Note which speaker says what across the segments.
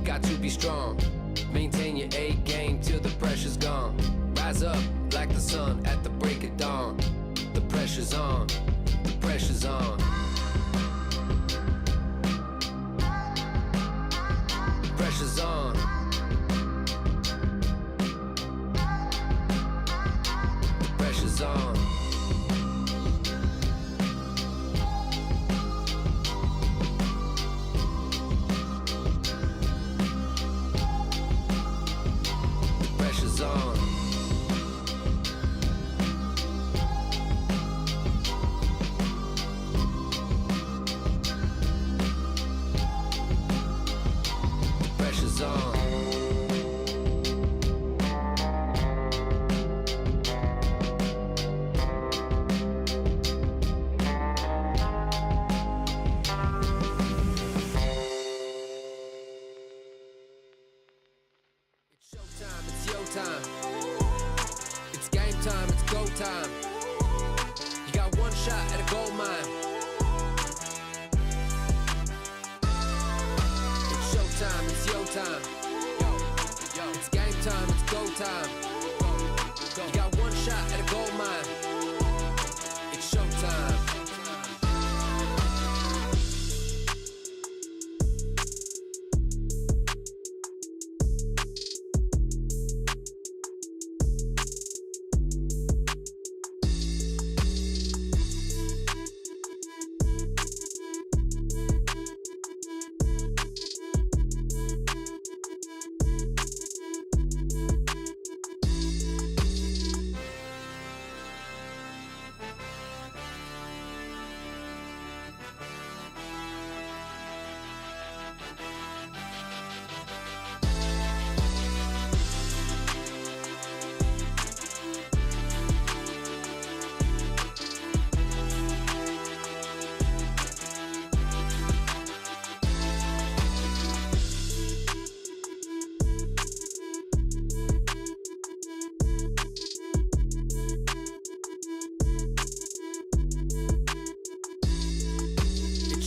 Speaker 1: got to be strong. Maintain your A game till the pressure's gone. Rise up like the sun at the break of dawn. The pressure's on, the pressure's on. Pressure's on. The pressure's on. Pressure's on. Pressure's on. It's showtime, it's yo time. It's game time, it's go time. You got one shot at a gold mine. It's showtime, it's yo time. It's game time, it's go time. You got one shot at a gold mine. It's showtime.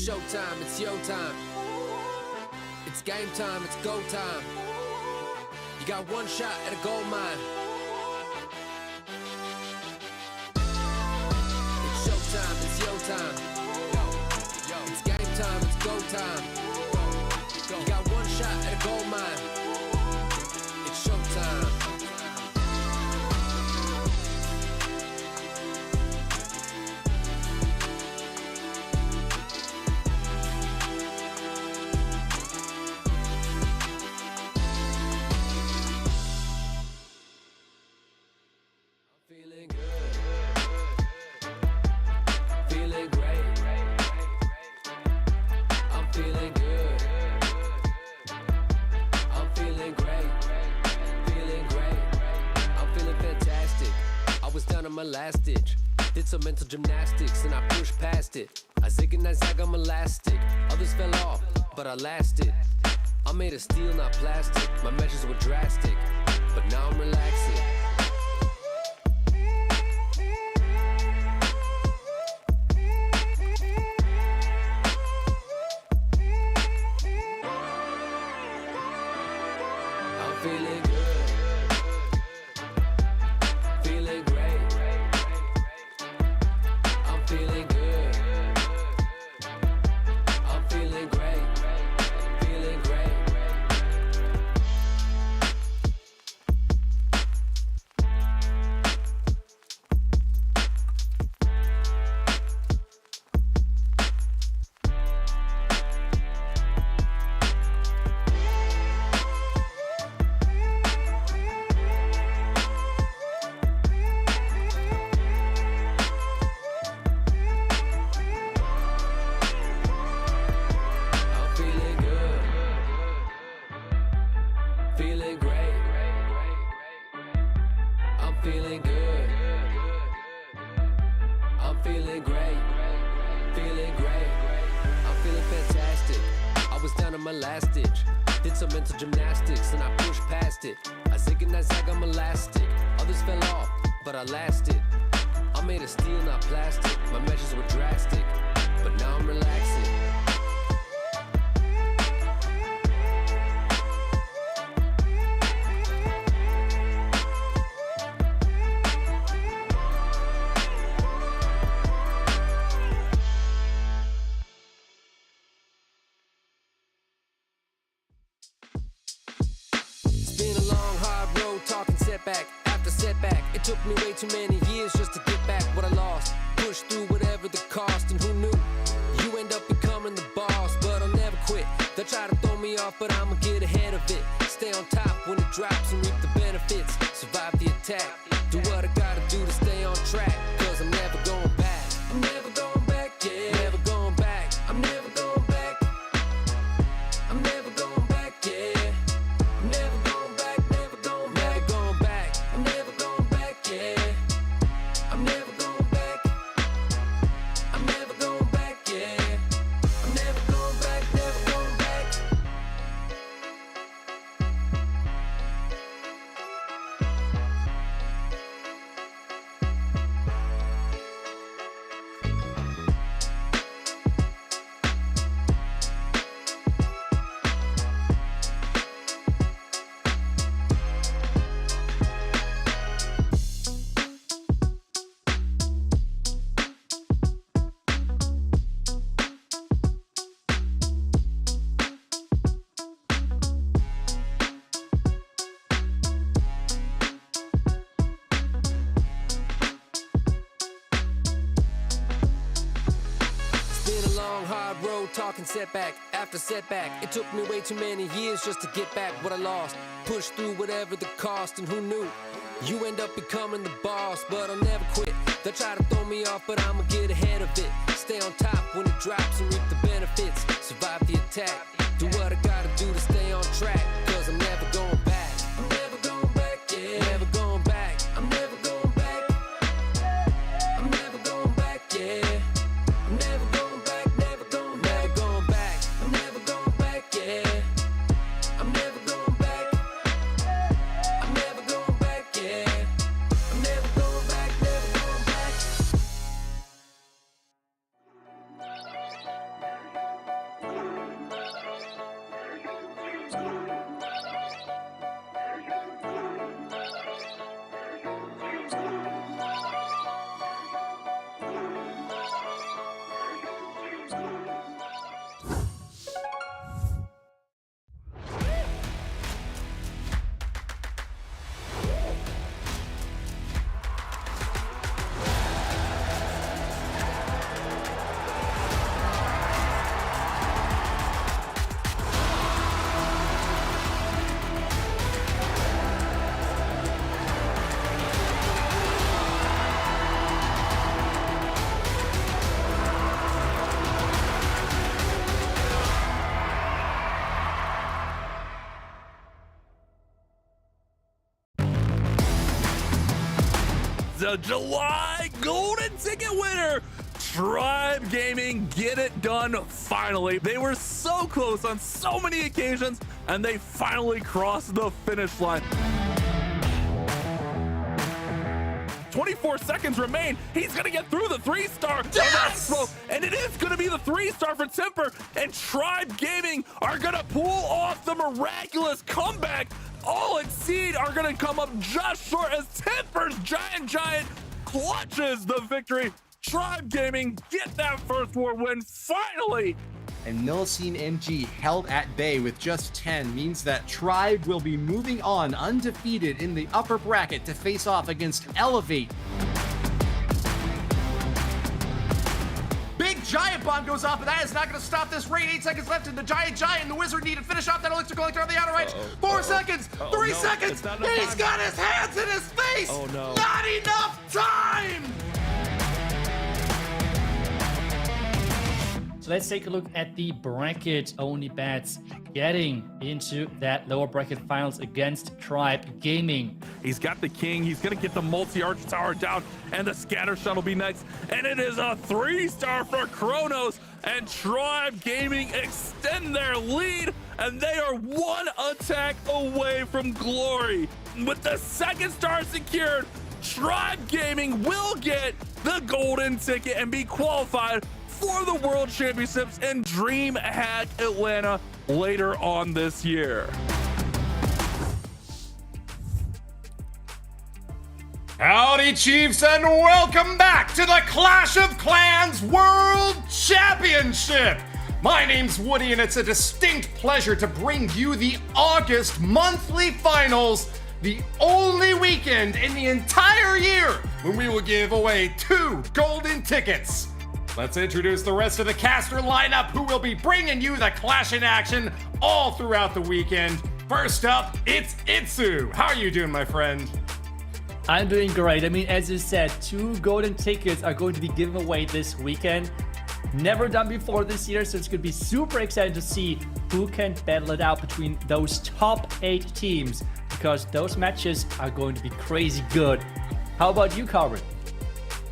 Speaker 1: Showtime, it's yo time. It's game time, it's go time. You got one shot at a gold mine. It's showtime, it's yo time. It's game time, it's go time. You got one shot at a gold mine. It's showtime. Feeling good, feeling great. I'm feeling good, I'm feeling great, feeling great. I'm feeling fantastic. I was down on my last ditch, did some mental gymnastics and I pushed past it. I zig and I zag, I'm elastic. Others fell off, but I lasted. I'm made of steel, not plastic. My measures were drastic, but now I'm relaxing. Feeling good, feeling great. I'm feeling good, I'm feeling great, feeling great. My last ditch, did some mental gymnastics and I pushed past it. I zig and I zag, I'm elastic. Others fell off, but I lasted. I'm made of steel, not plastic. My measures were drastic, but now I'm relaxing. setback after setback. It took me way too many years just to get back what I lost. Push through whatever the cost, and who knew? You end up becoming the boss, but I'll never quit. They'll try to throw me off, but I'ma get ahead of it. Stay on top when it drops and reap the benefits. Survive the attack, do what I gotta do to stay on track. Cause I'm never going back. I'm never going back, yeah. Never going back. I'm never going back. I'm never going back, yeah. I'm never going back, never going back. Never going back. I'm never going back, yeah. I'm never going back. I'm never going back, yeah. I'm never going back, never going back. Hard road talking setback after setback. It took me way too many years just to get back what I lost. Push through whatever the cost, and who knew? You end up becoming the boss, but I'll never quit. They'll try to throw me off, but I'ma get ahead of it. Stay on top when it drops and reap the benefits. Survive the attack, do what I gotta do to stay on track. Cause I'm never going back. I'm never going back, yeah. Never going back. I'm never going back. I'm never going back, yeah. I'm never going back, never going back. Never going back. I'm never going back, yeah. I'm never going back. I'm never going back, yeah. I'm never going back, never going back.
Speaker 2: The July Golden Ticket winner, Tribe Gaming, get it done finally. They were so close on so many occasions, and they finally crossed the finish line. 24 seconds remain. He's gonna get through the 3-star.
Speaker 3: Yes!
Speaker 2: And it is gonna be the 3-star for Temper, and Tribe Gaming are gonna pull off the miraculous comeback. All Exceed are gonna come up just short as Temper's Giant clutches the victory. Tribe Gaming get that first war win finally.
Speaker 3: And Millesime MG held at bay with just 10 means that Tribe will be moving on undefeated in the upper bracket to face off against Elevate. Big Giant Bomb goes off, but that is not going to stop this raid. 8 seconds left in the Giant, and the Wizard need to finish off that Elixir Collector on the outer right. 4 seconds, 3 seconds, he's got his hands in his face!
Speaker 2: Oh no.
Speaker 3: Not enough time!
Speaker 4: So let's take a look at the bracket. Only Bats getting into that lower bracket finals against Tribe Gaming.
Speaker 2: He's got the king. He's going to get the multi-arch tower down, and the scatter shot will be next. And it is a 3-star for Kronos, and Tribe Gaming extend their lead, and they are one attack away from glory. With the 2nd star secured, Tribe Gaming will get the golden ticket and be qualified for the World Championships in DreamHack Atlanta later on this year.
Speaker 3: Howdy, Chiefs, and welcome back to the Clash of Clans World Championship! My name's Woody, and it's a distinct pleasure to bring you the August monthly finals the only weekend in the entire year when we will give away 2 golden tickets. Let's introduce the rest of the caster lineup who will be bringing you the Clash in action all throughout the weekend. First up, it's Itsu. How are you doing, my friend?
Speaker 4: I'm doing great. I mean, as you said, 2 golden tickets are going to be given away this weekend. Never done before this year, so it's going to be super exciting to see who can battle it out between those top 8 teams, because those matches are going to be crazy good. How about you, Carbon?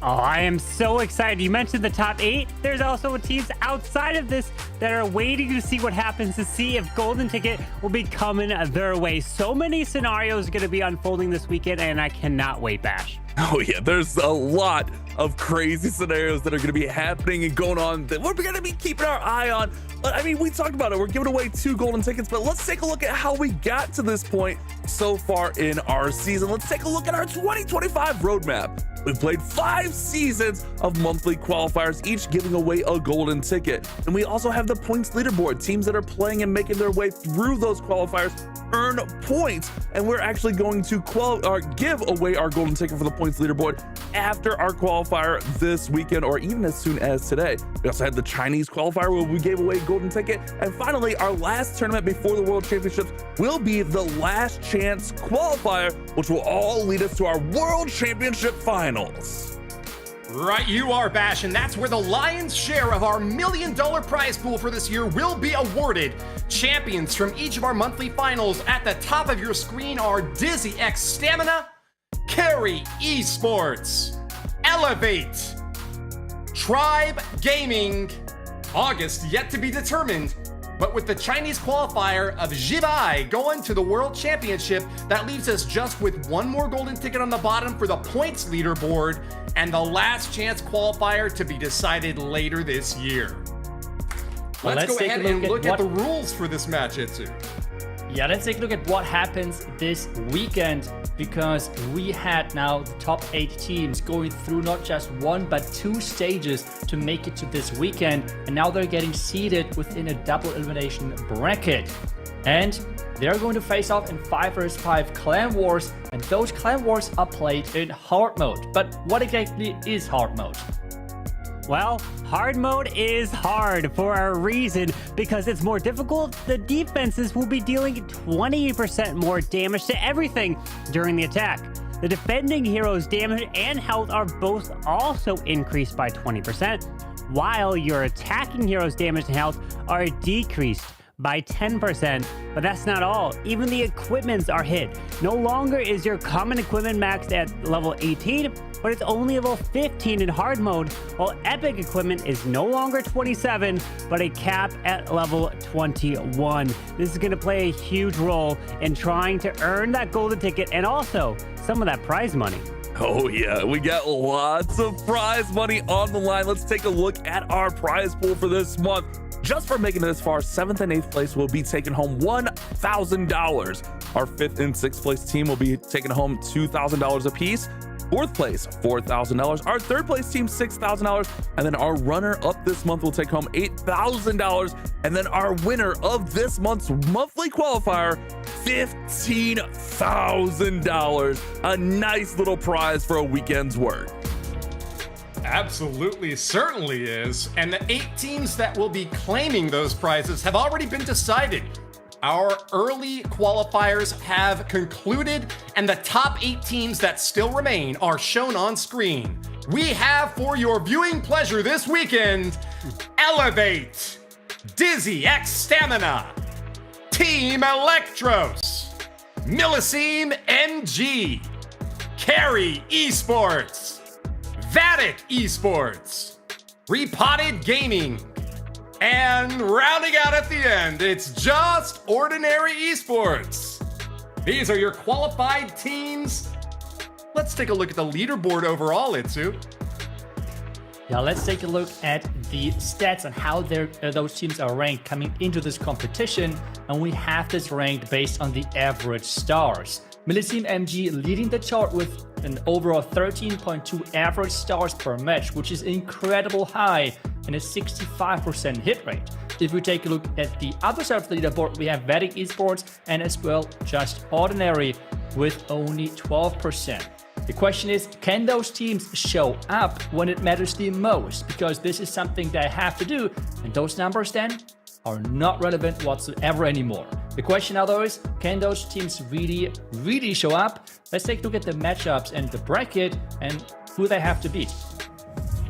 Speaker 5: Oh, I am so excited. You mentioned the top 8. There's also teams outside of this that are waiting to see what happens, to see if Golden Ticket will be coming their way. So many scenarios are going to be unfolding this weekend, and I cannot wait, Bash.
Speaker 2: Oh yeah, there's a lot of crazy scenarios that are going to be happening and going on that we're going to be keeping our eye on. But I mean, we talked about it. We're giving away 2 golden tickets, but let's take a look at how we got to this point so far in our season. Let's take a look at our 2025 roadmap. We've played 5 seasons of monthly qualifiers, each giving away a golden ticket. And we also have the points leaderboard. Teams that are playing and making their way through those qualifiers earn points. And we're actually going to give away our golden ticket for the points leaderboard after our qualifier this weekend, or even as soon as today. We also had the Chinese qualifier where we gave away a golden ticket. And finally, our last tournament before the World Championships will be the last chance qualifier, which will all lead us to our World Championship finals.
Speaker 3: Right, you are, Bash, and that's where the lion's share of our $1 million prize pool for this year will be awarded. Champions from each of our monthly finals at the top of your screen are Dizi X Stamina, Carry Esports, Elevate, Tribe Gaming, August yet to be determined, but with the Chinese qualifier of Jibai going to the World Championship, that leaves us just with 1 more golden ticket on the bottom for the points leaderboard and the last chance qualifier to be decided later this year. Let's go ahead and look at the rules for this match, Itsu.
Speaker 4: Yeah, let's take a look at what happens this weekend, because we had now the top 8 teams going through not just 1 but 2 stages to make it to this weekend, and now they're getting seeded within a double elimination bracket. And they're going to face off in 5 vs 5 clan wars, and those clan wars are played in hard mode. But what exactly is hard mode?
Speaker 5: Well, hard mode is hard for a reason, because it's more difficult. The defenses will be dealing 20% more damage to everything during the attack. The defending heroes' damage and health are both also increased by 20%, while your attacking heroes' damage and health are decreased by 10%. But that's not all. Even the equipments are hit. No longer is your common equipment maxed at level 18, but it's only level 15 in hard mode, while epic equipment is no longer 27, but a cap at level 21. This is going to play a huge role in trying to earn that golden ticket and also some of that prize money.
Speaker 2: Oh yeah, we got lots of prize money on the line. Let's take a look at our prize pool for this month. Just for making it this far, 7th and 8th place will be taking home $1,000. Our 5th and 6th place team will be taking home $2,000 apiece. 4th place, $4,000. Our 3rd place team, $6,000. And then our runner up this month will take home $8,000. And then our winner of this month's monthly qualifier, $15,000. A nice little prize for a weekend's work.
Speaker 3: Absolutely, certainly is. And the 8 teams that will be claiming those prizes have already been decided. Our early qualifiers have concluded, and the top 8 teams that still remain are shown on screen. We have, for your viewing pleasure this weekend, Elevate, Dizi X Stamina, Team Electros, Millesime MG, Carry Esports, Vatic Esports, Repotted Gaming, and rounding out at the end, it's just ordinary esports. These are your qualified teams. Let's take a look at the leaderboard overall, Itsu.
Speaker 4: Yeah, let's take a look at the stats and how those teams are ranked coming into this competition. And we have this ranked based on the average stars. Millesime MG leading the chart with an overall 13.2 average stars per match, which is incredible high and a 65% hit rate. If we take a look at the other side of the leaderboard, we have Vatic Esports and as well just ordinary with only 12%. The question is, can those teams show up when it matters the most? Because this is something they have to do, and those numbers then are not relevant whatsoever anymore. The question now though is, can those teams really show up? Let's take a look at the matchups and the bracket and who they have to beat.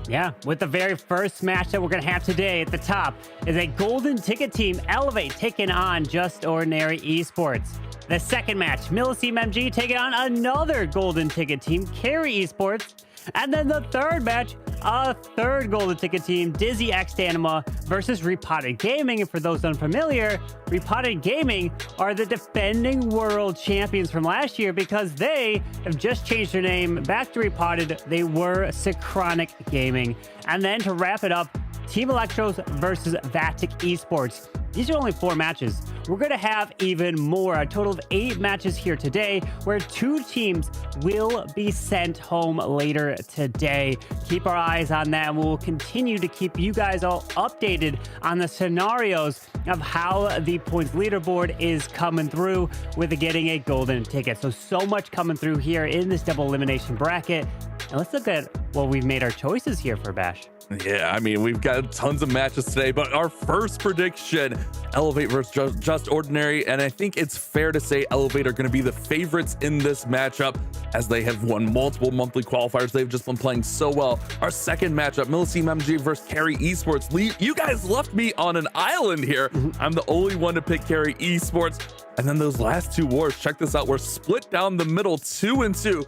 Speaker 5: Yeah, with the very first match that we're going to have today at the top is a golden ticket team, Elevate, taking on Just Ordinary Esports. The second match, Millesime MG taking on another golden ticket team, Carry Esports. And then the third match, a third golden ticket team, Dizi X Anima versus Repotted Gaming. And for those unfamiliar, Repotted Gaming are the defending world champions from last year because they have just changed their name back to Repotted. They were Synchronic Gaming. And then to wrap it up, Team Electros versus Vatic Esports. These are only 4 matches. We're going to have even more, a total of 8 matches here today, where 2 teams will be sent home later today. Keep our eyes on that, and we'll continue to keep you guys all updated on the scenarios of how the points leaderboard is coming through with getting a golden ticket. So much coming through here in this double elimination bracket. And let's look at what we've made our choices here for Bash.
Speaker 2: Yeah, I mean, we've got tons of matches today, but our first prediction, Elevate versus Just Ordinary, and I think it's fair to say Elevate are going to be the favorites in this matchup as they have won multiple monthly qualifiers. They've just been playing so well. Our second matchup, Millesime MG versus Carry Esports. You guys left me on an island here. I'm the only one to pick Carry Esports. And then those last 2 wars, check this out. We're split down the middle, 2-2.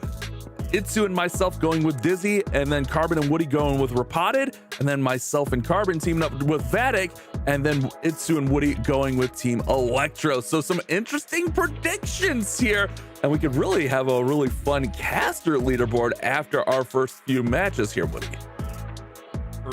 Speaker 2: Itsu and myself going with Dizi, and then Carbon and Woody going with Repotted, and then myself and Carbon teaming up with Vatic, and then Itsu and Woody going with Team Electros. So some interesting predictions here, and we could really have a really fun caster leaderboard after our first few matches here, Woody.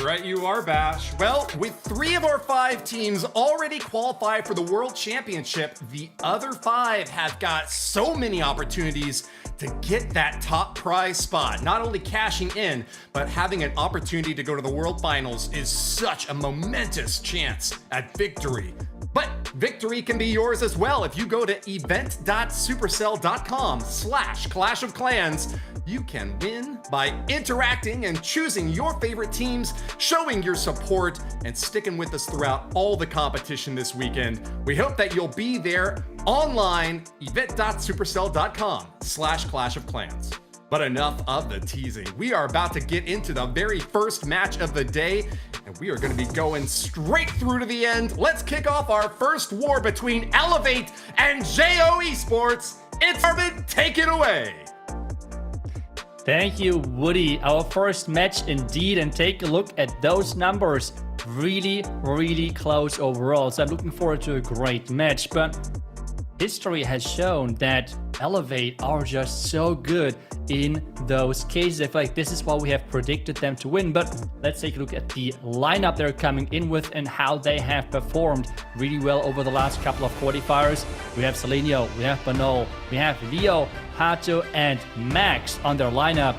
Speaker 3: Right you are, Bash. Well, with 3 of our 5 teams already qualified for the World Championship, the other 5 have got so many opportunities to get that top prize spot. Not only cashing in, but having an opportunity to go to the World Finals is such a momentous chance at victory. But victory can be yours as well. If you go to event.supercell.com/Clash of Clans, you can win by interacting and choosing your favorite teams, showing your support, and sticking with us throughout all the competition this weekend. We hope that you'll be there online, event.supercell.com/Clash of Clans. But enough of the teasing. We are about to get into the very first match of the day, and we are going to be going straight through to the end. Let's kick off our first war between Elevate and JO Esports. It's Carbon, take it away.
Speaker 4: Thank you, Woody. Our first match indeed, and take a look at those numbers. Really close overall, so I'm looking forward to a great match, but history has shown that Elevate are just so good in those cases. I feel like this is why we have predicted them to win, but let's take a look at the lineup they're coming in with and how they have performed really well over the last couple of qualifiers. We have Selenio, we have Banol, we have Leo, Hato, and Max on their lineup.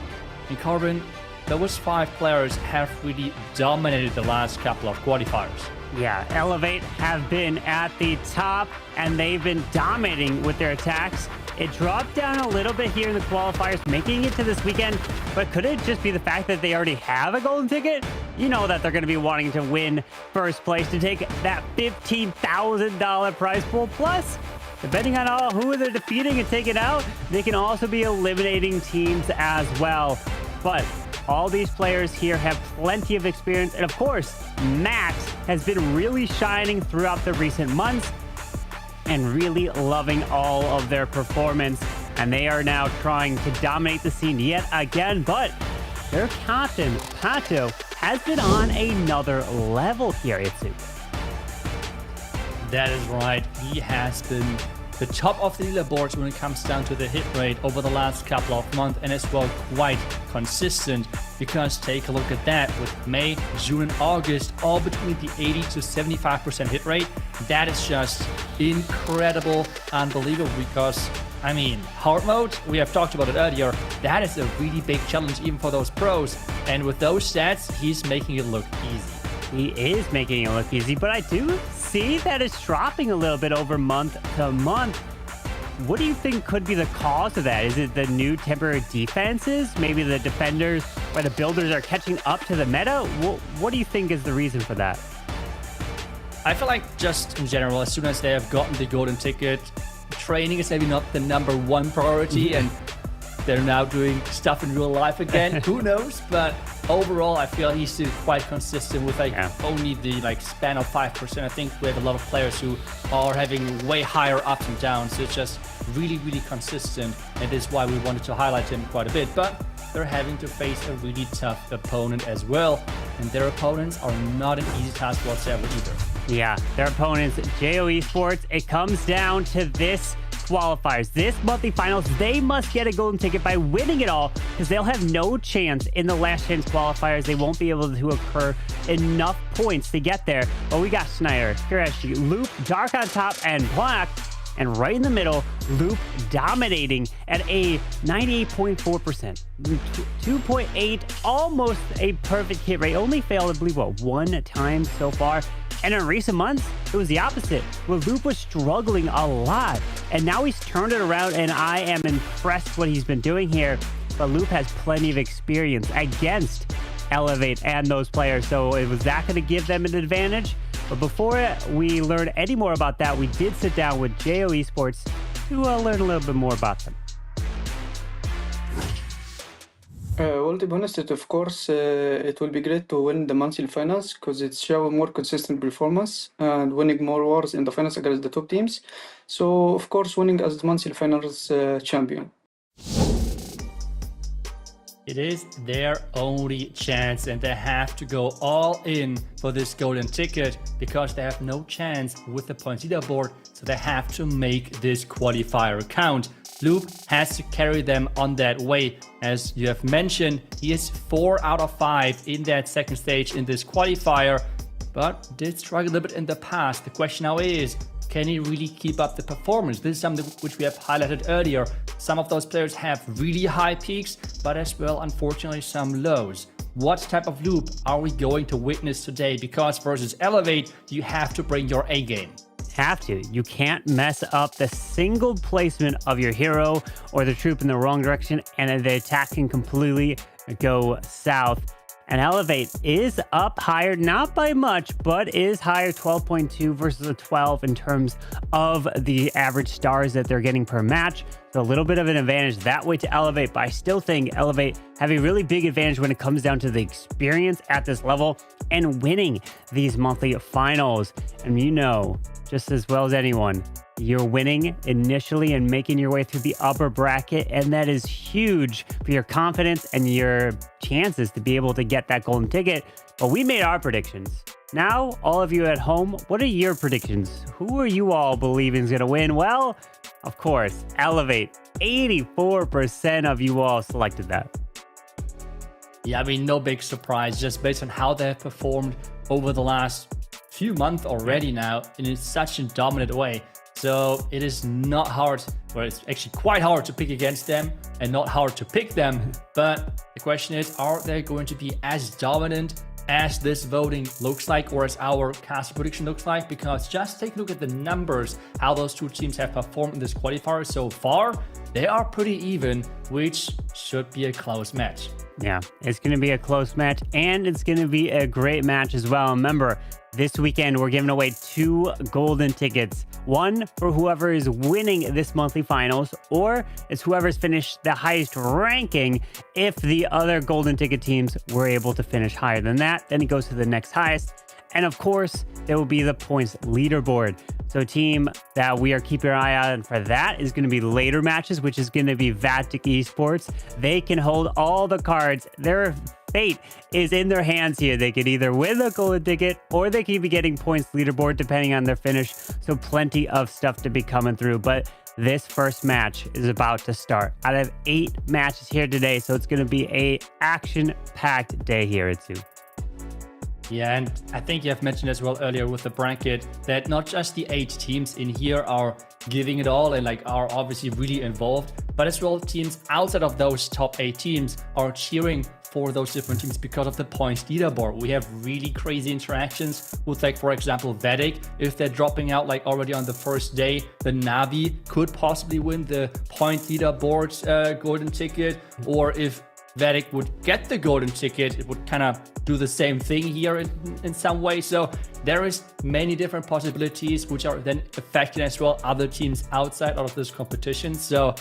Speaker 4: And Carbon, those 5 players have really dominated the last couple of qualifiers.
Speaker 5: Yeah, Elevate have been at the top, and they've been dominating with their attacks. It dropped down a little bit here in the qualifiers, making it to this weekend, but could it just be the fact that they already have a golden ticket? You know that they're going to be wanting to win first place to take that $15,000 prize pool. Plus, depending on who they're defeating and taking out, they can also be eliminating teams as well. But all these players here have plenty of experience, and of course, Max has been really shining throughout the recent months and really loving all of their performance, and they are now trying to dominate the scene yet again. But their captain, Pato, has been on another level here, Itsu.
Speaker 4: That is right. He has been the top of the leaderboards when it comes down to the hit rate over the last couple of months, and as well quite consistent, because take a look at that with May, June, and August all between the 80 to 75% hit rate. That is just incredible, unbelievable, because I mean, hard mode, we have talked about it earlier, that is a really big challenge even for those pros, and with those stats he's making it look easy.
Speaker 5: He is making it look easy, but I do see that it's dropping a little bit over month to month. What do you think could be the cause of that? Is it the new temporary defenses? Maybe the defenders or the builders are catching up to the meta? What do you think is the reason for that?
Speaker 4: I feel like just in general, as soon as they have gotten the golden ticket, training is maybe not the #1 priority, and they're now doing stuff in real life again. Who knows? But overall, I feel he's still quite consistent with only the span of 5%. I think we have a lot of players who are having way higher ups and downs. So it's just really, really consistent, and this is why we wanted to highlight him quite a bit. But they're having to face a really tough opponent as well, and their opponents are not an easy task whatsoever either.
Speaker 5: Yeah, their opponents, JO Esports. It comes down to this qualifiers, this monthly finals. They must get a golden ticket by winning it all, because they'll have no chance in the last chance qualifiers. They won't be able to accrue enough points to get there. But we got Snyder, Kureshi, Loop, Dark on top, and Black. And right in the middle, Loop dominating at a 98.4%. 2.8, almost a perfect hit rate. Only failed, I believe, one time so far. And in recent months, it was the opposite, where Loop was struggling a lot. And now he's turned it around, and I am impressed what he's been doing here. But Loop has plenty of experience against Elevate and those players. So was that going to give them an advantage? But before we learn any more about that, we did sit down with JO Esports to learn a little bit more about them.
Speaker 6: Well, to be honest, of course, it will be great to win the monthly finals because it's show more consistent performance and winning more wars in the finals against the top teams. So, of course, winning as the monthly finals champion.
Speaker 4: It is their only chance, and they have to go all in for this golden ticket because they have no chance with the points leaderboard, so they have to make this qualifier count. Loop has to carry them on that way. As you have mentioned, he is 4 out of 5 in that second stage in this qualifier, but did struggle a little bit in the past. The question now is, can he really keep up the performance? This is something which we have highlighted earlier. Some of those players have really high peaks, but as well, unfortunately, some lows. What type of Loop are we going to witness today? Because versus Elevate, you have to bring your A game.
Speaker 5: Have to. You can't mess up the single placement of your hero or the troop in the wrong direction, and the attack can completely go south. And Elevate is up higher, not by much, but is higher, 12.2 versus a 12 in terms of the average stars that they're getting per match. So a little bit of an advantage that way to Elevate, but I still think Elevate have a really big advantage when it comes down to the experience at this level and winning these monthly finals. And you know, just as well as anyone, you're winning initially and making your way through the upper bracket, and that is huge for your confidence and your chances to be able to get that golden ticket. But we made our predictions. Now, all of you at home, what are your predictions? Who are you all believing is going to win? Well, of course, Elevate. 84% of you all selected that.
Speaker 4: Yeah, I mean, no big surprise, just based on how they have performed over the last few months already now, and in such a dominant way. So it is not hard, well, it's actually quite hard to pick against them and not hard to pick them. But the question is, are they going to be as dominant as this voting looks like, or as our cast prediction looks like? Because just take a look at the numbers, how those two teams have performed in this qualifier so far. They are pretty even, which should be a close match.
Speaker 5: Yeah, it's going to be a close match, and it's going to be a great match as well. Remember, this weekend, we're giving away 2 golden tickets. One for whoever is winning this monthly finals, or it's whoever's finished the highest ranking. If the other golden ticket teams were able to finish higher than that, then it goes to the next highest. And of course, there will be the points leaderboard. So a team that we are keeping our eye on for that is going to be later matches, which is going to be Vatic Esports. They can hold all the cards. Their fate is in their hands here. They could either win the golden ticket or they could be getting points leaderboard depending on their finish. So plenty of stuff to be coming through. But this first match is about to start. Out of 8 matches here today, so it's going to be a action-packed day here at Zoo.
Speaker 4: Yeah, and I think you have mentioned as well earlier with the bracket that not just the 8 teams in here are giving it all and like are obviously really involved, but as well teams outside of those top 8 teams are cheering for those different teams because of the points leaderboard. We have really crazy interactions with, like, for example, Vatic. If they're dropping out like already on the first day, the Navi could possibly win the point leaderboard golden ticket, or if Vatic would get the golden ticket, it would kind of do the same thing here in some way. So there is many different possibilities which are then affecting as well other teams outside of this competition. So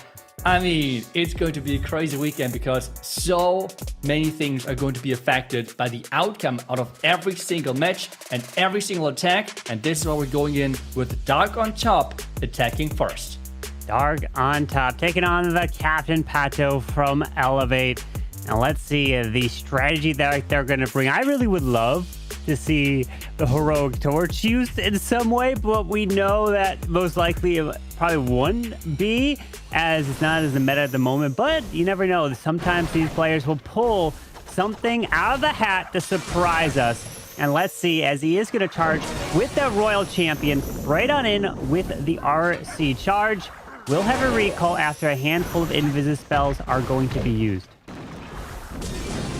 Speaker 4: I mean, it's going to be a crazy weekend because so many things are going to be affected by the outcome out of every single match and every single attack. And this is why we're going in with Dark on top, attacking first.
Speaker 5: Dark on top, taking on the Captain Pato from Elevate. Now let's see the strategy that they're going to bring. I really would love to see the heroic torch used in some way, but we know that most likely it probably wouldn't be, as it's not as the meta at the moment. But you never know. Sometimes these players will pull something out of the hat to surprise us. And let's see, as he is going to charge with the Royal Champion right on in with the RC charge. We'll have a recall after a handful of Invis spells are going to be used.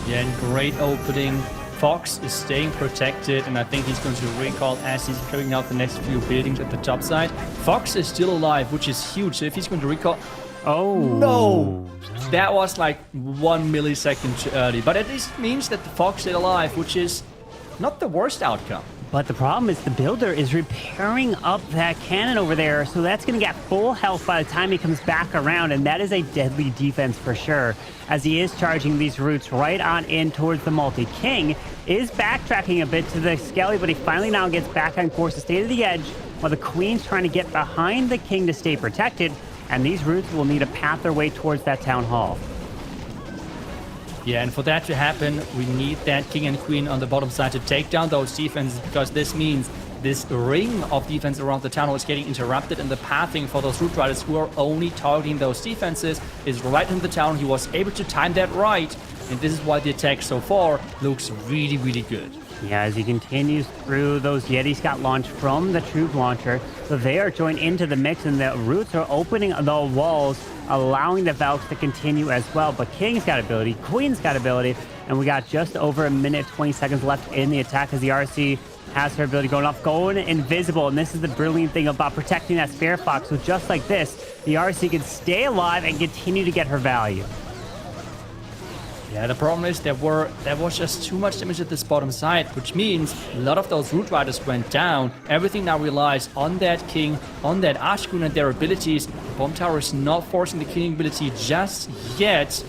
Speaker 4: Yeah, and great opening. Fox is staying protected, and I think he's going to recall as he's clearing out the next few buildings at the top side. Fox is still alive, which is huge. So if he's going to recall...
Speaker 5: Oh.
Speaker 4: No! That was like 1 millisecond too early. But at least means that the Fox is alive, which is not the worst outcome.
Speaker 5: But the problem is the builder is repairing up that cannon over there, so that's going to get full health by the time he comes back around, and that is a deadly defense for sure, as he is charging these roots right on in towards the multi. King is backtracking a bit to the Skelly, but he finally now gets back on course to stay to the edge, while the Queen's trying to get behind the King to stay protected, and these roots will need to path their way towards that Town Hall.
Speaker 4: Yeah, and for that to happen, we need that King and Queen on the bottom side to take down those defenses, because this means this ring of defense around the town hall is getting interrupted, and the pathing for those Root Riders who are only targeting those defenses is right in the town. He was able to time that right, and this is why the attack so far looks really, really good.
Speaker 5: Yeah, as he continues through, those Yetis got launched from the troop launcher, so they are joined into the mix, and the roots are opening the walls, allowing the Valks to continue as well. But King's got ability, Queen's got ability, and we got just over a minute, 20 seconds left in the attack as the RC has her ability going off, going invisible. And this is the brilliant thing about protecting that Spare Fox. So just like this, the RC can stay alive and continue to get her value.
Speaker 4: Yeah, the problem is there was just too much damage at this bottom side, which means a lot of those Root Riders went down. Everything now relies on that King, on that Ashkun and their abilities. The Bomb Tower is not forcing the killing ability just yet.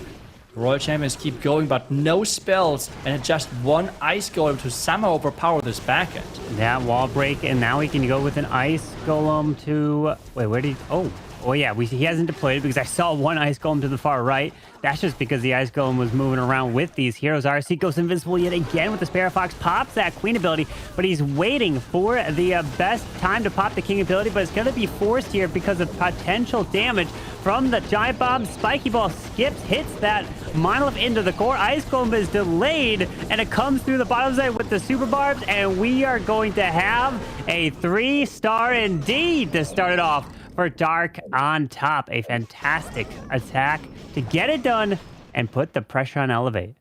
Speaker 4: The Royal Champions keep going, but no spells, and just one Ice Golem to somehow overpower this backend.
Speaker 5: That wall break, and now he can go with an Ice Golem to... Wait, where did he... Oh yeah, he hasn't deployed because I saw one Ice Golem to the far right. That's just because the Ice Golem was moving around with these heroes. RC goes invincible yet again with the Sparrow Fox, pops that Queen ability, but he's waiting for the best time to pop the King ability, but it's going to be forced here because of potential damage from the Giant Bomb. Spiky Ball skips, hits that Monolith into the core. Ice Golem is delayed, and it comes through the bottom side with the Super Barbs, and we are going to have a 3-star indeed to start it off for Dark on top. A fantastic attack to get it done and put the pressure on Elevate.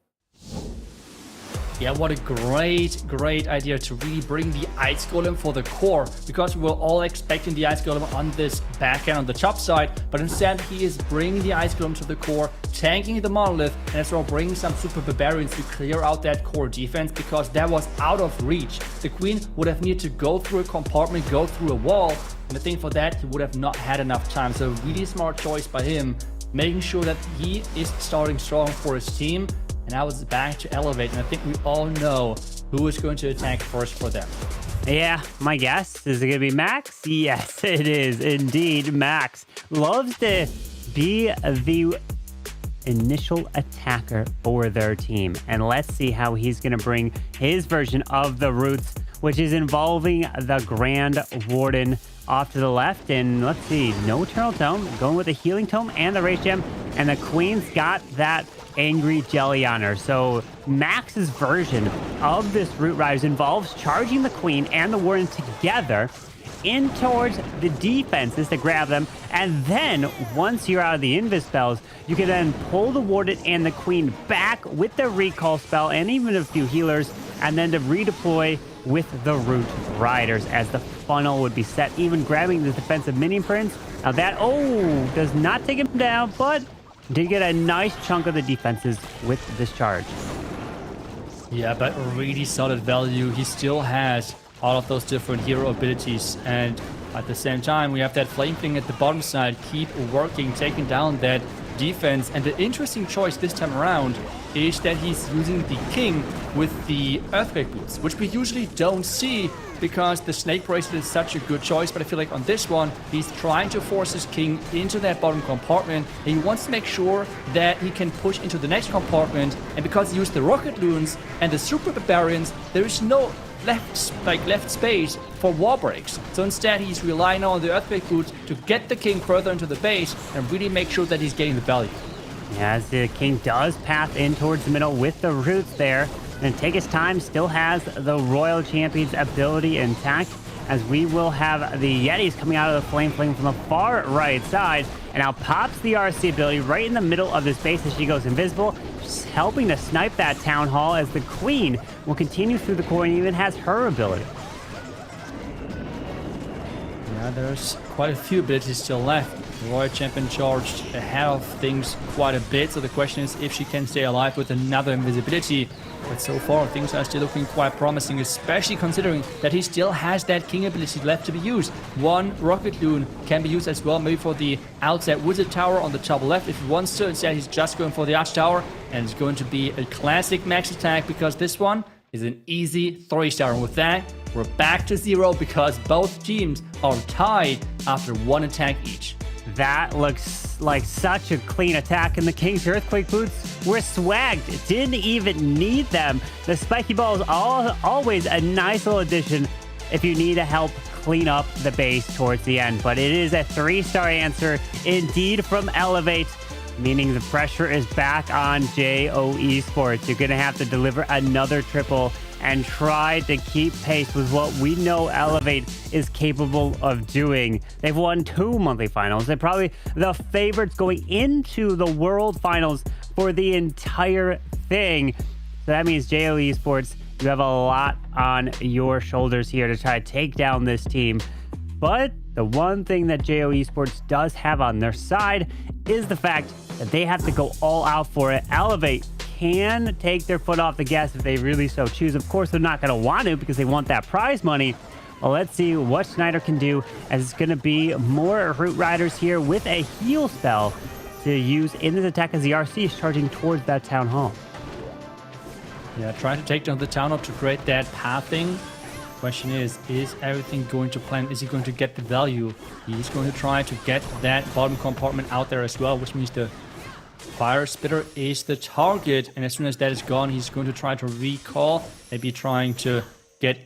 Speaker 4: Yeah, what a great idea to really bring the Ice Golem for the core, because we were all expecting the Ice Golem on this backhand on the top side, but instead he is bringing the Ice Golem to the core, tanking the Monolith, and as well bringing some Super Barbarians to clear out that core defense, because that was out of reach. The Queen would have needed to go through a compartment, go through a wall, and I think for that he would have not had enough time. So really smart choice by him, making sure that he is starting strong for his team. And now it's back to Elevate, and I think we all know who is going to attack first for them.
Speaker 5: Yeah, my guess, is it going to be Max? Yes, it is indeed. Max loves to be the initial attacker for their team. And let's see how he's going to bring his version of the Roots, which is involving the Grand Warden off to the left. And let's see, no Eternal Tome, going with the Healing Tome and the Race Gem. And the Queen's got that Angry Jelly on her. So Max's version of this Root Riders involves charging the Queen and the Warden together in towards the defenses to grab them, and then once you're out of the invis spells, you can then pull the Warden and the Queen back with the recall spell and even a few healers, and then to redeploy with the Root Riders as the funnel would be set, even grabbing the defensive minion prince. Now that, does not take him down, but did get a nice chunk of the defenses with this charge.
Speaker 4: Yeah, but really solid value. He still has all of those different hero abilities, and at the same time we have that flame thing at the bottom side, keep working, taking down that defense. And the interesting choice this time around is that he's using the king with the earthquake boots, which we usually don't see because the snake bracelet is such a good choice. But I feel like on this one he's trying to force his king into that bottom compartment, and he wants to make sure that he can push into the next compartment. And because he used the rocket loons and the super barbarians, there is no left space for wall breaks. So instead he's relying on the earthquake boots to get the king further into the base and really make sure that he's getting the value.
Speaker 5: Yeah, as the king does path in towards the middle with the roots there and take his time, still has the Royal Champion's ability intact, as we will have the Yetis coming out of the flame from the far right side, and now pops the RC ability right in the middle of this base as she goes invisible, just helping to snipe that town hall as the Queen will continue through the core and even has her ability.
Speaker 4: Yeah, there's quite a few abilities still left. The Royal Champion charged ahead of things quite a bit, so the question is if she can stay alive with another invisibility. But so far things are still looking quite promising, especially considering that he still has that king ability left to be used. One rocket loon can be used as well, maybe for the outside wizard tower on the top left if he wants to. Instead he's just going for the arch tower, and it's going to be a classic max attack because this one is an easy 3-star. And with that, we're back to 0 because both teams are tied after one attack each.
Speaker 5: That looks like such a clean attack, and the King's Earthquake Boots were swagged. Didn't even need them. The Spiky Ball is always a nice little addition if you need to help clean up the base towards the end. But it is a 3-star answer indeed from Elevate, meaning the pressure is back on JO Esports. You're going to have to deliver another triple and try to keep pace with what we know Elevate is capable of doing. They've won 2 monthly finals. They're probably the favorites going into the World Finals for the entire thing. So that means JO Esports, you have a lot on your shoulders here to try to take down this team. But the one thing that JO Esports does have on their side is the fact that they have to go all out for it. Elevate can take their foot off the gas if they really so choose. Of course, they're not going to want to because they want that prize money. Well, let's see what Schneider can do, as it's going to be more Root Riders here with a heal spell to use in this attack as the RC is charging towards that town hall.
Speaker 4: Yeah, trying to take down the town hall to create that pathing. Question is everything going to plan? Is he going to get the value? He's going to try to get that bottom compartment out there as well, which means the Fire Spitter is the target, and as soon as that is gone, he's going to try to recall, maybe trying to get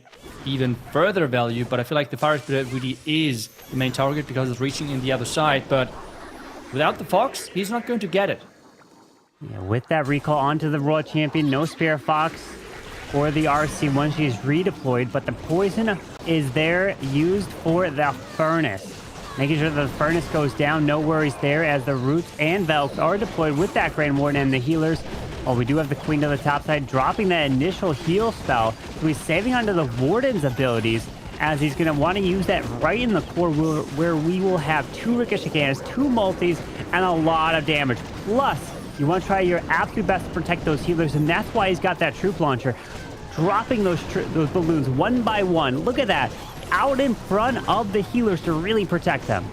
Speaker 4: even further value. But I feel like the Fire Spitter really is the main target because it's reaching in the other side. But without the Fox, he's not going to get it.
Speaker 5: Yeah, with that recall onto the Royal Champion, no Spare Fox or the RC once she's redeployed, but the poison is there used for the Furnace. Making sure that the Furnace goes down, no worries there, as the Roots and Velks are deployed with that Grand Warden and the healers. Oh, we do have the Queen to the top side, dropping that initial heal spell. So he's saving onto the Warden's abilities, as he's going to want to use that right in the core where we will have 2 Ricochet Cannons, 2 multis, and a lot of damage. Plus, you want to try your absolute best to protect those healers, and that's why he's got that Troop Launcher. Dropping those balloons one by one. Look at that. Out in front of the healers to really protect them.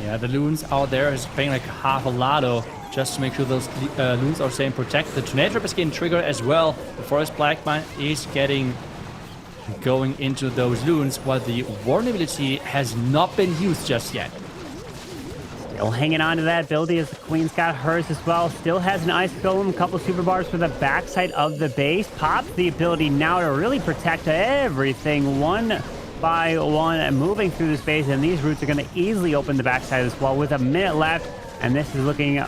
Speaker 4: Yeah, the loons out there is paying like half a lotto just to make sure those loons are staying protected. The Tornado Trap is getting triggered as well. The Forest Blackmine is going into those loons, while the Warden ability has not been used just yet.
Speaker 5: Still hanging on to that ability as the Queen's got hers as well. Still has an Ice Golem, a couple super bars for the backside of the base. Pops the ability now to really protect everything one by one and moving through the space, and these roots are going to easily open the backside of this wall with a minute left, and this is looking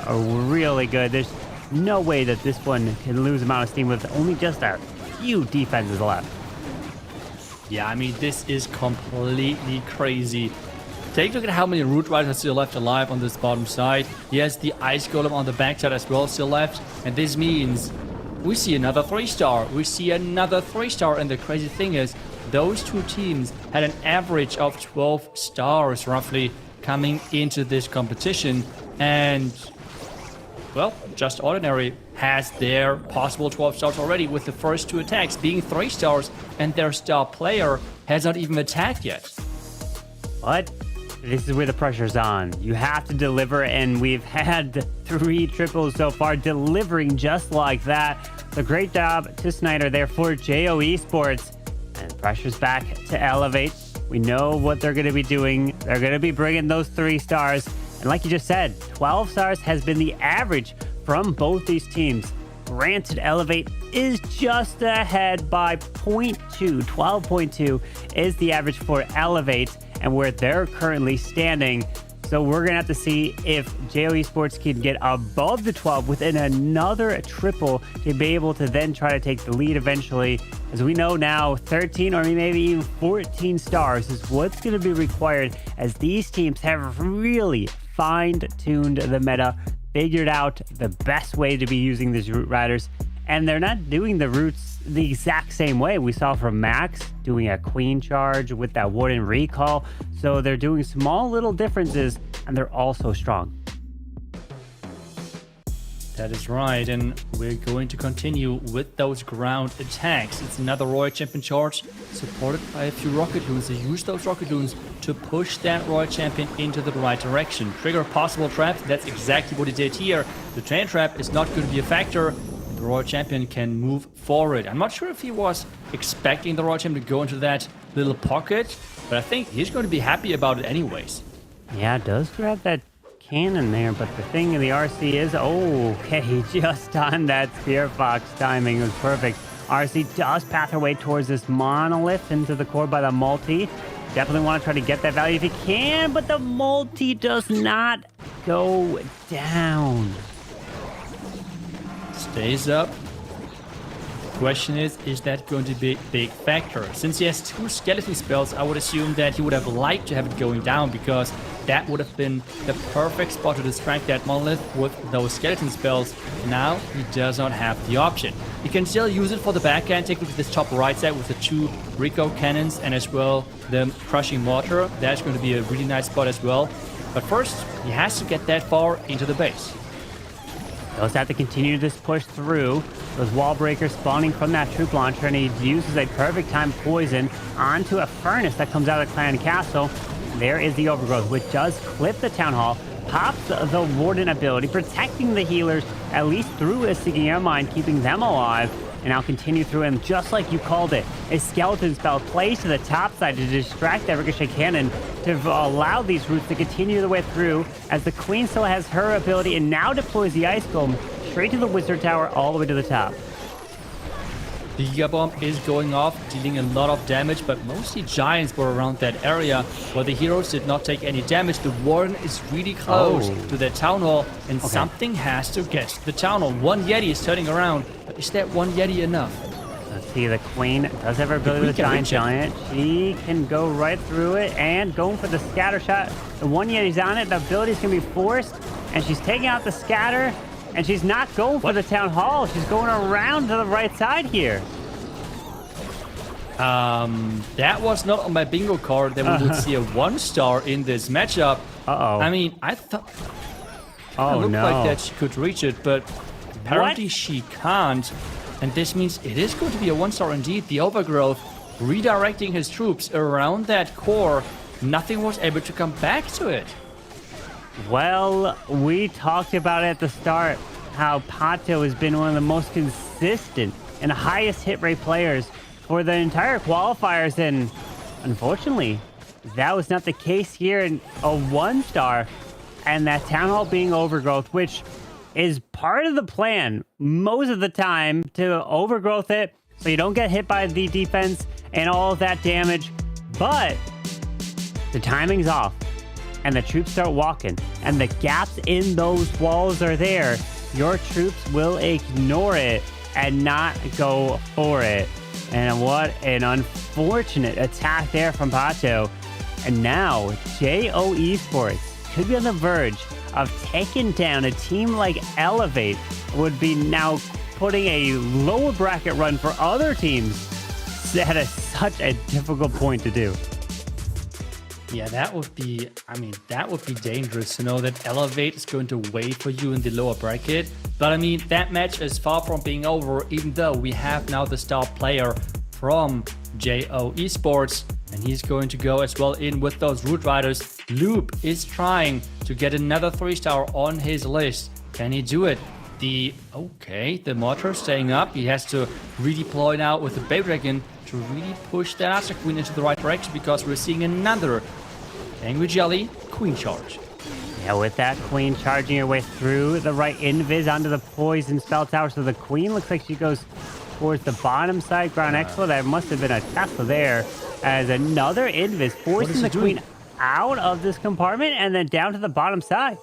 Speaker 5: really good. There's no way that this one can lose amount of steam with only just a few defenses left.
Speaker 4: Yeah, I mean, this is completely crazy. Take a look at how many Root Riders are still left alive on this bottom side. Yes, the Ice Golem on the backside as well still left. And this means we see another 3-star. We see another 3-star. And the crazy thing is, those two teams had an average of 12 stars roughly coming into this competition. And, well, Just Ordinary has their possible 12 stars already with the first 2 attacks being 3 stars. And their star player has not even attacked yet.
Speaker 5: But this is where the pressure's on. You have to deliver, and we've had 3 triples so far, delivering just like that. So great job to Snyder there for JO Esports. And pressure's back to Elevate. We know what they're going to be doing. They're going to be bringing those 3 stars. And like you just said, 12 stars has been the average from both these teams. Granted, Elevate is just ahead by 0.2. 12.2 is the average for Elevate, and where they're currently standing. So we're going to have to see if JO Esports can get above the 12 within another triple to be able to then try to take the lead eventually. As we know now, 13 or maybe even 14 stars is what's going to be required, as these teams have really fine-tuned the meta, figured out the best way to be using these Root Riders. And they're not doing the roots the exact same way. We saw from Max doing a queen charge with that Warden recall. So they're doing small little differences, and they're also strong.
Speaker 4: That is right, and we're going to continue with those ground attacks. It's another Royal Champion charge, supported by a few Rocket Loons. They use those Rocket Loons to push that Royal Champion into the right direction. Trigger possible traps, that's exactly what he did here. The train trap is not going to be a factor. The Royal Champion can move forward. I'm not sure if he was expecting the Royal Champion to go into that little pocket, but I think he's going to be happy about it anyways.
Speaker 5: Yeah, it does grab that cannon there, but the thing in the RC is, okay, he just timed that Spear Fox timing. It was perfect. RC does path her way towards this monolith into the core by the multi. Definitely want to try to get that value if he can, but the multi does not go down.
Speaker 4: Stays up. Question is that going to be a big factor? Since he has 2 skeleton spells, I would assume that he would have liked to have it going down, because that would have been the perfect spot to distract that monolith with those skeleton spells. Now he does not have the option. He can still use it for the backhand. Take a look at this top right side with the 2 Rico cannons and as well the crushing mortar. That's going to be a really nice spot as well. But first, he has to get that far into the base.
Speaker 5: They'll have to continue this push through. Those wall breakers spawning from that troop launcher, and he uses a perfect time poison onto a furnace that comes out of the clan castle. There is the overgrowth, which does clip the town hall, pops the warden ability, protecting the healers at least through a seeking air mine, keeping them alive. And I'll continue through, and just like you called it, a skeleton spell plays to the top side to distract that ricochet cannon to allow these roots to continue the way through, as the queen still has her ability and now deploys the ice golem straight to the wizard tower all the way to the top.
Speaker 4: The Giga Bomb is going off, dealing a lot of damage, but mostly giants were around that area, while the heroes did not take any damage. The warden is really close to the town hall, and something has to get to the town hall. One Yeti is turning around, but is that one Yeti enough?
Speaker 5: Let's see, the queen does have her ability with the giant. She can go right through it, and going for the scatter shot. The one Yeti's on it, the ability's gonna be forced, and she's taking out the scatter. And she's not going for the town hall. She's going around to the right side here.
Speaker 4: That was not on my bingo card that we would see a 1-star in this matchup. I mean, I thought it looked like that she could reach it, but apparently she can't. And this means it is going to be a 1-star indeed. The overgrowth redirecting his troops around that core. Nothing was able to come back to it.
Speaker 5: Well, we talked about it at the start, how Pato has been one of the most consistent and highest hit rate players for the entire qualifiers, and unfortunately, that was not the case here in a 1-star, and that town hall being overgrowth, which is part of the plan most of the time, to overgrowth it so you don't get hit by the defense and all of that damage. But the timing's off, and the troops start walking, and the gaps in those walls are there. Your troops will ignore it and not go for it. And what an unfortunate attack there from Pato. And now JO Esports could be on the verge of taking down a team like Elevate, would be now putting a lower bracket run for other teams at such a difficult point to do.
Speaker 4: Yeah, that would be dangerous to know that Elevate is going to wait for you in the lower bracket. But I mean, that match is far from being over, even though we have now the star player from JO Esports, and he's going to go as well in with those Hog Riders. Loop is trying to get another 3-star on his list. Can he do it? The mortar staying up. He has to redeploy now with the Bay Dragon to really push that Astro Queen into the right direction, because we're seeing another Angry Jelly Queen charge.
Speaker 5: Yeah, with that Queen charging her way through the right invis onto the poison spell tower. So the Queen looks like she goes towards the bottom side. Ground Expo, that must have been a Tesla there, as another invis forcing the Queen out of this compartment and then down to the bottom side.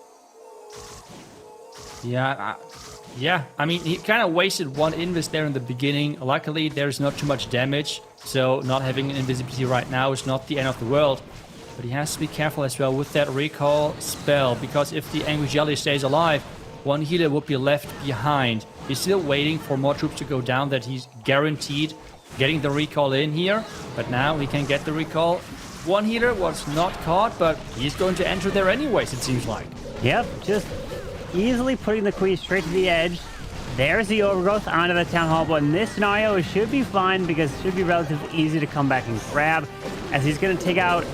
Speaker 4: Yeah, I mean, he kind of wasted one invis there in the beginning. Luckily, there's not too much damage, so not having an invisibility right now is not the end of the world. But he has to be careful as well with that recall spell, because if the Angry Jelly stays alive, one healer would be left behind. He's still waiting for more troops to go down, that he's guaranteed getting the recall in here. But now he can get the recall. One healer was not caught, but he's going to enter there anyways, it seems like.
Speaker 5: Yep, just easily putting the Queen straight to the edge. There's the overgrowth onto the Town Hall, but in this scenario, it should be fine, because it should be relatively easy to come back and grab, as he's going to take out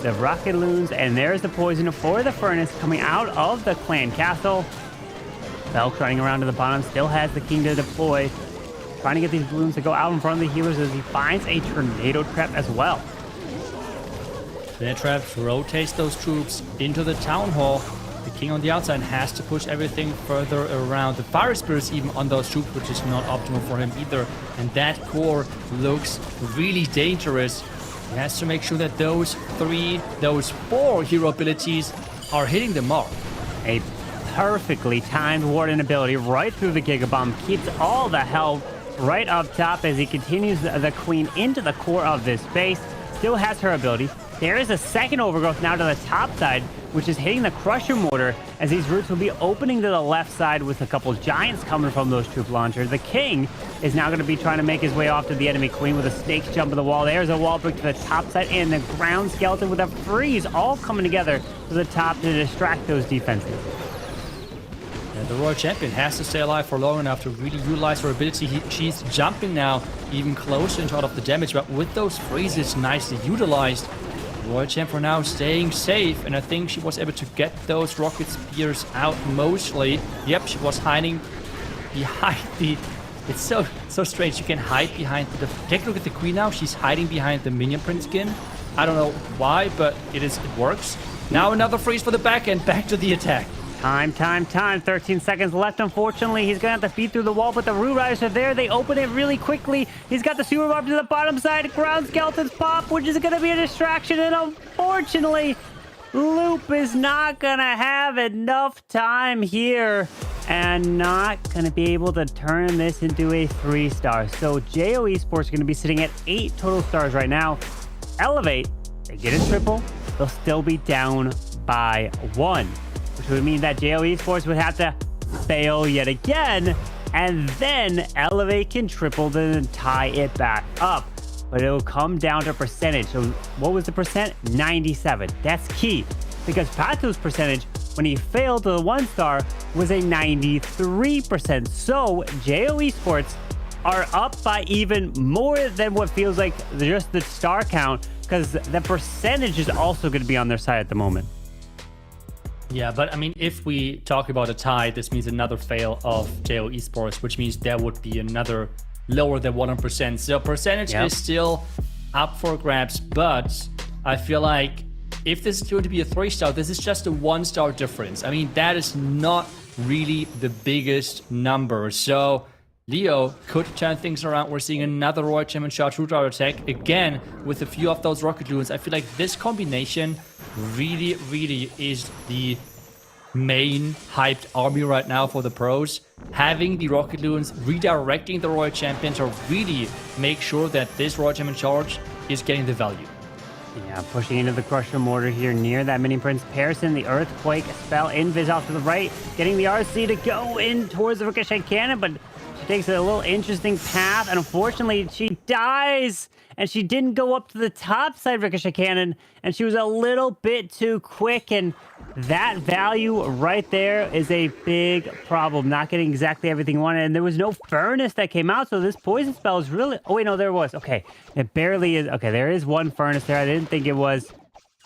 Speaker 5: the rocket loons, and there's the poison for the furnace coming out of the clan castle. Belk running around to the bottom, still has the king to deploy, trying to get these balloons to go out in front of the healers, as he finds a tornado trap as well.
Speaker 4: The trap rotates those troops into the town hall. The king on the outside has to push everything further around. The fire spirits even on those troops, which is not optimal for him either. And that core looks really dangerous. He has to make sure that those 4 hero abilities are hitting the mark.
Speaker 5: A perfectly timed Warden ability right through the Gigabomb keeps all the health right up top as he continues the Queen into the core of this base. Still has her ability. There is a second overgrowth now to the top side, which is hitting the Crusher Mortar, as these roots will be opening to the left side with a couple giants coming from those troop launchers. The king is now going to be trying to make his way off to the enemy Queen with a snake jump of the wall. There's a wall break to the top side, and the ground skeleton with a freeze all coming together to the top to distract those defenses.
Speaker 4: And the Royal Champion has to stay alive for long enough to really utilize her ability. She's jumping now even closer into all of the damage, but with those freezes nicely utilized, Royal Champ for now staying safe, and I think she was able to get those rocket spears out mostly. Yep, she was hiding behind the... It's so strange. You can hide behind the... Take a look at the Queen now. She's hiding behind the minion print skin. I don't know why, but it works. Now another freeze for the back end. Back to the attack.
Speaker 5: Time. 13 seconds left. Unfortunately, he's going to have to feed through the wall, but the Hog Riders are there. They open it really quickly. He's got the super bomb to the bottom side. Ground skeletons pop, which is going to be a distraction. And unfortunately, Loop is not going to have enough time here and not going to be able to turn this into a 3-star. So JO Esports is going to be sitting at 8 total stars right now. Elevate, they get a triple. They'll still be down by 1. Which would mean that JO Esports would have to fail yet again, and then Elevate can triple then tie it back up. But it'll come down to percentage. So what was the percent? 97. That's key, because Pato's percentage when he failed to the 1-star was a 93%. So JO Esports are up by even more than what feels like just the star count, because the percentage is also going to be on their side at the moment.
Speaker 4: Yeah, but I mean, if we talk about a tie, this means another fail of JO Esports, which means there would be another lower than 100%. So percentage is still up for grabs, but I feel like if this is going to be a 3-star, this is just a 1-star difference. I mean, that is not really the biggest number. So Leo could turn things around. We're seeing another Royal Champion Charge Root Rider attack again with a few of those Rocket Loons. I feel like this combination really is the main hyped army right now for the pros. Having the Rocket Loons redirecting the Royal Champion to really make sure that this Royal Champion Charge is getting the value.
Speaker 5: Yeah, pushing into the Crusher Mortar here near that Mini Prince. Pearson, the Earthquake spell, Invis off to the right, getting the RC to go in towards the Ricochet Cannon, but she takes a little interesting path, and unfortunately she dies, and she didn't go up to the top side Ricochet Cannon, and she was a little bit too quick, and that value right there is a big problem. Not getting exactly everything you wanted, and there was no Furnace that came out, so this Poison Spell is really... Oh, wait, no, there was. Okay, it barely is. Okay, there is one Furnace there. I didn't think it was.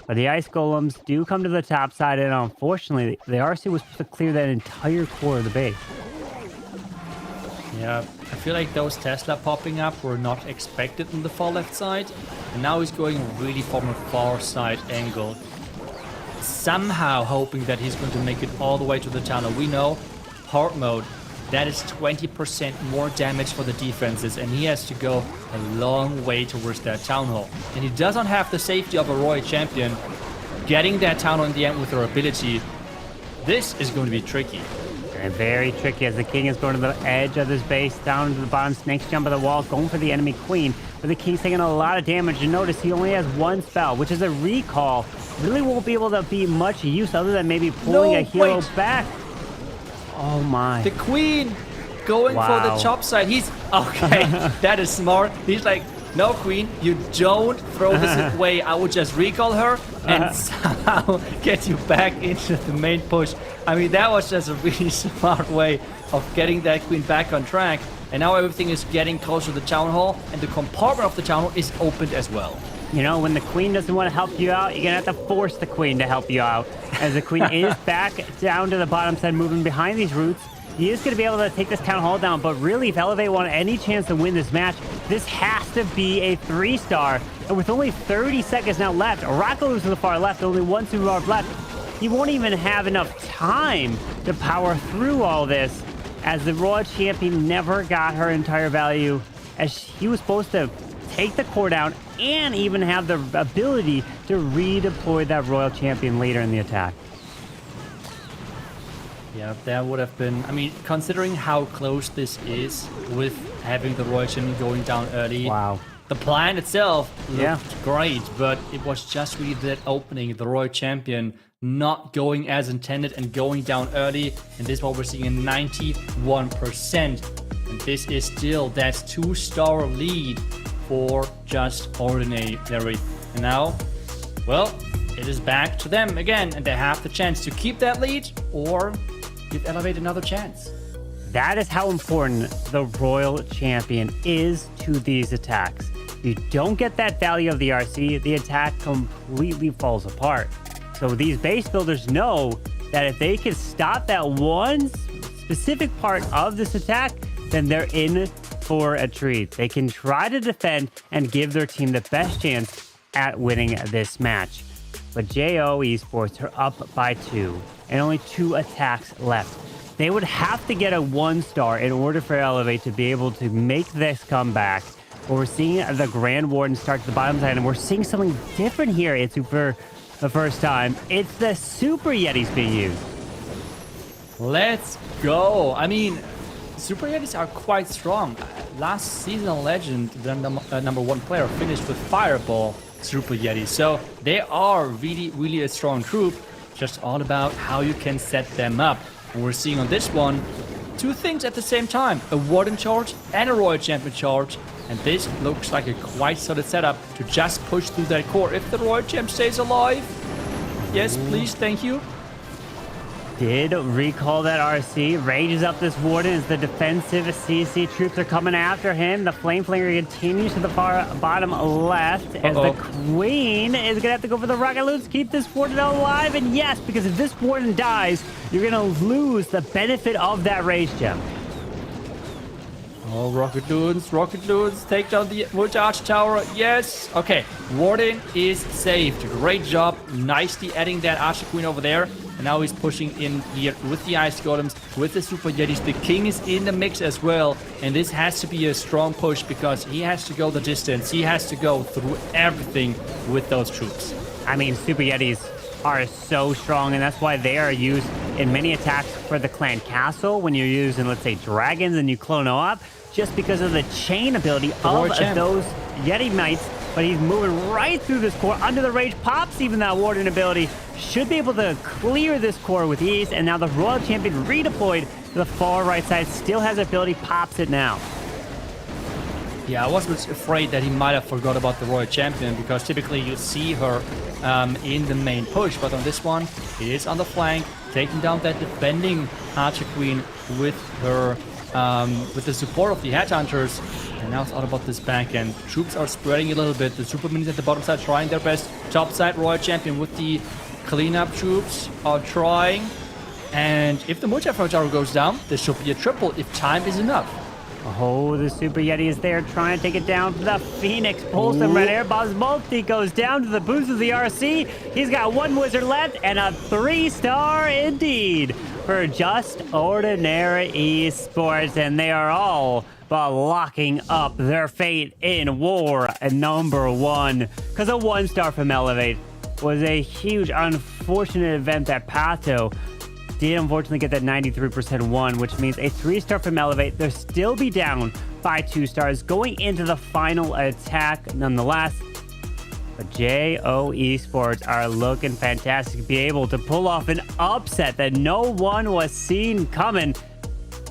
Speaker 5: But the Ice Golems do come to the top side, and unfortunately, the RC was supposed to clear that entire core of the base.
Speaker 4: Yeah, I feel like those Tesla popping up were not expected on the far left side, and now he's going really from a far side angle. Somehow hoping that he's going to make it all the way to the tunnel. We know hard mode, that is 20% more damage for the defenses, and he has to go a long way towards that town hall. And he doesn't have the safety of a Royal Champion. Getting that town hall in the end with her ability, this is going to be tricky.
Speaker 5: Very tricky as the King is going to the edge of this base, down to the bottom. Snakes jump at the wall, going for the enemy Queen. But the King's taking a lot of damage. And notice he only has one spell, which is a recall. Really won't be able to be much use other than maybe pulling a hero back. Oh my.
Speaker 4: The Queen going for the chop side. He's... Okay, that is smart. He's like, no, Queen, you don't throw this away. I will just recall her and somehow get you back into the main push. I mean, that was just a really smart way of getting that Queen back on track. And now everything is getting closer to the town hall, and the compartment of the town hall is opened as well.
Speaker 5: You know, when the Queen doesn't want to help you out, you're going to have to force the Queen to help you out. As the Queen is back down to the bottom side, moving behind these roots. He is going to be able to take this town hall down, but really, if Elevate want any chance to win this match, this has to be a 3-star. And with only 30 seconds now left, Rockaloo's to the far left, only one super orb left. He won't even have enough time to power through all this, as the Royal Champion never got her entire value, as he was supposed to take the core down and even have the ability to redeploy that Royal Champion later in the attack.
Speaker 4: Yeah, that would have been... I mean, considering how close this is with having the Royal Champion going down early...
Speaker 5: Wow.
Speaker 4: The plan itself looked great, but it was just really that opening, the Royal Champion not going as intended and going down early. And this is what we're seeing in 91%. And this is still that 2-star lead for just Ordinary. And now, well, it is back to them again, and they have the chance to keep that lead or give Elevate another chance.
Speaker 5: That is how important the Royal Champion is to these attacks. If you don't get that value of the RC, the attack completely falls apart. So these base builders know that if they can stop that one specific part of this attack, then they're in for a treat. They can try to defend and give their team the best chance at winning this match. But JO Esports are up by 2 and only 2 attacks left. They would have to get a 1-star in order for Elevate to be able to make this comeback. But we're seeing the Grand Warden start to the bottom side, and we're seeing something different here. It's for the first time. It's the Super Yetis being used.
Speaker 4: Let's go. I mean, Super Yetis are quite strong. Last season on Legend, the number 1 player finished with Fireball Super Yeti. So they are really a strong group. Just all about how you can set them up. And we're seeing on this one 2 things at the same time. A Warden charge and a Royal Champion charge. And this looks like a quite solid setup to just push through that core. If the Royal Champ stays alive. Yes, please, thank you.
Speaker 5: Did recall that RC. Rages up this Warden as the defensive CC troops are coming after him. The Flame Flinger continues to the far bottom left as the Queen is going to have to go for the Rocket Loons to keep this Warden alive. And yes, because if this Warden dies, you're going to lose the benefit of that Rage Gem.
Speaker 4: Oh, Rocket Loons, take down the Multi-Arch Tower. Yes. Okay, Warden is saved. Great job. Nicely adding that Archer Queen over there. And now he's pushing in here with the Ice Golems, with the Super Yetis. The King is in the mix as well. And this has to be a strong push because he has to go the distance. He has to go through everything with those troops.
Speaker 5: I mean, Super Yetis are so strong, and that's why they are used in many attacks for the clan castle when you're using, let's say, dragons and you clone up, just because of the chain ability of those Yeti Knights. But he's moving right through this core under the rage, pops even that warden ability, should be able to clear this core with ease. And now the Royal Champion redeployed to the far right side, still has ability, pops it now.
Speaker 4: Yeah, I was afraid that he might have forgot about the Royal Champion because typically you see her in the main push, but on this one, it is on the flank, taking down that defending Archer Queen with her, with the support of the Headhunters. And now it's all about this back end. Troops are spreading a little bit. The Super Minis at the bottom side trying their best. Top side, Royal Champion with the cleanup troops are trying. And if the multi-front tower goes down, there should be a triple if time is enough.
Speaker 5: Oh, the Super Yeti is there trying to take it down. The Phoenix pulls the red air bombs. Multi goes down to the boost of the RC. He's got one wizard left and a 3-star indeed for Just Ordinary Esports. And they are all but locking up their fate in war at number 1. Because a 1-star from Elevate was a huge, unfortunate event that Pato did unfortunately get that 93% one, which means a 3-star from Elevate. They'll still be down by 2 stars going into the final attack nonetheless. But JO Esports are looking fantastic to be able to pull off an upset that no one was seen coming.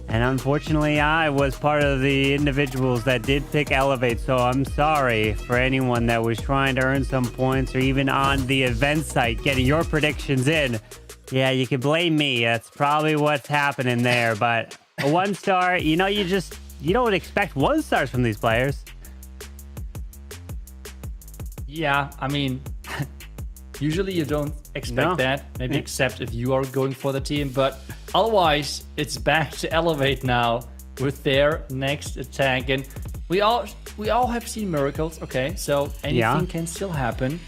Speaker 5: And unfortunately, I was part of the individuals that did pick Elevate, so I'm sorry for anyone that was trying to earn some points or even on the event site getting your predictions in. Yeah, you can blame me. That's probably what's happening there. But a 1-star, you know, you don't expect 1-stars from these players.
Speaker 4: Yeah, I mean, usually you don't expect that. Maybe except if you are going for the team. But otherwise, it's back to Elevate now with their next attack. And we all have seen miracles. Okay, so anything can still happen.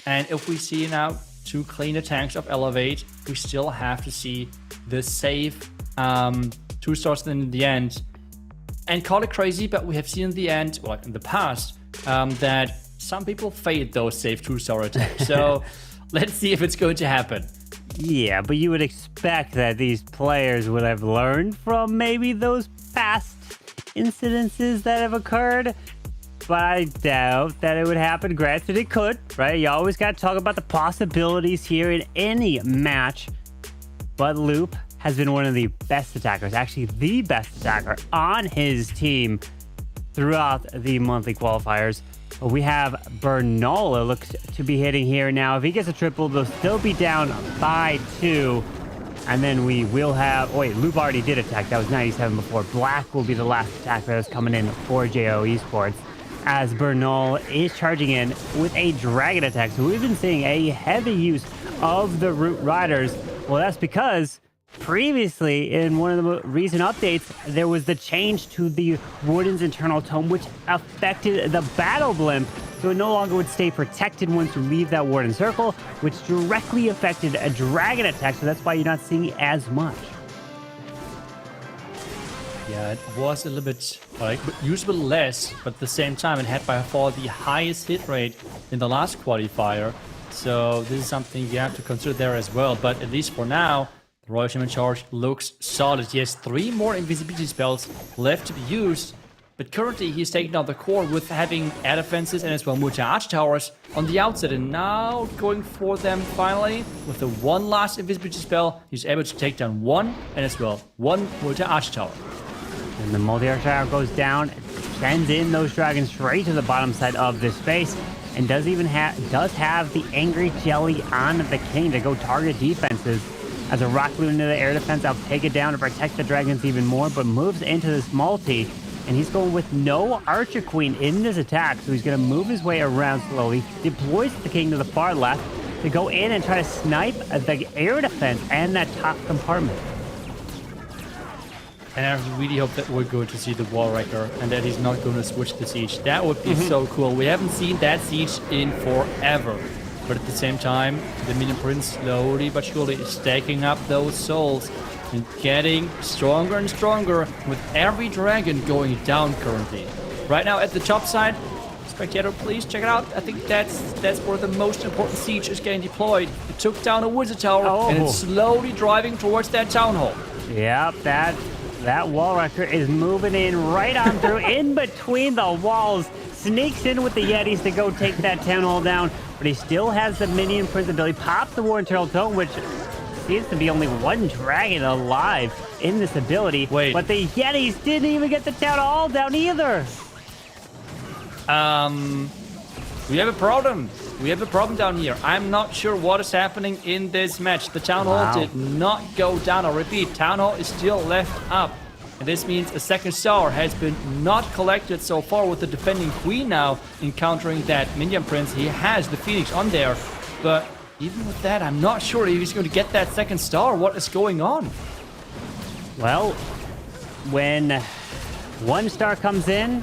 Speaker 4: And if we see now 2 clean attacks of Elevate, we still have to see the safe 2 stars in the end. And call it crazy, but we have seen in the end, like in the past, that some people fade those safe 2-star attacks. So let's see if it's going to happen.
Speaker 5: Yeah, but you would expect that these players would have learned from maybe those past incidences that have occurred. But I doubt that it would happen. Granted, it could, right? You always got to talk about the possibilities here in any match. But Loop has been one of the best attackers, actually the best attacker on his team throughout the monthly qualifiers. We have Bernal, it looks to be hitting here now. If he gets a triple, they'll still be down by 2. And then we will have... Oh, wait, Loop already did attack. That was 97 before. Black will be the last attacker that's coming in for JO Esports, as Bernal is charging in with a dragon attack. So we've been seeing a heavy use of the Root Riders. Well, that's because previously in one of the recent updates, there was the change to the Warden's internal tome, which affected the battle blimp. So it no longer would stay protected once you leave that Warden circle, which directly affected a dragon attack. So that's why you're not seeing as much.
Speaker 4: Yeah, it was a little bit like usable less, but at the same time it had by far the highest hit rate in the last qualifier. So this is something you have to consider there as well. But at least for now, the Royal Shaman charge looks solid. He has 3 more invisibility spells left to be used. But currently he's taking down the core with having air defenses and as well multi-arch towers on the outset. And now going for them finally with the 1 last invisibility spell, he's able to take down 1 and as well 1 multi-arch tower.
Speaker 5: And the multi-arch tower goes down, sends in those dragons straight to the bottom side of this space, and does have the Angry Jelly on the King to go target defenses. As a rock loon into the air defense, I'll take it down to protect the dragons even more, but moves into this multi, and he's going with no Archer Queen in this attack, so he's going to move his way around slowly, deploys the King to the far left to go in and try to snipe the air defense and that top compartment.
Speaker 4: And I really hope that we're going to see the Wall Wrecker and that he's not going to switch the siege. That would be so cool. We haven't seen that siege in forever. But at the same time, the Minion Prince slowly but surely is stacking up those souls and getting stronger and stronger with every dragon going down currently. Right now at the top side, Spectator, please check it out. I think that's where the most important siege is getting deployed. It took down a wizard tower and it's slowly driving towards that town hall.
Speaker 5: Yep, that wall wrecker is moving in right on through in between the walls. Sneaks in with the Yetis to go take that town hall down, but he still has the Minion Prince ability. Pops the War and Turtle Tome, which seems to be only one dragon alive in this ability.
Speaker 4: Wait.
Speaker 5: But the Yetis didn't even get the town hall down either.
Speaker 4: We have a problem. We have a problem down here. I'm not sure what is happening in this match. The Town Hall did not go down. I repeat, Town Hall is still left up. And this means a second star has been not collected so far with the defending queen now encountering that Minion Prince. He has the Phoenix on there. But even with that, I'm not sure if he's going to get that second star. What is going on?
Speaker 5: Well, when one star comes in,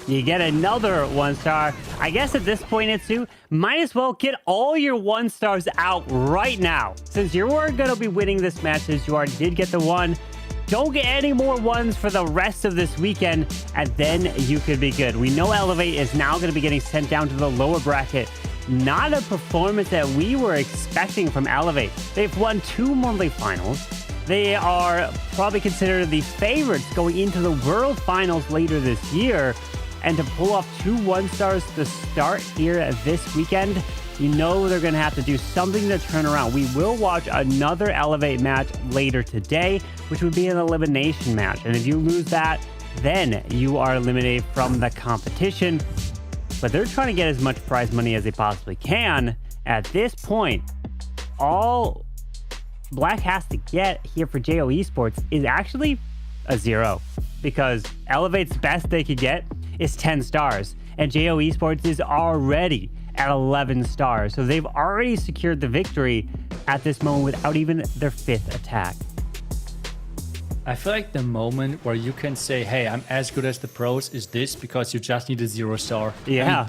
Speaker 5: you get another 1 star. I guess at this point, Itsu, might as well get all your 1 stars out right now. Since you were going to be winning this match, since you already did get the 1, don't get any more 1s for the rest of this weekend, and then you could be good. We know Elevate is now going to be getting sent down to the lower bracket. Not a performance that we were expecting from Elevate. They've won 2 monthly finals. They are probably considered the favorites going into the World Finals later this year. And to pull off 2 1-stars to start here this weekend, you know they're going to have to do something to turn around. We will watch another Elevate match later today, which would be an elimination match. And if you lose that, then you are eliminated from the competition. But they're trying to get as much prize money as they possibly can. At this point, all Black has to get here for JO Esports is actually a 0. Because Elevate's best they could get is 10 stars. And JO Esports is already at 11 stars. So they've already secured the victory at this moment without even their 5th attack.
Speaker 4: I feel like the moment where you can say, hey, I'm as good as the pros is this because you just need a 0 star.
Speaker 5: Yeah.
Speaker 4: I mean,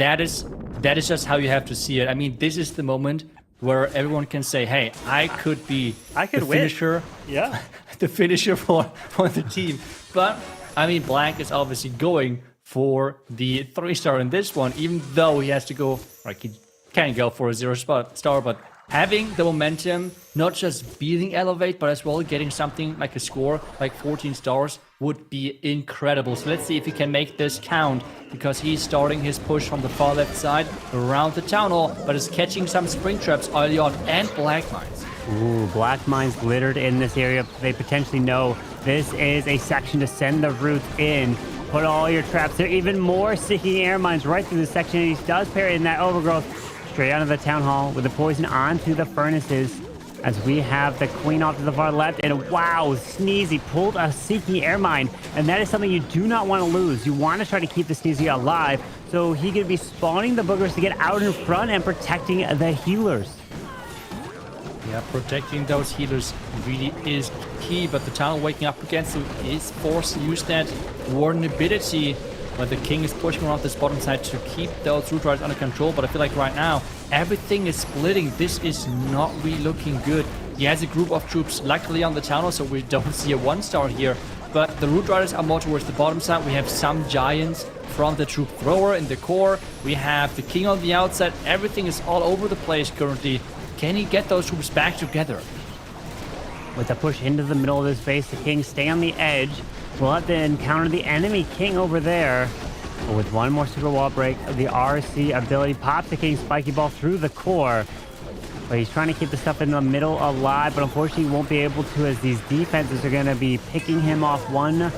Speaker 4: that is just how you have to see it. I mean, this is the moment where everyone can say, hey, I could
Speaker 5: win.
Speaker 4: Finisher.
Speaker 5: Yeah.
Speaker 4: The finisher for the team. But, I mean, Black is obviously going for the 3-star in this one, even though he has to go, like, he can't go for a 0-star, but having the momentum, not just beating Elevate, but as well getting something like a score, like 14 stars, would be incredible. So let's see if he can make this count, because he's starting his push from the far left side around the Town Hall, but is catching some spring traps early on, and black mines.
Speaker 5: Ooh, black mines littered in this area. They potentially know this is a section to send the roots in. Put all your traps there. Even more seeking air mines right through this section. And he does parry in that overgrowth straight onto the Town Hall with the poison onto the furnaces. As we have the queen off to the far left. And wow, Sneezy pulled a seeking air mine. And that is something you do not want to lose. You want to try to keep the Sneezy alive. So he could be spawning the boogers to get out in front and protecting the healers.
Speaker 4: Yeah, protecting those healers really is key, but the Town waking up against him is forced to use that warden ability, but the king is pushing around this bottom side to keep those root riders under control. But I feel like right now everything is splitting. This is not really looking good. He has a group of troops luckily on the Town, so we don't see a 1-star here, but the root riders are more towards the bottom side. We have some giants from the troop thrower in the core. We have the king on the outside. Everything is all over the place currently. Can he get those troops back together?
Speaker 5: With a push into the middle of this base, the king stay on the edge. We'll have to encounter the enemy king over there. But with one more super wall break, the RC ability pops the king spiky ball through the core. But he's trying to keep the stuff in the middle alive, but unfortunately he won't be able to, as these defenses are going to be picking him off one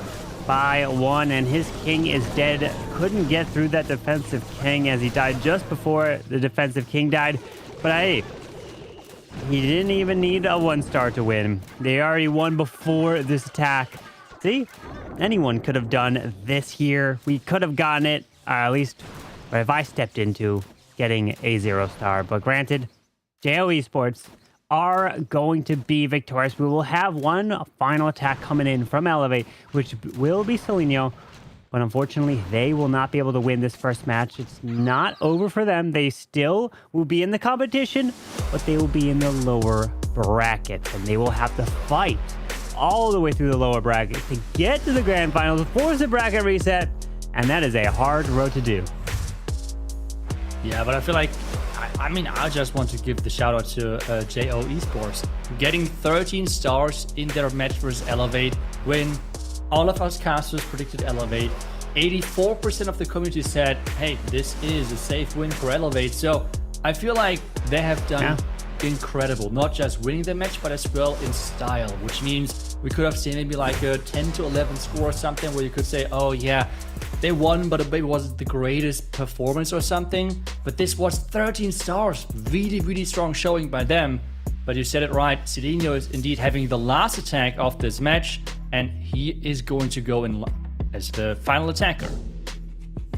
Speaker 5: by one, and his king is dead. Couldn't get through that defensive king as he died just before the defensive king died. But hey, he didn't even need a 1-star to win. They already won before this attack. See? Anyone could have done this here. We could have gotten it, at least if I stepped into getting a 0-star. But granted, JO Esports are going to be victorious. We will have one final attack coming in from Elevate, which will be Seleno. but unfortunately, they will not be able to win this first match. It's not over for them. They still will be in the competition, but they will be in the lower bracket, and they will have to fight all the way through the lower bracket to get to the grand finals, force a bracket reset, and that is a hard road to do.
Speaker 4: Yeah, but I feel like, I mean, I just want to give the shout out to JO Esports. Getting 13 stars in their match versus Elevate when all of us casters predicted Elevate. 84% of the community said, hey, this is a safe win for Elevate. So I feel like they have done incredible, not just winning the match, but as well in style, which means we could have seen maybe like a 10 to 11 score or something where you could say, oh yeah, they won, but it maybe wasn't the greatest performance or something. But this was 13 stars, really, really strong showing by them. But you said it right, Cedinho is indeed having the last attack of this match, and he is going to go in as the final attacker.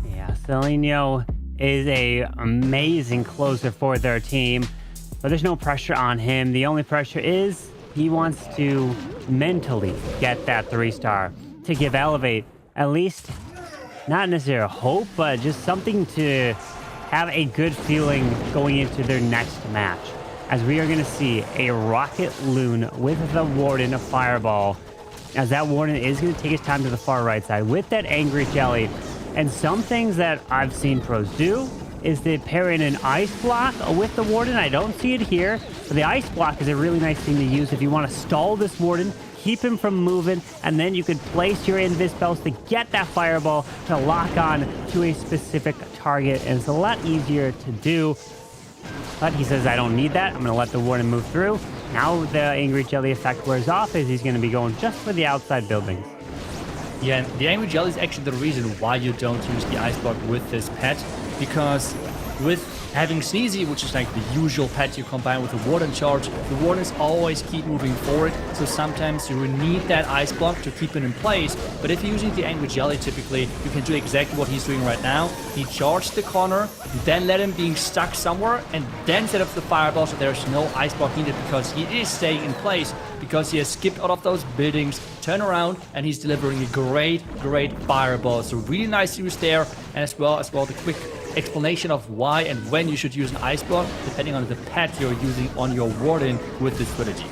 Speaker 5: Yeah, Cedinho is a amazing closer for their team, but there's no pressure on him. The only pressure is he wants to mentally get that 3-star to give Elevate at least not necessarily hope, but just something to have a good feeling going into their next match. As we are going to see a Rocket Loon with the Warden of Fireball, as that Warden is going to take his time to the far right side with that Angry Jelly. And some things that I've seen pros do is they pair in an Ice Block with the Warden. I don't see it here, but the Ice Block is a really nice thing to use if you want to stall this Warden, keep him from moving, and then you could place your invis spells to get that Fireball to lock on to a specific target, and it's a lot easier to do. But he says, I don't need that. I'm going to let the Warden move through. Now the Angry Jelly effect wears off, as he's going to be going just for the outside buildings.
Speaker 4: Yeah, and the Angry Jelly is actually the reason why you don't use the Ice Block with this pet, because with having Sneezy, which is like the usual pet you combine with the Warden charge, the Wardens always keep moving forward, so sometimes you need that Ice Block to keep it in place. But if you're using the Angry Jelly, typically, you can do exactly what he's doing right now. He charged the corner, then let him being stuck somewhere, and then set up the Fireball so there's no Ice Block needed, because he is staying in place, because he has skipped out of those buildings, turn around, and he's delivering a great Fireball. So really nice use there, and as well the quick explanation of why and when you should use an Ice Block, depending on the pet you're using on your Warden with this strategy.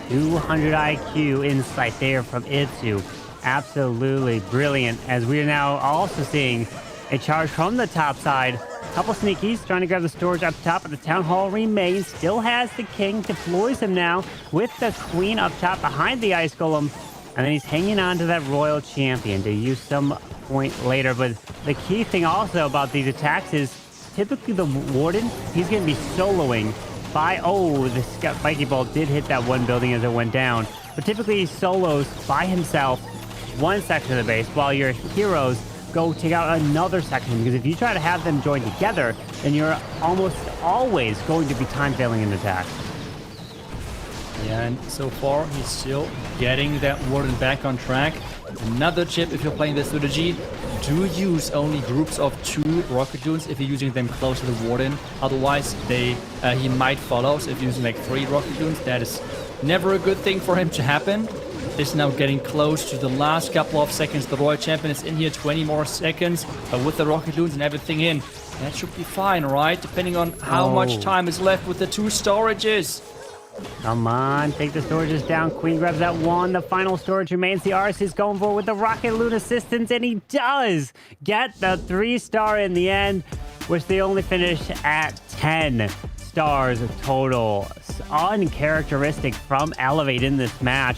Speaker 5: 200 IQ insight there from Itsu. Absolutely brilliant, as we are now also seeing a charge from the top side. Couple sneakies trying to grab the storage up top, but the Town Hall remains. Still has the King, deploys him now with the Queen up top behind the Ice Golem. And then he's hanging on to that Royal Champion to use some point later. But the key thing also about these attacks is typically the Warden, he's going to be soloing by... Oh, the Spiky Bolt did hit that one building as it went down. But typically he solos by himself one section of the base, while your heroes go take out another section. Because if you try to have them join together, then you're almost always going to be time failing in attack.
Speaker 4: Yeah, and so far he's still getting that Warden back on track. Another tip if you're playing this strategy, do use only groups of 2 Rocket Loons if you're using them close to the Warden. Otherwise, he might follow. So if you're using like 3 Rocket Loons, that is never a good thing for him to happen. Is now getting close to the last couple of seconds. The Royal Champion is in here, 20 more seconds with the Rocket Loons and everything in. That should be fine, right? Depending on how much time is left with the 2 storages.
Speaker 5: Come on, take the storages down. Queen grabs that one. The final storage remains. The RS is going for with the Rocket Loon assistance, and he does get the 3-star in the end, which they only finish at 10 stars total. Uncharacteristic from Elevate in this match,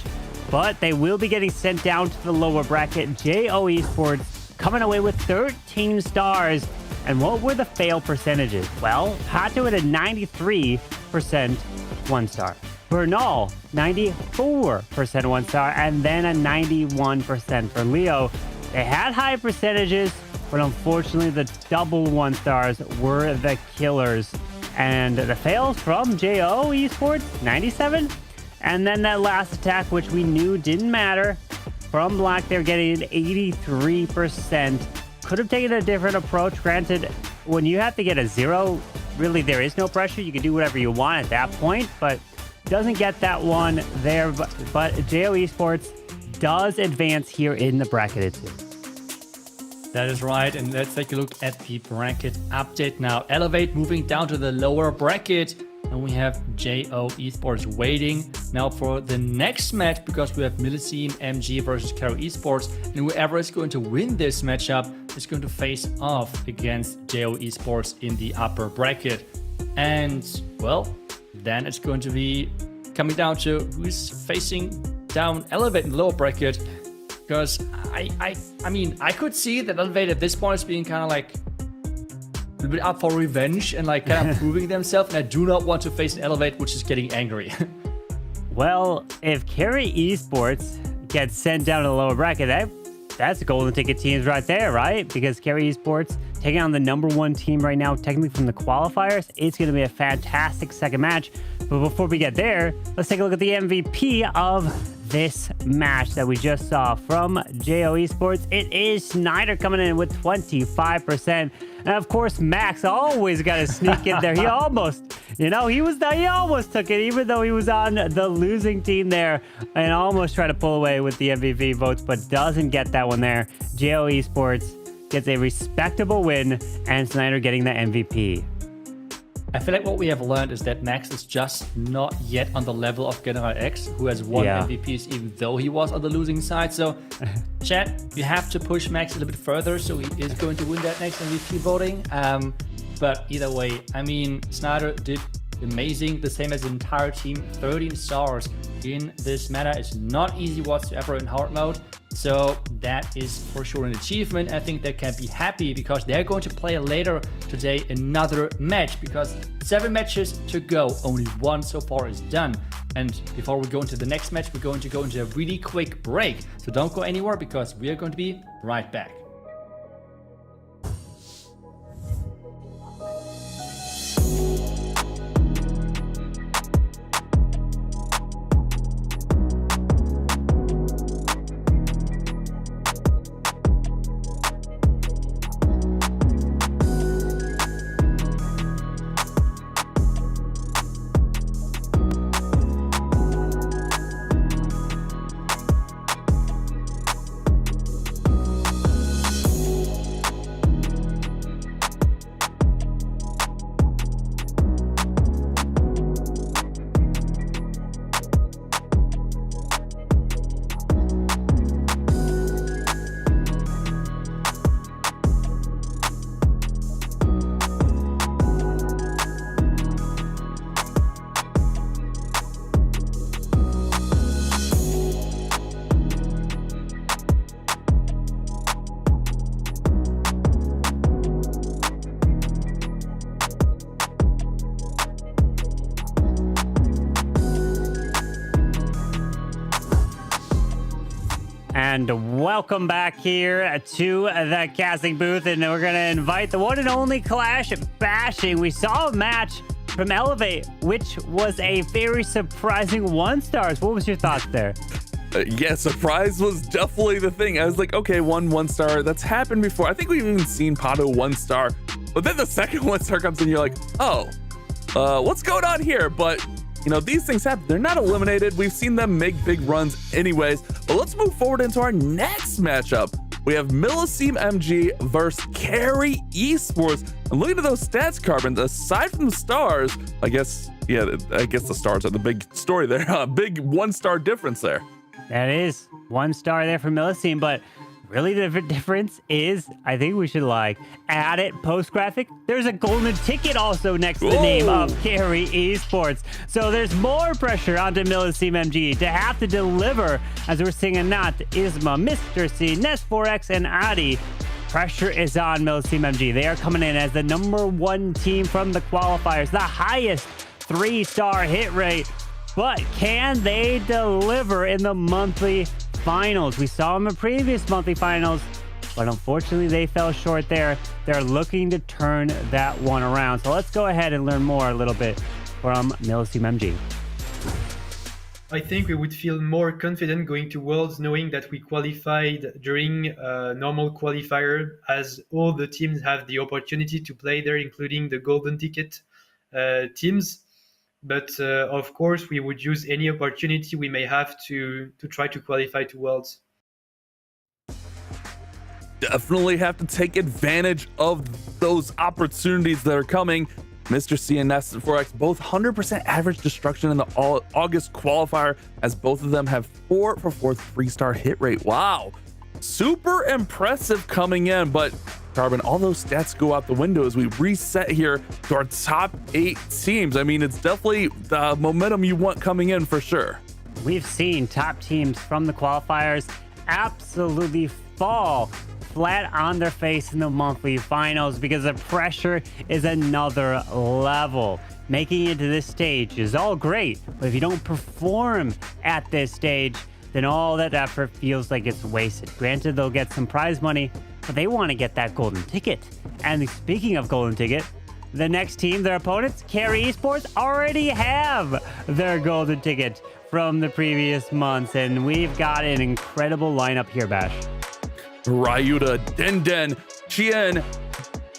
Speaker 5: but they will be getting sent down to the lower bracket. JO Esports coming away with 13 stars. And what were the fail percentages? Well, Pato at a 93% 1-star. Bernal, 94% 1-star, and then a 91% for Leo. They had high percentages, but unfortunately the double 1-stars were the killers. And the fails from JO Esports, 97. And then that last attack, which we knew didn't matter, from Black, they're getting an 83%. Could have taken a different approach. Granted, when you have to get a 0, really there is no pressure. You can do whatever you want at that point, but doesn't get that one there. But JO Esports does advance here in the bracket.
Speaker 4: That is right, and let's take a look at the bracket update now. Elevate moving down to the lower bracket, and we have JO Esports waiting now for the next match because we have Millesime MG versus Karo Esports, and whoever is going to win this matchup is going to face off against JO Esports in the upper bracket. And, well, then it's going to be coming down to who's facing down Elevate in the lower bracket. Because I mean, I could see that Elevate at this point is being kind of like a little bit up for revenge and like kind of proving themselves. And I do not want to face an Elevate which is getting angry.
Speaker 5: Well, if Carry Esports gets sent down to the lower bracket, that's golden ticket teams right there, right? Because Carry Esports taking on the #1 team right now, technically from the qualifiers. It's going to be a fantastic second match. But before we get there, let's take a look at the MVP of this match that we just saw from JO Esports. It is Snyder coming in with 25%. And of course, Max always got to sneak in there. He almost, he almost took it, even though he was on the losing team there and almost tried to pull away with the MVP votes, but doesn't get that one there. JO Esports gets a respectable win, and Snyder getting the MVP.
Speaker 4: I feel like what we have learned is that Max is just not yet on the level of General X, who has won MVPs even though he was on the losing side. So, chat, you have to push Max a little bit further, so he is going to win that next MVP voting. But either way, I mean, Snyder did amazing, the same as the entire team. 13 stars in this meta is not easy whatsoever in hard mode. So that is for sure an achievement. I think they can be happy because they're going to play later today another match, because 7 matches to go, only 1 so far is done. And before we go into the next match, we're going to go into a really quick break. So don't go anywhere because we are going to be right back.
Speaker 5: And welcome back here to the casting booth, and we're going to invite the one and only Clash Bashing. We saw a match from Elevate, which was a very surprising 1 stars. What was your thoughts there?
Speaker 2: Yeah, surprise was definitely the thing. I was like, okay, 1 star, that's happened before. I think we've even seen Pato 1 star, but then the second 1 star comes in, you're like, oh, what's going on here? But these things happen. They're not eliminated. We've seen them make big runs anyways. But let's move forward into our next matchup. We have Millesime MG versus Carry Esports. And looking at those stats, Carbon, aside from the stars, I guess the stars are the big story there. Big 1 star difference there.
Speaker 5: That is 1 star there for Millesime, but really the difference is, I think we should add it post graphic. There's a golden ticket also next to the name of Carry Esports. So there's more pressure onto Millesime MG to have to deliver, as we're seeing Anat, Isma, Mr. C, Nest4X, and Adi. Pressure is on Millesime MG. They are coming in as the #1 team from the qualifiers, the highest 3-star hit rate. But can they deliver in the monthly finals? We saw them in previous monthly finals, but unfortunately they fell short there. They're looking to turn that one around. So let's go ahead and learn more a little bit from Millesime MG.
Speaker 7: I think we would feel more confident going to Worlds knowing that we qualified during a normal qualifier, as all the teams have the opportunity to play there, including the golden ticket teams. But of course, we would use any opportunity we may have to try to qualify to Worlds.
Speaker 2: definitely have to take advantage of those opportunities that are coming. Mr. C and Nest4X both 100% average destruction in the August qualifier, as both of them have 4 for 4 3-star hit rate. Wow, super impressive coming in. But Carbon, all those stats go out the window as we reset here to our top 8 teams. I mean, it's definitely the momentum you want coming in for sure.
Speaker 5: We've seen top teams from the qualifiers absolutely fall flat on their face in the monthly finals because the pressure is another level. Making it to this stage is all great, but if you don't perform at this stage, then all that effort feels like it's wasted. Granted, they'll get some prize money, but they want to get that golden ticket. And speaking of golden ticket, the next team, their opponents, Carry Esports, already have their golden ticket from the previous months, and we've got an incredible lineup here, Bash.
Speaker 2: Ryuta, Den, Chien,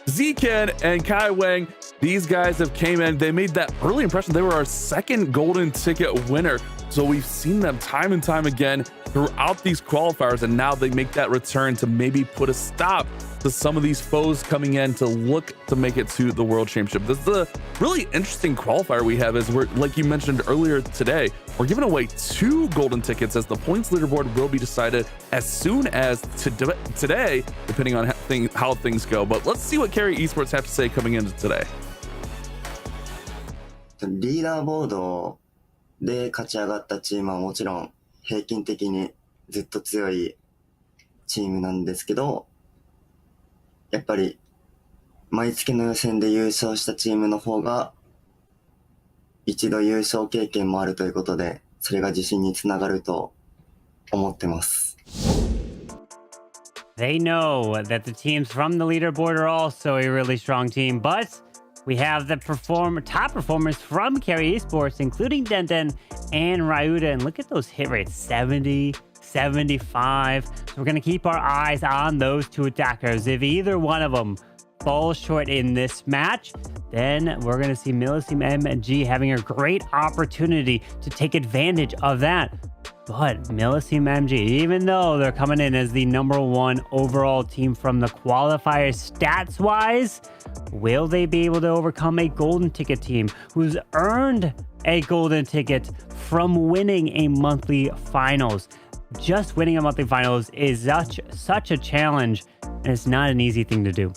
Speaker 2: Ziken, and Kai Wang. These guys have came in. They made that early impression. They were our second golden ticket winner. So we've seen them time and time again throughout these qualifiers, and now they make that return to maybe put a stop to some of these foes coming in to look to make it to the World Championship. This is a really interesting qualifier we have, as we're, like you mentioned earlier today, we're giving away 2 golden tickets, as the points leaderboard will be decided as soon as today, depending on how things go. But let's see what Carry Esports have to say coming into today.
Speaker 8: リーダーボードで勝ち上がったチームはもちろん平均的にずっと強いチームなんですけど、やっぱり毎月の予選で優勝したチームの方が一度優勝経験もあるということで、それが自信につながると思ってます。
Speaker 5: They know that the teams from the leaderboard are also a really strong team, but we have the top performers from Carry Esports, including Den and Ryuta. And look at those hit rates, 70, 75. So we're going to keep our eyes on those 2 attackers. If either one of them falls short in this match, then we're going to see Millesime MG having a great opportunity to take advantage of that. But Millesime MG, even though they're coming in as the #1 overall team from the qualifiers stats-wise, will they be able to overcome a golden ticket team who's earned a golden ticket from winning a monthly finals? Just winning a monthly finals is such a challenge, and it's not an easy thing to do.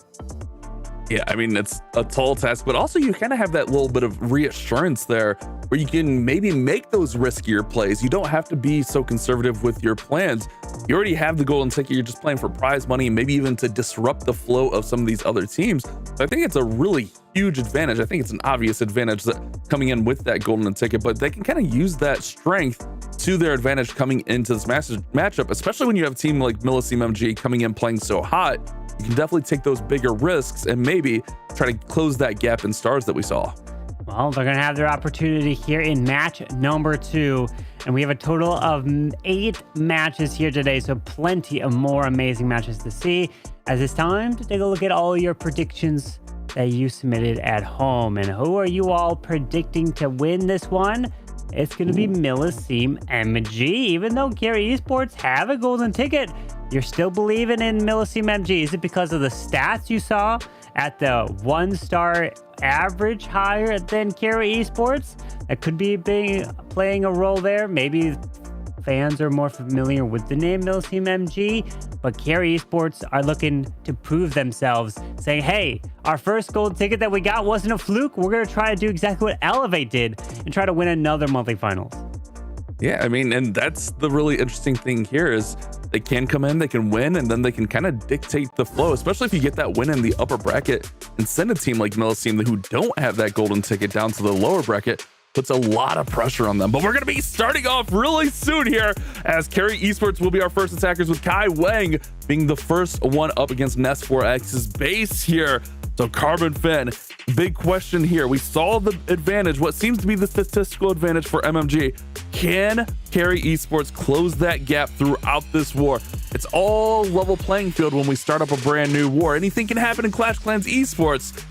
Speaker 2: Yeah, I mean, it's a tall task, but also you kind of have that little bit of reassurance there where you can maybe make those riskier plays. You don't have to be so conservative with your plans. You already have the golden ticket. You're just playing for prize money and maybe even to disrupt the flow of some of these other teams. So I think it's a really huge advantage. I think it's an obvious advantage that coming in with that golden ticket, but they can kind of use that strength to their advantage coming into this matchup, especially when you have a team like Millesime MG coming in playing so hot. You can definitely take those bigger risks and maybe try to close that gap in stars that we saw.
Speaker 5: Well, they're going to have their opportunity here in match number 2. And we have a total of 8 matches here today, so plenty of more amazing matches to see. As it's time to take a look at all your predictions that you submitted at home. And who are you all predicting to win this one? It's going to be Millesime MG. Even though Carry Esports have a golden ticket, you're still believing in Millesime MG. Is it because of the stats you saw at the 1-star average higher than Carry Esports? That could be playing a role there. Maybe fans are more familiar with the name Millesime MG, but Carry Esports are looking to prove themselves, saying, hey, our first gold ticket that we got wasn't a fluke. We're going to try to do exactly what Elevate did and try to win another monthly finals.
Speaker 2: Yeah, I mean, and that's the really interesting thing here is they can come in, they can win, and then they can kind of dictate the flow, especially if you get that win in the upper bracket and send a team like Millesime who don't have that golden ticket down to the lower bracket. Puts a lot of pressure on them. But we're going to be starting off really soon here, as Carry Esports will be our first attackers, with Kai Wang being the first one up against Nest4X's base here. So Carbon Finn, big question here. We saw the advantage, what seems to be the statistical advantage for MMG. Can Carry Esports close that gap throughout this war? It's all level playing field when we start up a brand new war. Anything can happen in Clash Clans Esports.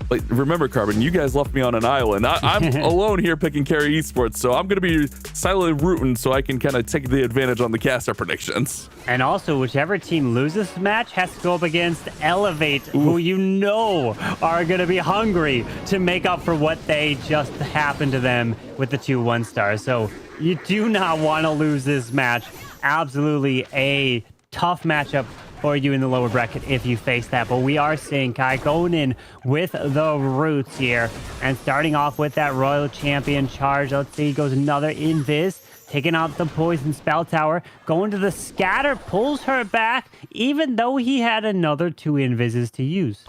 Speaker 2: But remember, Carbon, you guys left me on an island. I'm alone here picking Carry Esports, so I'm going to be silently rooting so I can kind of take the advantage on the caster predictions.
Speaker 5: And also, whichever team loses this match has to go up against Elevate, who you know are going to be hungry to make up for what they just happened to them with the 2 1-stars. So you do not want to lose this match. Absolutely a tough matchup for you in the lower bracket if you face that. But we are seeing Kai going in with the roots here and starting off with that Royal Champion charge. Let's see, goes another invis, taking out the poison spell tower, going to the scatter, pulls her back, even though he had another 2 invises to use.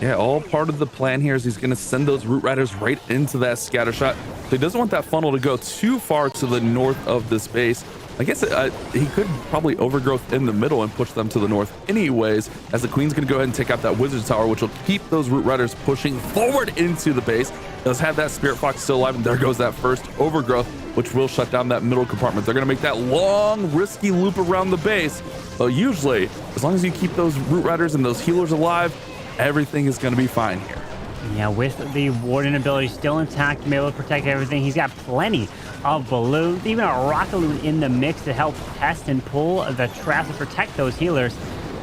Speaker 2: Yeah, all part of the plan here is he's going to send those Root Riders right into that scatter shot. So he doesn't want that funnel to go too far to the north of this base. I guess he could probably overgrowth in the middle and push them to the north anyways, as the Queen's going to go ahead and take out that Wizard Tower, which will keep those Root Riders pushing forward into the base. Does have that Spirit Fox still alive, and there goes that first overgrowth, which will shut down that middle compartment. They're going to make that long, risky loop around the base. But usually, as long as you keep those Root Riders and those healers alive, everything is going to be fine here.
Speaker 5: Yeah, with the Warden ability still intact, to be able to protect everything, he's got plenty of balloons, even a rocket balloon in the mix to help test and pull the traps to protect those healers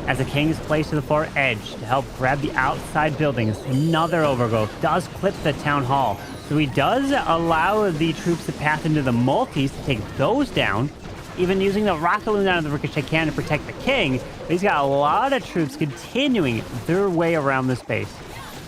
Speaker 5: as the King is placed to the far edge to help grab the outside buildings. Another overgrowth does clip the Town Hall, so he does allow the troops to pass into the multis to take those down, even using the rocket balloon out of the ricochet cannon to protect the King. But he's got a lot of troops continuing their way around this base.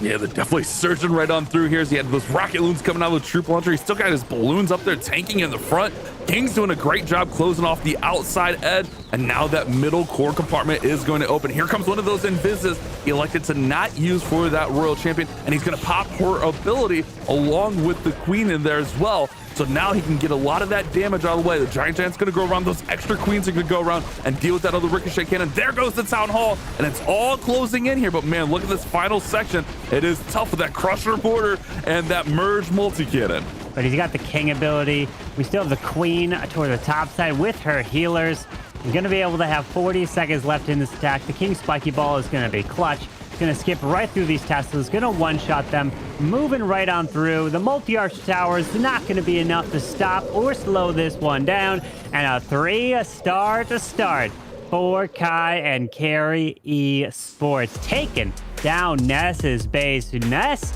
Speaker 2: Yeah, they're definitely surging right on through here as he had those rocket balloons coming out of the troop launcher. He's still got his balloons up there tanking in the front. King's doing a great job closing off the outside edge, and now that middle core compartment is going to open. Here comes one of those invises he elected to not use for that Royal Champion, and he's going to pop her ability along with the Queen in there as well. So now he can get a lot of that damage out of the way. The Giant's going to go around. Those extra Queens are going to go around and deal with that other ricochet cannon. There goes the Town Hall, and it's all closing in here. But man, look at this final section. It is tough with that Crusher Border and that Merge multi-cannon.
Speaker 5: But he's got the King ability. We still have the Queen toward the top side with her healers. He's going to be able to have 40 seconds left in this attack. The King Spiky Ball is going to be clutch. Going to skip right through these Teslas, going to one-shot them, moving right on through. The multi-arch tower is not going to be enough to stop or slow this one down. And a 3-star to start for Kai and Carry Esports. Taking down Ness's base. Ness,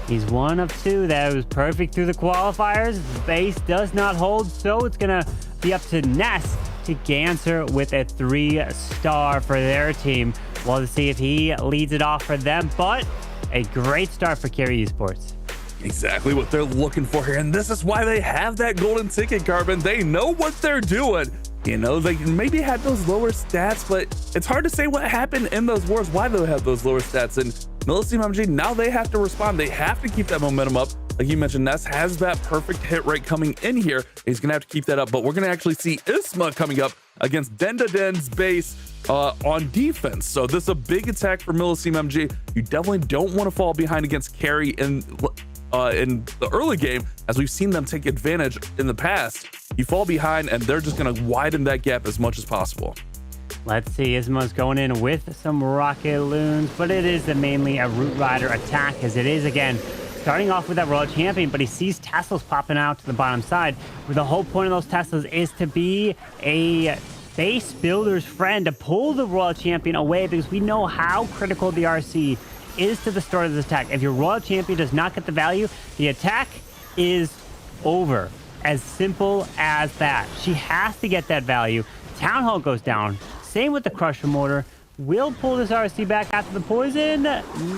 Speaker 5: he's one of 2 that was perfect through the qualifiers. The base does not hold, so it's going to be up to Ness to answer with a 3-star for their team. We'll have to see if he leads it off for them, but a great start for Carry Esports.
Speaker 2: Exactly what they're looking for here, and this is why they have that golden ticket, Carbon. They know what they're doing. You know, they maybe had those lower stats, but it's hard to say what happened in those wars, why they have those lower stats. And Millesime MG, now they have to respond. They have to keep that momentum up. Like you mentioned, Ness has that perfect hit rate coming in here. He's going to have to keep that up, but we're going to actually see Isma coming up against Dendaden's base on defense. So this is a big attack for Millesime MG. You definitely don't want to fall behind against Carry in the early game, as we've seen them take advantage in the past. You fall behind and they're just going to widen that gap as much as possible.
Speaker 5: Let's see, Isma's going in with some rocket loons, but it is mainly a Root Rider attack, as it is, again, starting off with that Royal Champion, but he sees Teslas popping out to the bottom side, where the whole point of those Teslas is to be a base builder's friend, to pull the Royal Champion away, because we know how critical the RC is to the start of this attack. If your Royal Champion does not get the value, the attack is over. As simple as that. She has to get that value. Town Hall goes down. Same with the Crusher Mortar. Will pull this RC back after the poison?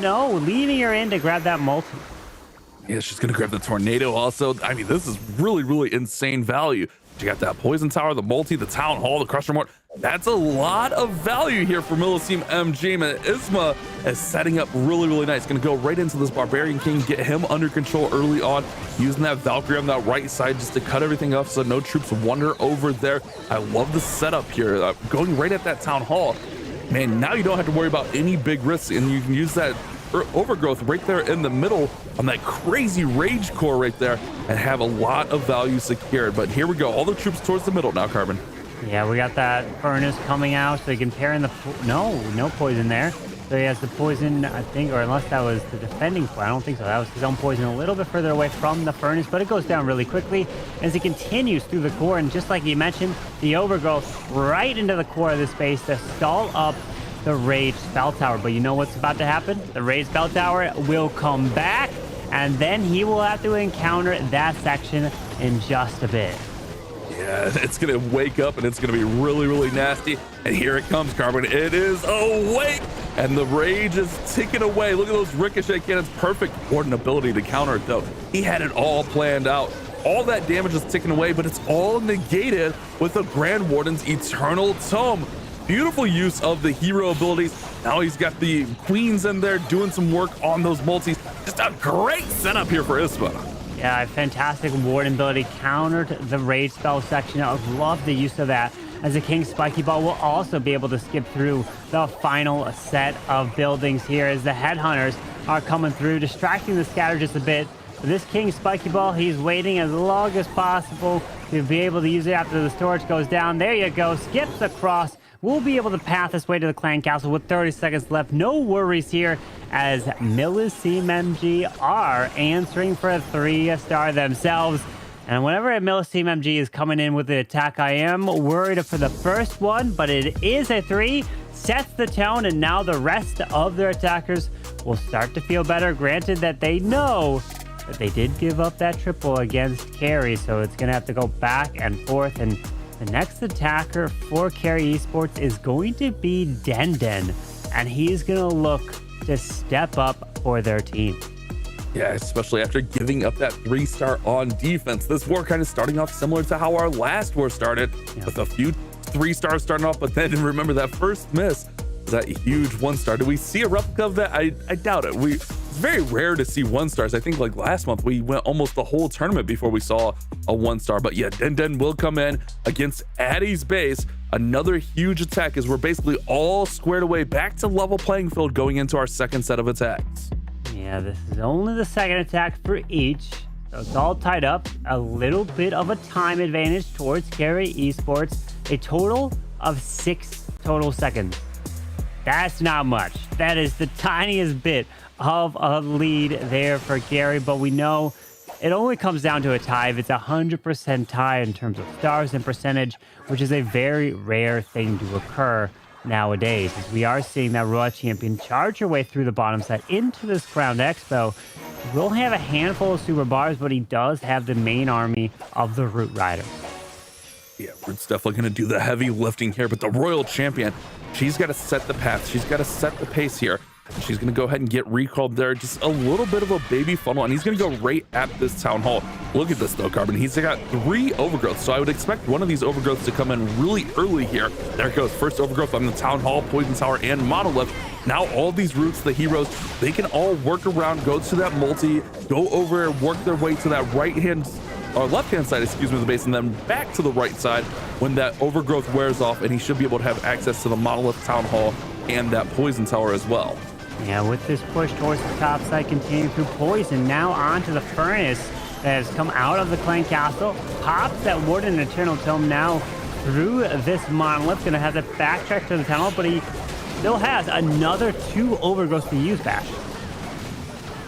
Speaker 5: No, leaving her in to grab that multi.
Speaker 2: Yeah, she's going to grab the Tornado also. I mean, this is really, really insane value. You got that Poison Tower, the multi, the Town Hall, the Crusher Mortar. That's a lot of value here for Millesime MG. And Isma is setting up really, really nice. Going to go right into this Barbarian King, get him under control early on, using that Valkyrie on that right side just to cut everything off so no troops wander over there. I love the setup here. Going right at that Town Hall. Man, now you don't have to worry about any big risks, and you can use that overgrowth right there in the middle on that crazy rage core right there and have a lot of value secured. But here we go, all the troops towards the middle now, Carbon.
Speaker 5: Yeah, we got that furnace coming out so they can pair in the no poison there. So he has the poison, I think, or unless that was the defending play. I don't think so. That was his own poison a little bit further away from the furnace, but it goes down really quickly as he continues through the core. And just like you mentioned, the overgrowth right into the core of this base to stall up the Rage Spell Tower. But you know what's about to happen? The Rage Spell Tower will come back, and then he will have to encounter that section in just a bit.
Speaker 2: Yeah, it's gonna wake up and it's gonna be really, really nasty. And here it comes, Carbon. It is awake, and the rage is ticking away. Look at those ricochet cannons. Perfect Warden ability to counter it, though. He had it all planned out. All that damage is ticking away, but it's all negated with the Grand Warden's Eternal Tome. Beautiful use of the hero abilities. Now he's got the queens in there doing some work on those multis. Just a great setup here for Ispa.
Speaker 5: Yeah, a fantastic Warden ability countered the Rage spell section. I love the use of that, as the King Spiky Ball will also be able to skip through the final set of buildings here as the Headhunters are coming through, distracting the scatter just a bit. But this King Spiky Ball, he's waiting as long as possible to be able to use it after the storage goes down. There you go, skips across. We'll be able to path this way to the clan castle with 30 seconds left. No worries here, as Millesime MG are answering for a 3-star themselves. And whenever a Millesime MG is coming in with the attack, I am worried for the first one, but it is a 3, sets the tone, and now the rest of their attackers will start to feel better. Granted that they know that they did give up that triple against Carry, so it's going to have to go back and forth. And the next attacker for Carry Esports is going to be Den, and he's going to look to step up for their team.
Speaker 2: Yeah, especially after giving up that 3-star on defense. This war kind of starting off similar to how our last war started, with a few 3-stars starting off, but then remember that first miss, that huge 1-star. Do we see a replica of that? I doubt it. It's very rare to see 1-stars. I think like last month, we went almost the whole tournament before we saw a 1-star. But yeah, Den will come in against Addy's base. Another huge attack as we're basically all squared away back to level playing field going into our second set of attacks.
Speaker 5: Yeah, this is only the second attack for each, so it's all tied up. A little bit of a time advantage towards Carry Esports. A total of 6 total seconds. That's not much. That is the tiniest bit of a lead there for Gary, but we know it only comes down to a tie if it's 100% tie in terms of stars and percentage, which is a very rare thing to occur nowadays, as we are seeing that Royal Champion charge her way through the bottom set into this Crown Expo. He will have a handful of super bars, but he does have the main army of the Root Riders.
Speaker 2: Yeah, Root's definitely going to do the heavy lifting here, but the Royal Champion, she's got to set the path. She's got to set the pace here. She's going to go ahead and get recalled there. Just a little bit of a baby funnel, and he's going to go right at this Town Hall. Look at this, though, Carbon. He's got 3 overgrowths, so I would expect one of these overgrowths to come in really early here. There it goes. First overgrowth on the Town Hall, Poison Tower, and Monolith. Now all these roots, the heroes, they can all work around, go to that multi, go over, work their way to that right-hand or left-hand side, excuse me, of the base, and then back to the right side when that overgrowth wears off, and he should be able to have access to the Monolith Town Hall and that Poison Tower as well.
Speaker 5: Yeah, with this push towards the top side, continuing through Poison, now onto the Furnace that has come out of the Clan Castle, pops that Warden Eternal Tome now through this Monolith, gonna have to backtrack to the tunnel, but he still has another 2 overgrowths to use back.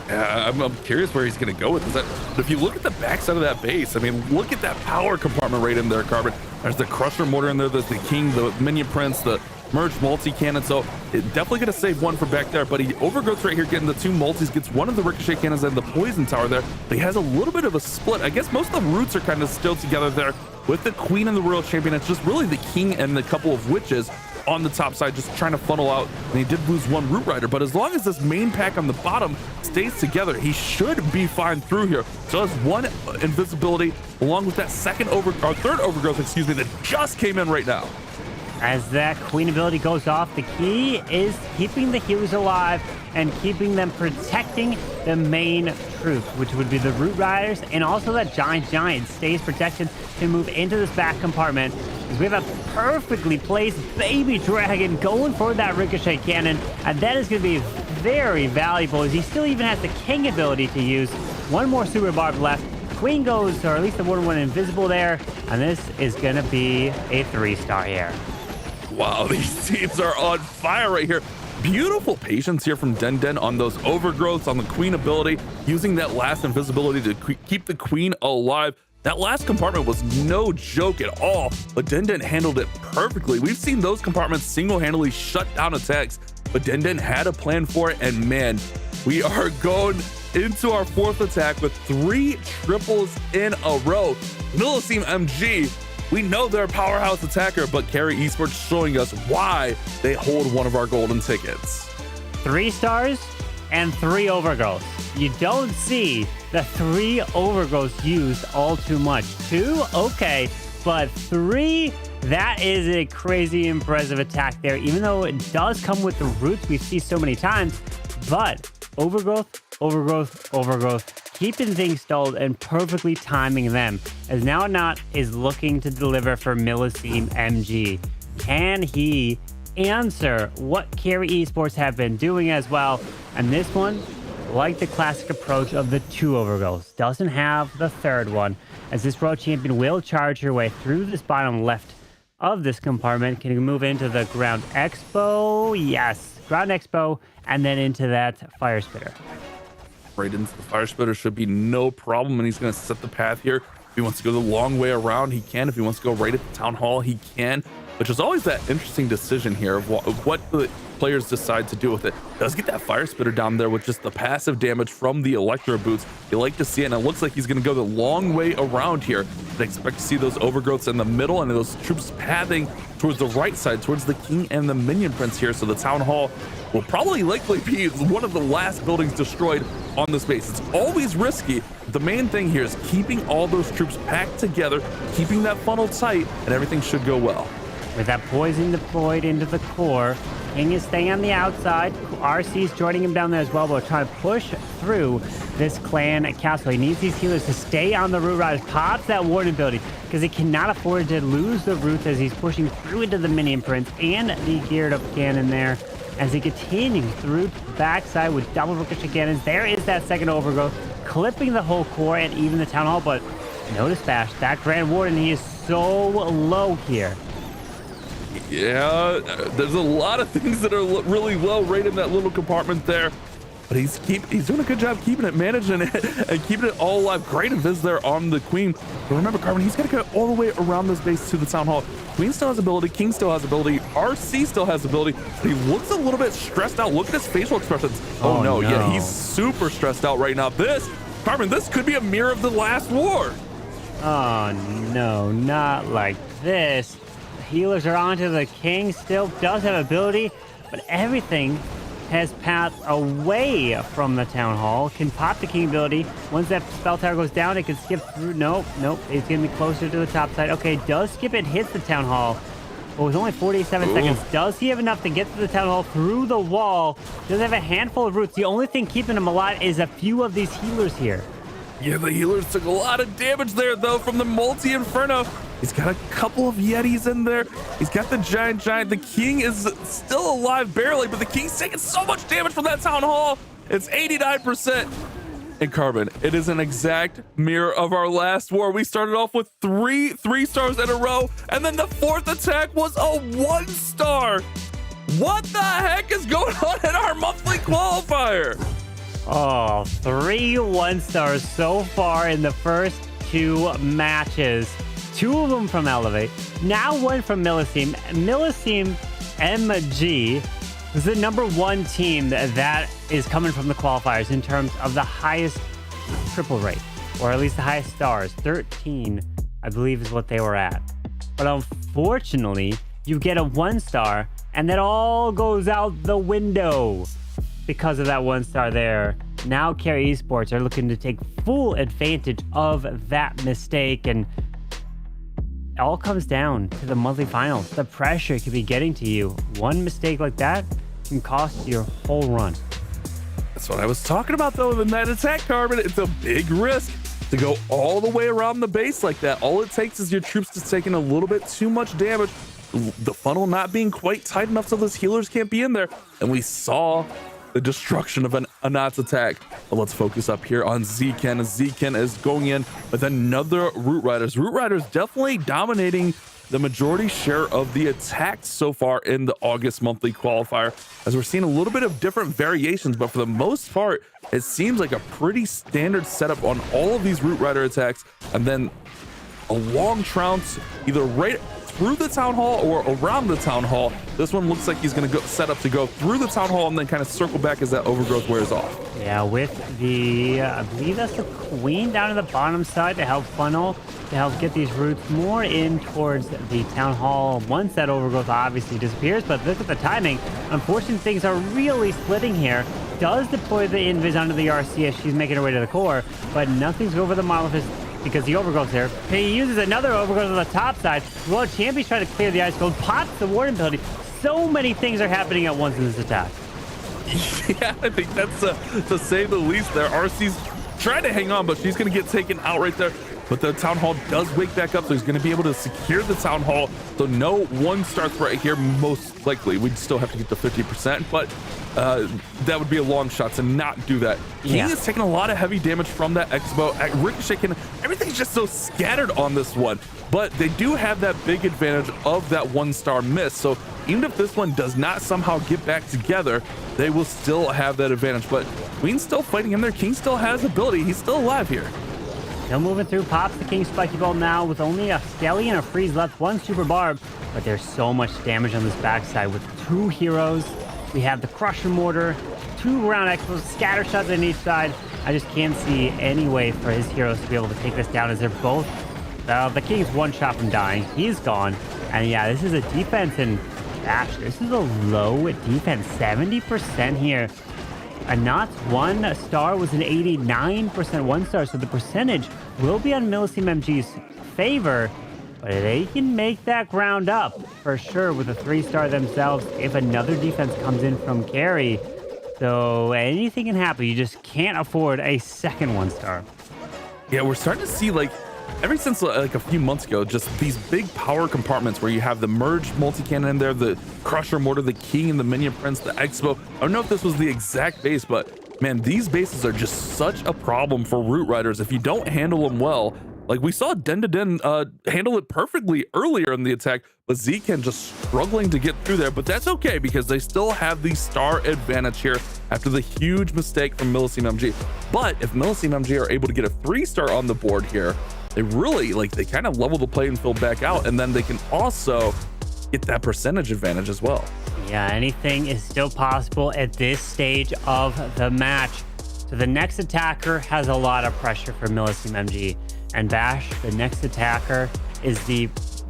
Speaker 2: I'm curious where he's going to go with this. But if you look at the backside of that base, I mean, look at that power compartment right in there, Carbon. There's the Crusher Mortar in there, there's the King, the Minion Prince, the Merge multi-cannon, so it definitely going to save one for back there, but he overgrowths right here, getting the 2 multis, gets one of the Ricochet cannons and the Poison Tower there, but he has a little bit of a split. I guess most of the roots are kind of still together there with the Queen and the Royal Champion. It's just really the King and the couple of Witches on the top side just trying to funnel out, and he did lose 1 Root Rider, but as long as this main pack on the bottom stays together, he should be fine through here. So has 1 invisibility along with that third overgrowth, excuse me, that just came in right now.
Speaker 5: As that Queen ability goes off, the key is keeping the healers alive and keeping them protecting the main troops, which would be the Root Riders, and also that Giant stays protected to move into this back compartment. Because we have a perfectly placed Baby Dragon going for that Ricochet cannon, and that is going to be very valuable, as he still even has the King ability to use. 1 more Super Barb left. Queen goes, or at least the Warden went invisible there, and this is going to be a 3-star here.
Speaker 2: Wow, these teams are on fire right here. Beautiful patience here from Den Den on those overgrowths, on the queen ability, using that last invisibility to keep the queen alive. That last compartment was no joke at all, but Den Den handled it perfectly. We've seen those compartments single-handedly shut down attacks, but Den Den had a plan for it, and man, we are going into our fourth attack with 3 triples in a row. Millesime MG, we know they're a powerhouse attacker, but Carry Esports showing us why they hold one of our golden tickets.
Speaker 5: 3 stars and 3 overgrowths. You don't see the 3 overgrowths used all too much. 2, okay, but 3, that is a crazy impressive attack there, even though it does come with the roots we see so many times. But overgrowth, overgrowth, overgrowth, keeping things stalled and perfectly timing them, as Now Not is looking to deliver for Millesime MG. Can he answer what Carry Esports have been doing as well? And this one, like the classic approach of the 2 overgrowths, doesn't have the 3rd one, as this world champion will charge her way through this bottom left of this compartment. Can he move into the ground expo? Yes, ground expo, and then into that fire spitter.
Speaker 2: Right into the fire spitter should be no problem, and he's going to set the path here. If he wants to go the long way around, he can. If he wants to go right at the town hall, he can. Which is always that interesting decision here of what the players decide to do with it. Does get that fire spitter down there with just the passive damage from the Electro boots. You like to see it, and it looks like he's going to go the long way around here. But expect to see those overgrowths in the middle and those troops pathing towards the right side, towards the king and the minion prince here. So the town hall will probably likely be one of the last buildings destroyed on this base. It's always risky. The main thing here is keeping all those troops packed together, keeping that funnel tight, and everything should go well.
Speaker 5: With that poison deployed into the core, King is staying on the outside. RC is joining him down there as well, but trying to push through this clan castle. He needs these healers to stay on the Root Riders. Pops that warden ability because he cannot afford to lose the roots as he's pushing through into the minion prince and the geared up cannon there. As he continues through the backside with double ricochet cannons, there is that second overgrowth, clipping the whole core and even the town hall. But notice Bash, that Grand Warden, he is so low here.
Speaker 2: Yeah, there's a lot of things that are really low right in that little compartment there, but he's doing a good job keeping it, managing it, and keeping it all alive. Great invis there on the queen. But remember, Carbon, he's got to go all the way around this base to the town hall. Queen still has ability, King still has ability, RC still has ability, but he looks a little bit stressed out. Look at his facial expressions. Oh no, yeah, he's super stressed out right now. Carbon, this could be a mirror of the last war.
Speaker 5: Oh no, not like this. Healers are onto the king, still does have ability, but everything has passed away from the town hall. Can pop the king ability. Once that spell tower goes down, it can skip through. Nope, it's gonna be closer to the top side. Okay, does skip it, hits the town hall. But with only 47 seconds, does he have enough to get to the town hall through the wall? Does have a handful of roots. The only thing keeping him alive is a few of these healers here.
Speaker 2: Yeah, the healers took a lot of damage there, though, from the multi-inferno. He's got a couple of Yetis in there. He's got the giant. The king is still alive, barely, but the king's taking so much damage from that town hall. It's 89%. And Carbon, it is an exact mirror of our last war. We started off with three stars in a row, and then the 4th attack was a 1-star. What the heck is going on in our monthly qualifier?
Speaker 5: Oh, 3 1-stars so far in the first 2 matches. 2 of them from Elevate, now 1 from Millesime. Millesime MG is the #1 team that is coming from the qualifiers in terms of the highest triple rate, or at least the highest stars. 13, I believe, is what they were at. But unfortunately, you get a 1-star, and that all goes out the window because of that 1-star there. Now Carry Esports are looking to take full advantage of that mistake, and it all comes down to the monthly finals. The pressure could be getting to you. One mistake like that can cost your whole run.
Speaker 2: That's what I was talking about, though, in that attack, Carbon. It's a big risk to go all the way around the base like that. All it takes is your troops just taking a little bit too much damage, the funnel not being quite tight enough so those healers can't be in there. And we saw the destruction of an Anat's attack. But let's focus up here on Zken. Zken is going in with another Root Riders. Root Riders definitely dominating the majority share of the attacks so far in the August monthly qualifier, as we're seeing a little bit of different variations, but for the most part, it seems like a pretty standard setup on all of these Root Rider attacks, and then a long trounce either right through the town hall or around the town hall. This one looks like he's going to go set up to go through the town hall and then kind of circle back as that overgrowth wears off.
Speaker 5: Yeah, with the, I believe that's the queen down in the bottom side to help funnel, to help get these roots more in towards the town hall once that overgrowth obviously disappears. But look at the timing. Unfortunately, things are really splitting here. Does deploy the invis onto the RC as she's making her way to the core, but nothing's over the monolith because the overgrowth's there. He uses another overgrowth on the top side. World Champion's trying to clear the ice cold, pops the warden ability. So many things are happening at once in this attack.
Speaker 2: Yeah, I think that's to say the least there. RC's trying to hang on, but she's going to get taken out right there. But the town hall does wake back up, so he's going to be able to secure the town hall. So no 1-star threat here, most likely. We'd still have to get to 50%, but that would be a long shot to not do that. King is taking a lot of heavy damage from that Expo. Ricochet everything's just so scattered on this one, but they do have that big advantage of that 1-star miss. So even if this one does not somehow get back together, they will still have that advantage. But Queen's still fighting in there. King still has ability. He's still alive here.
Speaker 5: Still moving through, pops the King Spiky Ball now with only a Skelly and a Freeze left, 1 Super Barb, but there's so much damage on this backside with 2 heroes. We have the Crusher Mortar, 2 round expos, scatter shots on each side. I just can't see any way for his heroes to be able to take this down as they're both, the King's 1 shot from dying. He's gone. And yeah, this is a defense and Bash. This is a low defense, 70% here. A Knott's 1-star was an 89% 1-star, so the percentage will be on Millesime MG's favor, but they can make that ground up for sure with a 3-star themselves if another defense comes in from carry. So anything can happen. You just can't afford a second 1-star.
Speaker 2: Yeah, we're starting to see, like, ever since like a few months ago, just these big power compartments where you have the merged multi-cannon in there, the Crusher Mortar, the King and the Minion Prince, the Expo. I don't know if this was the exact base, but man, these bases are just such a problem for Root Riders if you don't handle them well. Like we saw Den handle it perfectly earlier in the attack, but Zekan just struggling to get through there. But that's okay because they still have the star advantage here after the huge mistake from Millesime MG. But if Millesime MG are able to get a 3-star on the board here, they really, like, they kind of level the playing field back out, and then they can also get that percentage advantage as well.
Speaker 5: Yeah, anything is still possible at this stage of the match. So the next attacker has a lot of pressure for Millesime MG. And Bash, the next attacker, is the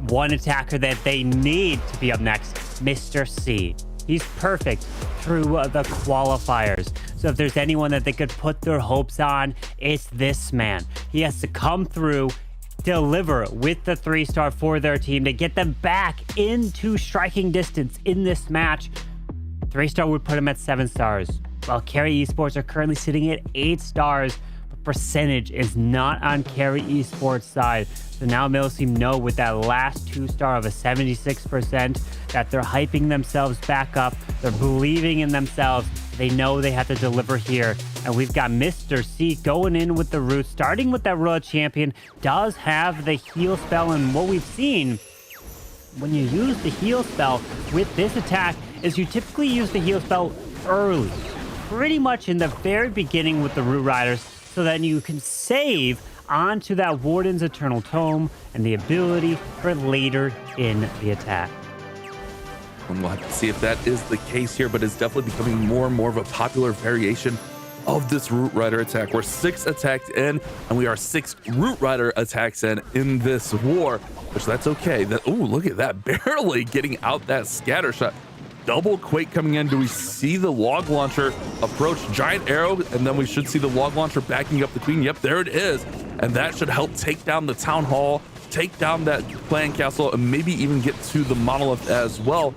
Speaker 5: one attacker that they need to be up next, Mr. C. He's perfect through the qualifiers. So if there's anyone that they could put their hopes on, it's this man. He has to come through, deliver with the 3-star for their team to get them back into striking distance in this match. 3-star would put him at 7 stars, while Carry Esports are currently sitting at 8 stars. But percentage is not on Carry Esports side. So now Millesime know with that last 2-star of a 76% that they're hyping themselves back up. They're believing in themselves. They know they have to deliver here. And we've got Mr. C going in with the root, starting with that World Champion. Does have the heal spell, and what we've seen when you use the heal spell with this attack is you typically use the heal spell early, pretty much in the very beginning with the Root Riders, so that you can save onto that Warden's Eternal Tome and the ability for later in the attack.
Speaker 2: And we'll have to see if that is the case here, but it's definitely becoming more and more of a popular variation of this Root Rider attack. We're 6 attacks in, and we are 6 Root Rider attacks in this war, which that's okay. Oh, look at that, barely getting out that scatter shot. Double Quake coming in. Do we see the log launcher approach? Giant arrow, and then we should see the log launcher backing up the Queen. Yep, there it is. And that should help take down the town hall, take down that clan castle, and maybe even get to the monolith as well.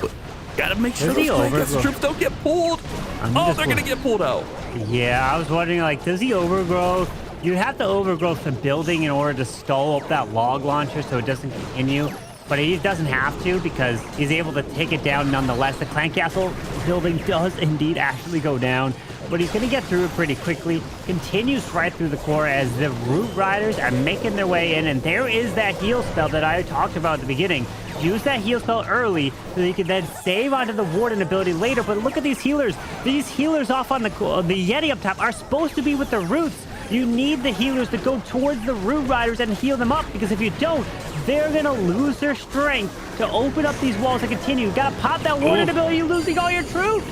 Speaker 2: But gotta make sure those clan castle troops don't get pulled. Oh, they're gonna get pulled out.
Speaker 5: Yeah, I was wondering, like, does he overgrowth? You'd have to overgrowth the building in order to stall up that log launcher so it doesn't continue. But he doesn't have to because he's able to take it down nonetheless. The clan castle building does indeed actually go down. but he's going to get through it pretty quickly. Continues right through the core as the Root Riders are making their way in, and there is that heal spell that I talked about at the beginning. Use that heal spell early so that you can then save onto the Warden ability later. But look at these healers. These healers off on the Yeti up top are supposed to be with the Roots. You need the healers to go towards the Root Riders and heal them up, because if you don't, they're going to lose their strength to open up these walls and continue. You got to pop that Warden ability, you're losing all your troops.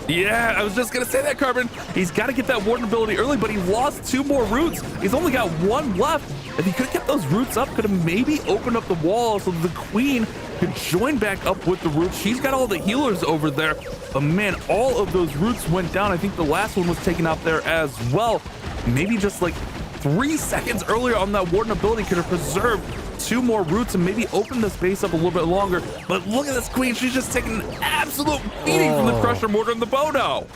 Speaker 2: Yeah, I was just going to say that, Carbon. He's got to get that Warden ability early, but he lost 2 more roots. He's only got 1 left. If he could get those roots up, could have maybe opened up the wall so the Queen could join back up with the roots. She's got all the healers over there. But man, all of those roots went down. I think the last one was taken out there as well. Maybe just like 3 seconds earlier on that Warden ability could have preserved 2 more roots and maybe open the space up a little bit longer. But look at this Queen. She's just taking an absolute beating from the Crusher Mortar and the Bono.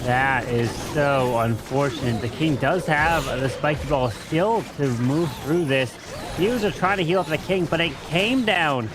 Speaker 5: That is so unfortunate. The King does have the spiky ball still to move through this. Healers are trying to heal up the King, but it came down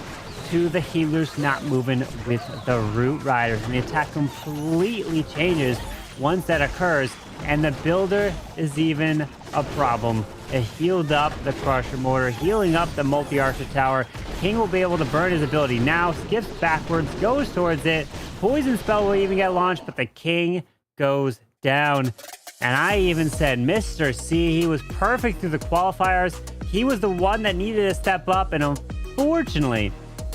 Speaker 5: to the healers not moving with the Root Riders, and the attack completely changes once that occurs. And the Builder is even a problem. It healed up the Crusher Mortar, healing up the Multi-Archer Tower. King will be able to burn his ability now, skips backwards, goes towards it. Poison Spell will even get launched, but the King goes down. And I even said, Mr. C, he was perfect through the qualifiers. He was the one that needed to step up, and unfortunately,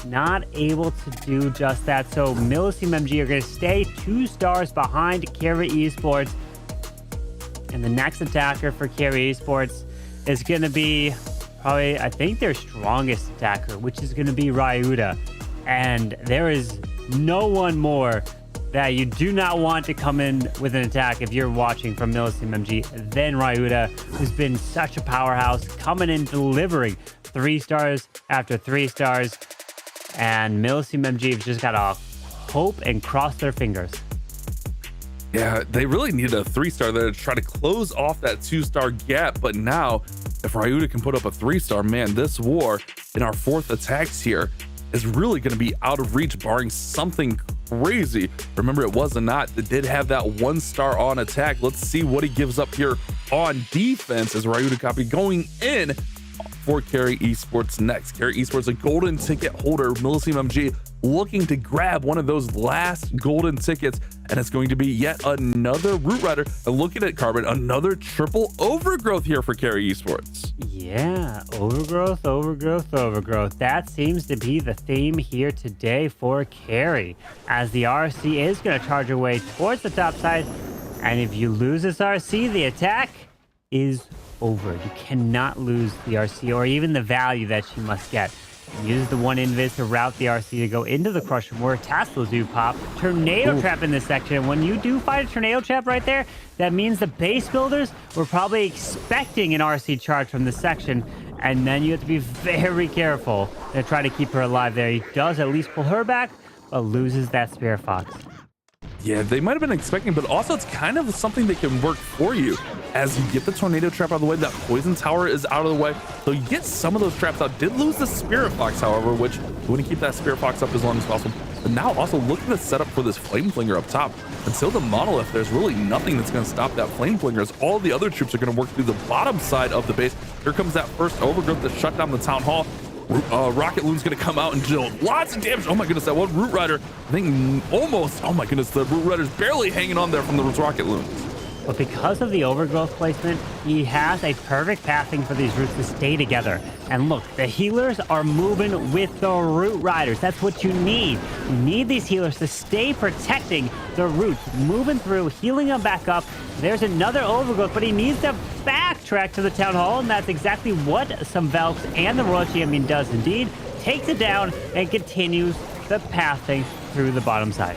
Speaker 5: not able to do just that. So Millesime MG are going to stay 2 stars behind Carry Esports. And the next attacker for Carry Esports is going to be probably, I think, their strongest attacker, which is going to be Ryuda. And there is no one more that you do not want to come in with an attack if you're watching from Millesime MG than Ryuda, who's been such a powerhouse, coming in delivering 3 stars after 3 stars. And Millesime MG have just got to hope and cross their fingers.
Speaker 2: Yeah, they really need a 3-star there to try to close off that 2-star gap. But now, if Ryuda can put up a 3-star, man, this war in our 4th attacks here is really going to be out of reach, barring something crazy. Remember, it was a Knot that did have that 1-star on attack. Let's see what he gives up here on defense as Ryuda copy going in for Carry Esports next. Carry Esports, a golden ticket holder. Millesime MG looking to grab one of those last golden tickets, and it's going to be yet another Root Rider. And look at it, Carbon, another triple overgrowth here for Carry Esports.
Speaker 5: Yeah, overgrowth, overgrowth, overgrowth. That seems to be the theme here today for Carry, as the RC is going to charge away towards the top side. And if you lose this RC, the attack is over. You cannot lose the RC or even the value that she must get. Use the 1 invis to route the RC to go into the Crusher Mortar. Tassels do pop. Tornado Trap in this section. And when you do fight a Tornado Trap right there, that means the base builders were probably expecting an RC charge from this section. And then you have to be very careful to try to keep her alive there. He does at least pull her back, but loses that Spirit Fox.
Speaker 2: Yeah, they might have been expecting, but also it's kind of something that can work for you as you get the Tornado Trap out of the way. That Poison Tower is out of the way, so you get some of those traps out. Did lose the Spirit Fox, however, which you want to keep that Spirit Fox up as long as possible. But now also looking to set up for this Flame Flinger up top. Until the Monolith, there's really nothing that's going to stop that Flame Flinger, as all the other troops are going to work through the bottom side of the base. Here comes that first overgrowth to shut down the Town Hall. Rocket Loon's gonna come out and deal lots of damage. Oh my goodness, that one Root Rider, I think almost, oh my goodness, the Root Rider's barely hanging on there from the Rocket Loons.
Speaker 5: But because of the overgrowth placement, he has a perfect pathing for these roots to stay together. And look, the healers are moving with the Root Riders. That's what you need. You need these healers to stay protecting the roots, moving through, healing them back up. There's another overgrowth, but he needs to backtrack to the Town Hall, and that's exactly what some Valks and the Royal Champion does indeed. Takes it down and continues the pathing through the bottom side.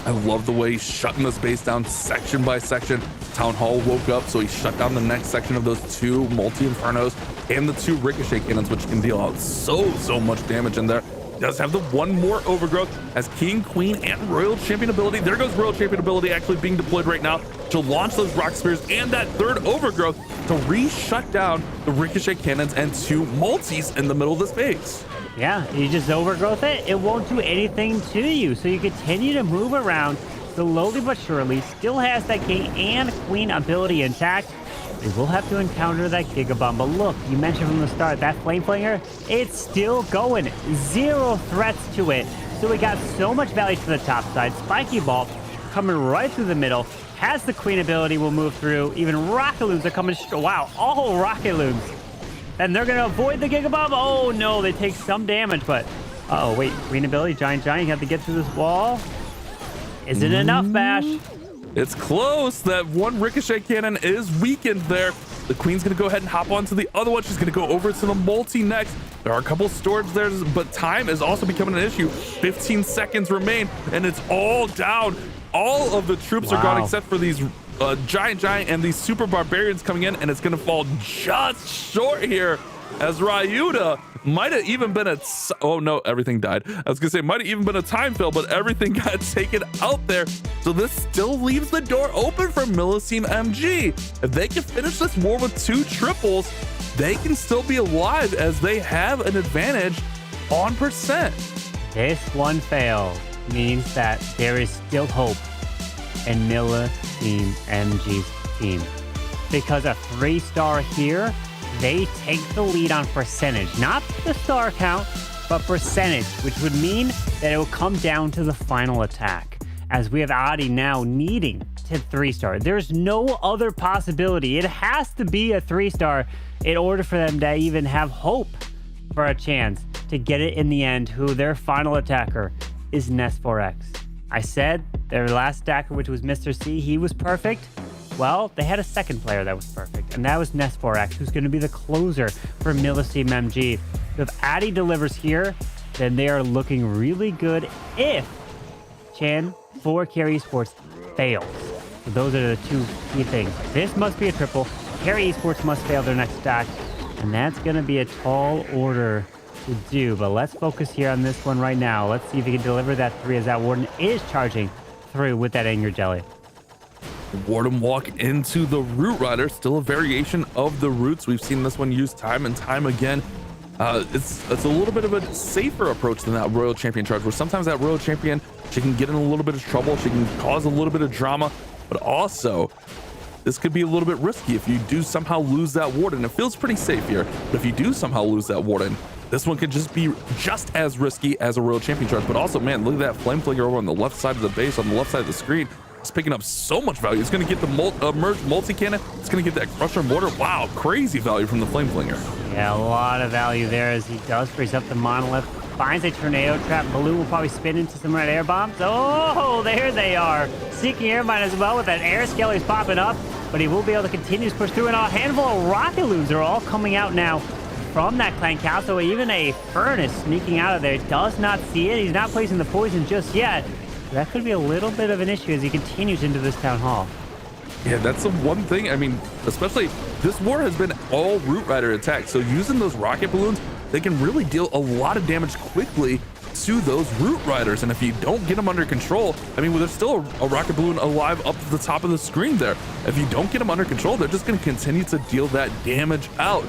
Speaker 2: I love the way he's shutting this base down section by section. Town Hall woke up, so he shut down the next section of those 2 multi-infernos and the 2 ricochet cannons, which can deal out so much damage in there. Does have the 1 more overgrowth as King, Queen, and Royal Champion ability. There goes Royal Champion ability actually being deployed right now to launch those rock spears and that 3rd overgrowth to re-shut down the ricochet cannons and 2 multis in the middle of the space.
Speaker 5: Yeah, you just overgrowth it, it won't do anything to you. So you continue to move around, slowly but surely still has that king and queen ability intact. We will have to encounter that Giga Bomb, but look, you mentioned from the start, that Flame Flinger, it's still going. 0 threats to it. So we got so much value to the top side. Spiky Ball coming right through the middle. Has the queen ability, will move through. Even Rocket Loons are coming wow, all Rocket Loons. And they're gonna avoid the Giga Bomb. Oh no, they take some damage, but uh-oh, wait, queen ability, giant, you have to get through this wall. Is it enough, Bash?
Speaker 2: It's close. That one ricochet cannon is weakened there. The queen's gonna go ahead and hop onto the other one. She's gonna go over to the multi next. There are a couple storage there, but time is also becoming an issue. 15 seconds remain, and it's all down. All of the troops are gone except for these giant and these super barbarians coming in, and it's gonna fall just short here as Ryuta might have even been oh no, everything died. I was gonna say might have even been a time fill, but everything got taken out there. So this still leaves the door open for Millesime MG. If they can finish this war with 2 triples, they can still be alive as they have an advantage on percent.
Speaker 5: This one fail means that there is still hope in Millesime MG's team. Because a 3-star here, they take the lead on percentage. Not the star count, but percentage, which would mean that it will come down to the final attack. As we have Adi now needing to 3-star. There's no other possibility. It has to be a 3-star in order for them to even have hope for a chance to get it in the end, who their final attacker is Ness4X. I said their last attacker, which was Mr. C, he was perfect. Well, they had a second player that was perfect, and that was Ness4X, who's going to be the closer for Millesime MG. So if Addy delivers here, then they are looking really good if Chan for Carry Esports fails. So those are the 2 key things. This must be a triple. Carry Esports must fail their next stack, and that's going to be a tall order to do. But let's focus here on this one right now. Let's see if he can deliver that 3 as that Warden is charging through with that Anger Jelly.
Speaker 2: Warden walk into the Root Rider, still a variation of the Roots. We've seen this one used time and time again. It's a little bit of a safer approach than that Royal Champion charge, where sometimes that Royal Champion, she can get in a little bit of trouble, she can cause a little bit of drama, but also this could be a little bit risky if you do somehow lose that Warden. It feels pretty safe here, but if you do somehow lose that Warden, this one could just be just as risky as a Royal Champion charge. But also, man, look at that Flame Flinger over on the left side of the base, on the left side of the screen. It's picking up so much value. It's going to get the merge multi-cannon. It's going to get that Crusher Mortar. Wow, crazy value from the Flame Flinger.
Speaker 5: Yeah, a lot of value there as he does freeze up the Monolith. Finds a Tornado Trap. Balloon will probably spin into some red air bombs. Oh, there they are. Seeking Airmine as well with that Air Skelly's popping up. But he will be able to continue to push through. And a handful of Rocket Loons are all coming out now from that Clan Castle. Even a Furnace sneaking out of there. Does not see it. He's not placing the poison just yet. That could be a little bit of an issue as he continues into this town hall.
Speaker 2: Yeah, that's the one thing. I mean, especially this war has been all Root Rider attacks. So using those rocket balloons, they can really deal a lot of damage quickly to those Root Riders. And if you don't get them under control, I mean, well, there's still a rocket balloon alive up at the top of the screen there. If you don't get them under control, they're just going to continue to deal that damage out.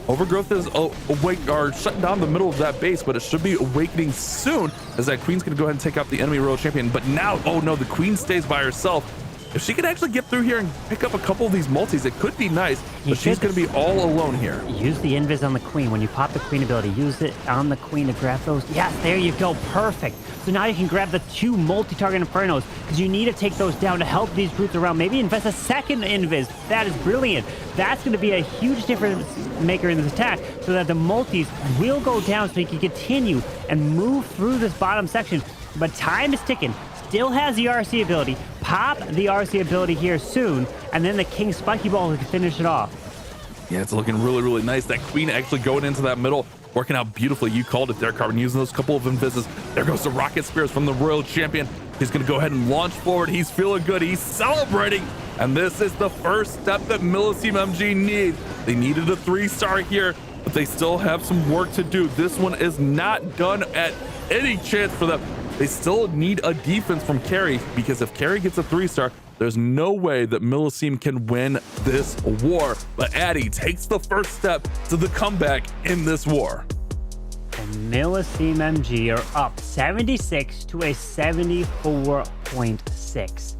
Speaker 2: Overgrowth is awake or shutting down the middle of that base, but it should be awakening soon as that Queen's going to go ahead and take out the enemy Royal Champion. But now, oh no, the Queen stays by herself. If she could actually get through here and pick up a couple of these multis, it could be nice, but she's going to be all alone here.
Speaker 5: Use the invis on the Queen. When you pop the Queen ability, use it on the Queen to grab those. Yes, there you go. Perfect. So now you can grab the 2 multi-target Infernos because you need to take those down to help these roots around. Maybe invest a second invis. That is brilliant. That's going to be a huge difference maker in this attack so that the multis will go down so you can continue and move through this bottom section. But time is ticking. Still has the RC ability. Pop the RC ability here soon, and then the King Spiky Ball can finish it off.
Speaker 2: Yeah, it's looking really, really nice. That Queen actually going into that middle, working out beautifully. You called it there, Carbon, using those couple of invises. There goes the Rocket Spears from the Royal Champion. He's going to go ahead and launch forward. He's feeling good. He's celebrating. And this is the first step that Millesime MG needs. They needed a 3-star here, but they still have some work to do. This one is not done at any chance for them. They still need a defense from Carry, because if Carry gets a 3-star, there's no way that Millesime can win this war. But Addy takes the first step to the comeback in this war.
Speaker 5: And Millesime MG are up 76 to a 74.6.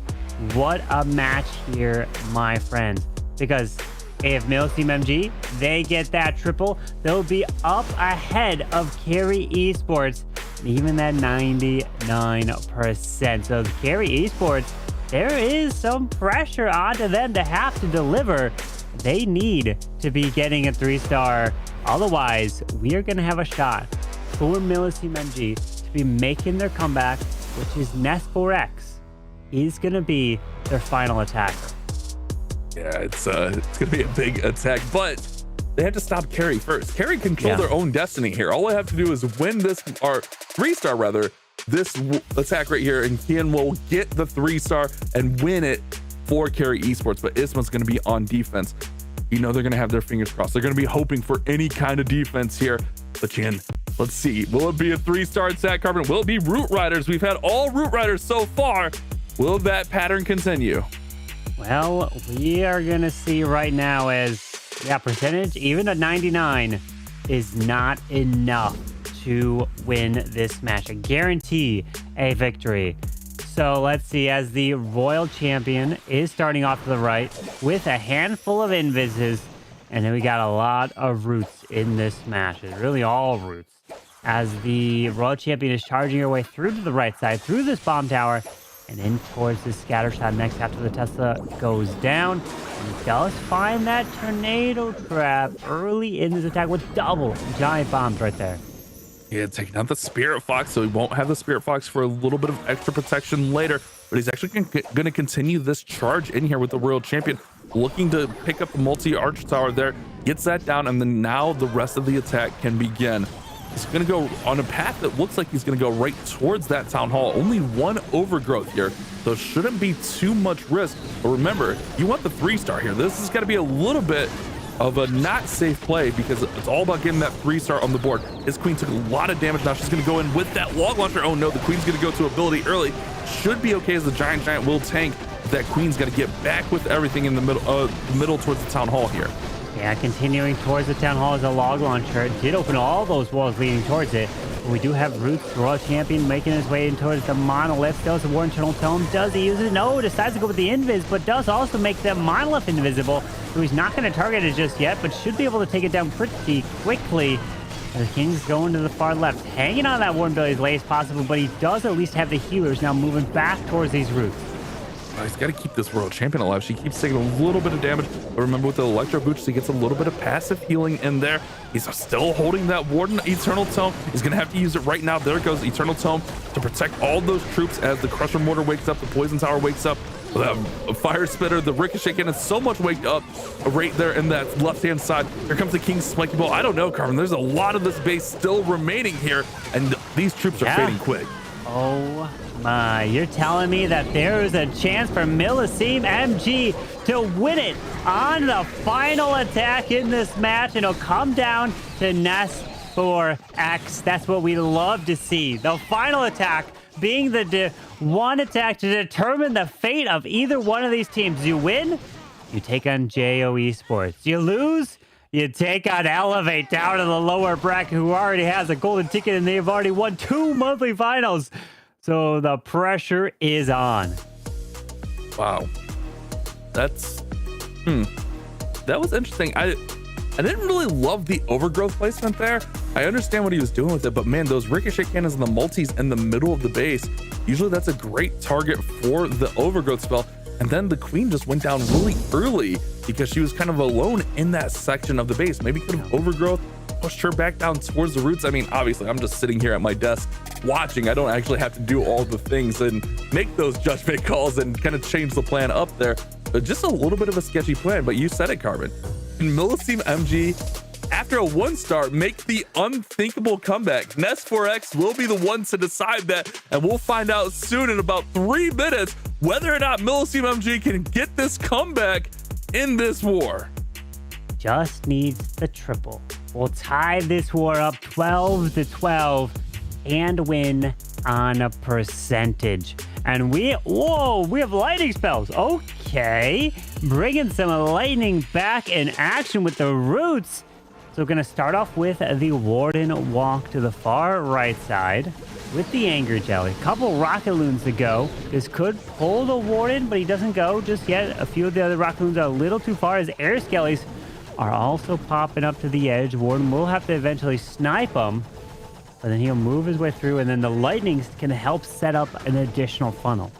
Speaker 5: What a match here, my friends. Because if Millesime MG, they get that triple, they'll be up ahead of Carry Esports, even at 99%. So Carry Esports, there is some pressure onto them to have to deliver. They need to be getting a 3-star. Otherwise, we are going to have a shot for Millesime MG to be making their comeback, which is Nest4X is going to be their final attacker.
Speaker 2: Yeah, it's going to be a big attack, but they have to stop Carry first. Carry control their own destiny here. All they have to do is win this, or 3-star rather, this attack right here, and Kian will get the 3-star and win it for Carry Esports. But Isma's going to be on defense. You know they're going to have their fingers crossed. They're going to be hoping for any kind of defense here. But Kian, let's see. Will it be a 3-star attack, Carbon? Will it be Root Riders? We've had all Root Riders so far. Will that pattern continue?
Speaker 5: Well, we are going to see right now as, percentage, even at 99, is not enough to win this match. I guarantee a victory. So let's see, as the Royal Champion is starting off to the right with a handful of invises, and then we got a lot of roots in this match. It's really all roots. As the Royal Champion is charging her way through to the right side, through this bomb tower, and in towards the scatter shot next after the Tesla goes down. And he does find that tornado trap early in this attack with double giant bombs right there.
Speaker 2: Yeah, taking out the Spirit Fox, so he won't have the Spirit Fox for a little bit of extra protection later, but he's actually going to continue this charge in here with the Royal Champion, looking to pick up the multi-arch tower there, gets that down, and then now the rest of the attack can begin. He's going to go on a path that looks like he's going to go right towards that town hall. Only one overgrowth here, so shouldn't be too much risk. But remember, you want the 3-star here. This has got to be a little bit of a not safe play because it's all about getting that 3-star on the board. His queen took a lot of damage. Now she's going to go in with that log launcher. Oh no, the queen's going to go to ability early. Should be okay as the giant will tank. That queen's got to get back with everything in the middle towards the town hall here.
Speaker 5: Yeah, continuing towards the town hall as a log launcher. It did open all those walls leading towards it. We do have Roots, Royal Champion, making his way in towards the monolith. Does the War Internal Tome. Does he use it? No, decides to go with the invis, but does also make the monolith invisible. So he's not going to target it just yet, but should be able to take it down pretty quickly. The King's going to the far left, hanging on that Warden Billy as late as possible, but he does at least have the healers now moving back towards these Roots.
Speaker 2: He's got to keep this Royal Champion alive. She keeps taking a little bit of damage, but remember with the Electro boots, he gets a little bit of passive healing in there. He's still holding that Warden Eternal Tome. He's going to have to use it right now. There goes Eternal Tome to protect all those troops as the Crusher Mortar wakes up, the Poison Tower wakes up, the Fire Spitter, the Ricochet Cannon, so much waked up right there in that left-hand side. Here comes the King's Spiky Ball. I don't know, Carmen. There's a lot of this base still remaining here, and these troops are fading quick.
Speaker 5: Oh my, you're telling me that there is a chance for Millesime MG to win it on the final attack in this match, and it'll come down to Nest4X. That's what we love to see. The final attack being the one attack to determine the fate of either one of these teams. You win, you take on JO Esports. You lose, you take on Elevate down to the lower bracket, who already has a golden ticket and they've already won 2 monthly finals. So the pressure is on.
Speaker 2: Wow. That's that was interesting. I didn't really love the overgrowth placement there. I understand what he was doing with it, but man, those ricochet cannons and the multis in the middle of the base, usually that's a great target for the overgrowth spell. And then the queen just went down really early because she was kind of alone in that section of the base. Maybe could have overgrowth pushed her back down towards the roots. I mean, obviously I'm just sitting here at my desk watching. I don't actually have to do all the things and make those judgment calls and kind of change the plan up there. But just a little bit of a sketchy plan, but you said it, Carbon. And Millesime MG, after a 1-star, make the unthinkable comeback. Nest4X will be the one to decide that, and we'll find out soon in about 3 minutes whether or not Millesime MG can get this comeback in this war.
Speaker 5: Just needs the triple. We'll tie this war up 12-12 and win on a percentage. And we have lightning spells. Okay, bringing some lightning back in action with the roots. So we're going to start off with the Warden walk to the far right side with the Anger Jelly. A couple Rocket Loons to go. This could pull the Warden, but he doesn't go just yet. A few of the other Rocket Loons are a little too far as Air Skellies are also popping up to the edge. Warden will have to eventually snipe him, but then he'll move his way through, and then the Lightnings can help set up an additional funnel.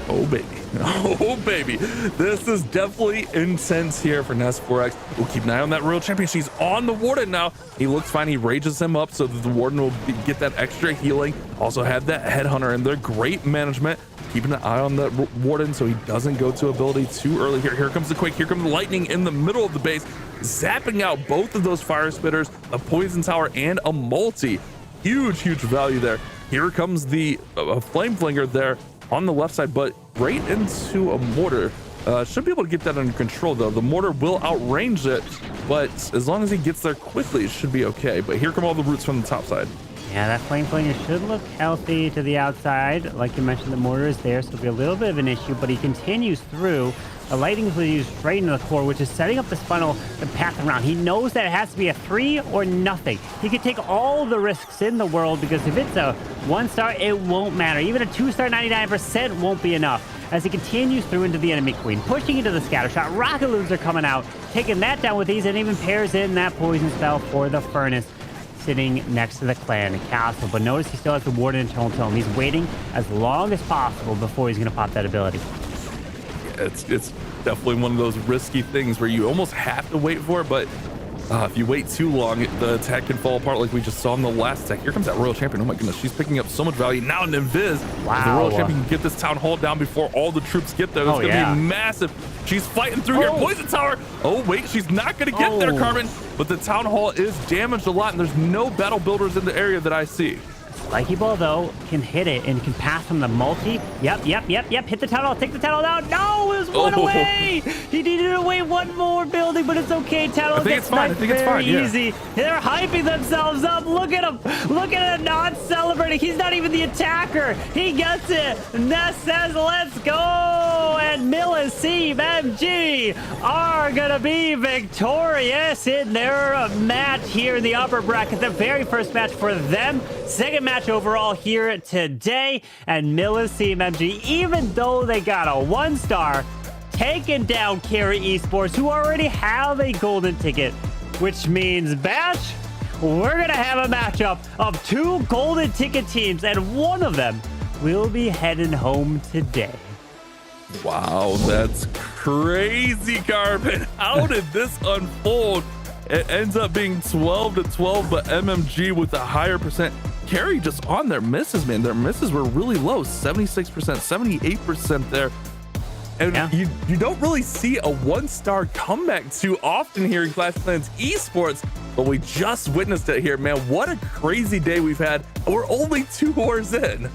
Speaker 2: Oh, baby. Oh, baby. This is definitely intense here for Ness4x. We'll keep an eye on that Royal Champion. She's on the Warden now. He looks fine. He rages him up so that the Warden will get that extra healing. Also had that Headhunter in there. Great management. Keeping an eye on the Warden so he doesn't go to ability too early here. Here comes the Quake. Here comes the Lightning in the middle of the base, zapping out both of those Fire Spitters, a Poison Tower, and a multi. Huge, huge value there. Here comes the Flame Flinger there on the left side, but right into a mortar. Should be able to get that under control though. The mortar will outrange it, but as long as he gets there quickly, it should be okay. But here come all the roots from the top side.
Speaker 5: Yeah, that Flame Flinger should look healthy to the outside. Like you mentioned, the mortar is there, so it'll be a little bit of an issue, but he continues through. The Lightning will use straight into the core, which is setting up this funnel to path around. He knows that it has to be a 3 or nothing. He can take all the risks in the world, because if it's a 1-star, it won't matter. Even a 2-star 99% won't be enough. As he continues through into the enemy queen, pushing into the scatter shot. Rocket Loons are coming out, taking that down with ease, and even pairs in that poison spell for the Furnace, sitting next to the clan castle. But notice he still has the Warden internal to him. He's waiting as long as possible before he's going to pop that ability.
Speaker 2: It's definitely one of those risky things where you almost have to wait for it, but if you wait too long, the attack can fall apart like we just saw in the last attack. Here comes that Royal Champion. Oh my goodness, she's picking up so much value. Now an Invis.
Speaker 5: Wow.
Speaker 2: The Royal Champion can get this town hall down before all the troops get there. That's going to be massive. She's fighting through here. Poison Tower. Oh wait, she's not going to get there, Carbon. But the town hall is damaged a lot, and there's no battle builders in the area that I see.
Speaker 5: Spiky Ball, though, can hit it and can pass from the multi. Yep. Hit the town hall. Take the town hall down. No, it was one away. He needed to wait one more building, but it's okay. Town hall gets sniped very easy. They're hyping themselves up. Look at him. Look at him not celebrating. He's not even the attacker. He gets it. Ness says, let's go. And Millesime MG are going to be victorious in their match here in the upper bracket. The very first match for them. Second match overall here today, and Millesime MG, even though they got a 1-star, taking down Carry Esports, who already have a golden ticket, which means, Bash, we're gonna have a matchup of 2 golden ticket teams, and one of them will be heading home today.
Speaker 2: Wow, that's crazy, Carbon. How did this unfold? It ends up being 12-12, but MMG with a higher percent. Carry just on their misses, man. Their misses were really low, 76%, 78% there. And you don't really see a 1-star comeback too often here in Clash Clans Esports, but we just witnessed it here, man. What a crazy day we've had. We're only 2 wars in.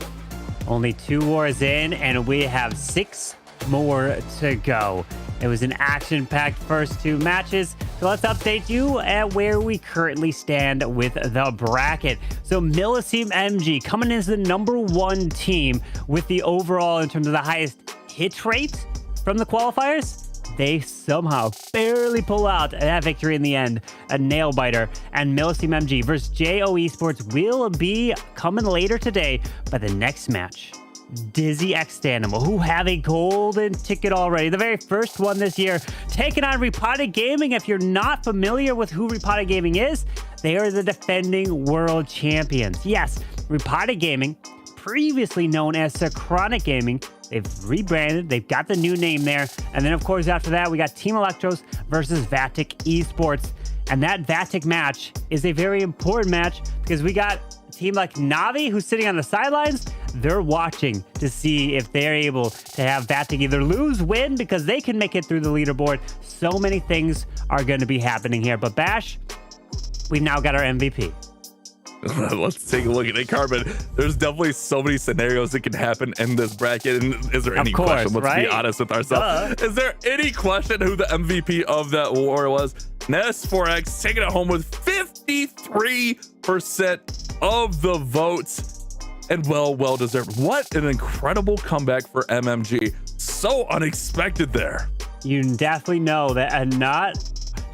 Speaker 5: Only 2 wars in, and we have 6 more to go. It was an action-packed first 2 matches. So let's update you at where we currently stand with the bracket. So Millesime MG coming in as the #1 team with the overall in terms of the highest hit rate from the qualifiers. They somehow barely pull out that victory in the end, a nail biter. And Millesime MG versus JO Esports will be coming later today. But the next match, Dizi X Stanimal, who have a golden ticket already, the very first one this year, taking on Repotted Gaming. If you're not familiar with who Repotted Gaming is, they are the defending world champions. Yes, Repotted Gaming, previously known as Synchronic Gaming, they've rebranded, they've got the new name there. And then of course after that, we got Team Electros versus Vatic Esports. And that Vatic match is a very important match because we got a team like Navi, who's sitting on the sidelines. They're watching to see if they're able to have Vatic either lose, win, because they can make it through the leaderboard. So many things are going to be happening here. But Bash, we've now got our MVP.
Speaker 2: Let's take a look at it, Carbon. There's definitely so many scenarios that can happen in this bracket. And is there any question? Let's be honest with ourselves. Is there any question who the MVP of that war was? Ness4x taking it home with 53% of the votes. And well deserved. What an incredible comeback for MMG. So unexpected there.
Speaker 5: You definitely know that a not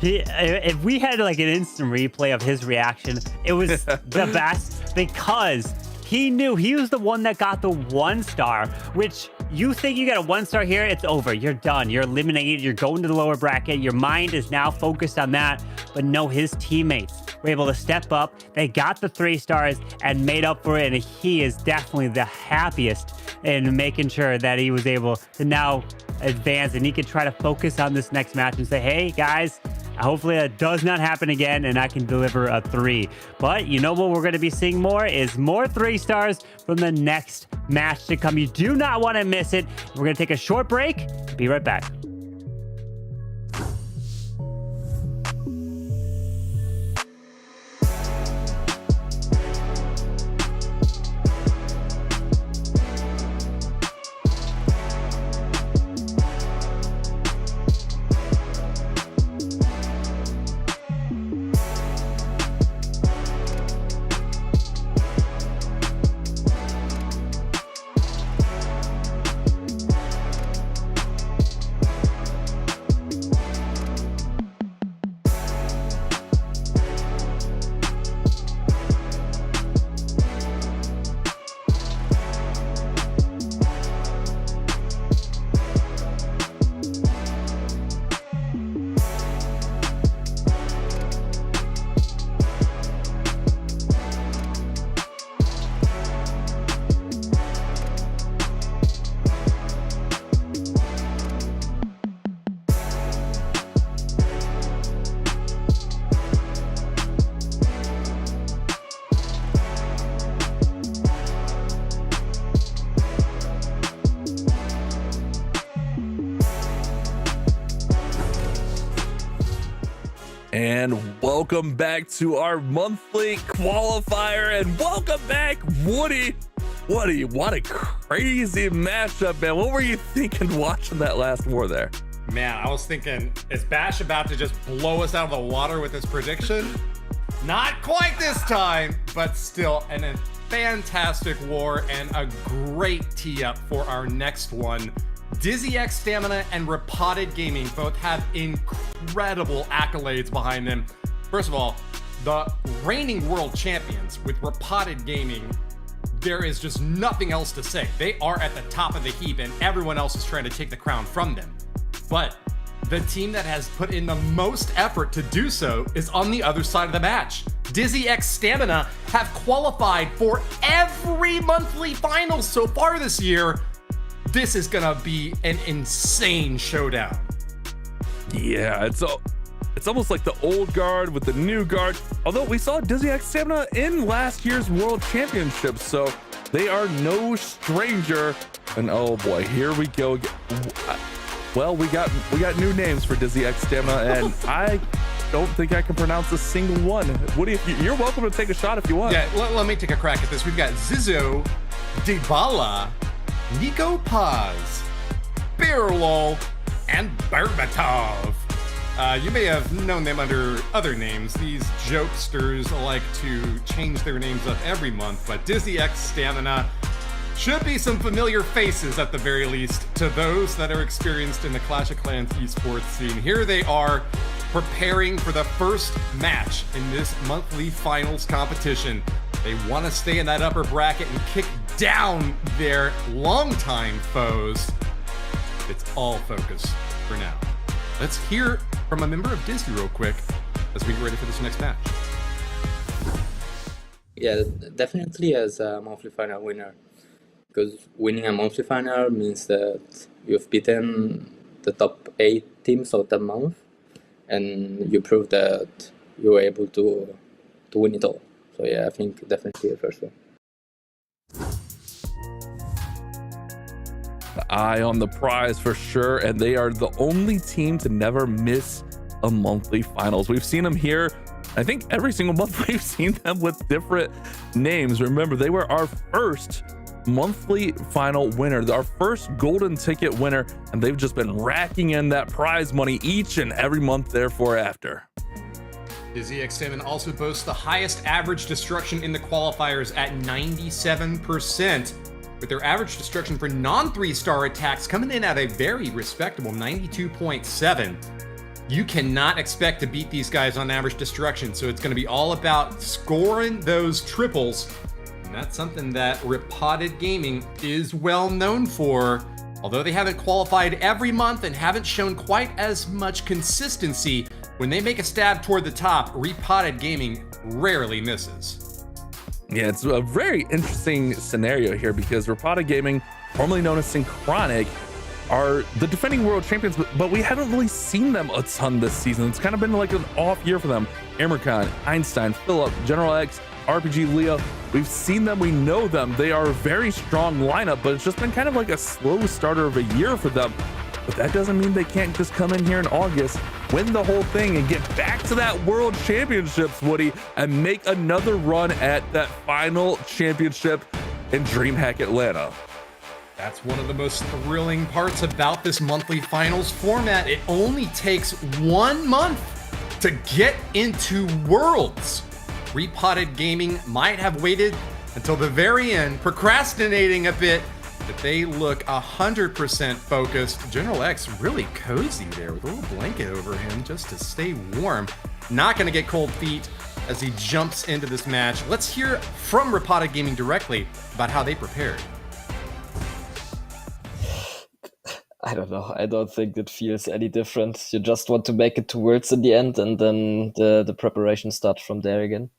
Speaker 5: If we had like an instant replay of his reaction, it was the best because he knew he was the one that got the 1 star, which you think you get a 1 star here, it's over. You're done. You're eliminated. You're going to the lower bracket. Your mind is now focused on that. But no, his teammates were able to step up. They got the 3 stars and made up for it. And he is definitely the happiest in making sure that he was able to now advance and he could try to focus on this next match and say, hey guys, hopefully that does not happen again and I can deliver a 3. But you know what we're going to be seeing more is more 3 stars from the next match to come. You do not want to miss it. We're going to take a short break. Be right back.
Speaker 2: And welcome back to our monthly qualifier, and welcome back, Woody. Woody, what a crazy matchup, man. What were you thinking watching that last war there?
Speaker 3: Man, I was thinking, is Bash about to just blow us out of the water with his prediction? Not quite this time, but still a fantastic war and a great tee up for our next one. Dizi X Stamina and Repotted Gaming both have incredible accolades behind them. First of all, the reigning world champions with Repotted Gaming, there is just nothing else to say. They are at the top of the heap and everyone else is trying to take the crown from them. But the team that has put in the most effort to do so is on the other side of the match. Dizi X Stamina have qualified for every monthly finals so far this year. This is gonna be an insane showdown.
Speaker 2: Yeah, it's almost like the old guard with the new guard. Although we saw Dizi X Stamina in last year's World Championship, so they are no stranger. And oh boy, here we go. Well, we got new names for Dizi X Stamina, and I don't think I can pronounce a single one. Woody, you're welcome to take a shot if you want.
Speaker 3: Yeah, let me take a crack at this. We've got Zizo, Dybala, Nico Paz, Birlol, and Berbatov. You may have known them under other names. These jokesters like to change their names up every month, but Dizi X Stamina should be some familiar faces at the very least to those that are experienced in the Clash of Clans esports scene. Here they are preparing for the first match in this monthly finals competition. They want to stay in that upper bracket and kick down their longtime foes. It's all focus for now. Let's hear from a member of Dizi real quick as we get ready for this next match.
Speaker 9: Yeah, definitely as a monthly final winner. Because winning a monthly final means that you've beaten the top 8 teams of the month, and you prove that you were able to win it all. So yeah, I think definitely the first one.
Speaker 2: The eye on the prize for sure, and they are the only team to never miss a monthly finals. We've seen them here, I think every single month we've seen them with different names. Remember, they were our first monthly final winner, our first golden ticket winner, and they've just been racking in that prize money each and every month therefore after.
Speaker 3: Dizi X Stamina also boasts the highest average destruction in the qualifiers at 97%, with their average destruction for non-3-star attacks coming in at a very respectable 92.7. you cannot expect to beat these guys on average destruction. So it's going to be all about scoring those triples. And that's something that Repotted Gaming is well known for. Although they haven't qualified every month and haven't shown quite as much consistency, when they make a stab toward the top, Repotted Gaming rarely misses.
Speaker 2: Yeah, it's a very interesting scenario here because Repotted Gaming, formerly known as Synchronic, are the defending world champions, but we haven't really seen them a ton this season. It's kind of been like an off year for them. Amercon, Einstein, Philip, General X, RPG Leo, we've seen them, we know them. They are a very strong lineup, but it's just been kind of like a slow starter of a year for them. But that doesn't mean they can't just come in here in August, win the whole thing, and get back to that world championships, Woody, and make another run at that final championship in DreamHack Atlanta.
Speaker 3: That's one of the most thrilling parts about this monthly finals format. It only takes 1 month to get into Worlds. Repotted Gaming might have waited until the very end, procrastinating a bit, but they look 100% focused. General X really cozy there with a little blanket over him just to stay warm. Not going to get cold feet as he jumps into this match. Let's hear from Repotted Gaming directly about how they prepared.
Speaker 10: I don't know. I don't think it feels any different. You just want to make it to Worlds in the end, and then the preparation starts from there again.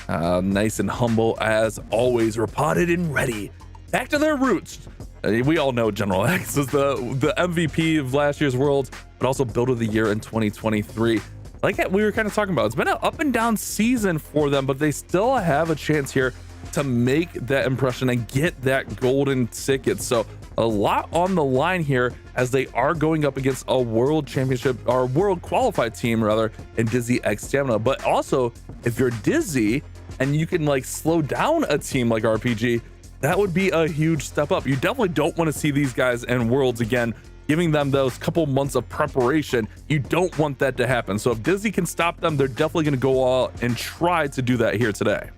Speaker 2: Nice and humble as always, Repotted and ready. Back to their roots. We all know General X is the MVP of last year's Worlds, but also Build of the Year in 2023. Like we were kind of talking about, it's been an up and down season for them, but they still have a chance here to make that impression and get that golden ticket. So a lot on the line here as they are going up against a world championship or world qualified team rather in Dizi X Stamina. But also if you're Dizi and you can like slow down a team like RPG, that would be a huge step up. You definitely don't want to see these guys in Worlds again, giving them those couple months of preparation. You don't want that to happen. So if Dizi can stop them, they're definitely going to go all and try to do that here today.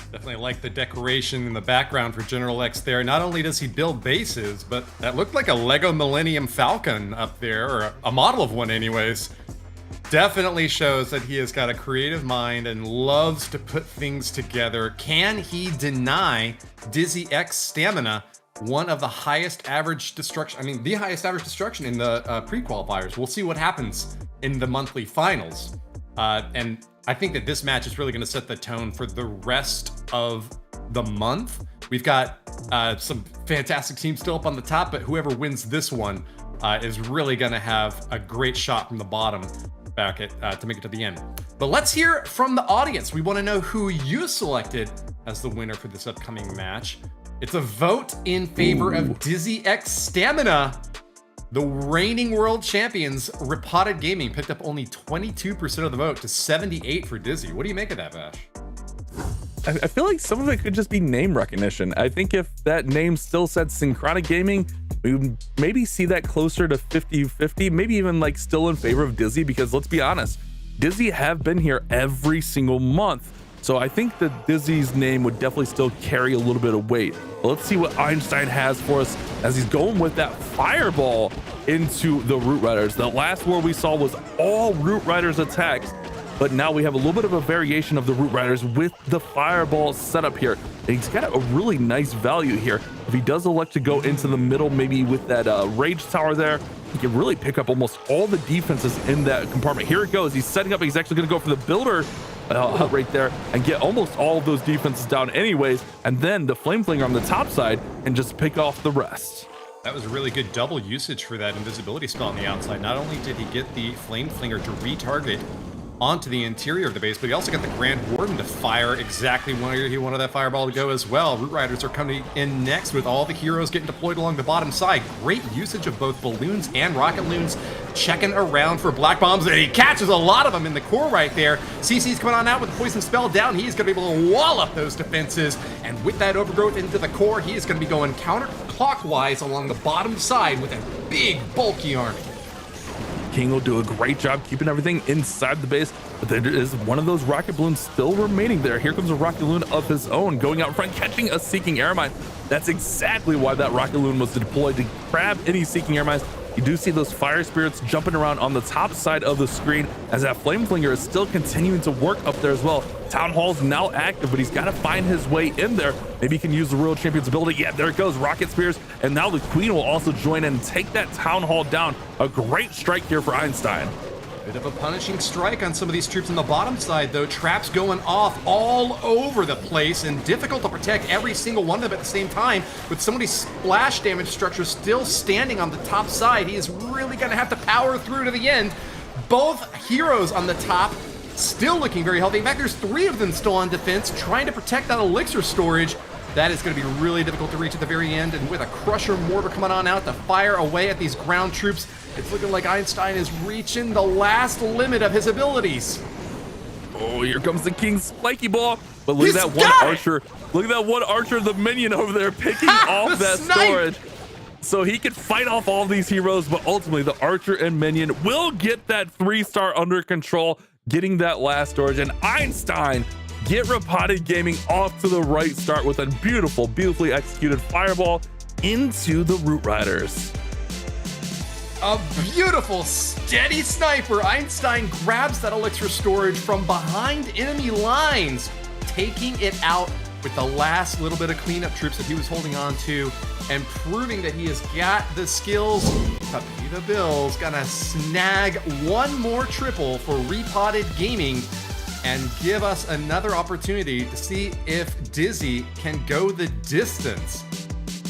Speaker 3: Definitely like the decoration in the background for General X there. Not only does he build bases, but that looked like a Lego Millennium Falcon up there, or a model of one anyways. Definitely shows that he has got a creative mind and loves to put things together. Can he deny Dizi X Stamina one of the highest average destruction, the highest average destruction in the pre-qualifiers? We'll see what happens in the monthly finals. And I think that this match is really going to set the tone for the rest of the month. We've got some fantastic teams still up on the top, but whoever wins this one is really going to have a great shot from the bottom back at to make it to the end. But let's hear from the audience. We want to know who you selected as the winner for this upcoming match. It's a vote in favor of Dizi X Stamina. The reigning world champions, Repotted Gaming, picked up only 22% of the vote to 78 for Dizi. What do you make of that, Vash?
Speaker 2: I feel like some of it could just be name recognition. I think if that name still said Synchronic Gaming, we would maybe see that closer to 50-50, maybe even like still in favor of Dizi, because let's be honest, Dizi have been here every single month. So I think that Dizi's name would definitely still carry a little bit of weight. But let's see what Einstein has for us as he's going with that fireball into the Root Riders. The last war we saw was all Root Riders attacks, but now we have a little bit of a variation of the Root Riders with the fireball setup here. And he's got a really nice value here. If he does elect to go into the middle, maybe with that rage tower there, he can really pick up almost all the defenses in that compartment. Here it goes. He's setting up. He's actually going to go for the builder hut right there and get almost all of those defenses down anyways. And then the flame flinger on the top side and just pick off the rest.
Speaker 3: That was a really good double usage for that invisibility spell on the outside. Not only did he get the flame flinger to retarget onto the interior of the base, but he also got the Grand Warden to fire exactly where he wanted that fireball to go as well. Root Riders are coming in next with all the heroes getting deployed along the bottom side. Great usage of both balloons and rocket loons, checking around for black bombs, and he catches a lot of them in the core right there. CC's coming on out with the poison spell down. He's going to be able to wall up those defenses, and with that overgrowth into the core, he is going to be going counterclockwise along the bottom side with a big bulky army.
Speaker 2: King will do a great job keeping everything inside the base, but there is one of those rocket balloons still remaining there. Here comes a rocket balloon of his own, going out front, catching a Seeking Air Mine. That's exactly why that rocket balloon was deployed, to grab any Seeking Air Mines. You do see those fire spirits jumping around on the top side of the screen as that flame flinger is still continuing to work up there as well. Town Hall's now active, but he's got to find his way in there. Maybe he can use the Royal Champion's ability. Yeah, there it goes, rocket spears. And now the Queen will also join in and take that Town Hall down. A great strike here for Einstein.
Speaker 3: Bit of a punishing strike on some of these troops on the bottom side, though. Traps going off all over the place and difficult to protect every single one of them at the same time. With so many splash damage structures still standing on the top side, he is really going to have to power through to the end. Both heroes on the top still looking very healthy. In fact, there's 3 of them still on defense, trying to protect that elixir storage. That is going to be really difficult to reach at the very end, and with a Crusher Mortar coming on out to fire away at these ground troops, it's looking like Einstein is reaching the last limit of his abilities.
Speaker 2: Oh, here comes the King's spiky ball. But look at that one archer. Look at that one archer, the minion over there, picking off that storage. So he can fight off all these heroes, but ultimately the archer and minion will get that 3-star under control, getting that last storage. And Einstein get Repotted Gaming off to the right start with a beautifully executed fireball into the Root Riders.
Speaker 3: A beautiful, steady sniper. Einstein grabs that elixir storage from behind enemy lines, taking it out with the last little bit of cleanup troops that he was holding on to, and proving that he has got the skills to pay the bills. Gonna snag one more triple for Repotted Gaming and give us another opportunity to see if Dizi can go the distance.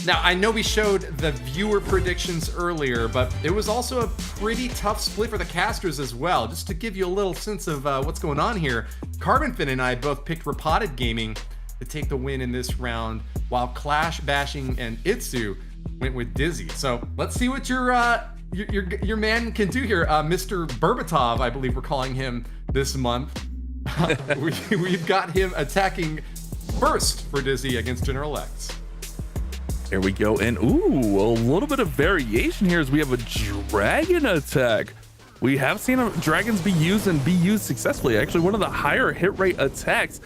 Speaker 3: Now, I know we showed the viewer predictions earlier, but it was also a pretty tough split for the casters as well. Just to give you a little sense of what's going on here, Carbonfin and I both picked Repotted Gaming to take the win in this round, while Clash, Bashing, and Itsu went with Dizi. So let's see what your man can do here. Mr. Berbatov, I believe we're calling him this month. We've got him attacking first for Dizi against General X.
Speaker 2: Here we go, and ooh, a little bit of variation here as we have a dragon attack. We have seen dragons be used successfully. Actually, one of the higher hit rate attacks,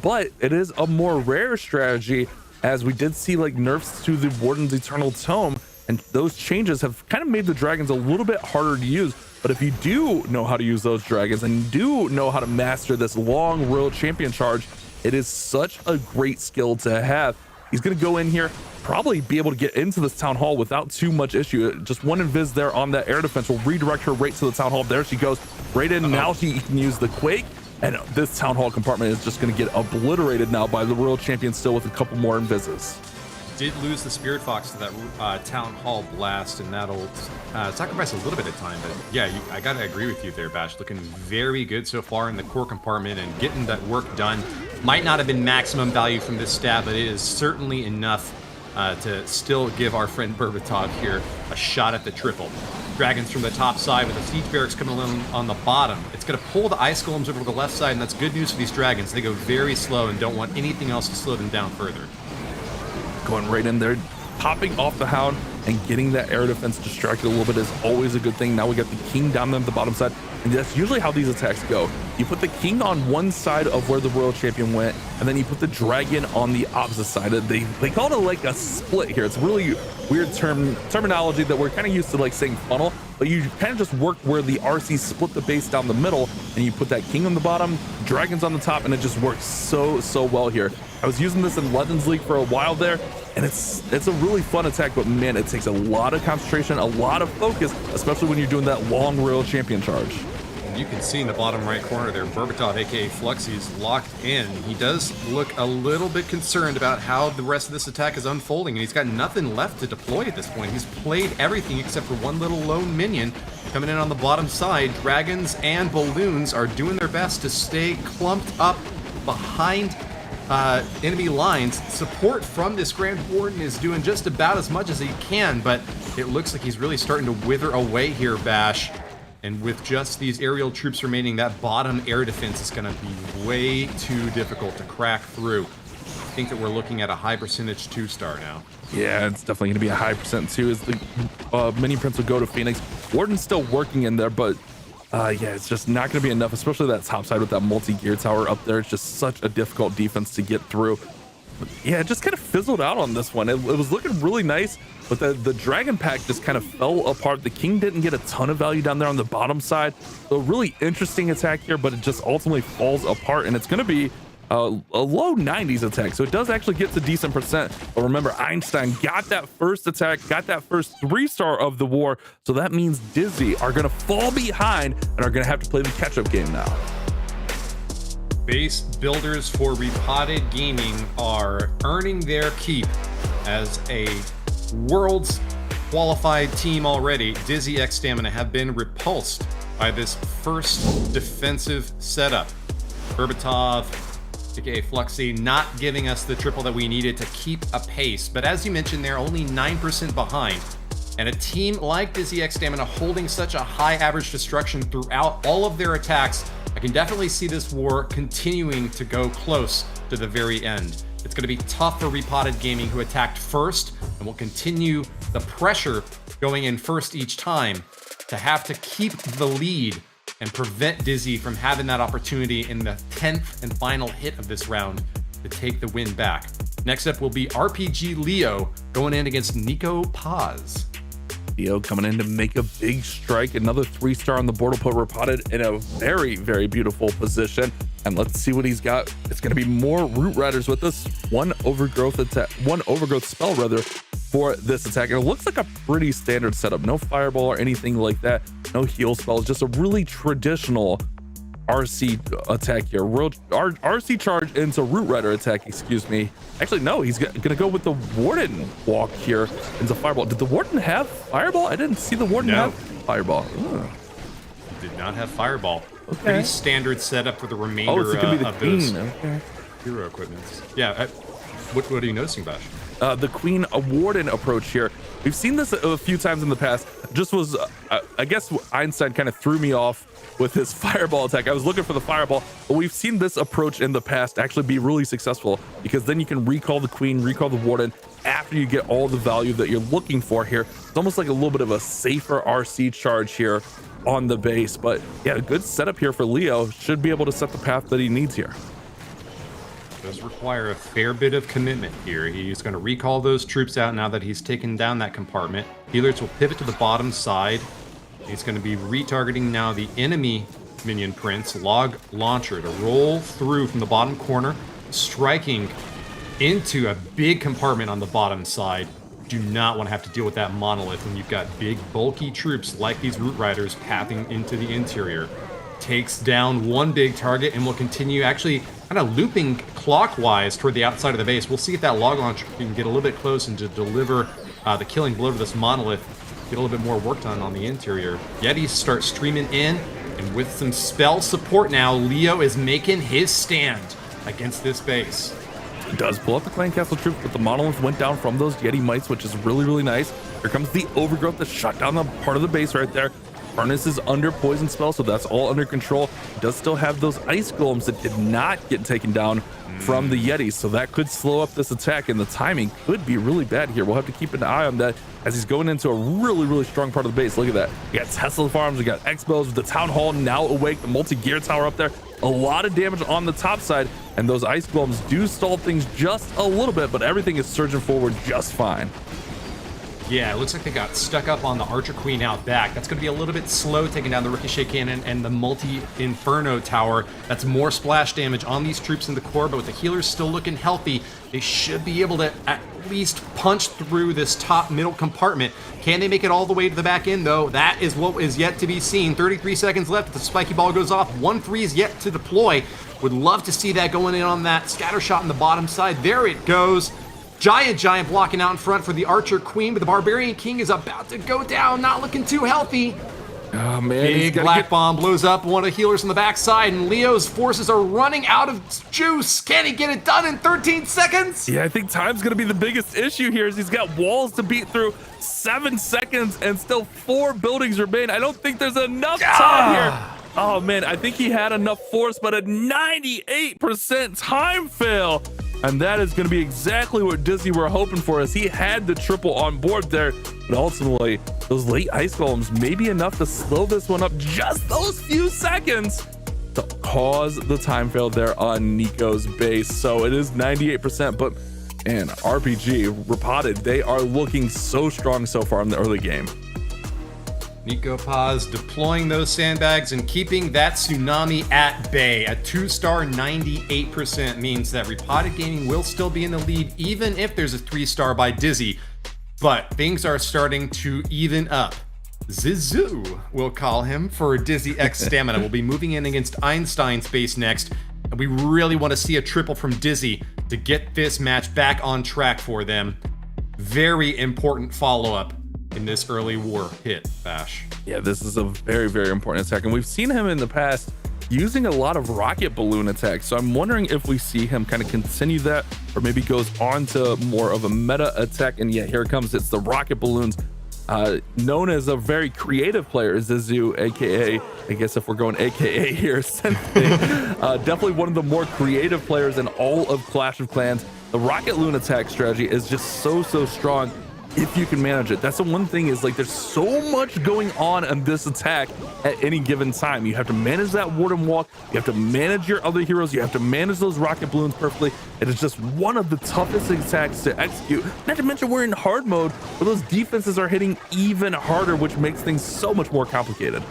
Speaker 2: but it is a more rare strategy, as we did see like nerfs to the Warden's Eternal Tome, and those changes have kind of made the dragons a little bit harder to use. But if you do know how to use those dragons and do know how to master this long Royal Champion charge, it is such a great skill to have. He's going to go in here, probably be able to get into this Town Hall without too much issue. Just one invis there on that air defense will redirect her right to the Town Hall. There she goes, right in. Now she can use the Quake, and this Town Hall compartment is just going to get obliterated now by the Royal Champion, still with a couple more invises.
Speaker 3: Did lose the Spirit Fox to that Town Hall blast, and that'll sacrifice a little bit of time. But yeah, I gotta agree with you there, Bash. Looking very good so far in the core compartment and getting that work done. Might not have been maximum value from this stab, but it is certainly enough to still give our friend Berbatov here a shot at the triple. Dragons from the top side with the siege barracks coming along on the bottom. It's going to pull the ice golems over to the left side, and that's good news for these dragons. They go very slow and don't want anything else to slow them down further.
Speaker 2: Going right in there, popping off the Hound and getting that air defense distracted a little bit is always a good thing. Now we got the King down there at the bottom side, and that's usually how these attacks go. You put the King on one side of where the Royal Champion went, and then you put the Dragon on the opposite side. They call it like a split here. It's really weird terminology that we're kind of used to, like saying funnel, but you kind of just work where the RC split the base down the middle, and you put that King on the bottom, Dragons on the top, and it just works so well here. I was using this in Legends League for a while there, and it's a really fun attack, but man, it takes a lot of concentration, a lot of focus, especially when you're doing that long Royal Champion charge.
Speaker 3: You can see in the bottom right corner there, Berbatov, aka Fluxy, is locked in. He does look a little bit concerned about how the rest of this attack is unfolding, and he's got nothing left to deploy at this point. He's played everything except for one little lone minion coming in on the bottom side. Dragons and balloons are doing their best to stay clumped up behind enemy lines. Support from this Grand Warden is doing just about as much as he can, but it looks like he's really starting to wither away here, Bash. And with just these aerial troops remaining, that bottom air defense is going to be way too difficult to crack through. I think that we're looking at a high percentage 2-star now.
Speaker 2: Yeah, it's definitely going to be a high percent too, as the Mini Prince will go to Phoenix. Warden's still working in there, but yeah, it's just not going to be enough, especially that top side with that multi-gear tower up there. It's just such a difficult defense to get through. But yeah, it just kind of fizzled out on this one. It was looking really nice, but the Dragon Pack just kind of fell apart. The King didn't get a ton of value down there on the bottom side. So a really interesting attack here, but it just ultimately falls apart, and it's going to be a low 90s attack, so it does actually get to decent percent. But remember, Einstein got that first attack, got that first 3-star of the war, so that means Dizi are going to fall behind and are going to have to play the catch-up game now.
Speaker 3: Base builders for Repotted Gaming are earning their keep as a world's qualified team already. Dizi X Stamina have been repulsed by this first defensive setup. Berbatov, aka Fluxy, not giving us the triple that we needed to keep a pace. But as you mentioned, they're only 9% behind. And a team like Dizi X Stamina holding such a high average destruction throughout all of their attacks, I can definitely see this war continuing to go close to the very end. It's going to be tough for Repotted Gaming, who attacked first and will continue the pressure going in first each time, to have to keep the lead and prevent Dizi from having that opportunity in the 10th and final hit of this round to take the win back. Next up will be RPG Leo going in against Nico Paz.
Speaker 2: Leo coming in to make a big strike. Another 3-star on the board will put Repotted in a very, very beautiful position. And let's see what he's got. It's going to be more Root Riders with this. One overgrowth spell rather for this attack. And it looks like a pretty standard setup. No fireball or anything like that. No heal spells. Just a really traditional RC attack here. RC charge into Root Rider attack, excuse me. Actually, no, he's gonna go with the Warden walk here into Fireball. Did the Warden have Fireball? I didn't see the Warden have Fireball. Ugh.
Speaker 3: Did not have Fireball.
Speaker 2: Okay.
Speaker 3: Pretty standard setup for the remainder of those hero equipments. Yeah, what are you noticing, Bash?
Speaker 2: The Queen Warden approach here. We've seen this a few times in the past. Just was, I guess Einstein kind of threw me off with his Fireball attack. I was looking for the Fireball, but we've seen this approach in the past actually be really successful, because then you can recall the Queen, recall the Warden after you get all the value that you're looking for here. It's almost like a little bit of a safer RC charge here on the base. But yeah, a good setup here for Leo. Should be able to set the path that he needs here.
Speaker 3: Does require a fair bit of commitment here. He's going to recall those troops out now that he's taken down that compartment. Healers will pivot to the bottom side. He's going to be retargeting now the enemy minion prince, Log Launcher, to roll through from the bottom corner, striking into a big compartment on the bottom side. Do not want to have to deal with that monolith when you've got big, bulky troops like these Root Riders pathing into the interior. Takes down one big target and will continue actually kind of looping clockwise toward the outside of the base. We'll see if that Log Launcher can get a little bit close and to deliver the killing blow to this monolith, get a little bit more work done on the interior. Yetis start streaming in, and with some spell support now, Leo is making his stand against this base.
Speaker 2: It does pull up the Clan Castle troops, but the monolith went down from those Yeti mites, which is really, really nice. Here comes the Overgrowth to shut down the part of the base right there. Furnace is under poison spell, so that's all under control. It does still have those ice golems that did not get taken down from the Yetis, so that could slow up this attack, and the timing could be really bad here. We'll have to keep an eye on that as he's going into a really, really strong part of the base. Look at that. We got Tesla farms, we got Expos with the Town Hall now awake, the multi-gear tower up there. A lot of damage on the top side, and those ice golems do stall things just a little bit, but everything is surging forward just fine.
Speaker 3: Yeah, it looks like they got stuck up on the Archer Queen out back. That's going to be a little bit slow taking down the Ricochet Cannon and the Multi-Inferno Tower. That's more splash damage on these troops in the core, but with the healers still looking healthy, they should be able to at least punch through this top middle compartment. Can they make it all the way to the back end, though? That is what is yet to be seen. 33 seconds left. The spiky ball goes off. 1-3 is yet to deploy. Would love to see that going in on that scatter shot on the bottom side. There it goes. Giant blocking out in front for the Archer Queen, but the Barbarian King is about to go down, not looking too healthy.
Speaker 2: Oh man,
Speaker 3: big black bomb blows up one of the healers on the backside, and Leo's forces are running out of juice. Can he get it done in 13 seconds?
Speaker 2: Yeah, I think time's gonna be the biggest issue here, as he's got walls to beat through. 7 seconds and still 4 buildings remain. I don't think there's enough time here. Oh man, I think he had enough force, but a 98% time fail. And that is going to be exactly what Dizi were hoping for, as he had the triple on board there. But ultimately, those late ice golems may be enough to slow this one up just those few seconds to cause the time fail there on Nico's base. So it is 98%, but man, RPG, Repotted, they are looking so strong so far in the early game.
Speaker 3: Nico Paz deploying those sandbags and keeping that tsunami at bay. A 2-star 98% means that Repotted Gaming will still be in the lead, even if there's a 3-star by Dizi. But things are starting to even up. Zizu, we'll call him, for Dizi X Stamina. We'll be moving in against Einstein's base next. And we really want to see a triple from Dizi to get this match back on track for them. Very important follow-up in this early war hit, Bash.
Speaker 2: Yeah, this is a very, very important attack. And we've seen him in the past using a lot of rocket balloon attacks. So I'm wondering if we see him kind of continue that, or maybe goes on to more of a meta attack. And yeah, here it comes. It's the rocket balloons. Known as a very creative player, Zizu, aka, I guess if we're going aka here, definitely one of the more creative players in all of Clash of Clans. The rocket balloon attack strategy is just so strong if you can manage it. That's the one thing, is like there's so much going on in this attack at any given time. You have to manage that warden walk, you have to manage your other heroes, you have to manage those rocket balloons perfectly. It is just one of the toughest attacks to execute. Not to mention we're in hard mode, where those defenses are hitting even harder, which makes things so much more complicated.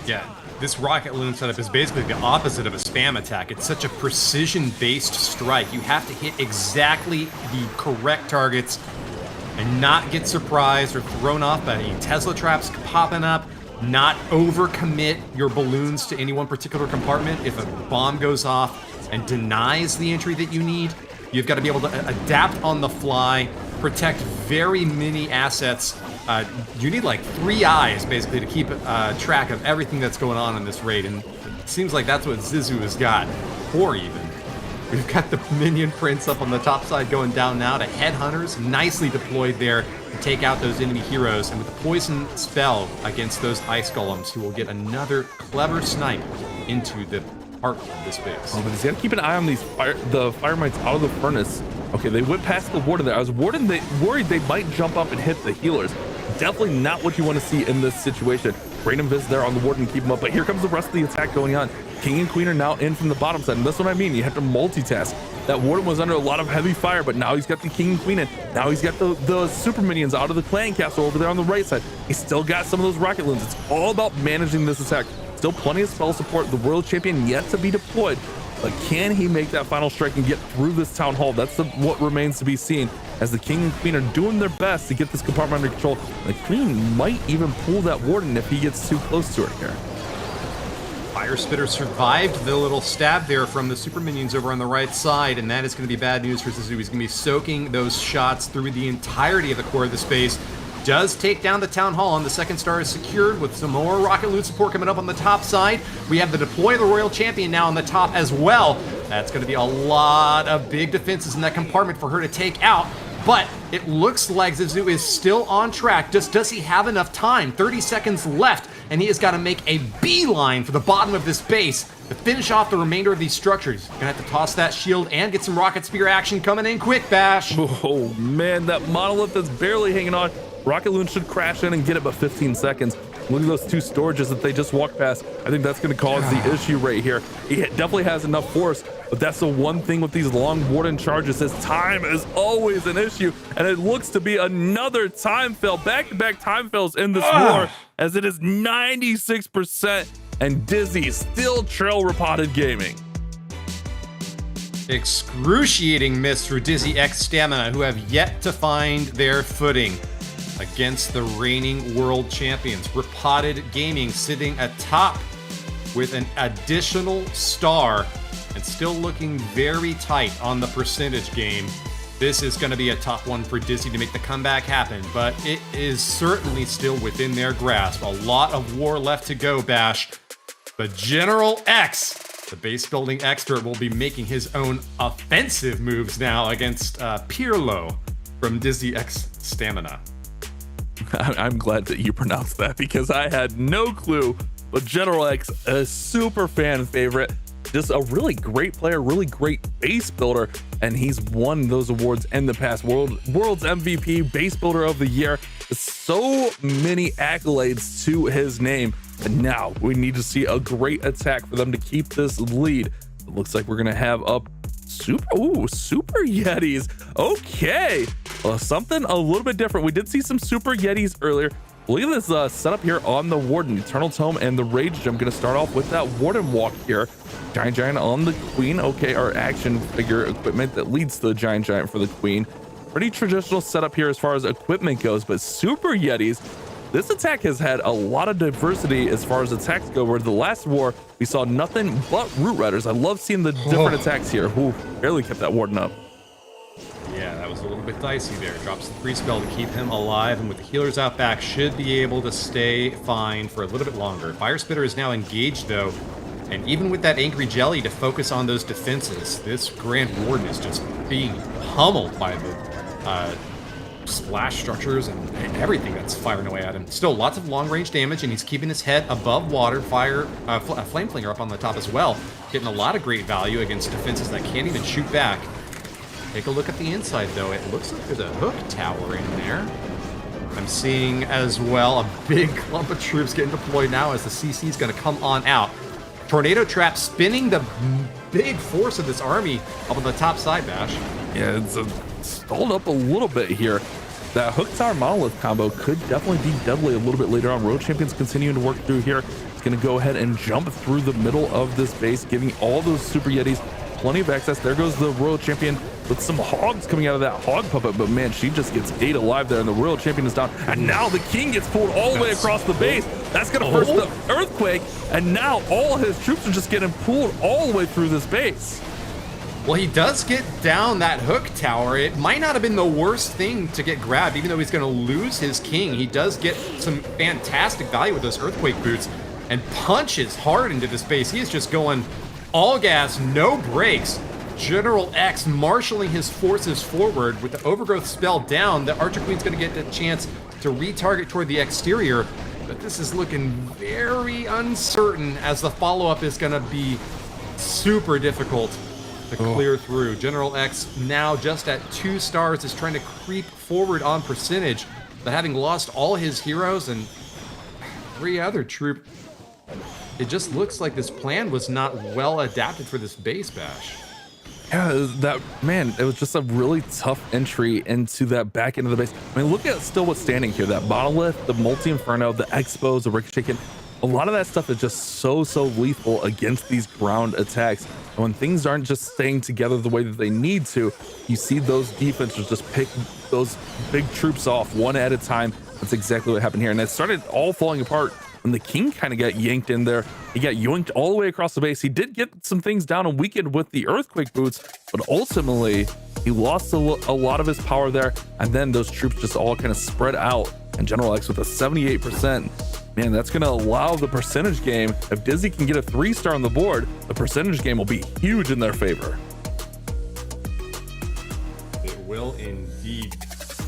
Speaker 3: Yeah, this rocket balloon setup is basically the opposite of a spam attack. It's such a precision-based strike. You have to hit exactly the correct targets and not get surprised or thrown off by any Tesla traps popping up, not overcommit your balloons to any one particular compartment. If a bomb goes off and denies the entry that you need, you've got to be able to adapt on the fly, protect very many assets. You need like 3 eyes, basically, to keep track of everything that's going on in this raid, and it seems like that's what Zizu has got, 4 even. We've got the minion prints up on the top side going down now to headhunters, nicely deployed there to take out those enemy heroes, and with the poison spell against those ice golems, who will get another clever snipe into the heart of this base.
Speaker 2: Oh, but he's got to keep an eye on these the fire mites out of the furnace. Okay, they went past the warden there. I was worried they might jump up and hit the healers. Definitely not what you want to see in this situation. Brain and Viz there on the warden to keep him up, but here comes the rest of the attack going on. King and Queen are now in from the bottom side, and that's what I mean. You have to multitask. That warden was under a lot of heavy fire, but now he's got the King and Queen in. Now he's got the super minions out of the clan castle over there on the right side. He's still got some of those rocket balloons. It's all about managing this attack. Still plenty of spell support. The world champion yet to be deployed, but can he make that final strike and get through this town hall? That's what remains to be seen, as the King and Queen are doing their best to get this compartment under control. The Queen might even pull that warden if he gets too close to her here.
Speaker 3: Fire Spitter survived the little stab there from the super minions over on the right side, and that is going to be bad news for Zizu. He's going to be soaking those shots through the entirety of the core of the space. Does take down the town hall, and the second star is secured with some more rocket loot support coming up on the top side. We have the deploy of the royal champion now on the top as well. That's going to be a lot of big defenses in that compartment for her to take out, but it looks like Zizu is still on track. Just does he have enough time? 30 seconds left, and he has got to make a beeline for the bottom of this base to finish off the remainder of these structures. Gonna have to toss that shield and get some rocket spear action coming in quick, Bash.
Speaker 2: Oh man, that monolith is barely hanging on. Rocket Loon should crash in and get it about 15 seconds. Look at those 2 storages that they just walked past. I think that's going to cause the issue right here. He definitely has enough force, but that's the one thing with these long warden charges, is time is always an issue, and it looks to be another time fail. Back-to-back time fails in this war, as it is 96%, and Dizi still trail Repotted Gaming.
Speaker 3: Excruciating miss for Dizi X Stamina, who have yet to find their footing against the reigning world champions. Repotted Gaming sitting atop with an additional star and still looking very tight on the percentage game. This is going to be a tough one for Dizi to make the comeback happen, but it is certainly still within their grasp. A lot of war left to go, Bash. But General X, the base building expert, will be making his own offensive moves now against Pirlo from Dizi X Stamina.
Speaker 2: I'm glad that you pronounced that, because I had no clue. But General X, a super fan favorite, just a really great player, really great base builder, and he's won those awards in the past. World's MVP, base builder of the year. So many accolades to his name, and now we need to see a great attack for them to keep this lead. It looks like we're gonna have up super Yetis. Okay, well, something a little bit different. We did see some super Yetis earlier. Look at this setup here on the Warden. Eternal Tome and the Rage Gem. Gonna start off with that Warden walk here. Giant on the Queen. Okay, our action figure equipment that leads to the Giant for the Queen. Pretty traditional setup here as far as equipment goes, but super Yetis. This attack has had a lot of diversity as far as attacks go, where the last war we saw nothing but Root Riders. I love seeing the different attacks here. Who barely kept that Warden up.
Speaker 3: Yeah, that was a little bit dicey there. Drops the free spell to keep him alive, and with the healers out back, should be able to stay fine for a little bit longer. Fire Spitter is now engaged, though, and even with that Angry Jelly to focus on those defenses, this Grand Warden is just being pummeled by the splash structures and everything that's firing away at him. Still lots of long-range damage, and he's keeping his head above water. Flame Flinger up on the top as well, getting a lot of great value against defenses that can't even shoot back. Take a look at the inside, though. It looks like there's a hook tower in there. I'm seeing as well a big clump of troops getting deployed now as the CC is going to come on out. Tornado Trap spinning the big force of this army up on the top side, Bash.
Speaker 2: Yeah, it's stalled up a little bit here. That Hook Tower Monolith combo could definitely be deadly a little bit later on. Royal Champion's continuing to work through here. It's going to go ahead and jump through the middle of this base, giving all those Super Yetis plenty of access. There goes the Royal Champion with some hogs coming out of that hog puppet, but man, she just gets ate alive there, and the Royal Champion is down. And now the King gets pulled all the way across the base. That's gonna force the Earthquake, and now all his troops are just getting pulled all the way through this base.
Speaker 3: Well, he does get down that hook tower. It might not have been the worst thing to get grabbed, even though he's gonna lose his King. He does get some fantastic value with those Earthquake boots and punches hard into this base. He is just going all gas, no brakes. General X marshaling his forces forward with the Overgrowth spell down. The Archer Queen's going to get the chance to retarget toward the exterior, but this is looking very uncertain as the follow-up is going to be super difficult to clear through. General X now just at 2 stars is trying to creep forward on percentage, but having lost all his heroes and 3 other troops, it just looks like this plan was not well adapted for this base, Bash.
Speaker 2: Yeah, that, man, it was just a really tough entry into that back end of the base. I mean, look at still what's standing here. That Monolith, the Multi-Inferno, the Expos, the Ricochet Kit. A lot of that stuff is just so lethal against these ground attacks. And when things aren't just staying together the way that they need to, you see those defenses just pick those big troops off one at a time. That's exactly what happened here. And it started all falling apart when the King kind of got yanked in there. He got yoinked all the way across the base. He did get some things down and weakened with the Earthquake boots, but ultimately he lost a lot of his power there. And then those troops just all kind of spread out. And General X with a 78%. Man, that's going to allow the percentage game. If Dizi can get a 3-star on the board, the percentage game will be huge in their favor.
Speaker 3: It will indeed.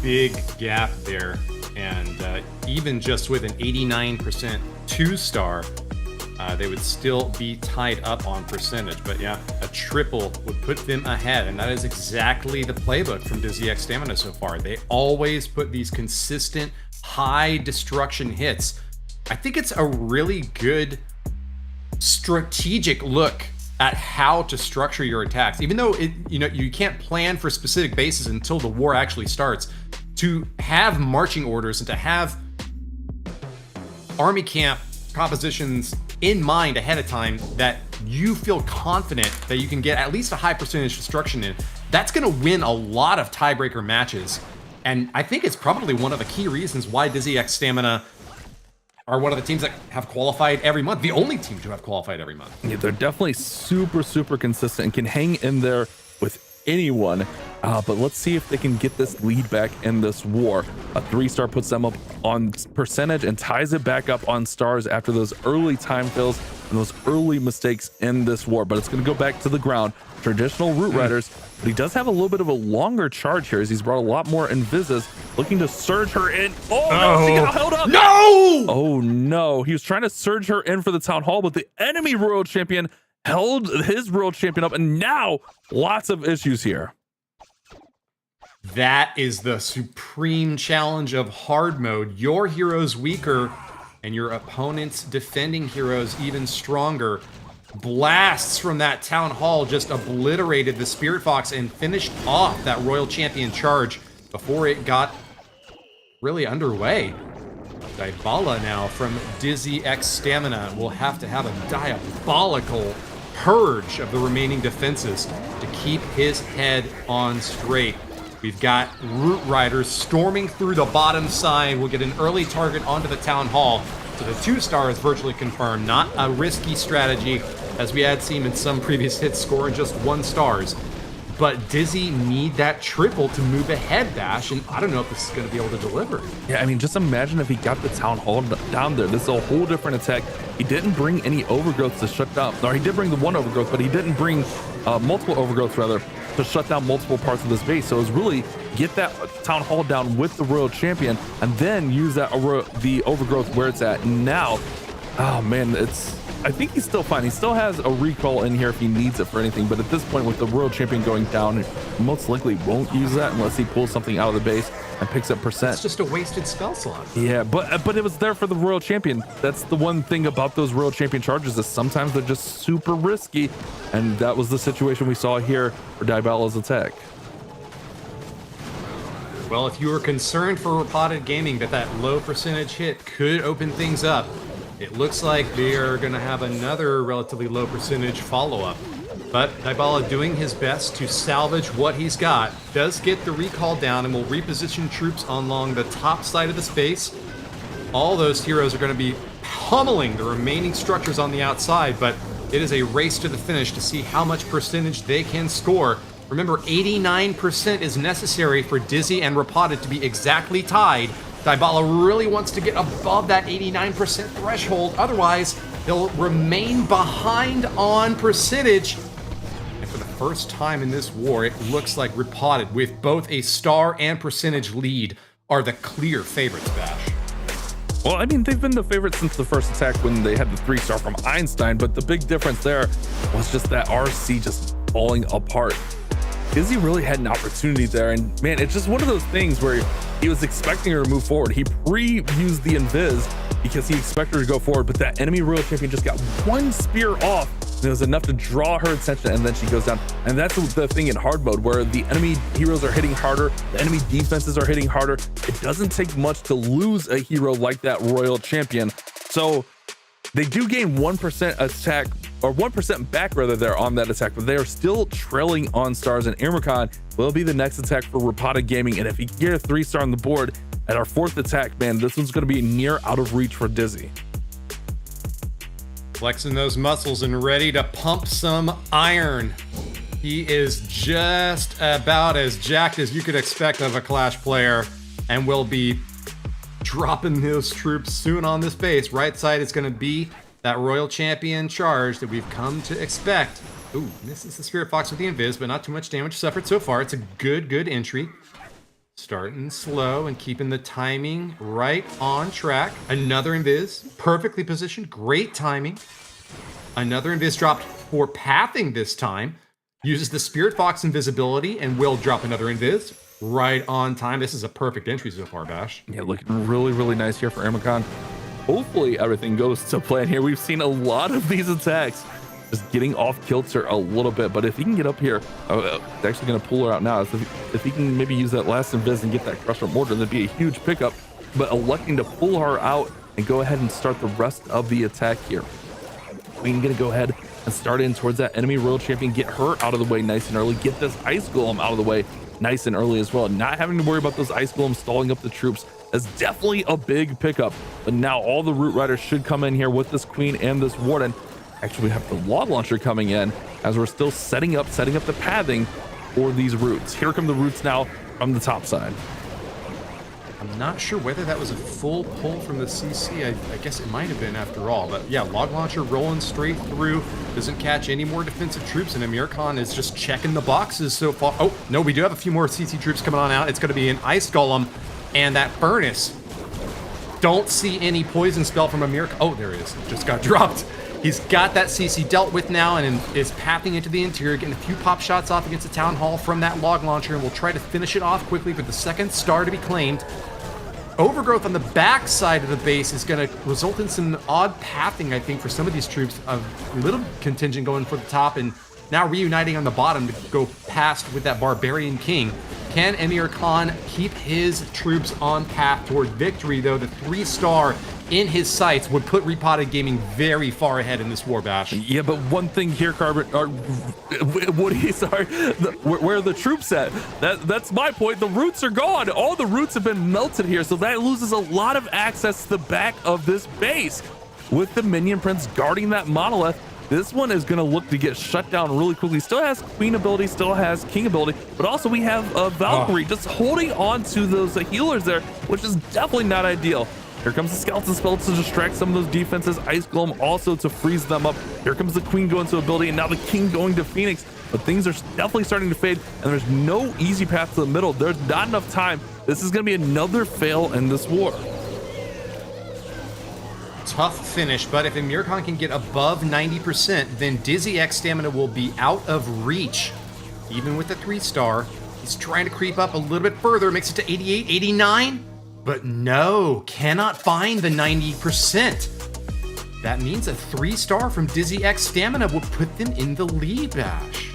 Speaker 3: Big gap there. And even just with an 89% 2-star, they would still be tied up on percentage. But yeah, a triple would put them ahead. And that is exactly the playbook from Dizi X Stamina so far. They always put these consistent high destruction hits. I think it's a really good strategic look at how to structure your attacks. Even though you can't plan for specific bases until the war actually starts, to have marching orders and to have army camp compositions in mind ahead of time that you feel confident that you can get at least a high percentage destruction in, that's going to win a lot of tiebreaker matches. And I think it's probably one of the key reasons why Dizi X Stamina are one of the teams that have qualified every month. The only team to have qualified every month.
Speaker 2: Yeah, they're definitely super consistent and can hang in there with anyone. But let's see if they can get this lead back in this war. A 3-star puts them up on percentage and ties it back up on stars after those early time fills and those early mistakes in this war. But it's going to go back to the ground. Traditional Root Riders, but he does have a little bit of a longer charge here as he's brought a lot more Invises, looking to surge her in. Oh, no, she got held up.
Speaker 3: No!
Speaker 2: Oh, no. He was trying to surge her in for the Town Hall, but the enemy Royal Champion held his world champion up, and now lots of issues here.
Speaker 3: That is the supreme challenge of hard mode. Your hero's weaker, and your opponent's defending heroes even stronger. Blasts from that town hall just obliterated the Spirit Fox and finished off that Royal Champion charge before it got really underway. Dybala now from Dizi X Stamina will have to have a diabolical purge of the remaining defenses to keep his head on straight. We've got Root Riders storming through the bottom side. We'll get an early target onto the Town Hall. So the 2-star is virtually confirmed. Not a risky strategy, as we had seen in some previous hits scoring just 1 stars. But Dizi need that triple to move ahead, Bash, and I don't know if this is going to be able to deliver.
Speaker 2: Yeah, I mean, just imagine if he got the Town Hall down there. This is a whole different attack. He didn't bring any overgrowths to shut down. Or he did bring the 1 overgrowth, but he didn't bring multiple overgrowths, rather, to shut down multiple parts of this base. So it's really get that Town Hall down with the Royal Champion and then use that the overgrowth where it's at. Now, oh man, I think he's still fine. He still has a recall in here if he needs it for anything, but at this point with the World Champion going down, most likely won't use that unless he pulls something out of the base and picks up percent.
Speaker 3: It's just a wasted spell slot.
Speaker 2: Yeah, but it was there for the Royal Champion. That's the one thing about those Royal Champion charges is sometimes they're just super risky, and that was the situation we saw here for Dybala's attack.
Speaker 3: Well, if you were concerned for Repotted Gaming that low percentage hit could open things up, it looks like they are going to have another relatively low percentage follow-up. But Dybala doing his best to salvage what he's got, does get the recall down and will reposition troops along the top side of the space. All those heroes are going to be pummeling the remaining structures on the outside, but it is a race to the finish to see how much percentage they can score. Remember, 89% is necessary for Dizi and Repotted to be exactly tied. Dybala really wants to get above that 89% threshold, otherwise he'll remain behind on percentage. And for the first time in this war, it looks like Repotted, with both a star and percentage lead, are the clear favorites, Bash.
Speaker 2: Well, I mean, they've been the favorite since the first attack when they had the 3-star from Einstein, but the big difference there was just that RC just falling apart. Dizi really had an opportunity there, and man, it's just one of those things where he was expecting her to move forward. He pre-used the invis because he expected her to go forward, but that enemy Royal Champion just got 1 spear off, and it was enough to draw her attention, and then she goes down. And that's the thing in hard mode, where the enemy heroes are hitting harder, the enemy defenses are hitting harder. It doesn't take much to lose a hero like that Royal Champion. So they do gain 1% attack, or 1% back rather, there on that attack, but they are still trailing on stars, and Irmakhan will be the next attack for Repotted Gaming. And if he can get a 3-star on the board at our 4th attack, man, this one's going to be near out of reach for Dizi.
Speaker 3: Flexing those muscles and ready to pump some iron. He is just about as jacked as you could expect of a Clash player, and will be dropping those troops soon on this base. Right side is going to be that Royal Champion charge that we've come to expect. Ooh, this is the Spirit Fox with the invis, but not too much damage suffered so far. It's a good entry. Starting slow and keeping the timing right on track. Another invis, perfectly positioned, great timing. Another invis dropped for pathing this time. Uses the Spirit Fox invisibility and will drop another invis right on time. This is a perfect entry so far, Bash.
Speaker 2: Yeah, looking really nice here for Irmakhan. Hopefully everything goes to plan here. We've seen a lot of these attacks just getting off kilter a little bit, but if he can get up here, actually going to pull her out now. If he can maybe use that last invis and get that crusher mortar, that'd be a huge pickup. But electing to pull her out and go ahead and start the rest of the attack here. We're going to go ahead and start in towards that enemy Royal Champion, get her out of the way nice and early, get this Ice Golem out of the way nice and early as well. Not having to worry about those Ice Golems stalling up the troops is definitely a big pickup. But now all the Root Riders should come in here with this Queen and this Warden. Actually, we have the Log Launcher coming in as we're still setting up the pathing for these roots. Here come the roots now from the top side.
Speaker 3: I'm not sure whether that was a full pull from the CC. I guess it might have been after all. But yeah, Log Launcher rolling straight through. Doesn't catch any more defensive troops, and Irmakhan is just checking the boxes so far. Oh, no, we do have a few more CC troops coming on out. It's going to be an Ice Golem and that Furnace. Don't see any poison spell from Irmakhan. Oh, there it is. Just got dropped. He's got that CC dealt with now and is pathing into the interior, getting a few pop shots off against the Town Hall from that log launcher, and will try to finish it off quickly for the second star to be claimed. Overgrowth on the back side of the base is going to result in some odd pathing, I think, for some of these troops. A little contingent going for the top and now reuniting on the bottom to go past with that Barbarian King. Can Emir Khan keep his troops on path toward victory, though? The 3-star in his sights would put Repotted Gaming very far ahead in this war bash.
Speaker 2: Yeah, but one thing here, Carbon, or Woody, sorry, where are the troops at? That's my point. The roots are gone. All the roots have been melted here, so that loses a lot of access to the back of this base. With the Minion Prince guarding that monolith, this one is going to look to get shut down really quickly. Still has Queen ability, still has King ability, but also we have Valkyrie just holding on to those healers there, which is definitely not ideal. Here comes the Skeleton spell to distract some of those defenses. Ice Golem also to freeze them up. Here comes the Queen going to ability, and now the King going to Phoenix. But things are definitely starting to fade, and there's no easy path to the middle. There's not enough time. This is going to be another fail in this war.
Speaker 3: Tough finish, but if Emir Khan can get above 90%, then Dizi X stamina will be out of reach. Even with the 3-star, he's trying to creep up a little bit further, makes it to 88, 89, but no, cannot find the 90%. That means a 3-star from Dizi X stamina will put them in the lead, Bash.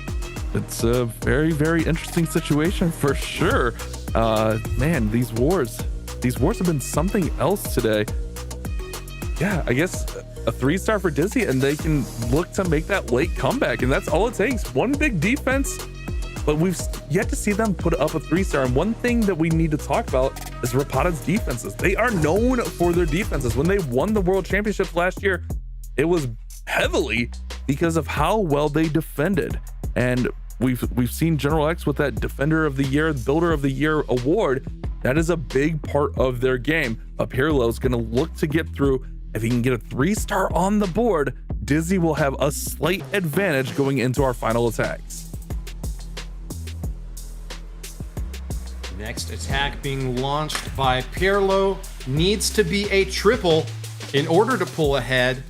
Speaker 2: It's a very, very interesting situation for sure. Man, these wars have been something else today. Yeah, I guess a 3-star for Dizi, and they can look to make that late comeback, and that's all it takes. One big defense, but we've yet to see them put up a 3-star. And one thing that we need to talk about is Repotted's defenses. They are known for their defenses. When they won the World Championships last year, it was heavily because of how well they defended. And we've seen General X with that Defender of the Year, Builder of the Year award. That is a big part of their game. Pirlo is going to look to get through. If he can get a 3-star on the board, Dizi will have a slight advantage going into our final attacks.
Speaker 3: Next attack being launched by Pirlo needs to be a triple in order to pull ahead.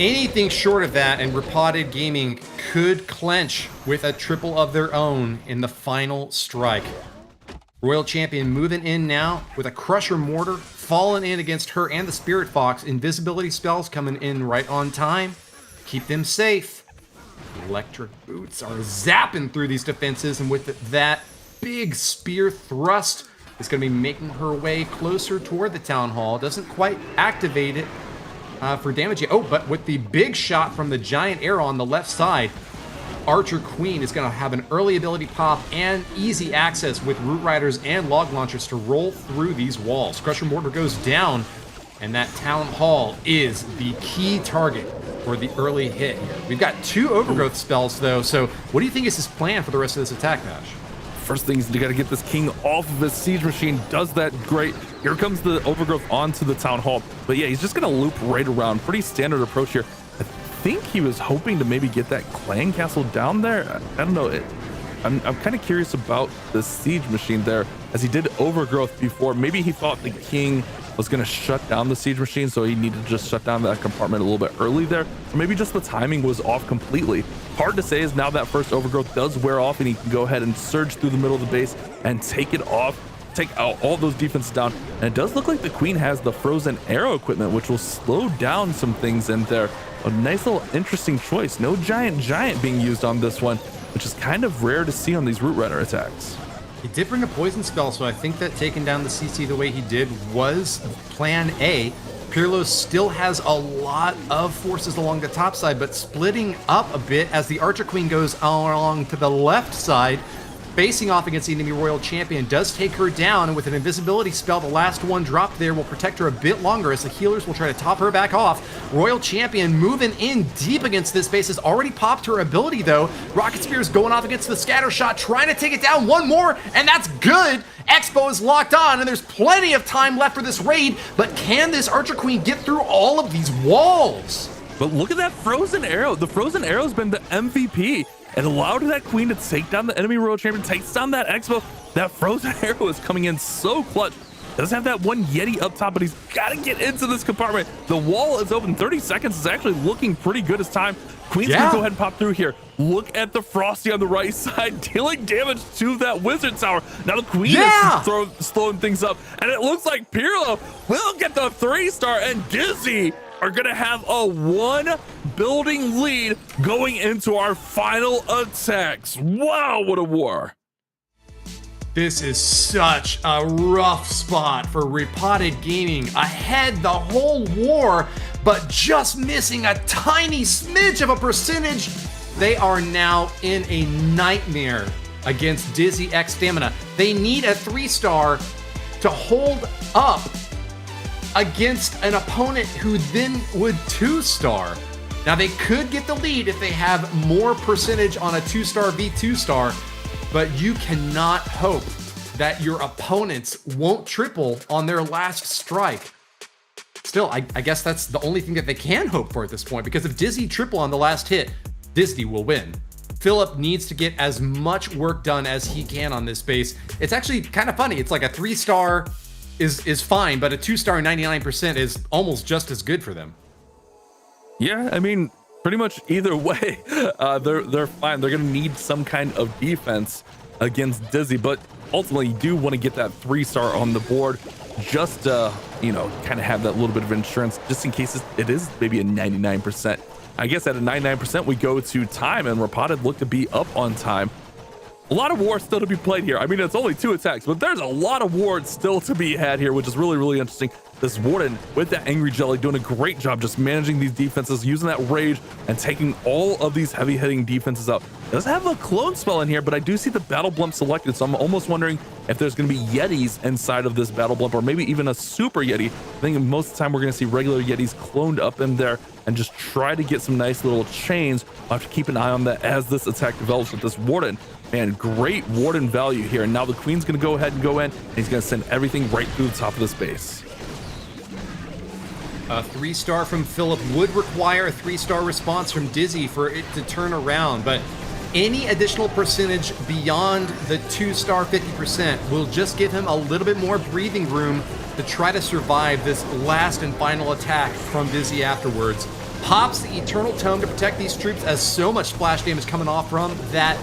Speaker 3: Anything short of that, and Repotted Gaming could clench with a triple of their own in the final strike. Royal Champion moving in now with a Crusher Mortar, falling in against her and the Spirit Fox. Invisibility spells coming in right on time. Keep them safe. Electric Boots are zapping through these defenses, and with that big spear thrust, is going to be making her way closer toward the Town Hall. Doesn't quite activate it for damage yet. Oh, but with the big shot from the giant arrow on the left side, Archer Queen is going to have an early ability pop and easy access with Root Riders and Log Launchers to roll through these walls. Crusher Mortar goes down, and that Town Hall is the key target for the early hit here. We've got 2 Overgrowth spells, though, so what do you think is his plan for the rest of this attack, Bash?
Speaker 2: First thing is you got to get this King off of his Siege Machine. Does that great. Here comes the Overgrowth onto the Town Hall. But yeah, he's just going to loop right around. Pretty standard approach here. I think he was hoping to maybe get that Clan Castle down there. I don't know. I'm kind of curious about the Siege Machine there, as he did Overgrowth before. Maybe he thought the King was going to shut down the Siege Machine, so he needed to just shut down that compartment a little bit early there. Or maybe just the timing was off completely. Hard to say, as now that first Overgrowth does wear off, and he can go ahead and surge through the middle of the base and take it off, take out all those defenses down. And it does look like the Queen has the Frozen Arrow equipment, which will slow down some things in there. A nice little interesting choice. No giant being used on this one, which is kind of rare to see on these Root Rider attacks.
Speaker 3: He did bring a poison spell, so I think that taking down the CC the way he did was plan A. Pirlo still has a lot of forces along the top side, but splitting up a bit as the Archer Queen goes along to the left side, facing off against the enemy Royal Champion, does take her down, and with an invisibility spell, the last one dropped there will protect her a bit longer as the healers will try to top her back off. Royal Champion moving in deep against this base, has already popped her ability though. Rocket Spear is going off against the scatter shot, trying to take it down. One more, and that's good. Expo is locked on, and there's plenty of time left for this raid, but can this Archer Queen get through all of these walls?
Speaker 2: But look at that Frozen Arrow. The Frozen Arrow's been the MVP. It allowed that Queen to take down the enemy Royal Champion, takes down that Expo. That Frozen Arrow is coming in so clutch. Does have that one Yeti up top, but he's got to get into this compartment. The wall is open. 30 seconds is actually looking pretty good as time. Queen's gonna go ahead and pop through here. Look at the Frosty on the right side, dealing damage to that Wizard Tower. Now the Queen is slowing things up, and it looks like Pirlo will get the 3-star, and Dizi are gonna have a 1 building lead going into our final attacks. Wow, what a war.
Speaker 3: This is such a rough spot for Repotted Gaming. Ahead the whole war, but just missing a tiny smidge of a percentage. They are now in a nightmare against Dizi X Stamina. They need a 3-star to hold up against an opponent who then would 2-star. Now they could get the lead if they have more percentage on a 2-star v 2-star, but you cannot hope that your opponents won't triple on their last strike. Still, I guess that's the only thing that they can hope for at this point, because if Dizi triple on the last hit, Dizi will win. Philip needs to get as much work done as he can on this base. It's actually kind of funny. It's like a 3-star is fine, but a 2-star 99% is almost just as good for them.
Speaker 2: Yeah, I mean, pretty much either way, they're fine. They're gonna need some kind of defense against Dizi, but ultimately you do want to get that 3-star on the board, just you know, kind of have that little bit of insurance just in case it is maybe a 99%. I guess at a 99% we go to time, and Repotted look to be up on time. A lot of war still to be played here. I mean, it's only 2 attacks, but there's a lot of war still to be had here, which is really, really interesting. This Warden with that Angry Jelly doing a great job just managing these defenses, using that rage and taking all of these heavy hitting defenses out. Does have a clone spell in here, but I do see the Battle Blimp selected, so I'm almost wondering if there's going to be Yetis inside of this Battle Blimp, or maybe even a Super Yeti. I think most of the time we're going to see regular Yetis cloned up in there and just try to get some nice little chains. I'll have to keep an eye on that as this attack develops with this Warden. Man, great Warden value here. And now the Queen's going to go ahead and go in, and he's going to send everything right through the top of this base.
Speaker 3: A 3-star from Philip would require a 3-star response from Dizi for it to turn around, but any additional percentage beyond the 2-star 50% will just give him a little bit more breathing room to try to survive this last and final attack from Dizi afterwards. Pops the Eternal Tome to protect these troops, as so much splash damage coming off from that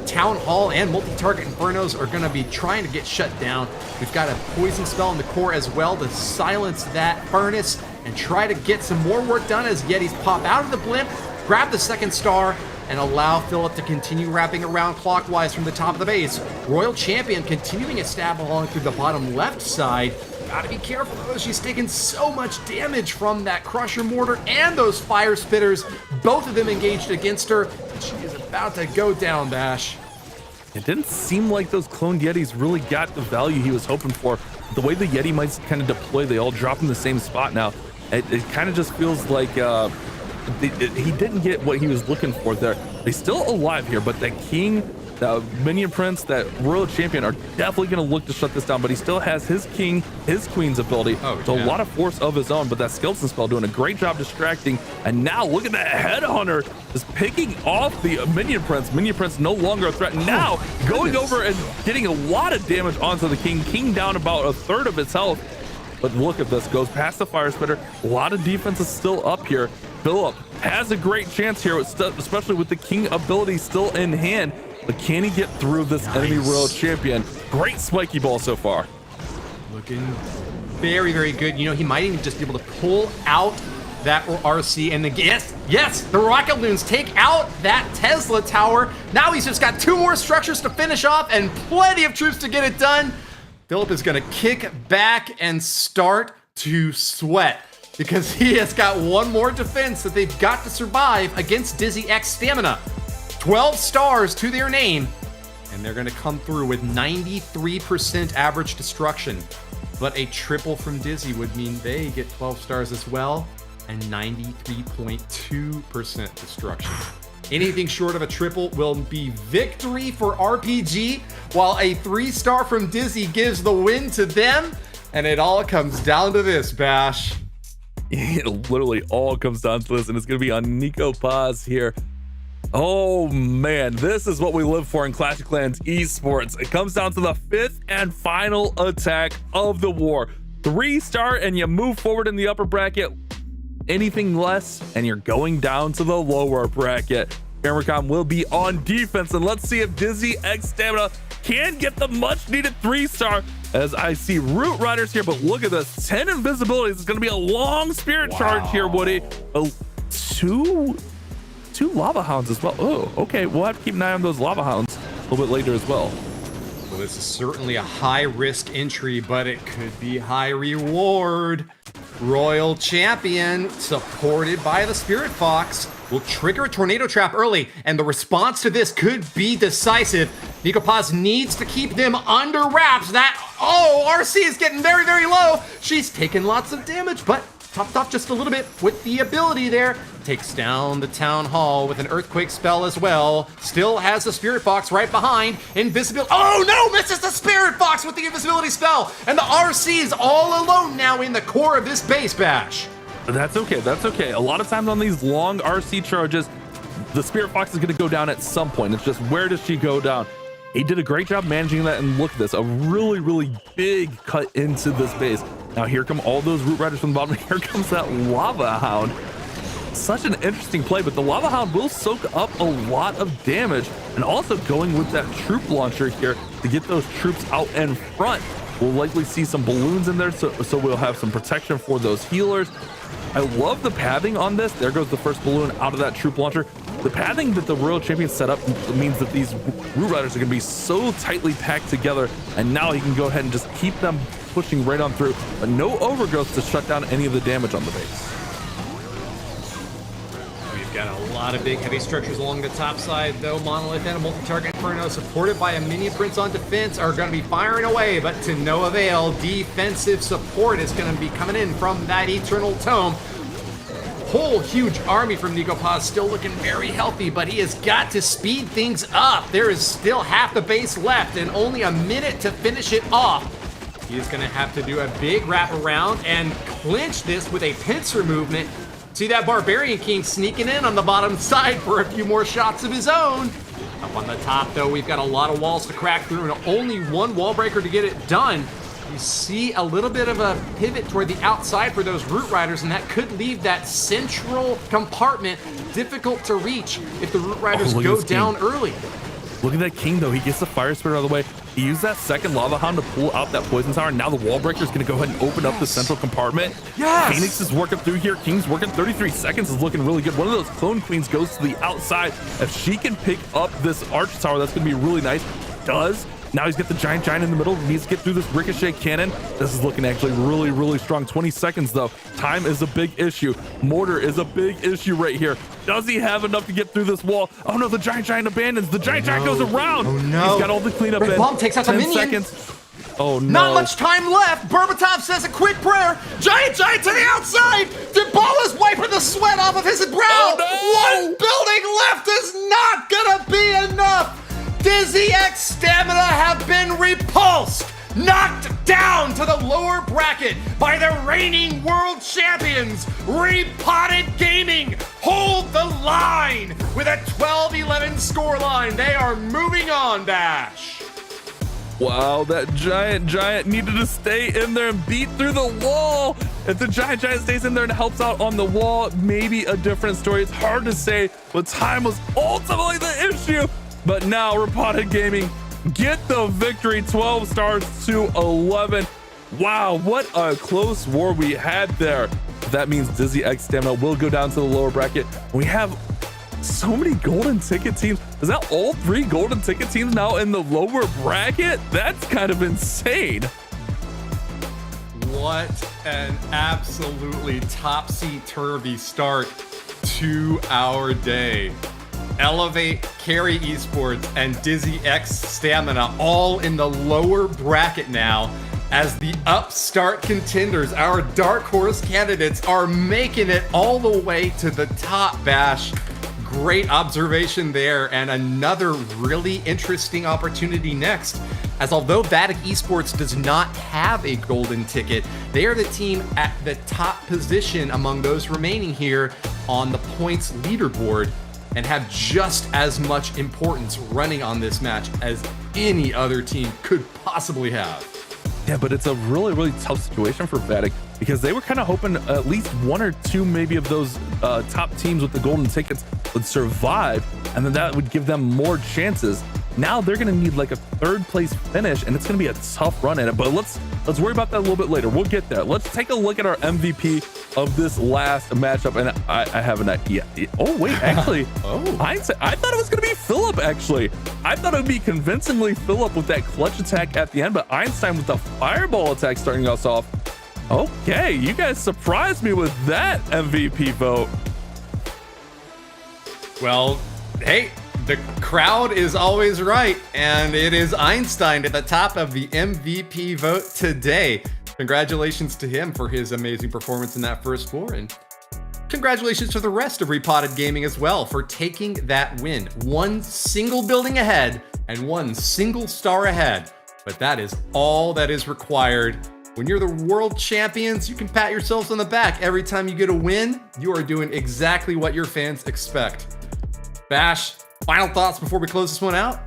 Speaker 3: Town Hall and multi-target Infernos are going to be trying to get shut down. We've got a poison spell in the core as well to silence that furnace and try to get some more work done as Yetis pop out of the blimp, grab the 2nd star, and allow Philip to continue wrapping around clockwise from the top of the base. Royal Champion continuing a stab along through the bottom left side. Gotta be careful though, she's taking so much damage from that Crusher Mortar and those Fire Spitters, both of them engaged against her, and she is about to go down, Bash.
Speaker 2: It didn't seem like those cloned Yetis really got the value he was hoping for. The way the Yeti might kind of deploy, they all drop in the same spot now. It kind of just feels like he didn't get what he was looking for there. He's still alive here, but that King, the Minion Prince, that Royal Champion are definitely going to look to shut this down, but he still has his King, his Queen's ability, so a lot of force of his own, but that Skeleton Spell doing a great job distracting, and now look at that Headhunter just picking off the Minion Prince. Minion Prince no longer a threat. Now going over and getting a lot of damage onto the King. King down about 1/3 of its health, but look at this, goes past the Fire Spitter. A lot of defense is still up here. Philip has a great chance here, especially with the King ability still in hand. But can he get through this enemy Royal Champion? Great spiky ball so far.
Speaker 3: Looking very, very good. You know, he might even just be able to pull out that RC and then, yes, the Rocket Loons take out that Tesla tower. Now he's just got 2 more structures to finish off and plenty of troops to get it done. Philip is gonna kick back and start to sweat because he has got 1 more defense that they've got to survive against Dizi X Stamina. 12 stars to their name, and they're going to come through with 93% average destruction. But a triple from Dizi would mean they get 12 stars as well, and 93.2% destruction. Anything short of a triple will be victory for RPG, while a 3-star from Dizi gives the win to them, and it all comes down to this, Bash.
Speaker 2: It literally all comes down to this, and it's going to be on Nico Paz here. Oh man, this is what we live for in Clash of Clans Esports. It comes down to the 5th and final attack of the war. 3-star and you move forward in the upper bracket. Anything less and you're going down to the lower bracket. Cameracom will be on defense, and let's see if Dizi X Stamina can get the much needed 3-star, as I see Root Riders here. But look at this, 10 invisibilities. It's going to be a long spirit charge here, Woody. Two lava hounds as well. Oh, okay, we'll have to keep an eye on those lava hounds a little bit later as well.
Speaker 3: Well, this is certainly a high risk entry, but it could be high reward. Royal Champion, supported by the Spirit Fox, will trigger a tornado trap early, and the response to this could be decisive. Nikopaz needs to keep them under wraps. RC is getting very, very low. She's taken lots of damage, but topped off just a little bit with the ability there. Takes down the Town Hall with an Earthquake spell as well. Still has the Spirit Fox right behind. Invisibility. Oh no, misses the Spirit Fox with the invisibility spell. And the RC is all alone now in the core of this base bash.
Speaker 2: That's okay, that's okay. A lot of times on these long RC charges, the Spirit Fox is gonna go down at some point. It's just, where does she go down? He did a great job managing that, and look at this, a really, really big cut into this base. Now here come all those Root Riders from the bottom. Here comes that Lava Hound. Such an interesting play, but the Lava Hound will soak up a lot of damage, and also going with that troop launcher here to get those troops out in front. We'll likely see some balloons in there, so we'll have some protection for those healers. I love the pathing on this. There goes the first balloon out of that troop launcher. The pathing that the Royal Champion set up means that these Root Riders are going to be so tightly packed together, and now he can go ahead and just keep them pushing right on through, but no overgrowth to shut down any of the damage on the base.
Speaker 3: Got a lot of big heavy structures along the top side though. Monolith and a multi-target Inferno supported by a Minion Prince on defense are going to be firing away, but to no avail. Defensive support is going to be coming in from that Eternal Tome. Whole huge army from Nikopaz, still looking very healthy, but he has got to speed things up. There is still half the base left and only a minute to finish it off. He is going to have to do a big wrap around and clinch this with a pincer movement. See that Barbarian King sneaking in on the bottom side for a few more shots of his own. Up on the top, though, we've got a lot of walls to crack through and only one wall breaker to get it done. You see a little bit of a pivot toward the outside for those Root Riders, and that could leave that central compartment difficult to reach if the Root Riders go down early.
Speaker 2: Look at that King, though. He gets the Fire Spirit out of the way. He used that second Lava Hound to pull out that Poison Tower. Now the Wall Breaker is going to go ahead and open up the central compartment. Phoenix is working through here. King's working 33 seconds, is looking really good. One of those Clone Queens goes to the outside. If she can pick up this Arch Tower, that's going to be really nice. Does. Now he's got the Giant in the middle. He needs to get through this Ricochet Cannon. This is looking actually really, really strong. 20 seconds, though. Time is a big issue. Mortar is a big issue right here. Does he have enough to get through this wall? Oh, no, the Giant abandons. The Giant goes around.
Speaker 3: Oh, no.
Speaker 2: He's got all the cleanup in.
Speaker 3: Bomb takes out the
Speaker 2: 10
Speaker 3: minion.
Speaker 2: seconds. Oh, no.
Speaker 3: Not much time left. Berbatov says a quick prayer. Giant to the outside. Dybala's wiping the sweat off of his brow.
Speaker 2: Oh, no.
Speaker 3: One building left is not going to be enough. Dizi X Stamina have been repulsed, knocked down to the lower bracket by the reigning world champions. Repotted Gaming hold the line with a 12-11 scoreline. They are moving on, Dash.
Speaker 2: Wow, that Giant needed to stay in there and beat through the wall. If the Giant stays in there and helps out on the wall, maybe a different story. It's hard to say, but time was ultimately the issue. But now Repotted Gaming get the victory, 12 stars to 11. Wow, what a close war we had there. That means Dizi X Stamina will go down to the lower bracket. We have so many golden ticket teams. Is that all 3 golden ticket teams now in the lower bracket? That's kind of insane.
Speaker 3: What an absolutely topsy-turvy start to our day. Elevate, Carry Esports, and Dizi X Stamina all in the lower bracket now as the upstart contenders, our dark horse candidates, are making it all the way to the top, Bash. Great observation there, and another really interesting opportunity next, as although Vatic Esports does not have a golden ticket, they are the team at the top position among those remaining here on the points leaderboard. and have just as much importance running on this match as any other team could possibly have.
Speaker 2: Yeah, but it's a really, really tough situation for Vatic because they were kind of hoping at least one or two maybe of those top teams with the golden tickets would survive, and then that would give them more chances. Now they're going to need like a third place finish, and it's going to be a tough run at it. But let's worry about that a little bit later. We'll get there. Let's take a look at our MVP of this last matchup, and I have an idea. Oh wait, actually, I thought it was going to be Philip. Actually, I thought it would be convincingly Philip with that clutch attack at the end, but Einstein with the fireball attack starting us off. Okay, you guys surprised me with that MVP vote.
Speaker 3: Well, hey, the crowd is always right, and it is Einstein at the top of the MVP vote today. Congratulations to him for his amazing performance in that first floor, and congratulations to the rest of Repotted Gaming as well for taking that win. One single building ahead and one single star ahead, but that is all that is required. When you're the world champions, you can pat yourselves on the back. Every time you get a win, you are doing exactly what your fans expect. Bash, final thoughts before we close this one out?